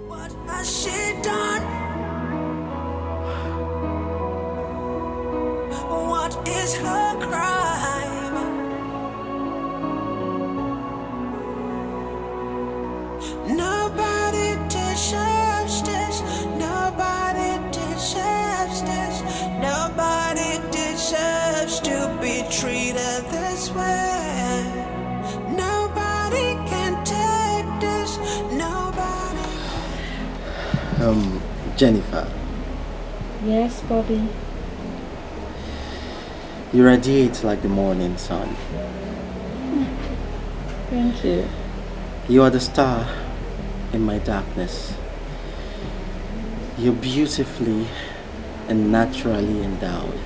What has she done? What is her crime? Nobody deserves this. Nobody deserves this. Nobody deserves to be treated this way. Nobody can take this. Nobody. Jennifer. Yes, Bobby. You radiate like the morning sun. Thank you. You are the star in my darkness. You're beautifully and naturally endowed.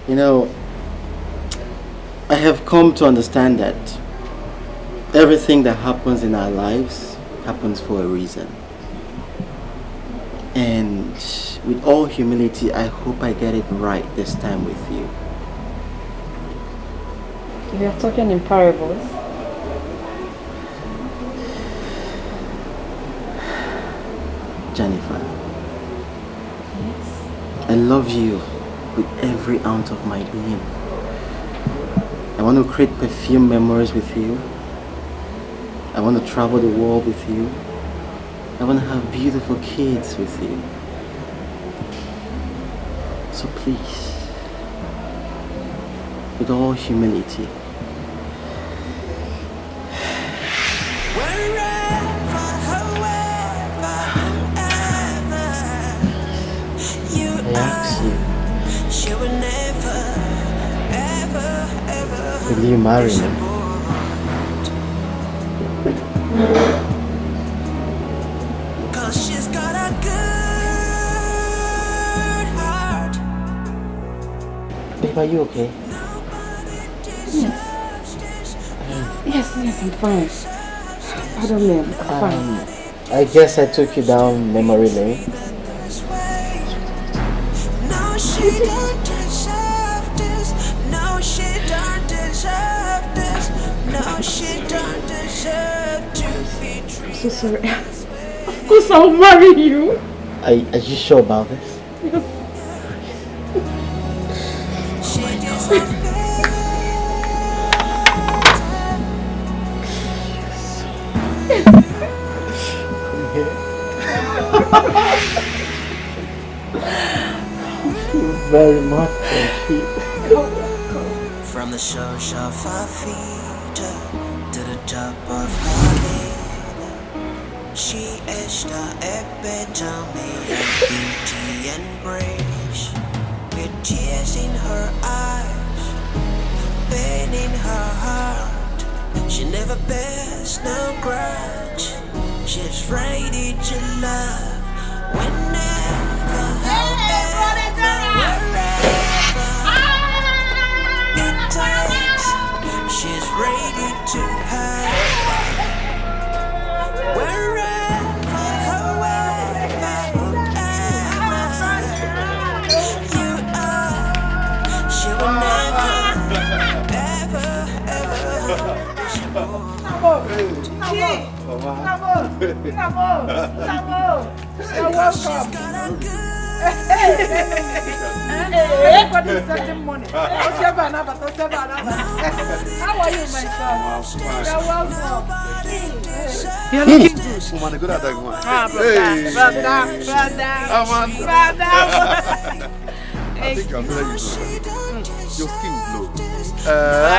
You know, I have come to understand that everything that happens in our lives happens for a reason. And with all humility, I hope I get it right this time with you. You are talking in parables. Jennifer. Yes. I love you with every ounce of my being. I want to create perfume memories with you. I want to travel the world with you. I want to have beautiful kids with you. So please, with all humility, I ask you, will you marry me? Cause she's got a good heart. Babe, are you okay? Yes, I'm fine. Pardon me, I'm fine. I guess I took you down memory lane. No, she don't deserve this. No, she don't deserve this. No, she don't deserve to be treated. I'm so sorry. Of course I'll marry you. Are you sure about this? Yes. Thank you very much. Thank you. From the source of her feet to the top of her head, she is the epitome of beauty and grace. With tears in her eyes, pain in her heart, she never bears no grudge. She's ready to love whenever, however, wherever it takes. She's ready to have wherever, however, whoever you are. She will never, ever, ever disappoint. Everybody is sending money. How are you, my son? You're welcome. You're looking good. Woman, good at that one. I think I'm better you your skin glow. I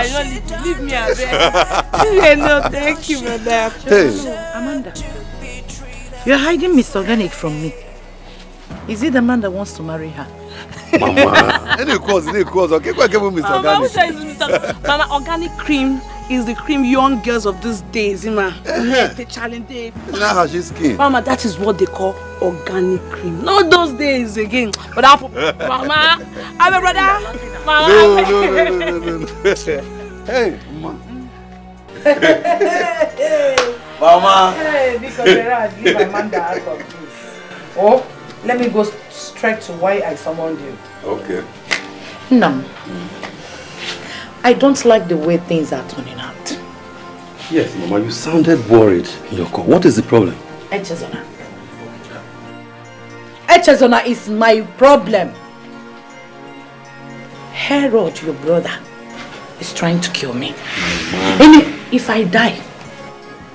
don't leave me a bit. No, thank you, brother. Hey. Amanda, you're hiding Mr. Organic from me. Is he the man that wants to marry her? Mama, any cause. Okay, go give Mr. Organic. Mama, organic cream is the cream young girls of these days, the challenge day. Isn't that how she's skin? Mama, that is what they call organic cream. Not those days again. But Mama, I'm a brother. Mama. No. Hey, Mama. Mama. Hey, because there are give Amanda out of this. Oh, let me go straight to why I summoned you. Okay. No. I don't like the way things are turning out. Yes, Mama, you sounded worried in your call. What is the problem? Echezona. Echezona is my problem. Herod, your brother, is trying to kill me. And if I die,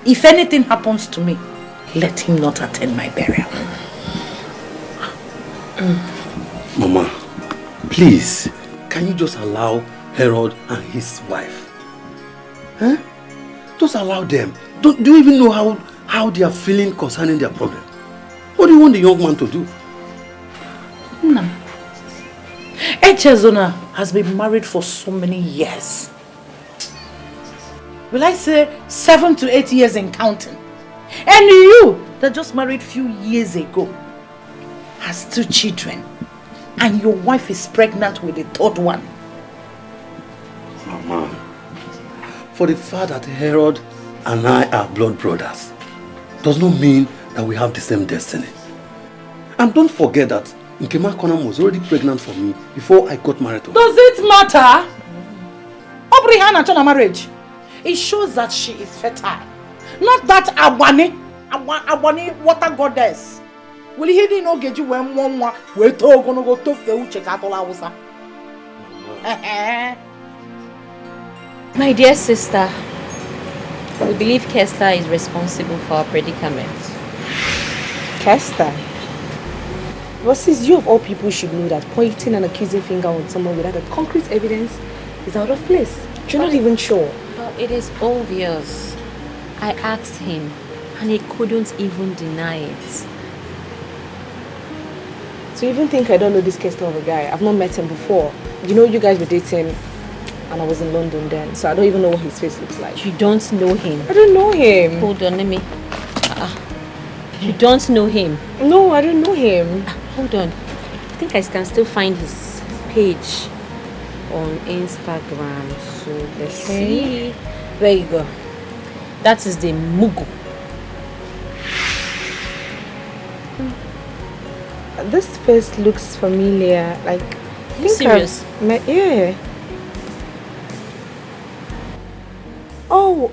if anything happens to me, let him not attend my burial. Mama, please, can you just allow Herod and his wife? Huh? Just allow them. Do you even know how they are feeling concerning their problem? What do you want the young man to do? No. Echezona has been married for so many years. Will I say 7 to 8 years in counting? And you, that just married few years ago, has 2 children. And your wife is pregnant with the 3rd one. Mama, for the fact that Herod and I are blood brothers does not mean that we have the same destiny. And don't forget that Nkema Konam was already pregnant for me before I got married to her. Does it matter? Obrihana Chana marriage. It shows that she is fertile. Not that Abwani water goddess. Will he didn't know get you when one we're gonna go to the check out all hours? My dear sister, we believe Kester is responsible for our predicament. Kester? Well, sis, you of all people should know that pointing an accusing finger on someone without a concrete evidence is out of place. You're not even sure. Well, it is obvious. I asked him and he couldn't even deny it. So you even think I don't know this Kester of a guy? I've not met him before. You know, you guys were dating and I was in London then, so I don't even know what his face looks like. You don't know him? I don't know him. Hold on, let me... You don't know him? No, I don't know him. Hold on. I think I can still find his page on Instagram. So let's see. There you go. That is the Mugu. This face looks familiar. Like, Serious? Yeah.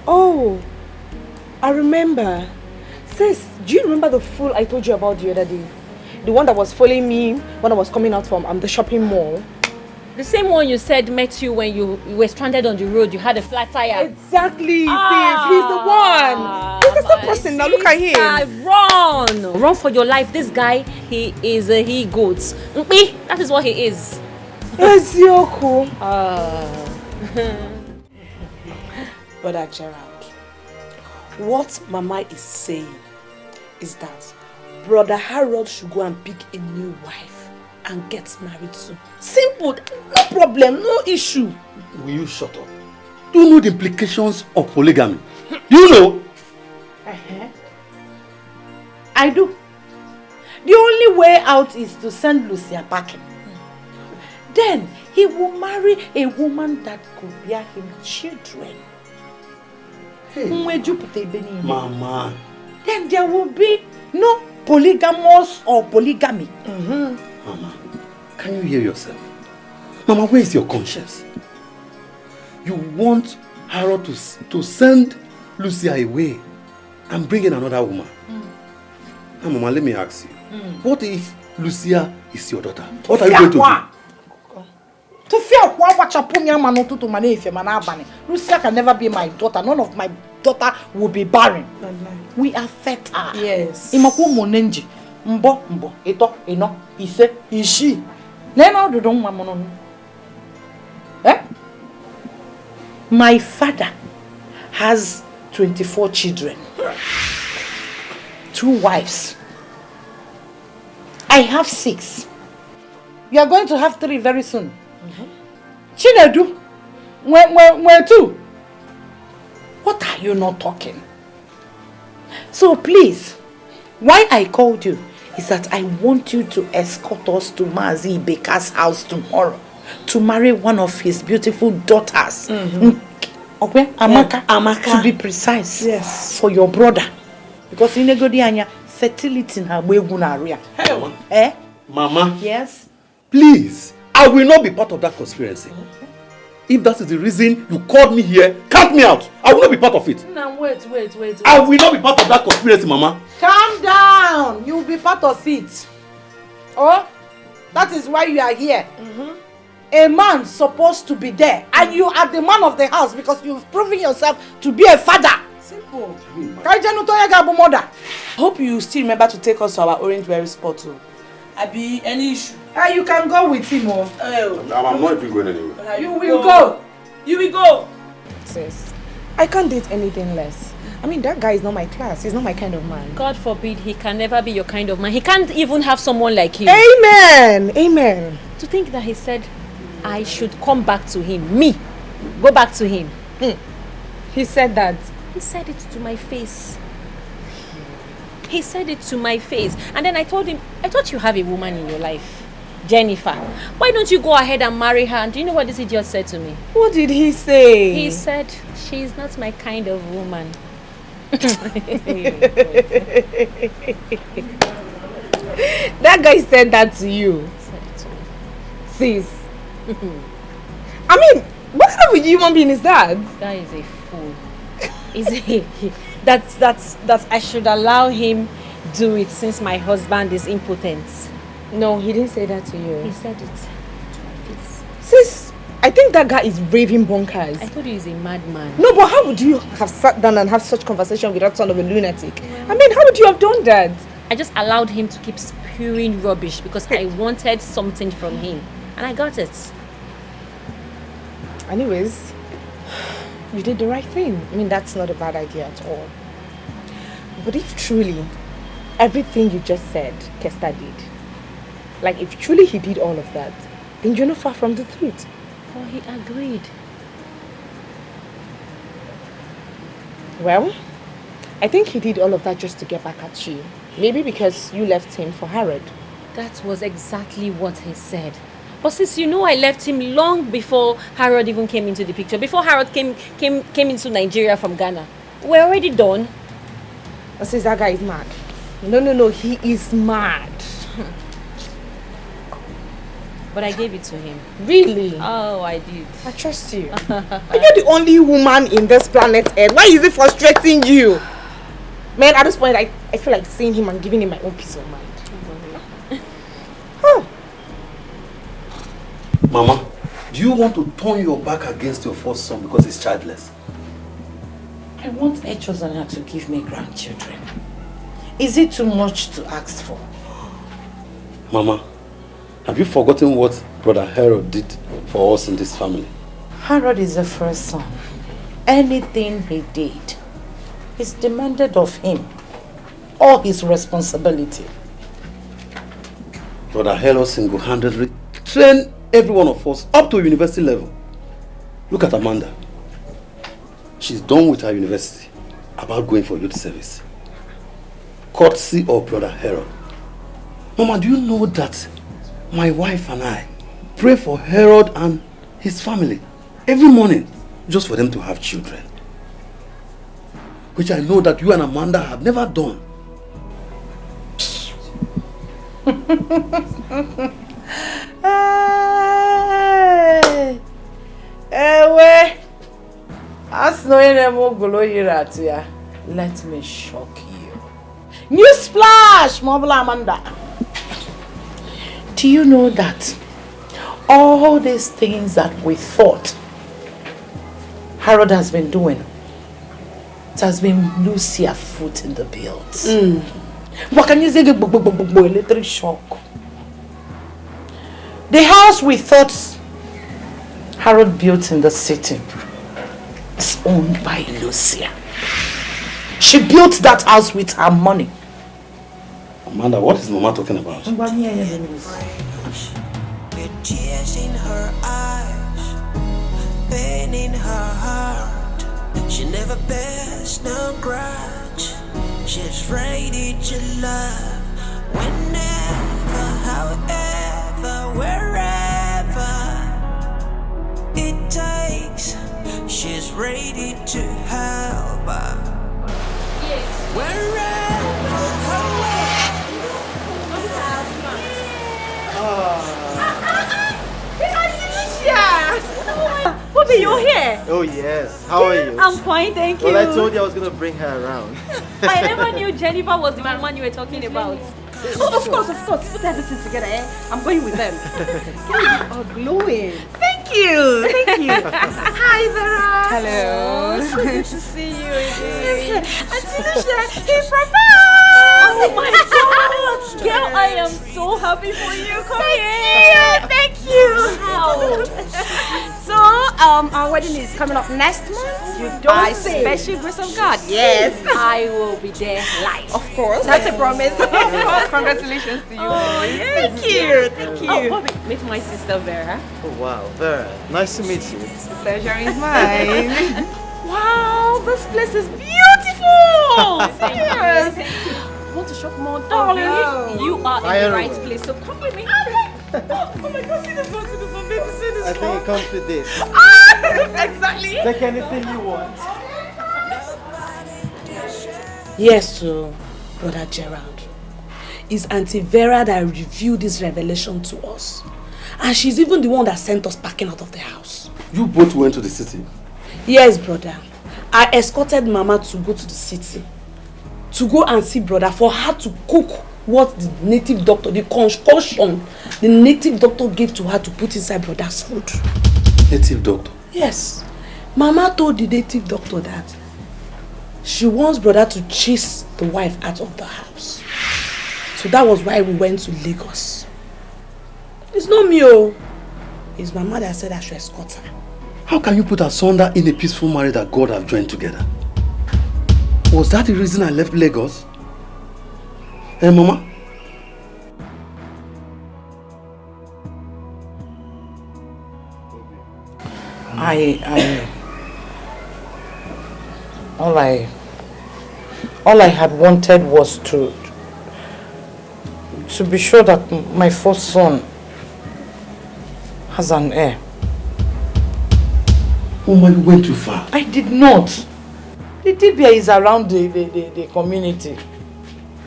Oh, I remember. Sis, do you remember the fool I told you about the other day? The one that was following me when I was coming out from the shopping mall? The same one you said met you when you were stranded on the road. You had a flat tire. Exactly, sis. He's the one. He's the same person. Now look at him. Run! Run for your life. This guy, he is a he-goat. That is what he is. Yes, you're cool. Brother Gerald, what Mama is saying is that Brother Harold should go and pick a new wife and get married soon. Simple, no problem, no issue. Will you shut up? Do you know the implications of polygamy? Do you know? I do. The only way out is to send Lucia packing. Then he will marry a woman that could bear him children. Hey. Mama. Then there will be no polygamous or polygamy. Mama, can you hear yourself? Mama, where is your conscience? You want Harold to send Lucia away and bring in another woman? Now, Mama, let me ask you. What if Lucia is your daughter? What are you going to do? Lucia can never be my daughter. None of my daughter will be barren. We are fertile. Yes. Mbo, ito, ino, ise, ishi. My father has 24 children. 2 wives. I have 6. You are going to have 3 very soon. Chinedu, where 2? What are you not talking? So please, why I called you is that I want you to escort us to Mazi Baker's house tomorrow to marry one of his beautiful daughters. Okay, Amaka. To be precise. Yes. For your brother. Because in Negodianya, fertility in her area. Mama. Yes. Please, I will not be part of that conspiracy. If that is the reason you called me here, count me out. I will not be part of it. Now wait. I will not be part of that conspiracy, Mama. Calm down. You will be part of it. Oh, that is why you are here. A man supposed to be there, and you are the man of the house because you've proven yourself to be a father. Simple. Hope you still remember to take us to our Orangeberry spot too. Abi, any issue? You can go with him. I'm not even going anywhere. You will go. You will go. Sis, I can't date anything less. I mean, that guy is not my class. He's not my kind of man. God forbid he can never be your kind of man. He can't even have someone like him. Amen. Amen. To think that he said I should come back to him. Me. Go back to him. He said that. He said it to my face. He said it to my face. And then I told him, I thought you have a woman in your life. Jennifer. Why don't you go ahead and marry her? And do you know what this idiot said to me? What did he say? He said, she's not my kind of woman. That guy said that to you. Sis. I mean, what kind of a human being is that? This guy is a fool. That I should allow him do it since my husband is impotent. No, he didn't say that to you. He said it to my face. Sis, I think that guy is raving bonkers. I told you he's a madman. No, but how would you have sat down and have such conversation with that son of a lunatic? I mean, how would you have done that? I just allowed him to keep spewing rubbish because I wanted something from him. And I got it. Anyways, you did the right thing. I mean, that's not a bad idea at all. But if truly everything you just said, Kester did, like if truly he did all of that, then you're not far from the truth. Oh, he agreed. Well, I think he did all of that just to get back at you. Maybe because you left him for Harrod. That was exactly what he said. But since you know I left him long before Harrod even came into the picture, before Harrod came into Nigeria from Ghana, we're already done. But since that guy is mad. No, he is mad. But I gave it to him. Really? Oh, I did. I trust you. Are you the only woman in this planet Earth? Why is it frustrating you? Man, at this point, I feel like seeing him and giving him my own peace of mind. Mama, do you want to turn your back against your first son because he's childless? I want Echozana to give me grandchildren. Is it too much to ask for? Mama, have you forgotten what Brother Harold did for us in this family? Harold is the first son. Anything he did is demanded of him. All his responsibility. Brother Harold single-handedly trained every one of us up to university level. Look at Amanda. She's done with her university, about going for youth service. Courtesy of Brother Harold. Mama, do you know that my wife and I pray for Harold and his family every morning just for them to have children? Which I know that you and Amanda have never done. Let me shock you. Newsflash, Mobile Amanda. Do you know that all these things that we thought Harold has been doing, it has been Lucia foot in the bills. What can you say? Electric shock. The house we thought Harold built in the city is owned by Lucia. She built that house with her money. Amanda, what is Mama talking about? With tears in her eyes, pain in her heart, she never bears no grudge. She's ready to love whenever, however, wherever it takes. She's ready to help her. Wherever, What Okay, you're here. Oh yes. How are you? I'm fine, thank you. Well, I told you I was gonna bring her around. I never knew Jennifer was the woman you were talking about. Oh, of course. Put everything together, eh? I'm going with them. You are glowing. Thank you. Hi, Vera. Hello. So good to see you again. Auntie Lucia, he proposed. Oh my God. Girl, I am so happy for you. Come here. Thank you. Wow. So, our wedding is coming up next month. You don't By say. special grace of God. Yes. I will be there live. Of course. That's a promise. Congratulations to you. Oh, yes. Thank you. Oh, Bobby, meet my sister Vera. Oh wow, Vera. Nice to meet you. The pleasure is mine. Wow, this place is beautiful. Serious. Want to shop more, darling? You are in the right place, so come with me. Oh my God, see this one, baby, see this one. I think it comes with this. Exactly. Take anything you want. Yes, so, Brother Gerald. It's Auntie Vera that revealed this revelation to us. And she's even the one that sent us packing out of the house. You both went to the city? Yes, brother. I escorted Mama to go to the city. To go and see brother for her to cook what the native doctor, the concoction the native doctor gave to her to put inside brother's food. Native doctor? Yes. Mama told the native doctor that she wants brother to chase the wife out of the house. So that was why we went to Lagos. It's not me, oh. It's Mama that said I should escort her. How can you put asunder in a peaceful marriage that God have joined together? Was that the reason I left Lagos? Eh, Mama? All I had wanted was to be sure that my first son has an heir. Mama, you went too far. I did not. The Tibia is around the community.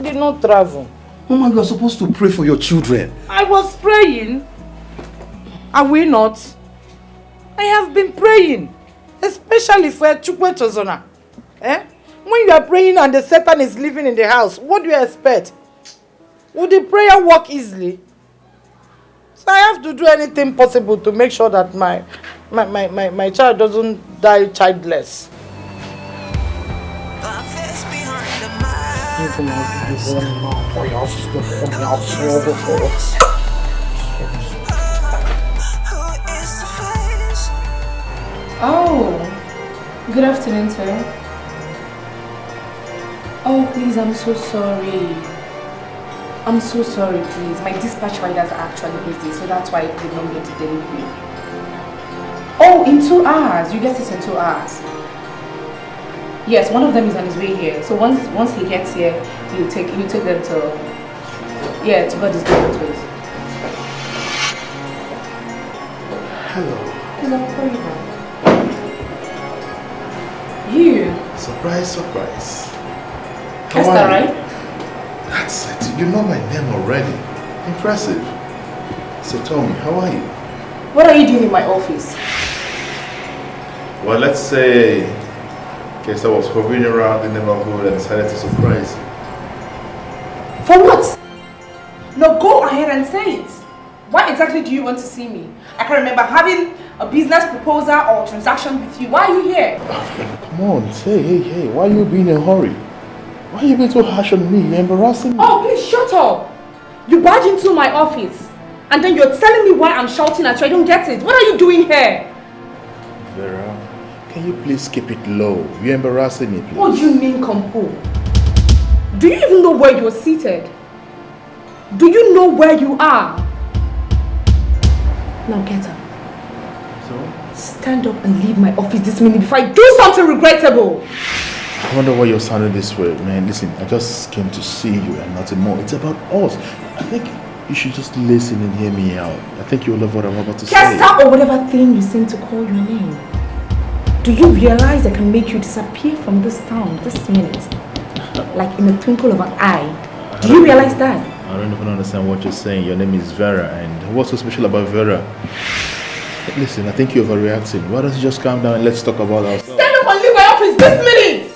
I did not travel. Mama, you are supposed to pray for your children. I was praying. Are we not? I have been praying. Especially for Chukwe Chozona. Eh? When you are praying and the Satan is living in the house, what do you expect? Would the prayer work easily? So I have to do anything possible to make sure that my child doesn't die childless. Oh, good afternoon, sir. Oh, please, I'm so sorry. I'm so sorry, please. My dispatch riders are actually busy, so that's why they don't get the delivery. Oh, in 2 hours. You get it in 2 hours. Yes, one of them is on his way here. So once he gets here, he'll take them to God is good with. Hello. Please, I'm sorry, man. You. Surprise, surprise. Esther, right? That's it. You know my name already. Impressive. So tell me, how are you? What are you doing in my office? Well, let's say, in case I was hovering around the neighborhood and decided to surprise you. For what? No, go ahead and say it. Why exactly do you want to see me? I can't remember having a business proposal or transaction with you. Why are you here? Come on, say, hey, why are you being in a hurry? Why are you being so harsh on me? You're embarrassing me. Oh, please shut up. You barge into my office and then you're telling me why I'm shouting at you. I don't get it. What are you doing here? Vera, can you please keep it low? You're embarrassing me, please. What do you mean, Kompo? Do you even know where you're seated? Do you know where you are? Now get up. So? Stand up and leave my office this minute before I do something regrettable. I wonder why you're sounding this way, man. Listen, I just came to see you and nothing more. It's about us. I think you should just listen and hear me out. I think you'll love what I'm about to say. Kesta or whatever thing you seem to call your name. Do you realize I can make you disappear from this town this minute? Like in a twinkle of an eye. Do you realize that? I don't even understand what you're saying. Your name is Vera, and what's so special about Vera? Listen, I think you're overreacting. Why don't you just calm down and let's talk about ourselves? Stand up and leave my office this minute!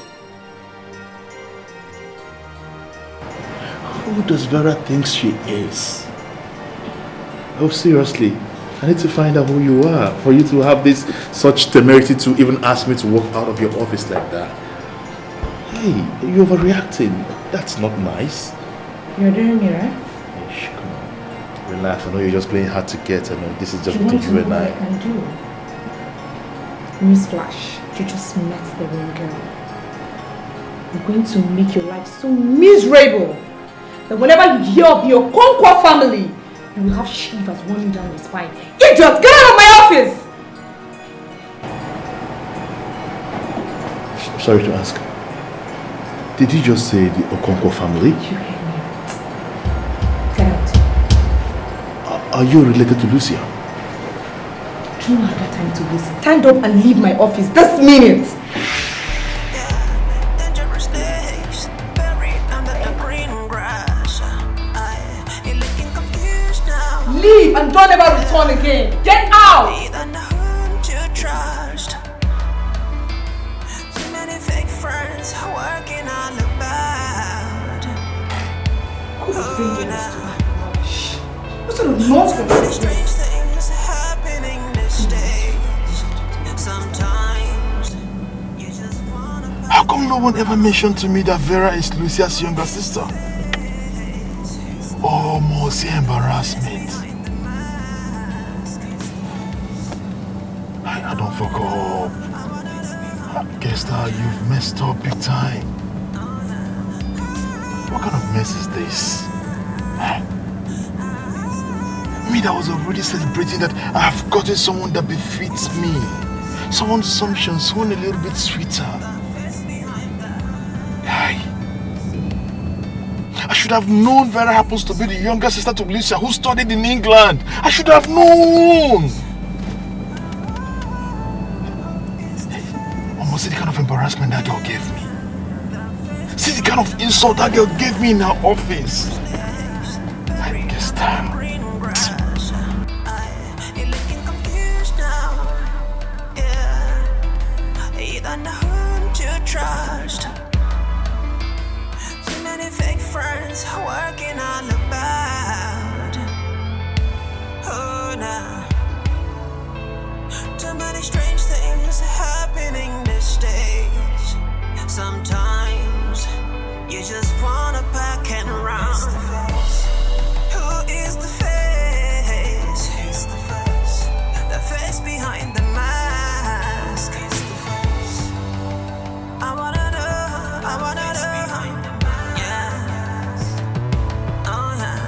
Who does Vera think she is? Oh, seriously. I need to find out who you are for you to have this such temerity to even ask me to walk out of your office like that. Hey, you're overreacting. That's not nice. You're doing me, right? Ish, come on. Relax. I know you're just playing hard to get. I know this is just You between want to you know and what I. I can do? Newsflash, you just met the wrong girl. I'm going to make your life so miserable that whenever you hear of your Okonkwo family, you will have shivers running down your spine. Idiot! Get out of my office! Sorry to ask. Did you just say the Okonkwo family? You heard me. Get out. Are you related to Lucia? Do not have time to waste. Stand up and leave my office this minute. Leave and don't ever return again. Get out! What sort of nonsense is this? How come no one ever mentioned to me that Vera is Lucia's younger sister? Oh, mercy, embarrassment. I don't fuck up. Guess that you've messed up big time. What kind of mess is this? Me that was already celebrating that I have gotten someone that befits me. Someone sumptuous, someone a little bit sweeter. I should have known Vera happens to be the younger sister to Lucia who studied in England. I should have known. Almost see the kind of embarrassment that girl gave me. See the kind of insult that girl gave me in her office. I guess that. Trust. Too many fake friends working all about. Oh, nah. Too many strange things happening these days. Sometimes you just wanna pack and run. Who is the face? The face behind the mask. I wanna know, yeah. Oh yeah.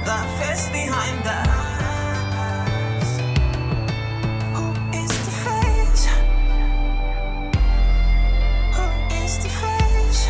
The face behind the. Who is the face? Who is the face?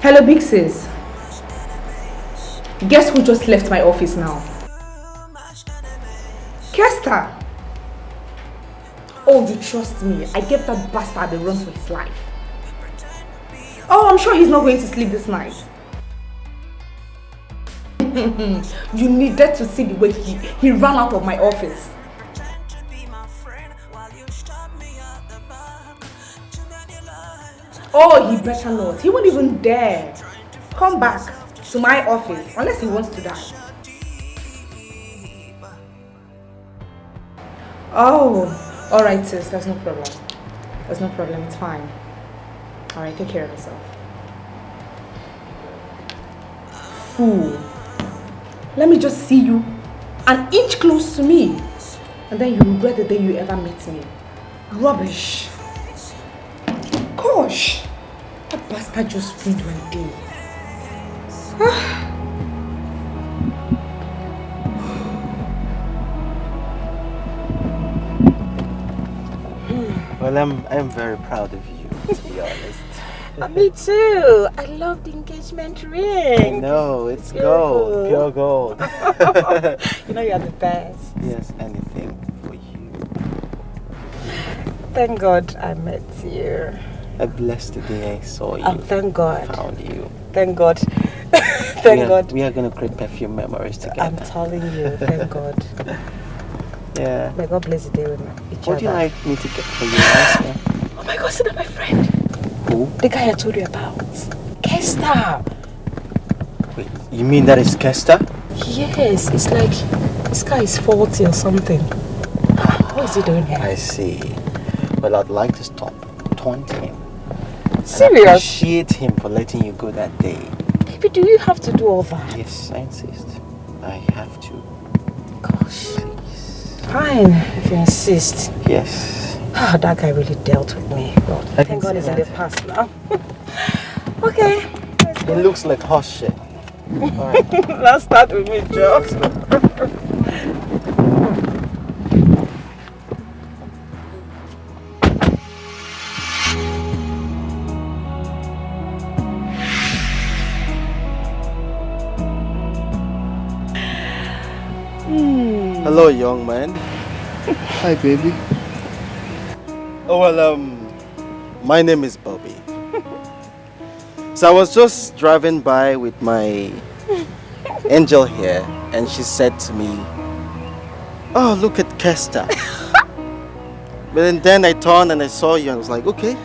Hello, big sis. Guess who just left my office now? Kester. Oh, you trust me. I gave that bastard a run for his life. Oh, I'm sure he's not going to sleep this night. You needed to see the way he ran out of my office. Oh, he better not. He won't even dare come back to my office unless he wants to die. Oh, alright sis, there's no problem. There's no problem, it's fine. Alright, take care of yourself. Fool. Let me just see you an inch close to me. And then you regret the day you ever met me. Rubbish. Gosh. That bastard just ruined my day. Well, I'm very proud of you, to be honest. Me too. I love the engagement ring. I know, it's gold, pure gold. You know you're the best. Yes, anything for you. Thank God I met you. I blessed the day I saw you. Thank God. Found you. Thank God. God. We are going to create perfume memories together. I'm telling you, thank God. Yeah. May God bless the day with each other. What do you like me to get for you? Ask me. Oh my God, isn't that my friend? Who? The guy I told you about. Kester. Wait, you mean that is Kester? Yes, it's like this guy is 40 or something. What is he doing here? I see. Well, I'd like to stop taunting him. Serious? I appreciate him for letting you go that day. Baby, do you have to do all that? Yes, I insist. I have to. Gosh. Fine, if you insist. Yes. That guy really dealt with me. God, thank God it's in the past now. Okay. It looks like horse shit. Alright. Let's start with me, Joe. Hello, young man. Hi, baby. Oh, well, my name is Bobby. So I was just driving by with my angel here, and she said to me, "Oh, look at Kester." But then I turned and I saw you and I was like, okay.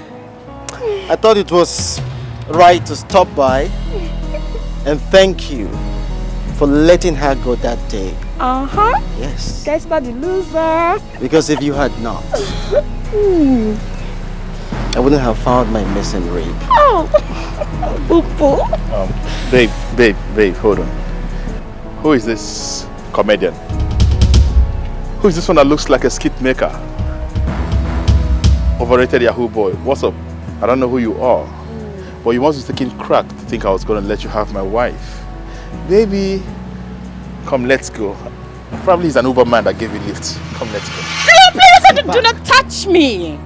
I thought it was right to stop by and thank you for letting her go that day. Uh-huh. Yes. Kester the loser. Because if you had not, I wouldn't have found my missing ring. Oh. Boo-boo. Babe, hold on. Who is this comedian? Who is this one that looks like a skit maker? Overrated Yahoo boy. What's up? I don't know who you are. But you must be taking crack to think I was going to let you have my wife. Baby, come, let's go. Probably he's an Uber man that gave you lift. Come, let's go. Please do not touch me.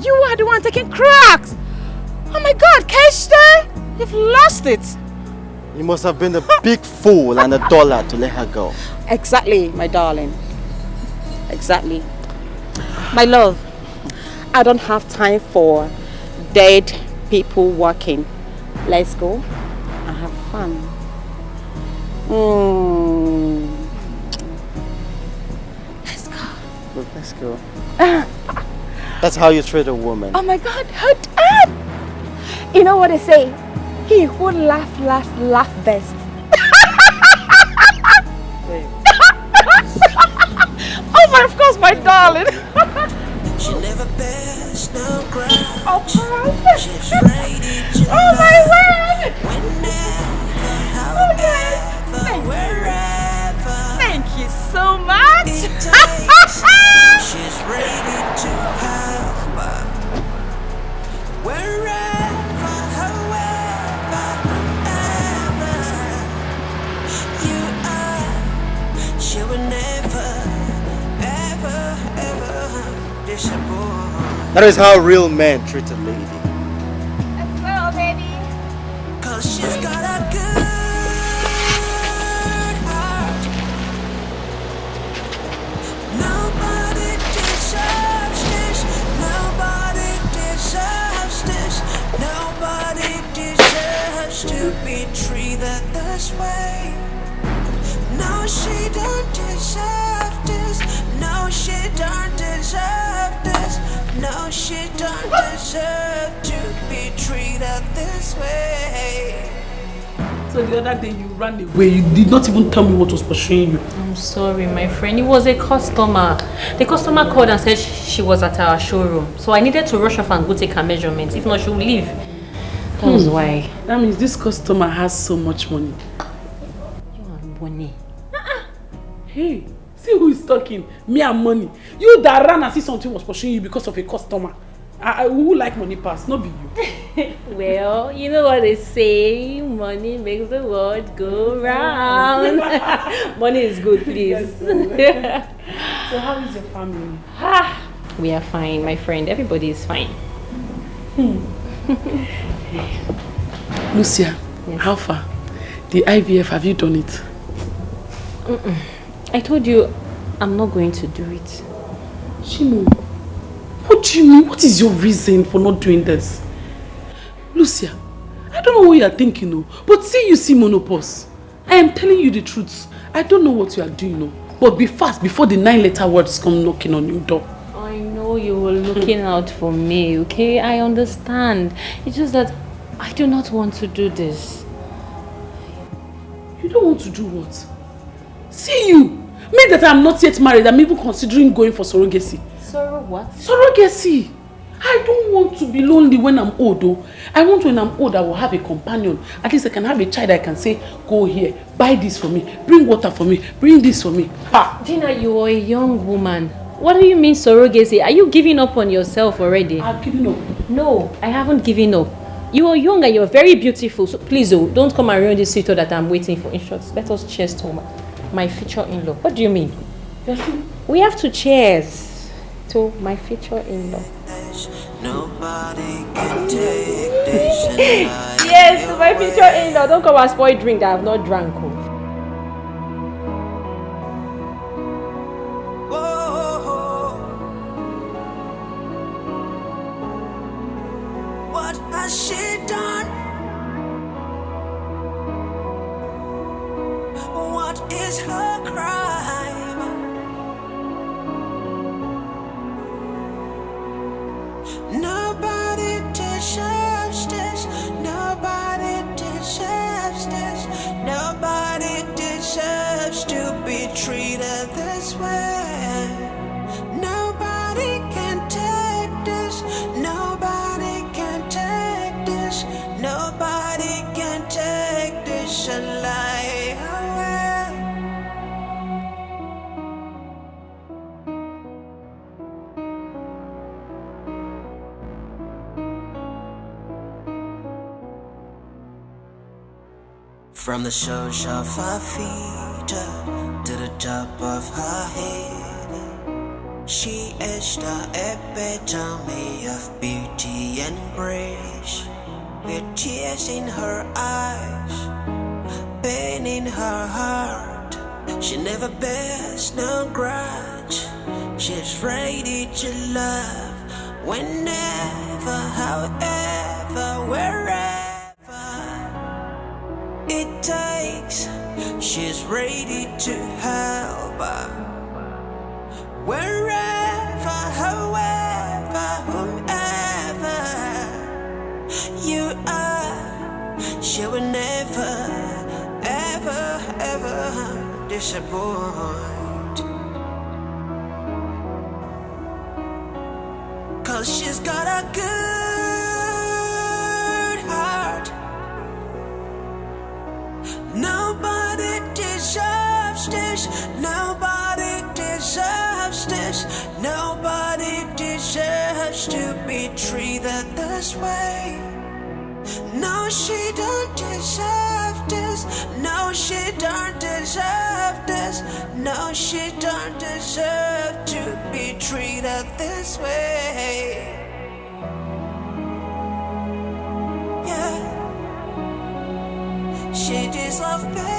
You are the one taking cracks. Oh my God, Kester, you've lost it. You must have been a big fool and a dollar to let her go. Exactly, my darling. Exactly. My love, I don't have time for dead people walking. Let's go and have fun. Let's go. Look, let's go. That's how you treat a woman. Oh my God, hold up! You know what they say? He who laugh best. Oh my, of course, my darling. She never bears no ground. Oh, she's ready to oh my word! whenever, however, wherever. Thank you so much. She's ready to help. Wherever, however, wherever you are, she will never, ever disappoint. That is how real men treat a lady. Let's go, baby. 'Cause she's got a good heart. Nobody deserves this. Nobody deserves this. Nobody deserves to be treated this way. No, she don't deserve this. No, she don't deserve this. No, she don't deserve to be treated this way. So the other day you ran away, you did not even tell me what was pursuing you. I'm sorry, my friend. It was a customer. The customer called and said she was at our showroom. So I needed to rush off and go take her measurements. If not, she would leave. That was why. That means this customer has so much money. You have money. Hey. See who is talking. Me and money. You that ran and see something was pursuing you because of a customer. Who like money pass? Not be you. Well, you know what they say. Money makes the world go round. Money is good, please. So how is your family? We are fine, my friend. Everybody is fine. Lucia, how far? The IVF, have you done it? I told you I'm not going to do it. Chimo, what do you mean? What is your reason for not doing this? Lucia, I don't know what you are thinking, no. But see you see monopause. I am telling you the truth. I don't know what you are doing, no. But be fast before the 9-letter words come knocking on your door. I know you were looking out for me, okay? I understand. It's just that I do not want to do this. You don't want to do what? See you! Me that I'm not yet married, I'm even considering going for surrogacy. What? Surrogacy! I don't want to be lonely when I'm old, though. I want when I'm old, I will have a companion. At least I can have a child I can say, go here, buy this for me, bring water for me, bring this for me. Gina, you are a young woman. What do you mean surrogacy? Are you giving up on yourself already? I've given up. No, I haven't given up. You are young and you're very beautiful. So please, don't come and ruin this sweeter that I'm waiting for. In short, let us cheers to my future in-law. What do you mean? We have to cheers to my future in-law. Nobody can take this. Yes, my future in-law. Don't come and spoil drink that I have not drunk. What has she done? What is her crime? Nobody deserves this. Nobody deserves this. Nobody deserves to be treated this way. Nobody can take this. Nobody can take this. Nobody can take this alive. From the soles of her feet to the top of her head, she is the epitome of beauty and grace. With tears in her eyes, pain in her heart, she never bears no grudge. She's ready to love whenever, however, wherever it takes. She's ready to help wherever, however, whomever you are. She will never, ever, ever disappoint, 'cause she's got a good heart. Nobody deserves this. Nobody deserves this. Nobody deserves to be treated this way. No, she don't deserve this. No, she don't deserve this. No, she don't deserve to be treated this way. Yeah. She deserves better.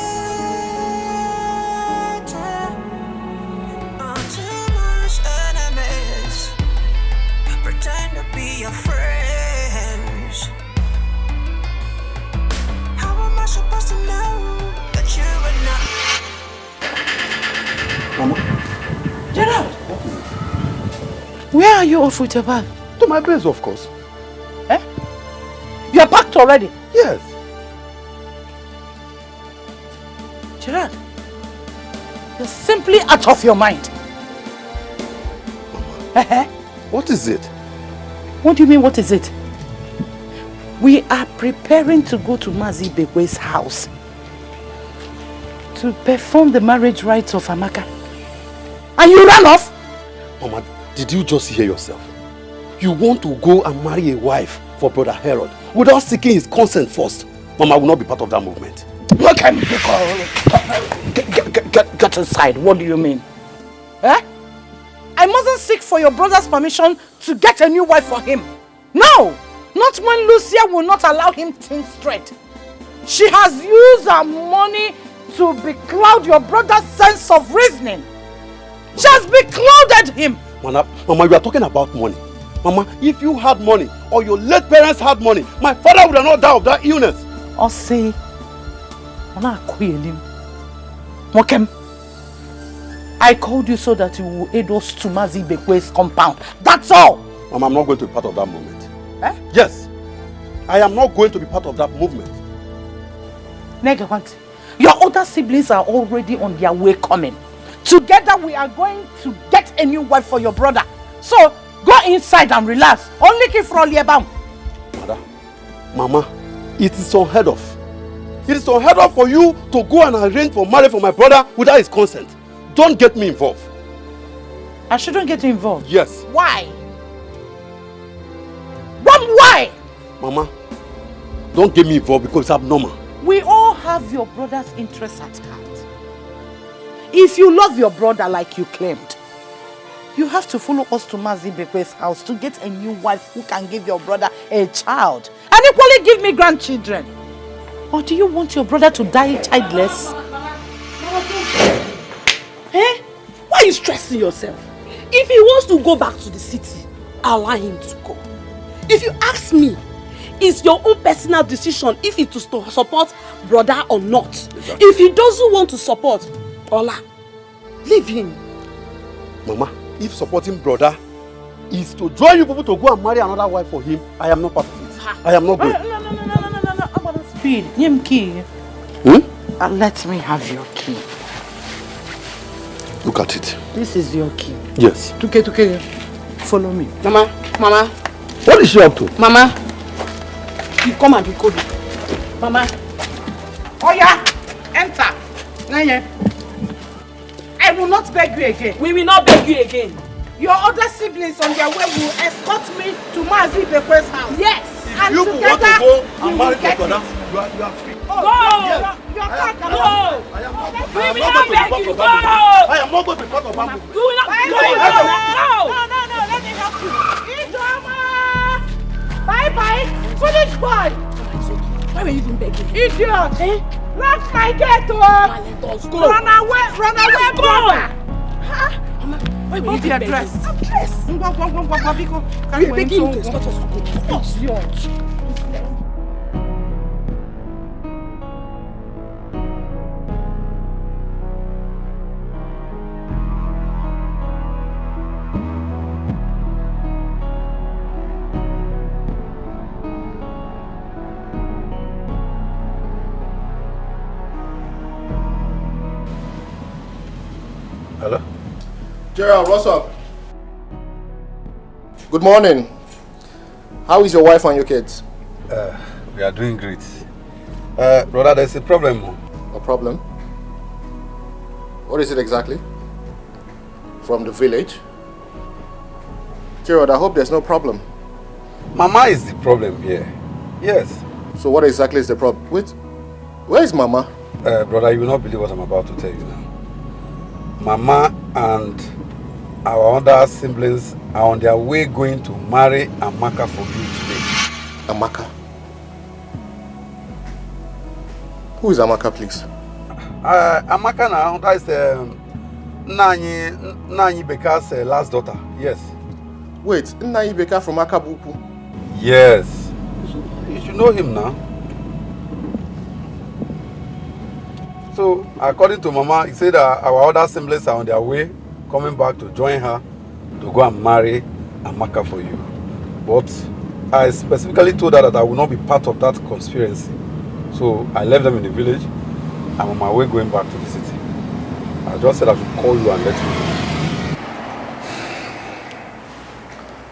Too much enemies pretend to be your friends. How am I supposed to know that you are not? Mama? Gerald! Where are you off with your bag? To my base, of course. Eh? You are packed already? Yes. Gerard, you're simply out of your mind. What is it? What do you mean, what is it? We are preparing to go to Mazi Bekwe's house to perform the marriage rites of Amaka. And you ran off? Mama, did you just hear yourself? You want to go and marry a wife for Brother Herod without seeking his consent first. Mama will not be part of that movement. Look at me, get inside. What do you mean? Eh? I mustn't seek for your brother's permission to get a new wife for him. No! Not when Lucia will not allow him to think straight. She has used her money to becloud your brother's sense of reasoning. She has beclouded him. Mama, you are talking about money. Mama, if you had money or your late parents had money, my father would have not died of that illness. Or say, Mokem, I called you so that you will aid us to Mazi Bekwe's compound. That's all. Mama, I'm not going to be part of that movement. Eh? Yes, I am not going to be part of that movement. Negawanti, your older siblings are already on their way coming. Together we are going to get a new wife for your brother. So, go inside and relax. Only keep for Liebam. Mama, it is unheard of. It is unheard of for you to go and arrange for marriage for my brother without his consent. Don't get me involved. I shouldn't get involved? Yes. Why? Why? Mama, don't get me involved because it's abnormal. We all have your brother's interests at heart. If you love your brother like you claimed, you have to follow us to Mazi Bekwe's house to get a new wife who can give your brother a child and equally give me grandchildren. Or do you want your brother to die childless? Eh? Why are you stressing yourself? If he wants to go back to the city, allow him to go. If you ask me, it's your own personal decision if it's to support brother or not. Exactly. If he doesn't want to support, Ola, leave him. Mama, if supporting brother is to join you people to go and marry another wife for him, I am not part of it. I am not going. No. I'm on speed. Give key. Let me have your key. Look at it. This is your key. Yes. Tuke, follow me. Mama. What is she up to? Mama. You come and be cold. Mama. Oh yeah, enter. I will not beg you again. We will not beg you again. Your other siblings on their way will escort me to Mazi Bekwe's house. Yes. And you together, want to go and marry get your brother, it. you are free. Oh, go! Yes. We will not beg you. Go! I am not going to be part of that movement. We will not. No. Let me help you. Idoma! Bye. Foolish boy. Why were you even begging? Idiot. Eh? Lock my gate up. Let us go. Run away, brother. Huh? Mama, why were you even begging? I'm dressed. We're begging you to escort us to go. What's yours? Hello? Gerald, what's up? Good morning. How is your wife and your kids? We are doing great. Brother, there's a problem. A problem? What is it exactly? From the village? Gerald, I hope there's no problem. Mama is the problem here. Yes. So what exactly is the problem? Wait, where is Mama? Brother, you will not believe what I'm about to tell you now. Mama and our other siblings are on their way going to marry Amaka for you today. Amaka? Who is Amaka, please? Amaka now, that is Nani Beka's last daughter. Yes. Wait, Nani Beka from Akabuku? Yes. You should know him now. So, according to Mama, he said that our other siblings are on their way, coming back to join her to go and marry Amaka for you. But I specifically told her that I will not be part of that conspiracy. So I left them in the village. I'm on my way going back to the city. I just said I should call you and let you know.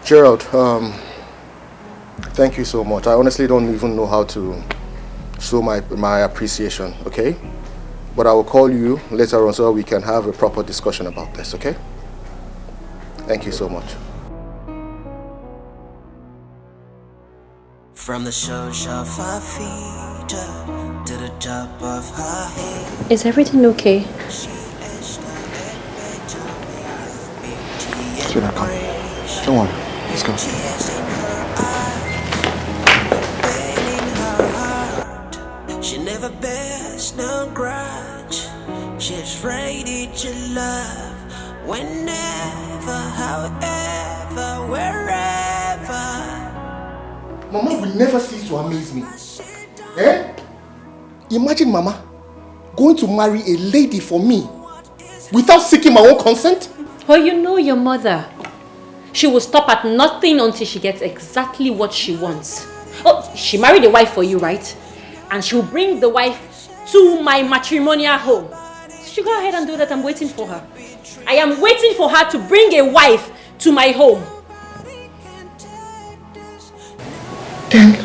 Gerald, thank you so much. I honestly don't even know how to show my appreciation, okay? But I will call you later on so we can have a proper discussion about this, okay? Thank you so much. From the soles of her feet to the top of her head. Is everything okay? Sweetheart, come. Don't worry. Let's go. She never bears no grudge. She's ready to love whenever, however, wherever. Mama will never cease to amaze me. Eh? Imagine Mama going to marry a lady for me without seeking my own consent. Well, you know your mother. She will stop at nothing until she gets exactly what she wants. Oh, she married a wife for you, right? And she'll bring the wife to my matrimonial home. She go ahead and do that. I'm waiting for her. I am waiting for her to bring a wife to my home. Then,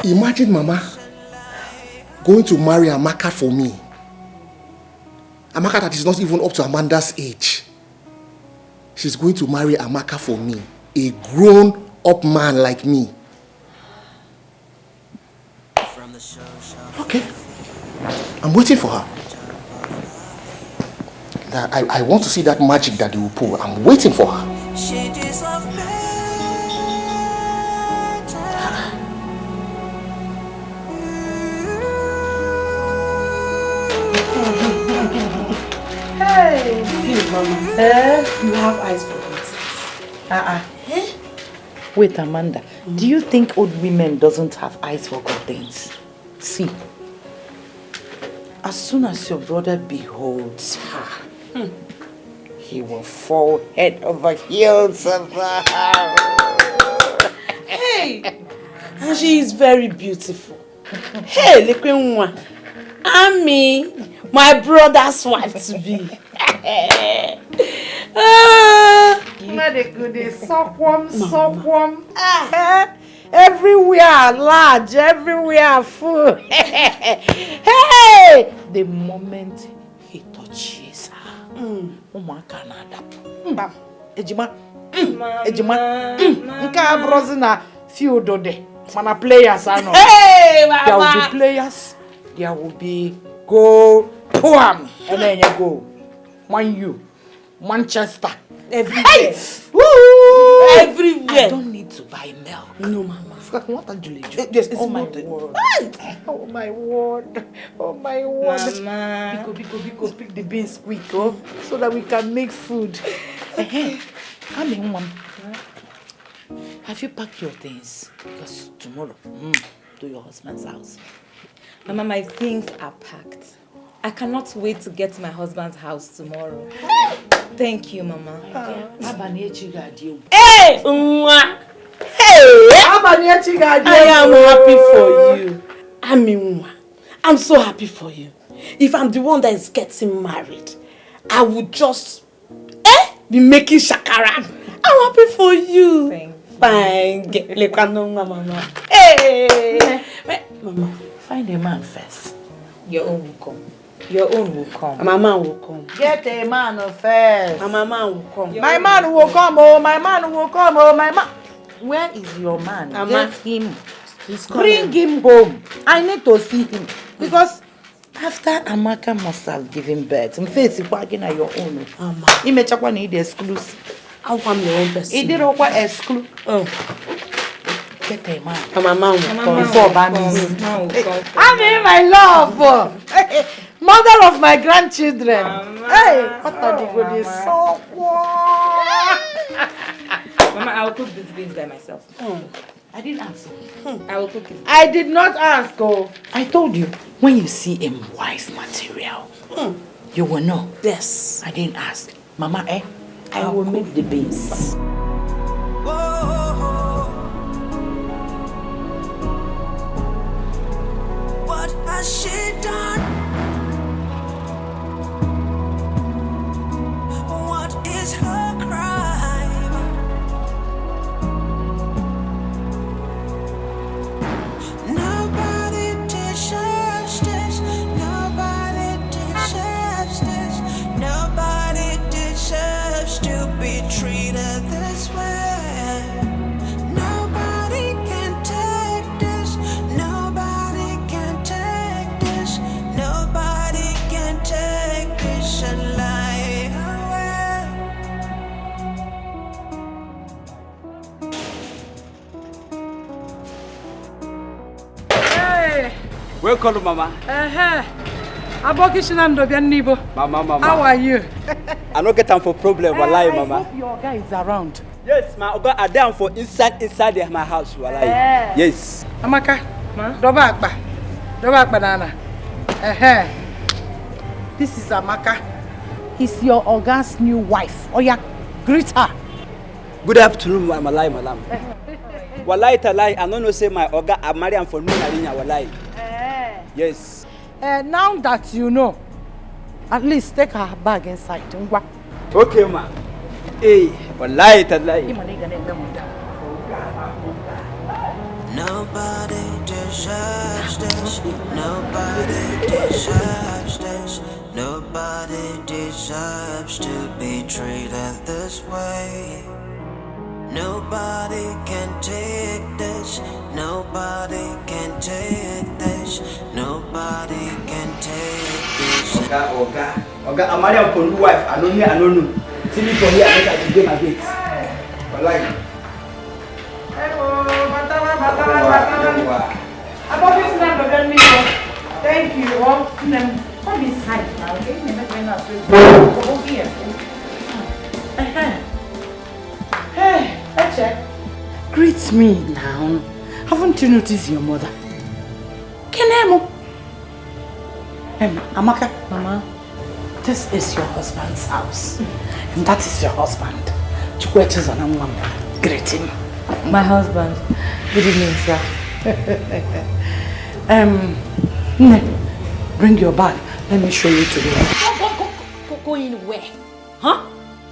imagine Mama going to marry Amaka for me. Amaka that is not even up to Amanda's age. She's going to marry Amaka for me. A grown-up man like me. Okay. I'm waiting for her. I want to see that magic that they will pull. I'm waiting for her. Hey, Mama. You have eyes for God. Wait, Amanda. Do you think old women doesn't have eyes for good things? See, as soon as your brother beholds her, he will fall head over heels of her. Hey, and she is very beautiful. Hey, Lekwenwa, Ami, my brother's wife to be. Everywhere large, everywhere full. Hey! The moment he touches her, Ejima, Nka brozina field de. Mana players are not. Hey, Mama. There will be players. There will be goal, poem, and then you go. Man, Manchester. Everywhere. Hey! Woo! Everywhere. I don't need to buy milk. No, Mama. What are you doing? Yes, oh my word. Oh my word. Oh my word. Mama. Biko, pick the beans quick, oh, so that we can make food. Come in, Mom. Have you packed your things? Because tomorrow, to your husband's house. Mama, my things are packed. I cannot wait to get to my husband's house tomorrow. Thank you, Mama. Hey! Hey! I am happy for you. I'm so happy for you. If I'm the one that is getting married, I would just be making shakara. I'm happy for you. Thank you. Hey! Mama, find a man first. Your own will come. Your own will come. My man will come. Get a man first. My man will come. My man will come, oh, my man will come, oh, my man. Where is your man? Get him. Bring him home. I need to see him. Because after Amaka must have given birth, I'm facing working at your own. He may check one exclusive. How come your own person? He did not quite exclusive. Get a man. My man will come. Before I mean, my love. Mother of my grandchildren. Hey, what are you going to so Mama, I will cook this beans by myself. I didn't ask. I will cook it. I did not ask. Oh, I told you, when you see a wife material, you will know. Yes. I didn't ask. Mama, I will make the beans. What has she done? What is her crime? Nobody deserves this. Nobody deserves this. Nobody. Welcome, Mama. Mama. How are you? I don't get time for problem, wallahi, Mama. I hope your guy is around. Yes, ma. Oga, I down for inside my house, wallahi. Yes. Amaka, Doba banana. This is Amaka. He's your Oga's new wife. Oh yeah, greet her. Good afternoon, wallahi, madam. Wallahi, talai, I don't know say my Oga I marry him for no narinya, wallahi. Yes. Now that you know, at least take her bag inside. Okay, ma. Hey, wallahi, talai. Nobody deserves this. Nobody deserves this. Nobody deserves to be treated this way. Nobody can take this. Nobody can take this. Nobody can take this. Oga, I'm married for new wife. I don't know. See me from here, I can get my gates. Wallahi. Thank you. Come inside now, okay? Over here. Hey, Eche. Greet me now. Haven't you noticed your mother? Kenemo. Amaka. Mama. This is your husband's house. And that is your husband. Greet him. My husband. Good evening, sir. Bring your bag. Let me show you to the room. Go in where? Huh?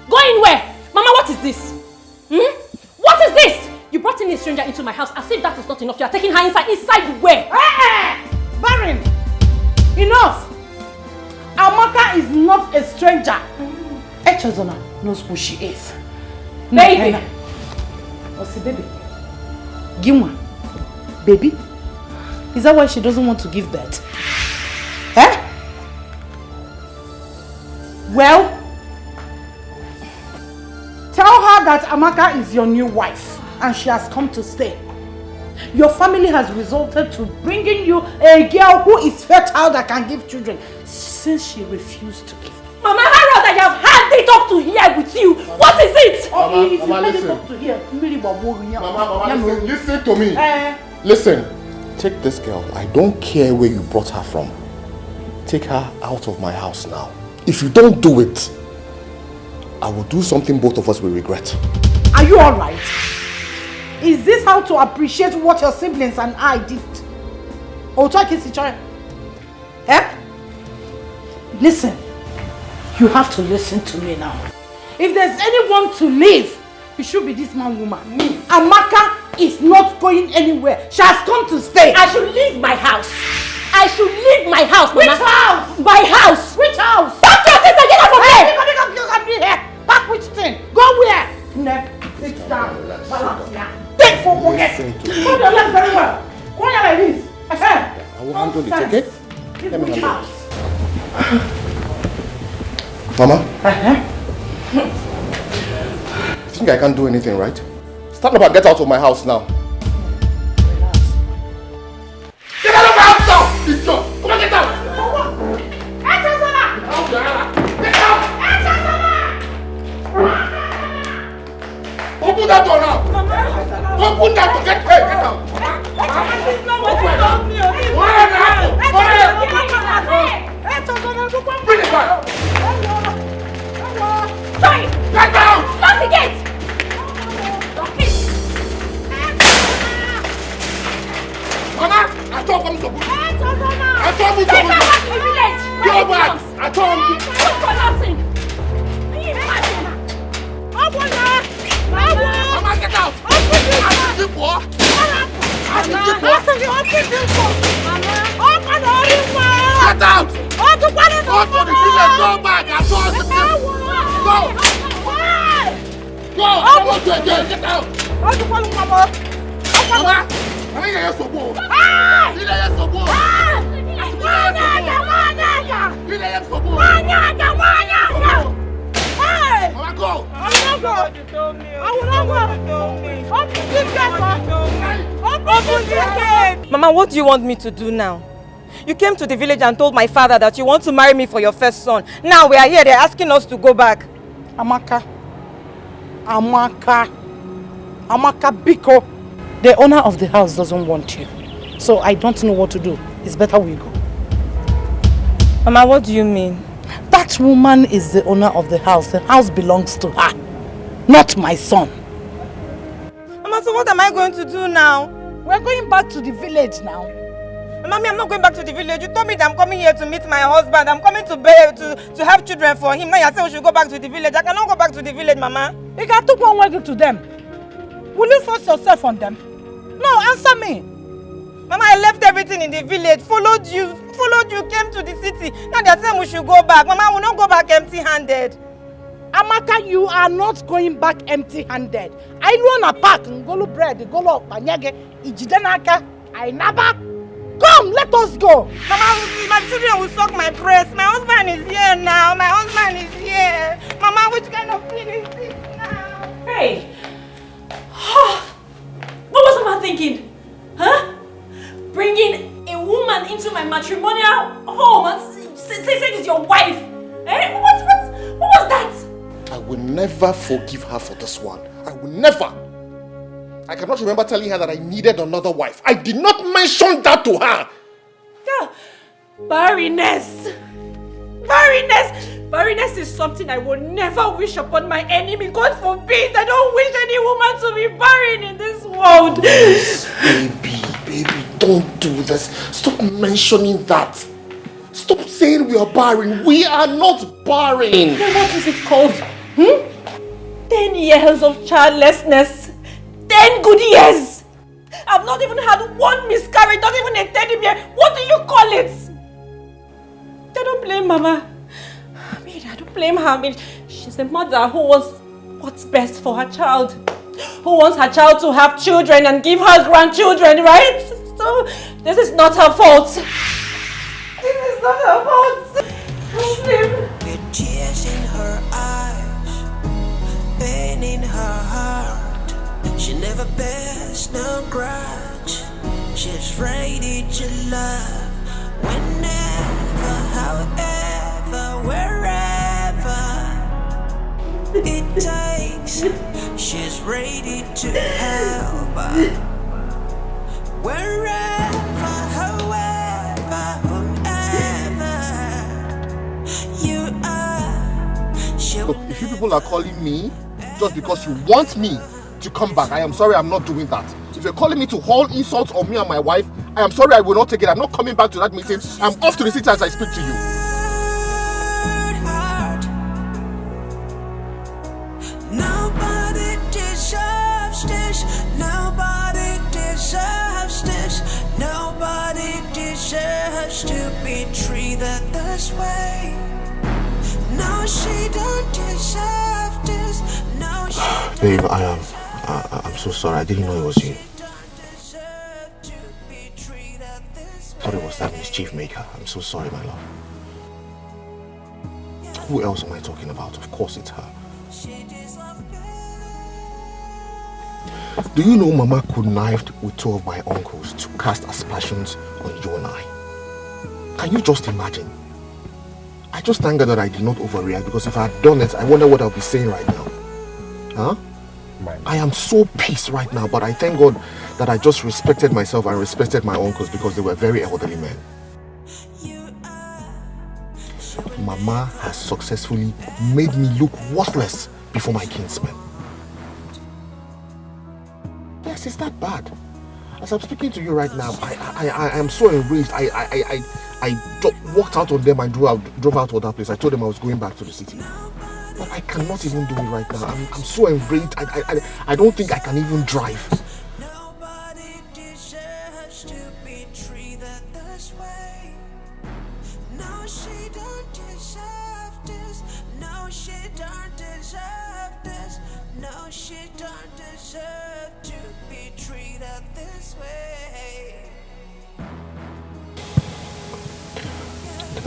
Go in where? Mama, what is this? What is this? You brought in a stranger into my house as if that is not enough. You are taking her inside. Inside where? Baron! Enough! Amaka is not a stranger. Echozona knows who she is. Baby! What's the baby? Gimwa. Baby? Is that why she doesn't want to give birth? Eh? Well, tell her that Amaka is your new wife and she has come to stay. Your family has resulted to bringing you a girl who is fertile that can give children since she refused to give. Mama, Harold, I have had it up to here with you. What is it? Mama, if you Mama, had it listen. up to here, Mama, listen to me. Listen, take this girl. I don't care where you brought her from. Take her out of my house now. If you don't do it, I will do something both of us will regret. Are you alright? Is this how to appreciate what your siblings and I did? Or talk is each other? Eh? Listen, you have to listen to me now. If there's anyone to leave, it should be this man woman. Me. Amaka is not going anywhere. She has come to stay. I should leave my house. I should leave my house, Mama. Which house? My house. Which house? Pack your things and get out from here. You can be here. Pack which thing? Go where? Sit down. Balance here. Take for pocket. Hold your legs very well. Go here like this. I will handle it, okay? Let me handle it. Mama? You think I can't do anything, right? Stand up and get out of my house now. Get out of my house now! Idiot! Come on, get out! Get out! Open that door now! Open that door! Get out! Bring it back! Sorry! Get down! Lock the gate! Mama! I told you to put it! I told you to put it! Go back! I told you! Look for nothing! Can you imagine? Mama, get out! I see the boy! I see the boy! Get out! Go to the village! Go back! I told you to go! Go! I want you again! Get out! Mama! I think I have to go! I think I have to go! Mama, what do you want me to do now? You came to the village and told my father that you want to marry me for your first son. Now we are here, they're asking us to go back. Amaka, Biko, the owner of the house doesn't want you. So I don't know what to do. It's better we go. Mama, what do you mean? That woman is the owner of the house. The house belongs to her, not my son. Mama, so what am I going to do now? We're going back to the village now. Mommy, I'm not going back to the village. You told me that I'm coming here to meet my husband. I'm coming to have children for him. Now you say we should go back to the village. I cannot go back to the village, Mama. You got to go and work to them. Will you force yourself on them? No, answer me. Mama, I left everything in the village. Followed you, came to the city. Now they're saying we should go back. Mama, I will not go back empty-handed. Amaka, you are not going back empty-handed. I know a pack, ngolo bread, ngolo panyage, ijidenaka, I never. Come, let us go. Mama, my children will suck my breast. My husband is here now. My husband is here. Mama, which kind of thing is this now? Hey! What was Mama thinking? Huh? Bringing a woman into my matrimonial home and saying it's your wife. Eh? What was that? I will never forgive her for this one. I will never. I cannot remember telling her that I needed another wife. I did not mention that to her. Yeah. Barrenness is something I will never wish upon my enemy. God forbid. I don't wish any woman to be barren in this world. Please, baby, don't do this. Stop mentioning that. Stop saying we are barren. We are not barren. Then what is it called? 10 years of childlessness. 10 good years. I've not even had one miscarriage, not even a teddy bear. What do you call it? I don't blame Mama. I don't blame her. She's a mother who wants what's best for her child. Who wants her child to have children and give her grandchildren, right? So, this is not her fault. This is not her fault. With tears in her eyes, pain in her heart. She never bears no grudge. She's ready to love whenever, however, wherever it takes. She's ready to help wherever, however, whoever you are. Look, if you people are calling me just because you want me to come back, I am sorry, I'm not doing that. If you're calling me to haul insults on me and my wife, I am sorry, I will not take it. I'm not coming back to that meeting. I'm off to the city as I speak to you. Nobody deserves this. Nobody deserves this. Nobody deserves to be treated this way. No, she don't deserve this. No, she don't. Babe, I'm so sorry. I didn't know it was you. I thought it was that mischief maker. I'm so sorry, my love. Who else am I talking about? Of course it's her. Do you know Mama connived with 2 of my uncles to cast aspersions on you and I? Can you just imagine? I just thank God that I did not overreact, because if I had done it, I wonder what I'll be saying right now. Huh? I am so pissed right now, but I thank God that I just respected myself and respected my uncles, because they were very elderly men. Mama has successfully made me look worthless before my kinsmen. Yes, it's that bad. As I'm speaking to you right now, I am so enraged. I walked out on them and drove out of that place. I told them I was going back to the city. But I cannot even do it right now. I'm so enraged. I don't think I can even drive. Nobody deserves to be treated this way. No, she don't deserve this. No, she don't deserve this. No, she don't deserve to be treated this way.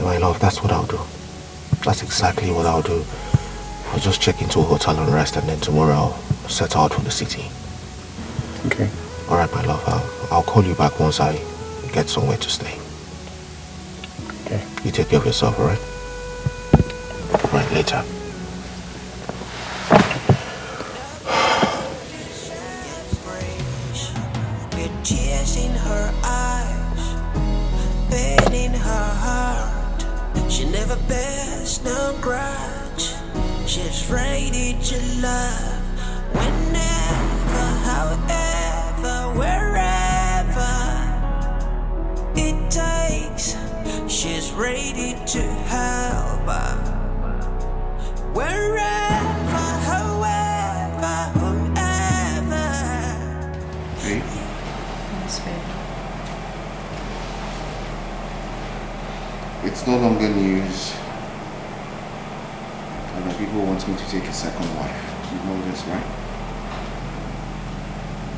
My love, that's what I'll do. That's exactly what I'll do. I'll just check into a hotel and rest, and then tomorrow I'll set out for the city. Okay. Alright, my love. I'll call you back once I get somewhere to stay. Okay. You take care of yourself, alright? Alright, later. With tears in her eyes, pain in her heart. She never bears no grudge. She's ready to love whenever, however, wherever it takes. She's ready to help wherever, however, whomever. Hey. Yes, babe. It's no longer news that people want me to take a second wife. You know this, right?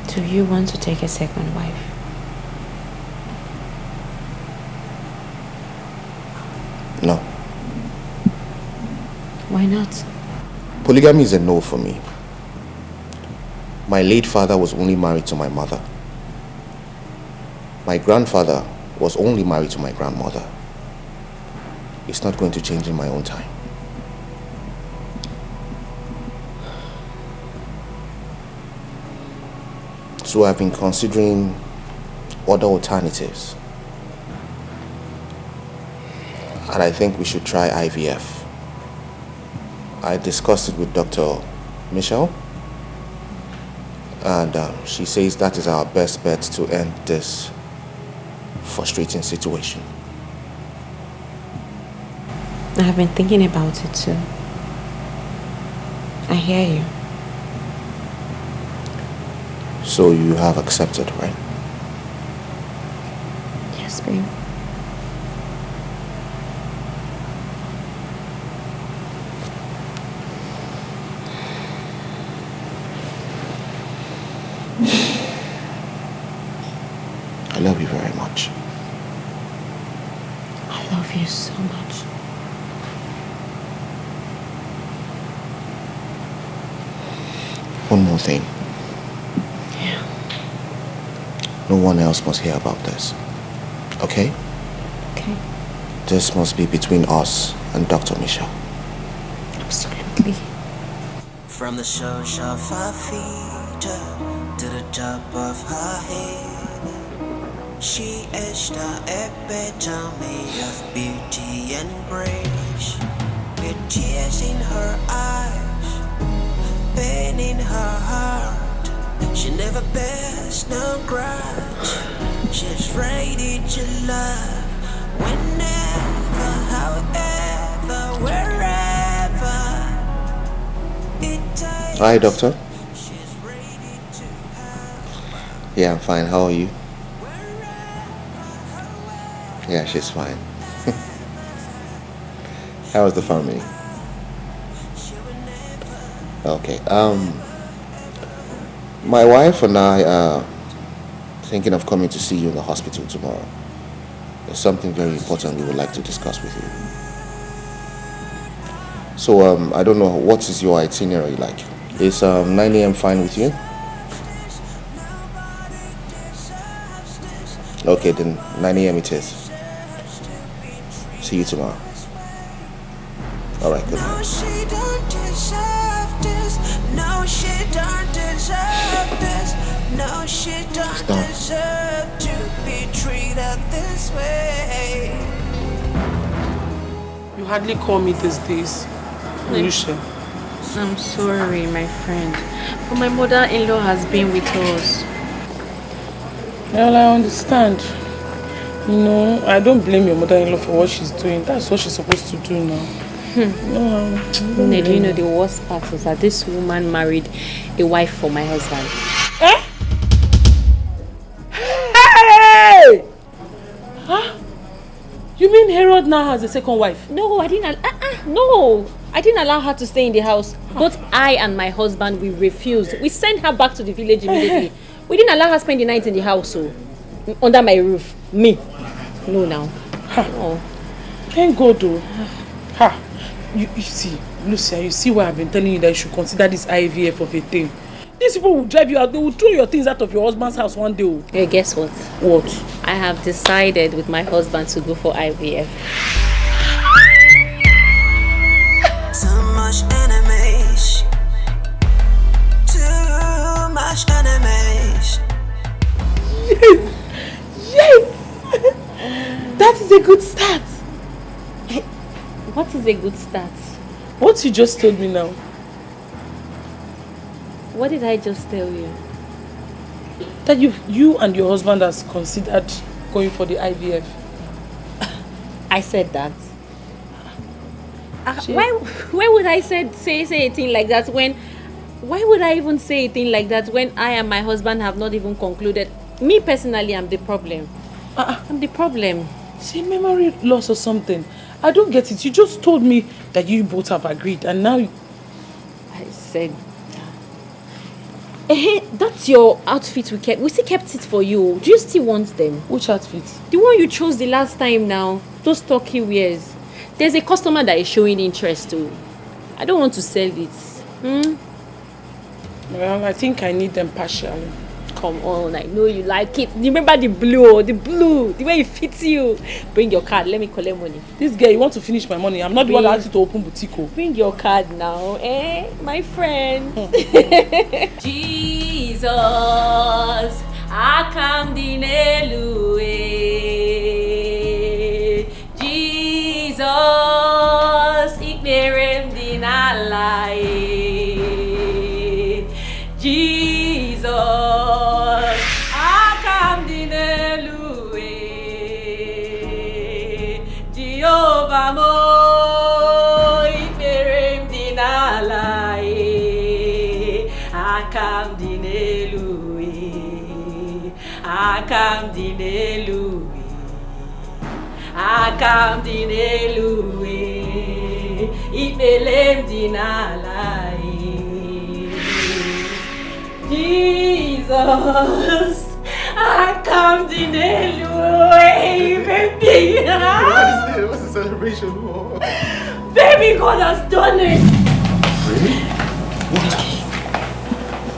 Do you want to take a second wife? No. Why not? Polygamy is a no for me. My late father was only married to my mother. My grandfather was only married to my grandmother. It's not going to change in my own time. So I've been considering other alternatives. And I think we should try IVF. I discussed it with Dr. Michelle. And she says that is our best bet to end this frustrating situation. I have been thinking about it too. I hear you. So you have accepted, right? Yes, babe. I love you very much. I love you so much. One more thing. Yeah. No one else must hear about this. Okay? Okay. This must be between us and Dr. Michelle. Absolutely. From the soles of her feet to the top of her head, she is the epitome of beauty and grace. With tears in her eyes, pain in her heart, she never bears no grudge. She's ready to love whenever, however, wherever it takes. Hi, doctor. Yeah, I'm fine. How are you? Yeah, she's fine. How is the family? Okay. My wife and I are thinking of coming to see you in the hospital tomorrow. There's something very important we would like to discuss with you. So, I don't know, what is your itinerary like? Is 9 a.m. fine with you? Okay, then 9 a.m. it is. See you tomorrow. Alright, good night. No, she don't deserve this. No, she don't deserve this. No, she don't deserve to be treated this way. You hardly call me these days, Lucia. I'm sorry, my friend, but my mother-in-law has been with us. Well, I understand. You know, I don't blame your mother-in-law for what she's doing. That's what she's supposed to do now. No, Ned, you know the worst part is that this woman married a wife for my husband. Eh? Hey! Huh? You mean Herod now has a second wife? No, I didn't. No, I didn't allow her to stay in the house. Both I and my husband, we refused. We sent her back to the village immediately. We didn't allow her spend the night in the house, so under my roof. Me? No, now. No. Thank God, though. Ha! You see, Lucia, you see why I've been telling you that you should consider this IVF of a thing. These people will drive you out. They will throw your things out of your husband's house one day. Hey, guess what? What? I have decided with my husband to go for IVF. Too much enemies. Too much enemies. Yes! That is a good start. What is a good start? What you just told me now. What did I just tell you? That you and your husband has considered going for the IVF. I said that. Why would I say a thing like that when... Why would I even say a thing like that when I and my husband have not even concluded? Me personally, I'm the problem. I'm the problem. See, memory loss or something. I don't get it. You just told me that you both have agreed and now... I said... Hey, that's your outfit we kept. We still kept it for you. Do you still want them? Which outfit? The one you chose the last time now. Those turkey wears. There's a customer that is showing interest too. I don't want to sell it. Well, I think I need them partially. Come on, I know you like it. Remember the blue, the way it fits you. Bring your card, let me collect money. This girl, you want to finish my money. I'm not the one that asked you to open boutique. Bring your card now, my friend. Jesus, I come dinelue. Jesus, ikmerem dinalai. Jesus. Akam dinelue, ipelem dinalai. Jesus, akam dinelue, baby. What's the celebration? Baby, God has done it. Really?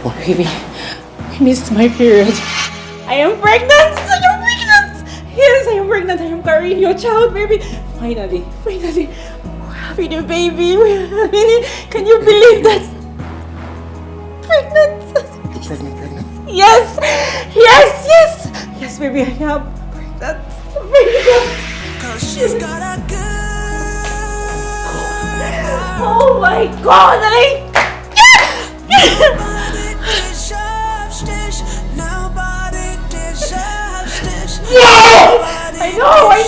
What? Baby, I missed my period. I am pregnant. I am pregnant. Yes, I am pregnant. I am carrying your child, baby. Finally. Having a baby. Can you believe that? Pregnant. You're pregnant? Yes, baby, I am pregnant. Cause she's got a good. Oh my God! Nobody deserves this. Yes! I know! I'm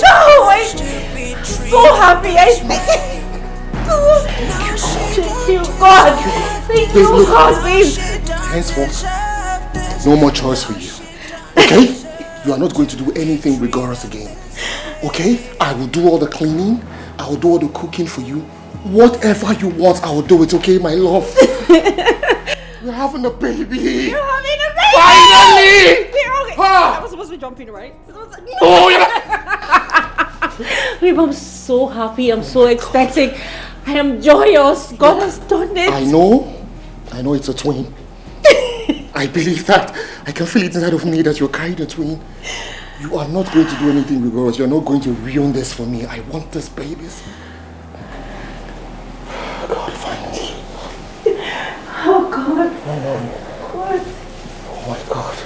so happy. Thank you, God. Thank you, God, please. Henceforth, no more choice for you. Okay? You are not going to do anything rigorous again. Okay? I will do all the cleaning. I will do all the cooking for you. Whatever you want, I will do it. Okay, my love? We're having a baby. You're having a baby. Finally! Okay. I was supposed to be jumping, right? Oh, yeah. Babe, I'm so happy. I'm so ecstatic. I am joyous. God has done it. I know it's a twin. I believe that. I can feel it inside of me that you're carrying a twin. You are not going to do anything rigorous. You're not going to ruin this for me. I want this babies. God, finally. Oh, God. What? Oh, my God.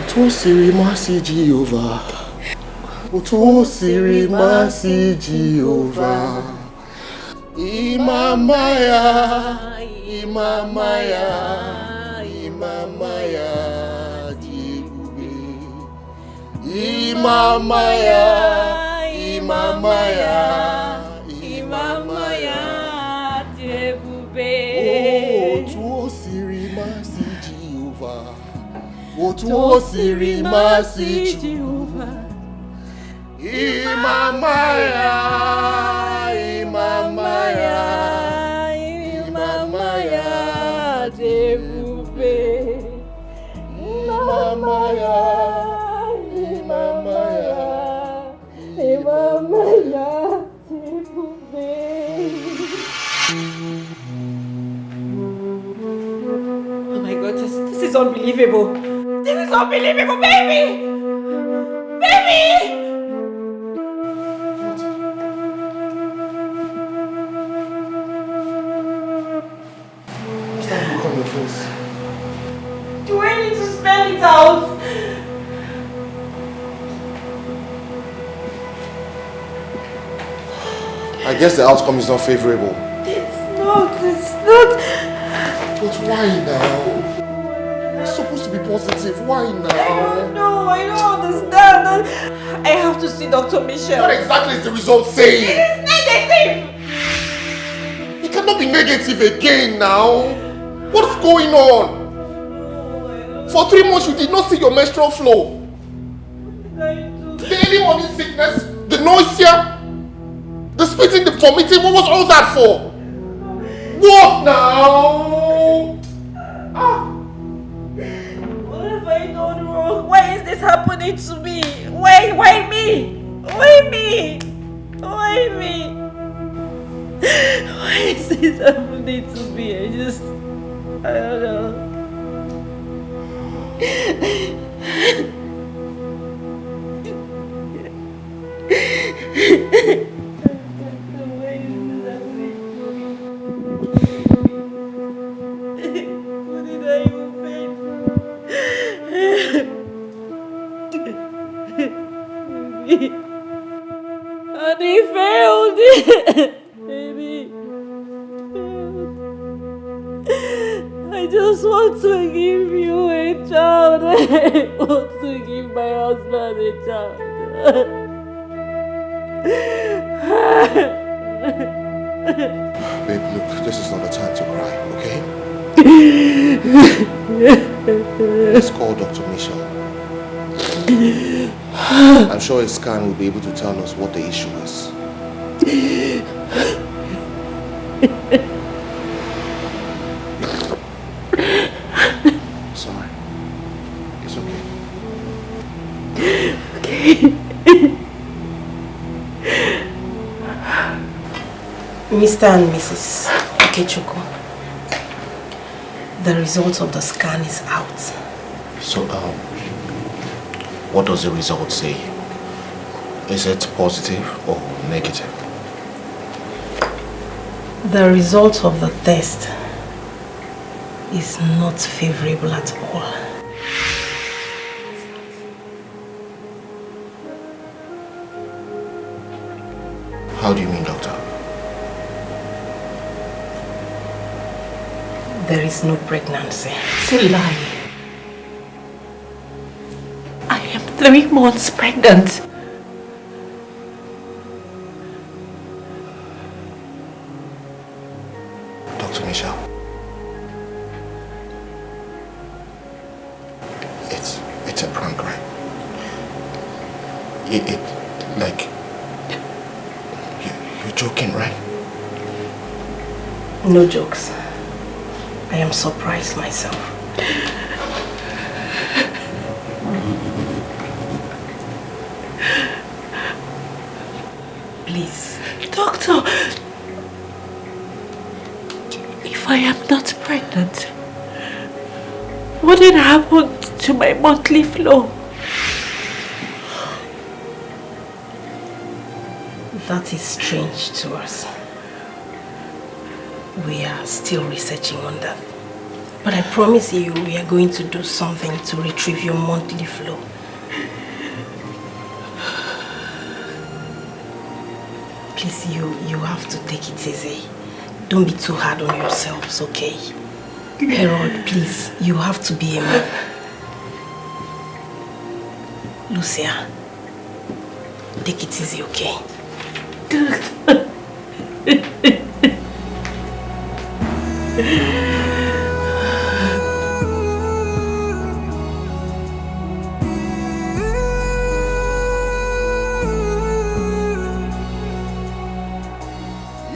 Utosiri masi Jehovah. Utosiri masi Jehovah. Imamaya. Otosiri masi Jehovah. Imamaya. is unbelievable. This is unbelievable, baby! Baby! What's that look on your face? Do I need to spell it out? I guess the outcome is not favorable. It's not. But why now? It's supposed to be positive. Why now? I don't understand. I have to see Dr. Michelle. What exactly is the result saying? It is negative. It cannot be negative again now. What's going on? For 3 months you did not see your menstrual flow. The early morning sickness, the nausea, the spitting, the vomiting, what was all that for? What now? What have I done wrong? Why is this happening to me? Why me? Why me? Why me? Why is this happening to me? I don't know. And he failed. Baby. I just want to give you a child. I want to give my husband a child. Babe, look, this is not the time to cry, okay? Let's call Dr. Michelle. I'm sure a scan will be able to tell us what the issue is. Sorry. It's okay. Okay. Mr. and Mrs. Okechukwu, the result of the scan is out. So, what does the result say? Is it positive or negative? The result of the test is not favorable at all. How do you mean, doctor? There is no pregnancy. It's a lie. I am 3 months pregnant. Dr. Michelle. It's a prank, right? You're joking, right? No jokes. I am surprised myself. Please. Doctor, if I am not pregnant, what did happen to my monthly flow? That is strange to us. We are still researching on that. But I promise you, we are going to do something to retrieve your monthly flow. Please, you have to take it easy. Don't be too hard on yourselves, okay? Harold, please, you have to be a man. Lucia, take it easy, okay?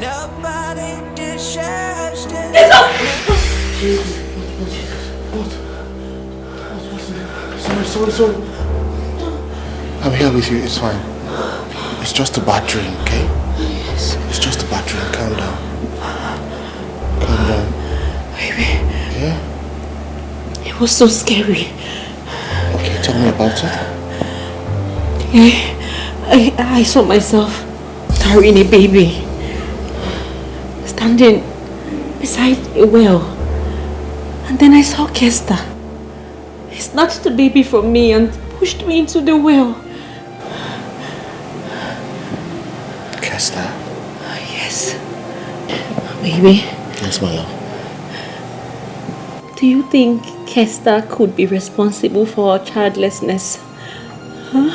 Nobody deserves to. Sorry. I'm here with you, it's fine. It's just a bad dream, okay? Yes. It's just a bad dream, calm down. Calm down. Baby. Yeah? It It was so scary. Okay, tell me about it. I saw myself carrying a baby, standing beside a well. And then I saw Kester. He snatched the baby from me and pushed me into the well. Kester? Yes. Baby. Yes, my love. Do you think Kester could be responsible for our childlessness? Huh?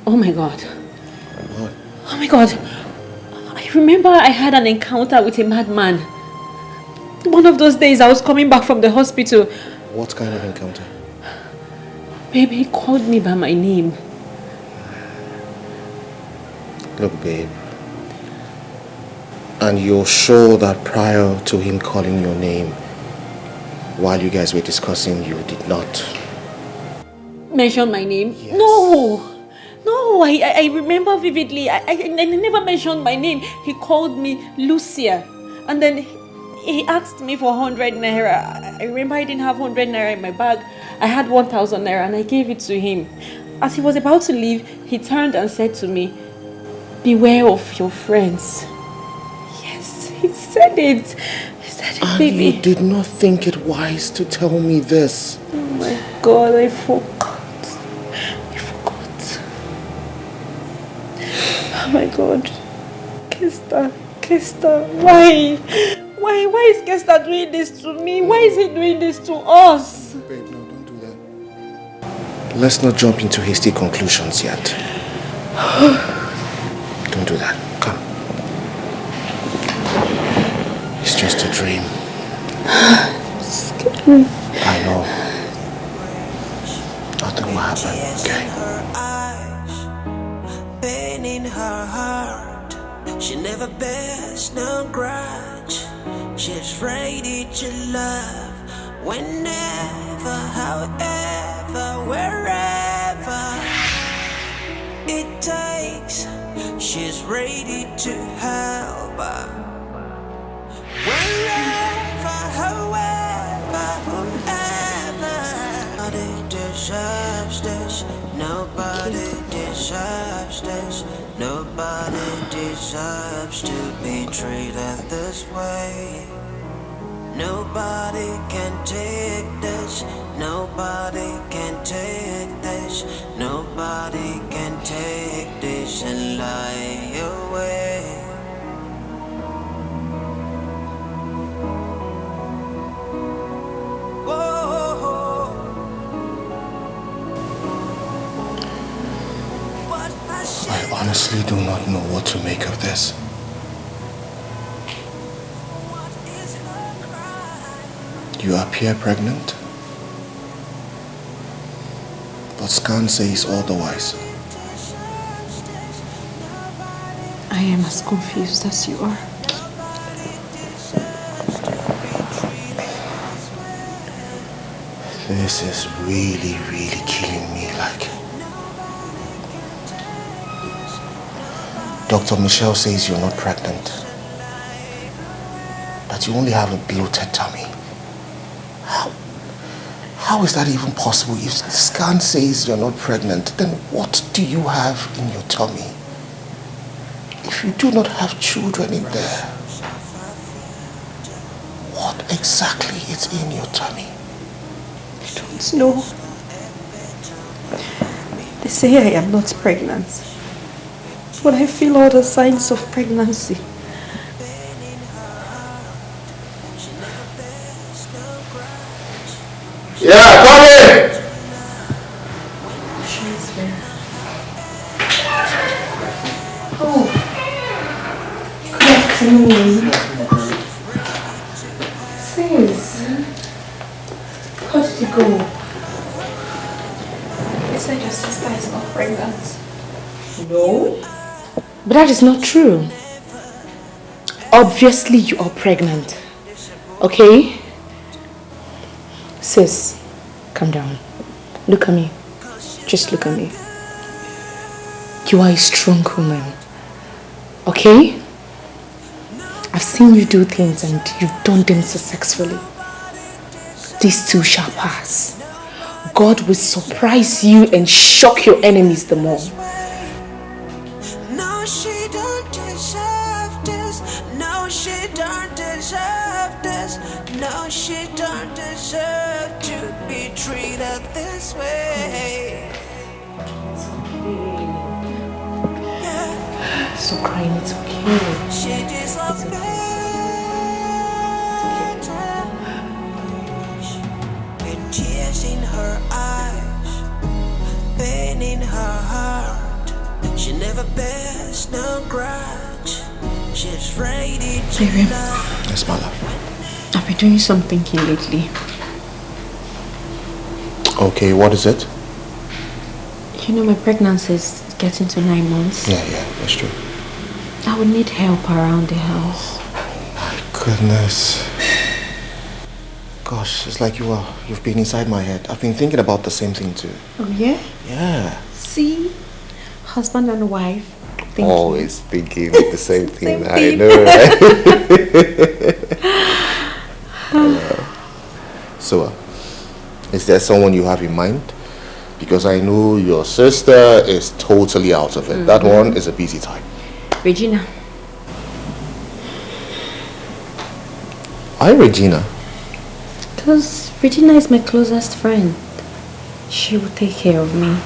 Oh my God. What? Oh my God. I remember I had an encounter with a madman. One of those days I was coming back from the hospital. What kind of encounter? Baby, he called me by my name. Look, babe. And you're sure that prior to him calling your name, while you guys were discussing, you did not Mention my name? Yes. No, I remember vividly. I never mentioned my name. He called me Lucia. And then he asked me for 100 naira. I remember I didn't have 100 naira in my bag. I had 1,000 naira and I gave it to him. As he was about to leave, he turned and said to me, "Beware of your friends." Yes, he said it. He said it, baby. You did not think it wise to tell me this. Oh my God, I forgot. Oh my God. Kester, why? Why is Kester doing this to me? Why is he doing this to us? Babe, no, don't do that. Let's not jump into hasty conclusions yet. Don't do that. Come. It's just a dream. Scary. I know. Nothing will happen, okay? Pain in her heart. She never bears no grudge. She's ready to love whenever, however, wherever it takes. She's ready to help. Wherever, however, whoever. Nobody deserves this. Nobody deserves this. Nobody deserves to be treated this way. Nobody can take this. Nobody can take this. Nobody can take this and lie away. I honestly do not know what to make of this. You appear pregnant, but scan says otherwise. I am as confused as you are. This is really, really killing me. Like, Dr. Michelle says you're not pregnant, that you only have a bloated tummy. How is that even possible? If the scan says you're not pregnant, then what do you have in your tummy? If you do not have children in there, what exactly is in your tummy? I don't know. They say I am not pregnant, but I feel all the signs of pregnancy. Yeah, come in! She's there. Oh, good afternoon. Sis, how did it go? They said your sister is not pregnant. No. But that is not true. Obviously you are pregnant. Okay? Sis, calm down. Look at me. Just look at me. You are a strong woman. Okay? I've seen you do things and you've done them successfully. This too shall pass. God will surprise you and shock your enemies the more. No, she don't deserve this. No, she don't deserve this. No, she don't deserve to be treated this way. Yeah. So crying, it's okay. She deserves better. With tears in her eyes, pain in her heart. She never bears no grudge. She's ready to love. Yes, my love. I've been doing something here lately. Okay, what is it? You know, my pregnancy is getting to 9 months. Yeah, that's true. I would need help around the house. Goodness. Gosh, it's like you've been inside my head. I've been thinking about the same thing too. Oh, yeah? Yeah. See? Husband and wife. Always thinking the same thing. Same I thing. know, right? So, is there someone you have in mind? Because I know your sister is totally out of it. That one is a busy time. Regina. Why Regina? Because Regina is my closest friend. She will take care of me.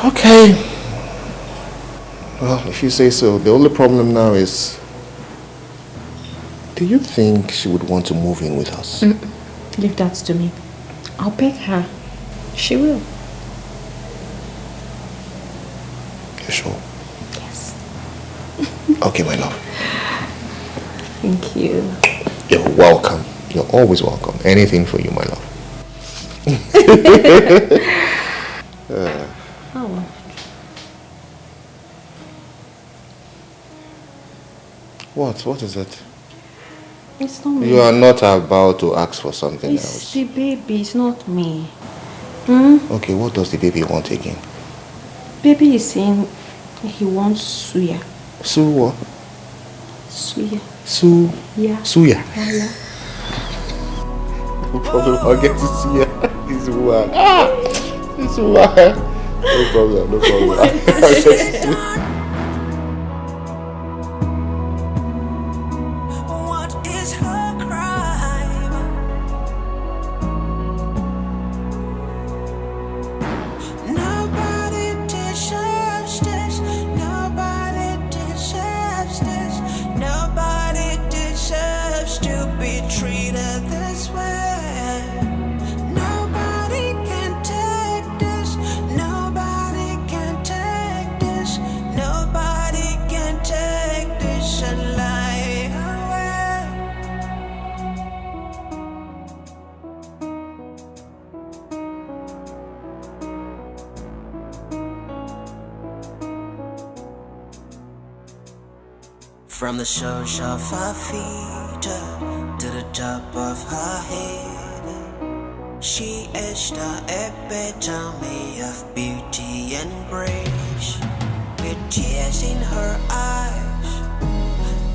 Okay. Well, if you say so. The only problem now is, do you think she would want to move in with us? Leave that to me. I'll beg her. She will. You sure? Yes. Okay, my love. Thank you. You're welcome. You're always welcome. Anything for you, my love. Oh. What is it? It's not me. You are not about to ask for something It's else. the baby, it's not me. Okay, what does the baby want again? Baby is saying he wants suya. Su what? Suya. Su? Yeah. Suya. Yeah. No problem, I'll get to see you. This one. This one. No problem, no problem. I'll get to see you. From the soles of her feet to the top of her head, she is the epitome of beauty and grace. With tears in her eyes,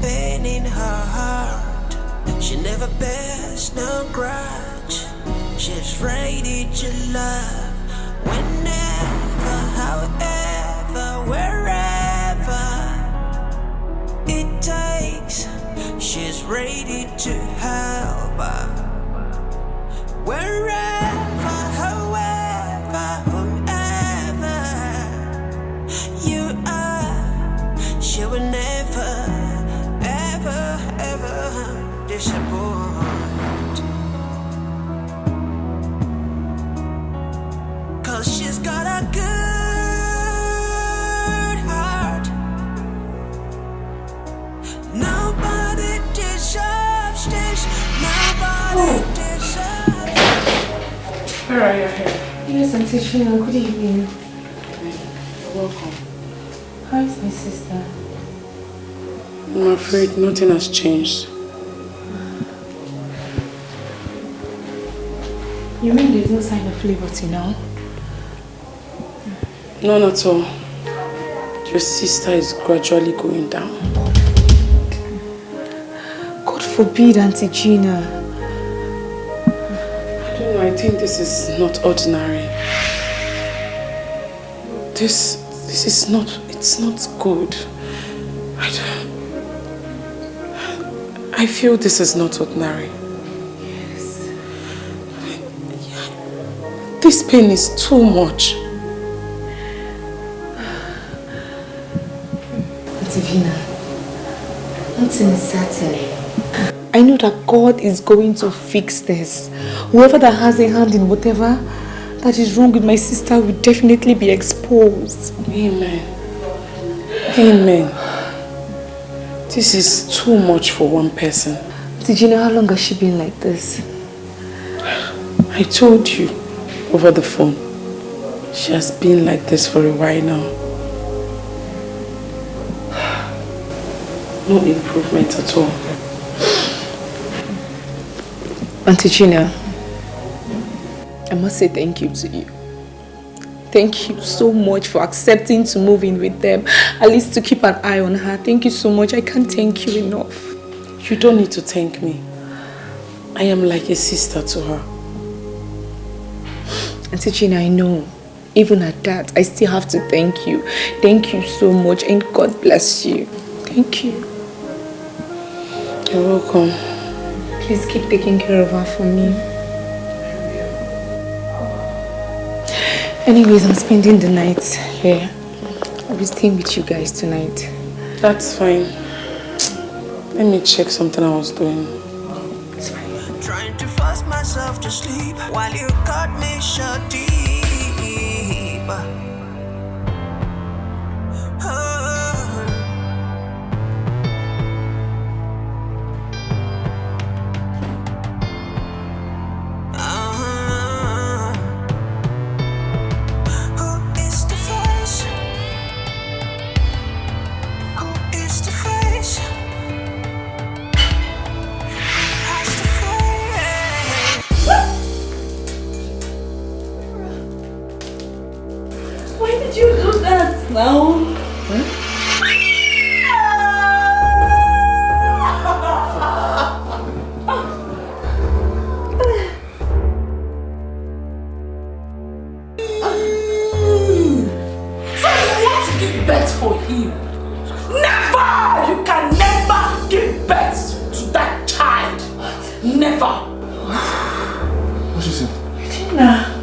pain in her heart, she never bears no grudge. She's ready to love whenever, however, wherever it takes. She's ready to help wherever, however, whomever you are. She will never, ever, ever disappoint, 'cause she's got a good heart. Nobody deserves this. Nobody deserves. Where are you here? Yes, I'm Regina. Good evening. You're welcome. How is my sister? I'm afraid nothing has changed. You mean there's no sign of liberty now? None at all. your sister is gradually going down. God forbid, Auntie Gina. I don't know, I think this is not ordinary. This is not, it's not good. I feel this is not ordinary. Yes. This pain is too much. Divina, nothing is certain. I know that God is going to fix this. Whoever that has a hand in whatever that is wrong with my sister will definitely be exposed. Amen. Amen. This is too much for one person. Did you know how long has she been like this? I told you over the phone. She has been like this for a while now. No improvement at all. Auntie Gina, I must say thank you to you. Thank you so much for accepting to move in with them, at least to keep an eye on her. Thank you so much. I can't thank you enough. You don't need to thank me. I am like a sister to her. Auntie Gina, I know. Even at that, I still have to thank you. Thank you so much, and God bless you. Thank you. You're welcome. Please keep taking care of her for me. Anyways, I'm spending the night here. I'll be staying with you guys tonight. That's fine. Let me check something I was doing. It's fine. Trying to force myself to sleep while you cut me shut deep. Now, birth for him. Never! You can never give birth to that child. Never. What is it? Regina.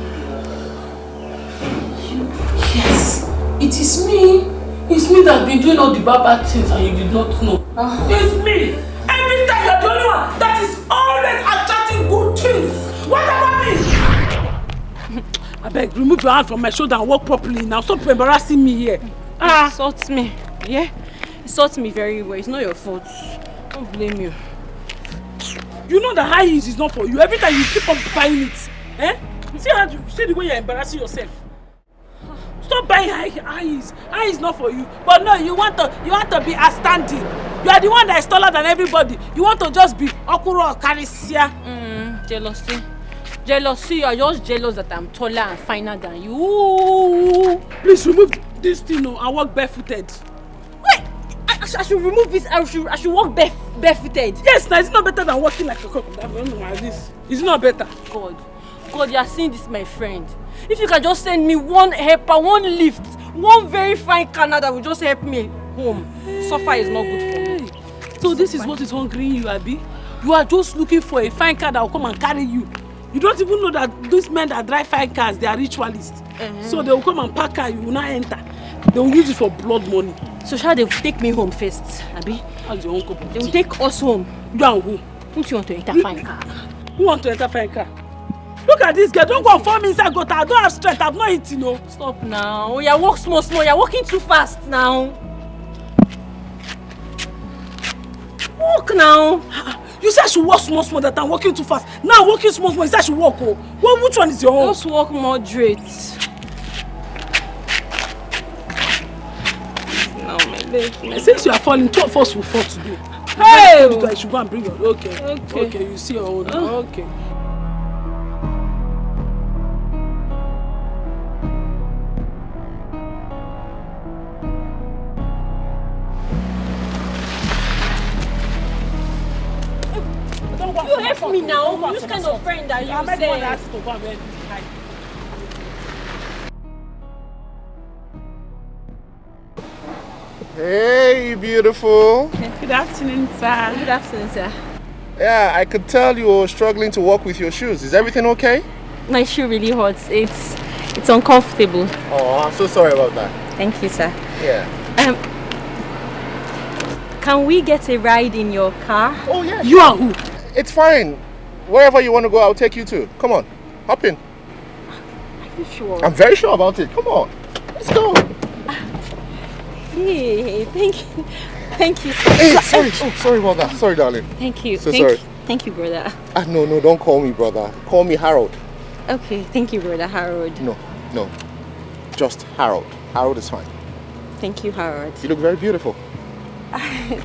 Yes, it is me. It's me that's been doing all the bad things and you did not know. It's me. Every time you're the only one that is always attracting good things. What about me? I beg, remove your hand from my shoulder and walk properly now. Stop embarrassing me here. Insult me, yeah? Insult me very well. It's not your fault. Don't blame you. You know that high heels is not for you. Every time you keep on buying it. Eh? See the way you're embarrassing yourself. Stop buying high heels. High is not for you. But no, you want to be outstanding. You are the one that is taller than everybody. You want to just be Okuro or Karisia. Jealousy. Jealousy, you're just jealous that I'm taller and finer than you. Please remove this thing and walk barefooted. Wait! I should remove this. I should walk barefooted. Yes, now it's not better than walking like a crocodile like this. It's not better. God, you are seeing this, my friend. If you can just send me one helper, one lift, one very fine canal that will just help me home. Suffer is not good for me. So this is what is hungering you, Abi? You are just looking for a fine car that will come and carry you. You don't even know that these men that drive fine cars, they are ritualists. So they will come and pack car, you will not enter. They will use it for blood money. So shall they take me home first, Abi? How's your uncle? They will take us home. You and who? Don't you want to enter fine car? Who want to enter fine car? Look at this girl, don't go and fall me inside gutter. I don't have strength, I've not eaten, no. Stop now. You walk small, you're walking too fast now. Walk now. You said I should walk small that I'm walking too fast. Now I'm walking small, you said I should walk, oh. Well, which one is your own? Just walk moderate. Now my leg. Since you are falling, two of us will fall today. Hey! You should go and bring your... Okay, you see your own. Okay. You help me now. Which kind of friend are you? I'm the one that has to go and hide. Hey, beautiful. Good afternoon, sir. Good afternoon, sir. Yeah, I could tell you were struggling to walk with your shoes. Is everything okay? My shoe really hurts. It's uncomfortable. Oh, I'm so sorry about that. Thank you, sir. Yeah. Can we get a ride in your car? Oh, yeah. You are who? It's fine. Wherever you want to go, I'll take you to. Come on, hop in. Are you sure? I'm very sure about it. Come on, let's go. Hey, thank you. Thank you, sir. Hey, sorry. Oh, sorry about that. Sorry, darling. Thank you. So sorry. Thank you, brother. No, don't call me brother. Call me Harold. Okay, thank you, brother Harold. No. Just Harold. Harold is fine. Thank you, Harold. You look very beautiful.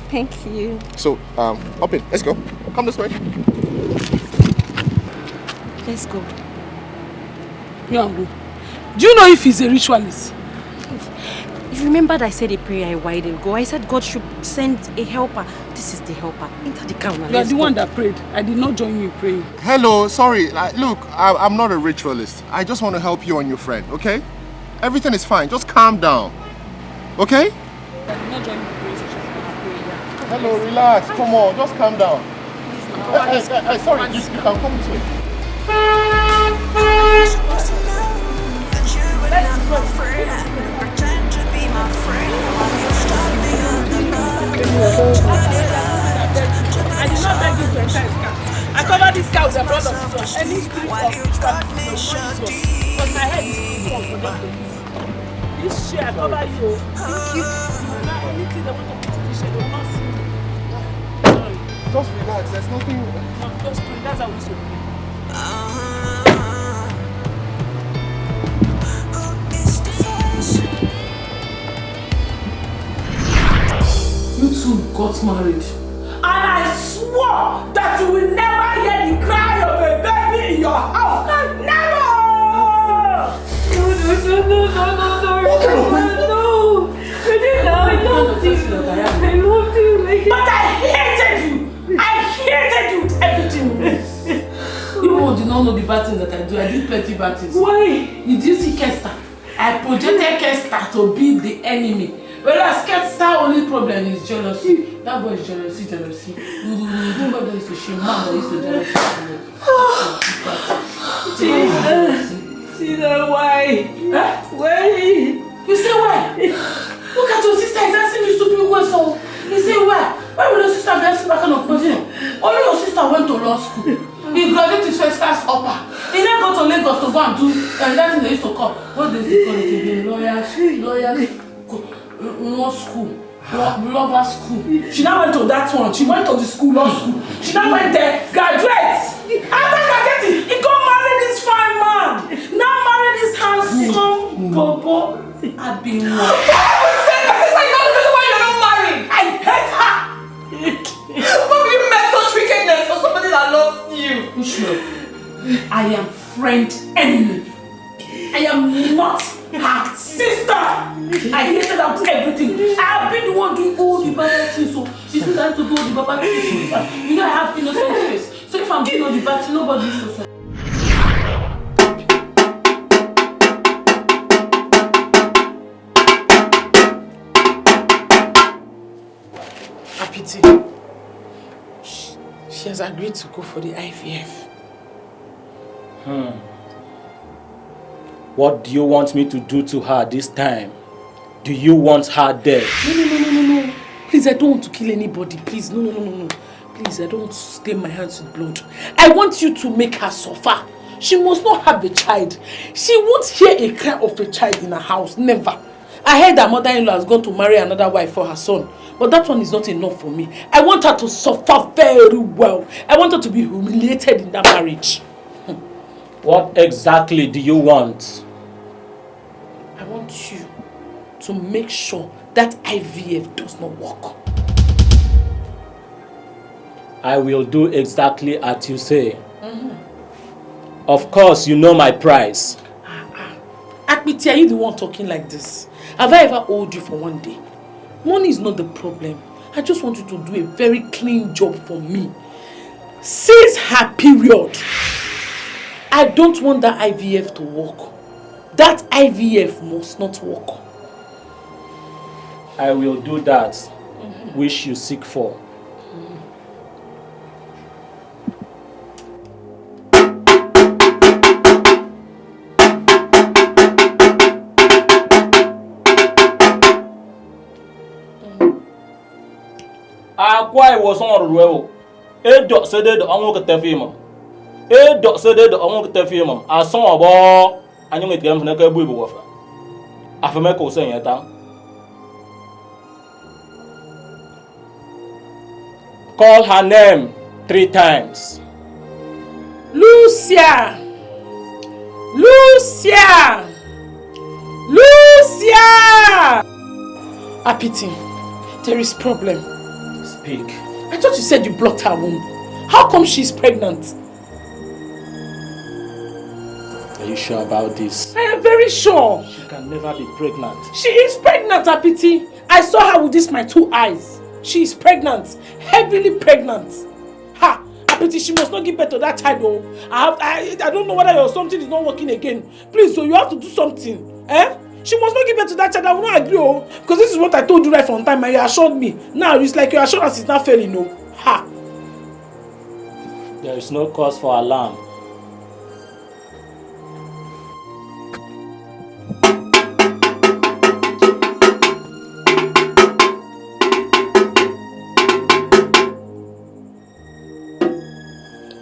Thank you. So, hop in. Let's go. Come this way. Let's go. Yangu, do you know if he's a ritualist? You remembered I said a prayer a while ago. I said God should send a helper. This is the helper. Enter the car now. You are the one that prayed. I did not join you in praying. Hello, sorry. Look, I'm not a ritualist. I just want to help you and your friend, okay? Everything is fine. Just calm down. Okay? I did not join you in prayer session. Hello, relax. Come on, just calm down. Sorry, you can come this way. I did not beg you to enter his car. I covered this car with the blood of Jesus. Any spirit of ritual because my head is too small for them to use. This shit, I cover you. Thank you. Anything they want to put in this shit, they will not see. Sorry. Just relax, there's nothing. No, just pray. That's how we should pray. You two got married. And I swore that you will never hear the cry of a baby in your house. Never! No. Regina, I loved you. But I hated you. I hated you with everything. You did not know the bad things that I do. I did plenty bad things. Why? Did you see Kester? I projected Kester to be the enemy. Whereas Kester only problem is jealousy. That boy is jealousy. Nobody used to shame man that used to jealousy. Jesus, why? Huh? Why? You say why? Look at your sister, he's asking you stupid questions. You say why? Why would your sister be asking that kind of question? Only your sister went to law school. He graduated his first class upper. He then go to Lagos to go and do that thing they used to call. What they used to call it again? Lawyers, law school. Lover school. She now went to that one. She went to the school, law school. She now went there, graduates. After graduating, he go marry this fine man. Now marry this handsome bobo. I've been one. For heaven's sake, my sister, you know the reason why you're not married. I hate her. Why would you make such wickedness for somebody that loves you? Sure. I am friend enemy. I am not her sister. I hated out everything. I've been the one doing all the bad things. So she's been trying to do all the bad things. You know I have innocent face. So if I'm doing all the bad things, nobody is innocent. A pity. She has agreed to go for the IVF. What do you want me to do to her this time? Do you want her dead? No. Please, I don't want to kill anybody. Please, no. Please, I don't want to stain my hands with blood. I want you to make her suffer. She must not have a child. She won't hear a cry of a child in her house. Never. I heard her mother-in-law has gone to marry another wife for her son. But that one is not enough for me. I want her to suffer very well. I want her to be humiliated in that marriage. What exactly do you want? I want you to make sure that IVF does not work. I will do exactly as you say. Of course, you know my price. Akpiti, are you the one talking like this? Have I ever owed you for one day? Money is not the problem. I just want you to do a very clean job for me. Since her period, I don't want that IVF to work. That IVF must not work. I will do that which you seek for. Akwa was on row. A dot said the onward tefimum. A dot said the onward tefimum. I saw a ball and you get them from a booby wafer. Afameko saying it down. Call her name 3 times. Lucia! Lucia! Lucia! Apiti, there is problem. Speak. I thought you said you blocked her womb. How come she's pregnant? Are you sure about this? I am very sure. She can never be pregnant. She is pregnant, Apiti. I saw her with this my 2 eyes. She is pregnant. Heavily pregnant. Ha! Apiti, she must not give birth to that child. Oh. I don't know whether your something is not working again. Please, so you have to do something. Eh? She must not give birth to that child. I will not agree, oh. Because this is what I told you right from time and you assured me. Now it's like your assurance is not failing, no. Ha! There is no cause for alarm.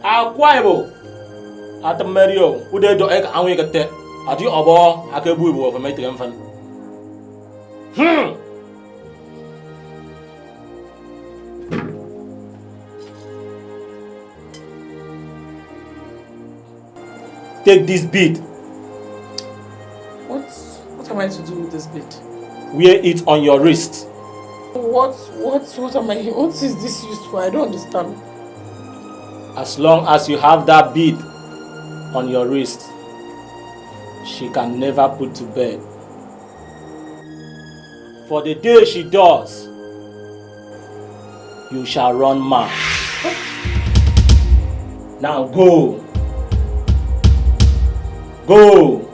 Akwaibo at Mario, who they do egg and we get there. At you abo, I can boo for my infant. Take this bead. What am I to do with this bead? Wear it on your wrist. What is this used for? I don't understand. As long as you have that bead on your wrist, she can never put to bed. For the day she does, you shall run mad. Now go. Go.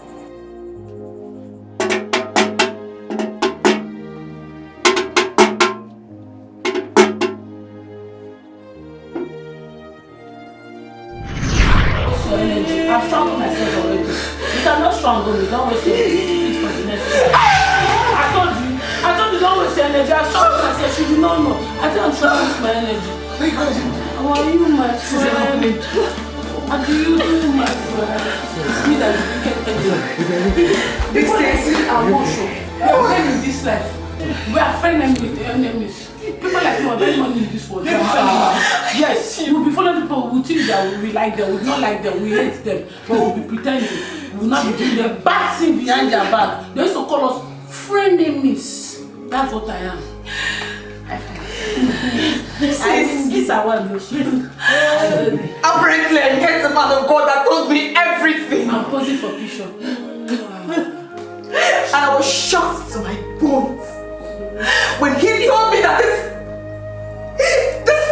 I've struggled myself already. You cannot struggle me. Don't waste your energy for the next time. I told you don't waste your energy. I've struggled myself. She did not know. I think I'm struggling with my energy. How are you, my friend? How do you do, my friend? It's me that is wicked. This thing I won't show. We are friends in this life. We are friends with enemies. People like you are very money in this world. Yes, we will be following people who think that we like them, we don't like them, we hate them, but we will be pretending. We will not be doing the bad thing behind their back. They used to call us frenemies. That's what I am. This I want to apparently, I get the man of God that told me everything. I'm posing for picture. And I was shocked to my bones when he told me that this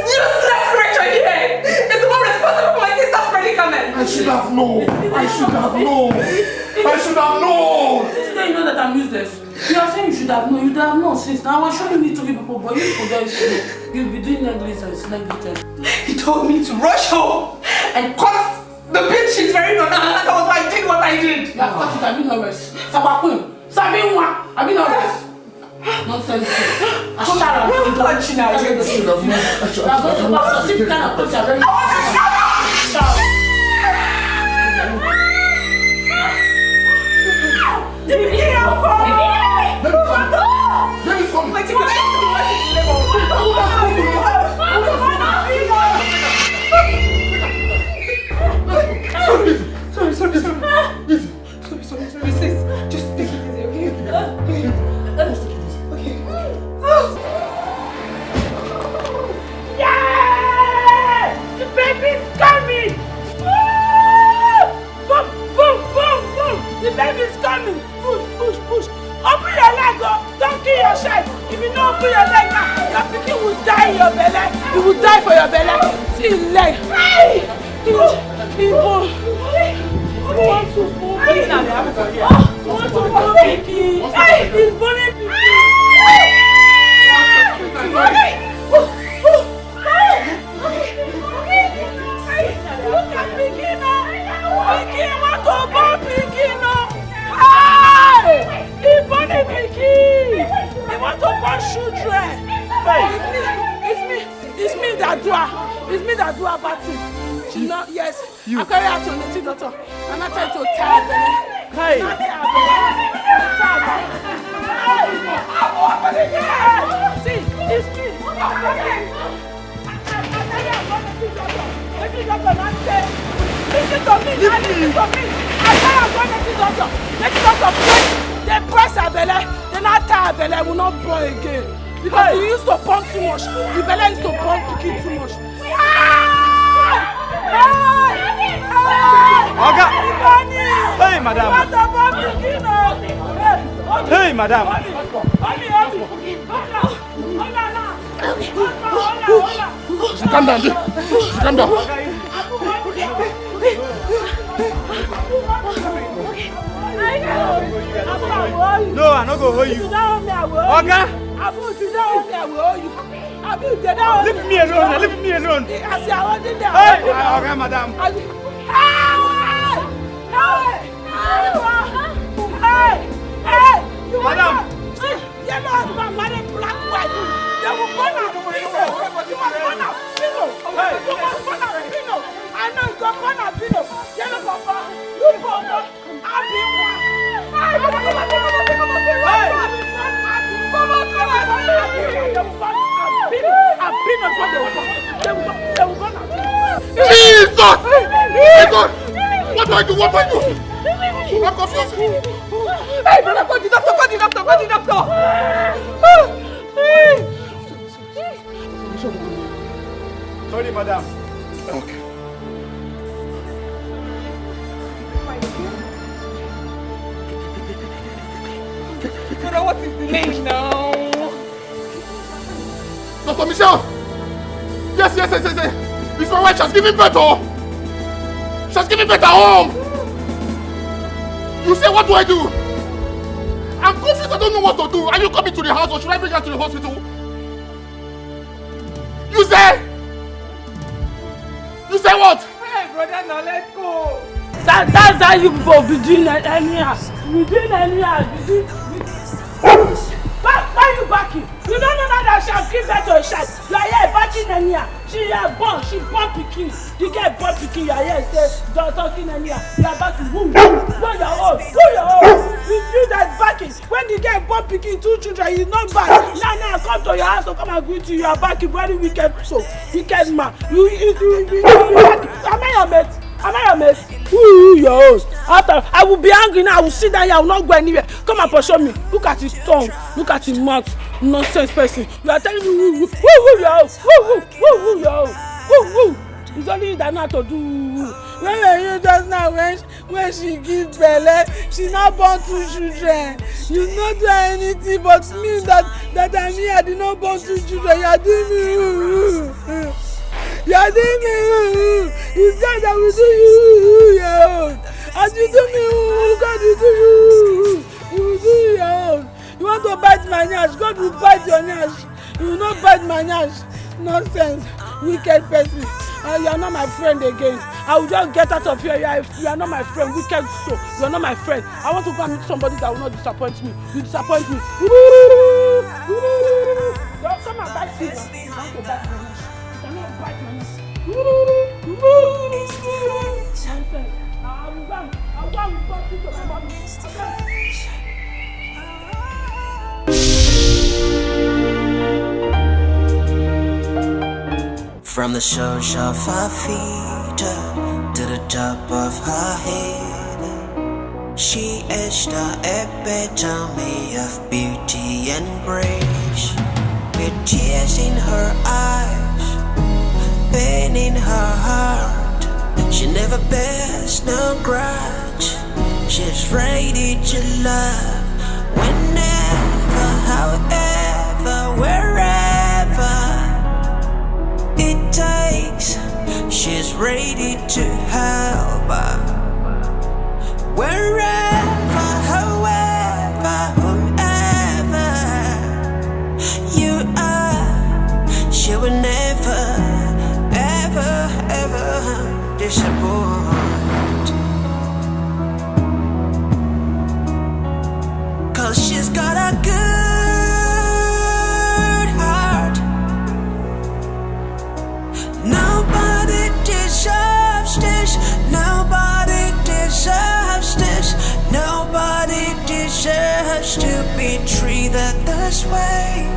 useless creature here is the one responsible for my sister's predicament. I should have known. I should have known. I should have known. Today you know that I'm useless. You are saying you should have known. You should have known since now. I was showing you to people, but you forget it. You'll be doing negligence. He told me to rush home and cut the bitch she's wearing on her hand. That was why I did what I did. You have cut it. I've been nervous. Sabakun. Sabinwa. I've been nervous. Nonsense. I should have known. I should have known. I should have known. Sorry. Sis, just take it easy, okay? Yeah! The baby's coming! Boom! The baby's coming! Push! Open your leg up! Don't kill your child. If you don't open your leg now, your pikin will die in your belly. You will die for your belly. See his leg. He wants to born pikin. He's born pikin. Look at pikin now. Pikin want to born pikin now. He's born pikin. He want to born children. It's me that do her. It's me that do her bad thing. She not, yes. I carry her to the tea doctor. I'm not trying to tie her belly. Hey. Not tie her belly. See, it's me. Listen to me. I carry her to the tea doctor. The tea doctor press. They press her belly. They not tie her belly. I will not born again. Because he used to pump too much. The belly used to pump to kill too much. Oga! Hey, madam! Hey, madam! Calm down. Calm down. No, I'm not going to hold you. Oga! Leave me alone. Leave me alone. Hey, Oga, madam. Madam. Yellow husband married black wife. They will burn out Pino. You must burn out Pino. You must burn out Pino. I know you can burn out Pino. Yellow papa, you papa, I'll be one. Jesus! Jesus! What do I do? What do I do? I'm confused. Hey, brother, go to the doctor, go to the doctor, go to the doctor. Sorry, madam. Okay. Brother, what is the name now? Dr. Michelle! Yes. It's my wife. She's giving birth. She's giving birth at home. You say, what do I do? I'm confused. I don't know what to do. Are you coming to the house or should I bring her to the hospital? You say what? Hey, brother, now let's go. That's how you go between anyhow. Why are you backing? You don't know that shall give birth to a child. You are here backing anyhow. She born pikin. You get born pikin. You are here say talking anyhow. You are backing. Who your own? You that backing. When you get born pikin, 2 children, you not back. Now come to your house to come and greet you. You are backing very wicked wicked man. You am I your mate? Am I your mate? Who your host? After I will be angry now. I will sit down here. I will not go anywhere. Come and pursue me. Look at his tongue. Look at his mouth. Nonsense person. You are telling me who your host? Who your host? It's only you that know how to do. When you just now when she gives belly, she not born 2 children. You not do anything but me that I'm here. I did not born 2 children. You are doing me. You are doing me. You said that we do you. As you do me, God will do you. You will do your own. You want to bite my nyash, God will bite your nyash. You will not bite my nyash. Nonsense. Wicked person. You are not my friend again. I will just get out of here. You are not my friend. Wicked soul. You are not my friend. I want to go and meet somebody that will not disappoint me. You disappoint me. Don't come and bite me. You want to bite my nyash. You cannot bite my nyash. Nonsense. I'll go and report you to my mommy. From the soles of her feet to the top of her head, she is the epitome of beauty and grace. With tears in her eyes, pain in her heart, she never bears no grudge. She's ready to love whenever, however. treated this way.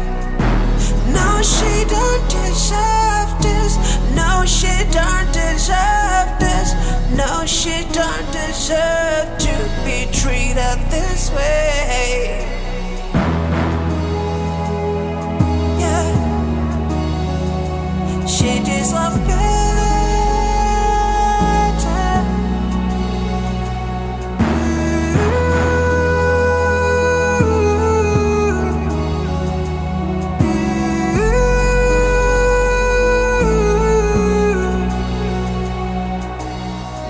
No, she don't deserve this. No, she don't deserve this. No, she don't deserve to be treated this way. Yeah, she deserves better.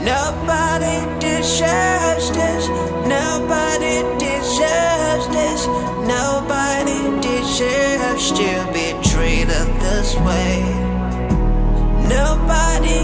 Nobody deserves this. Nobody deserves this. Nobody deserves to be treated this way. Nobody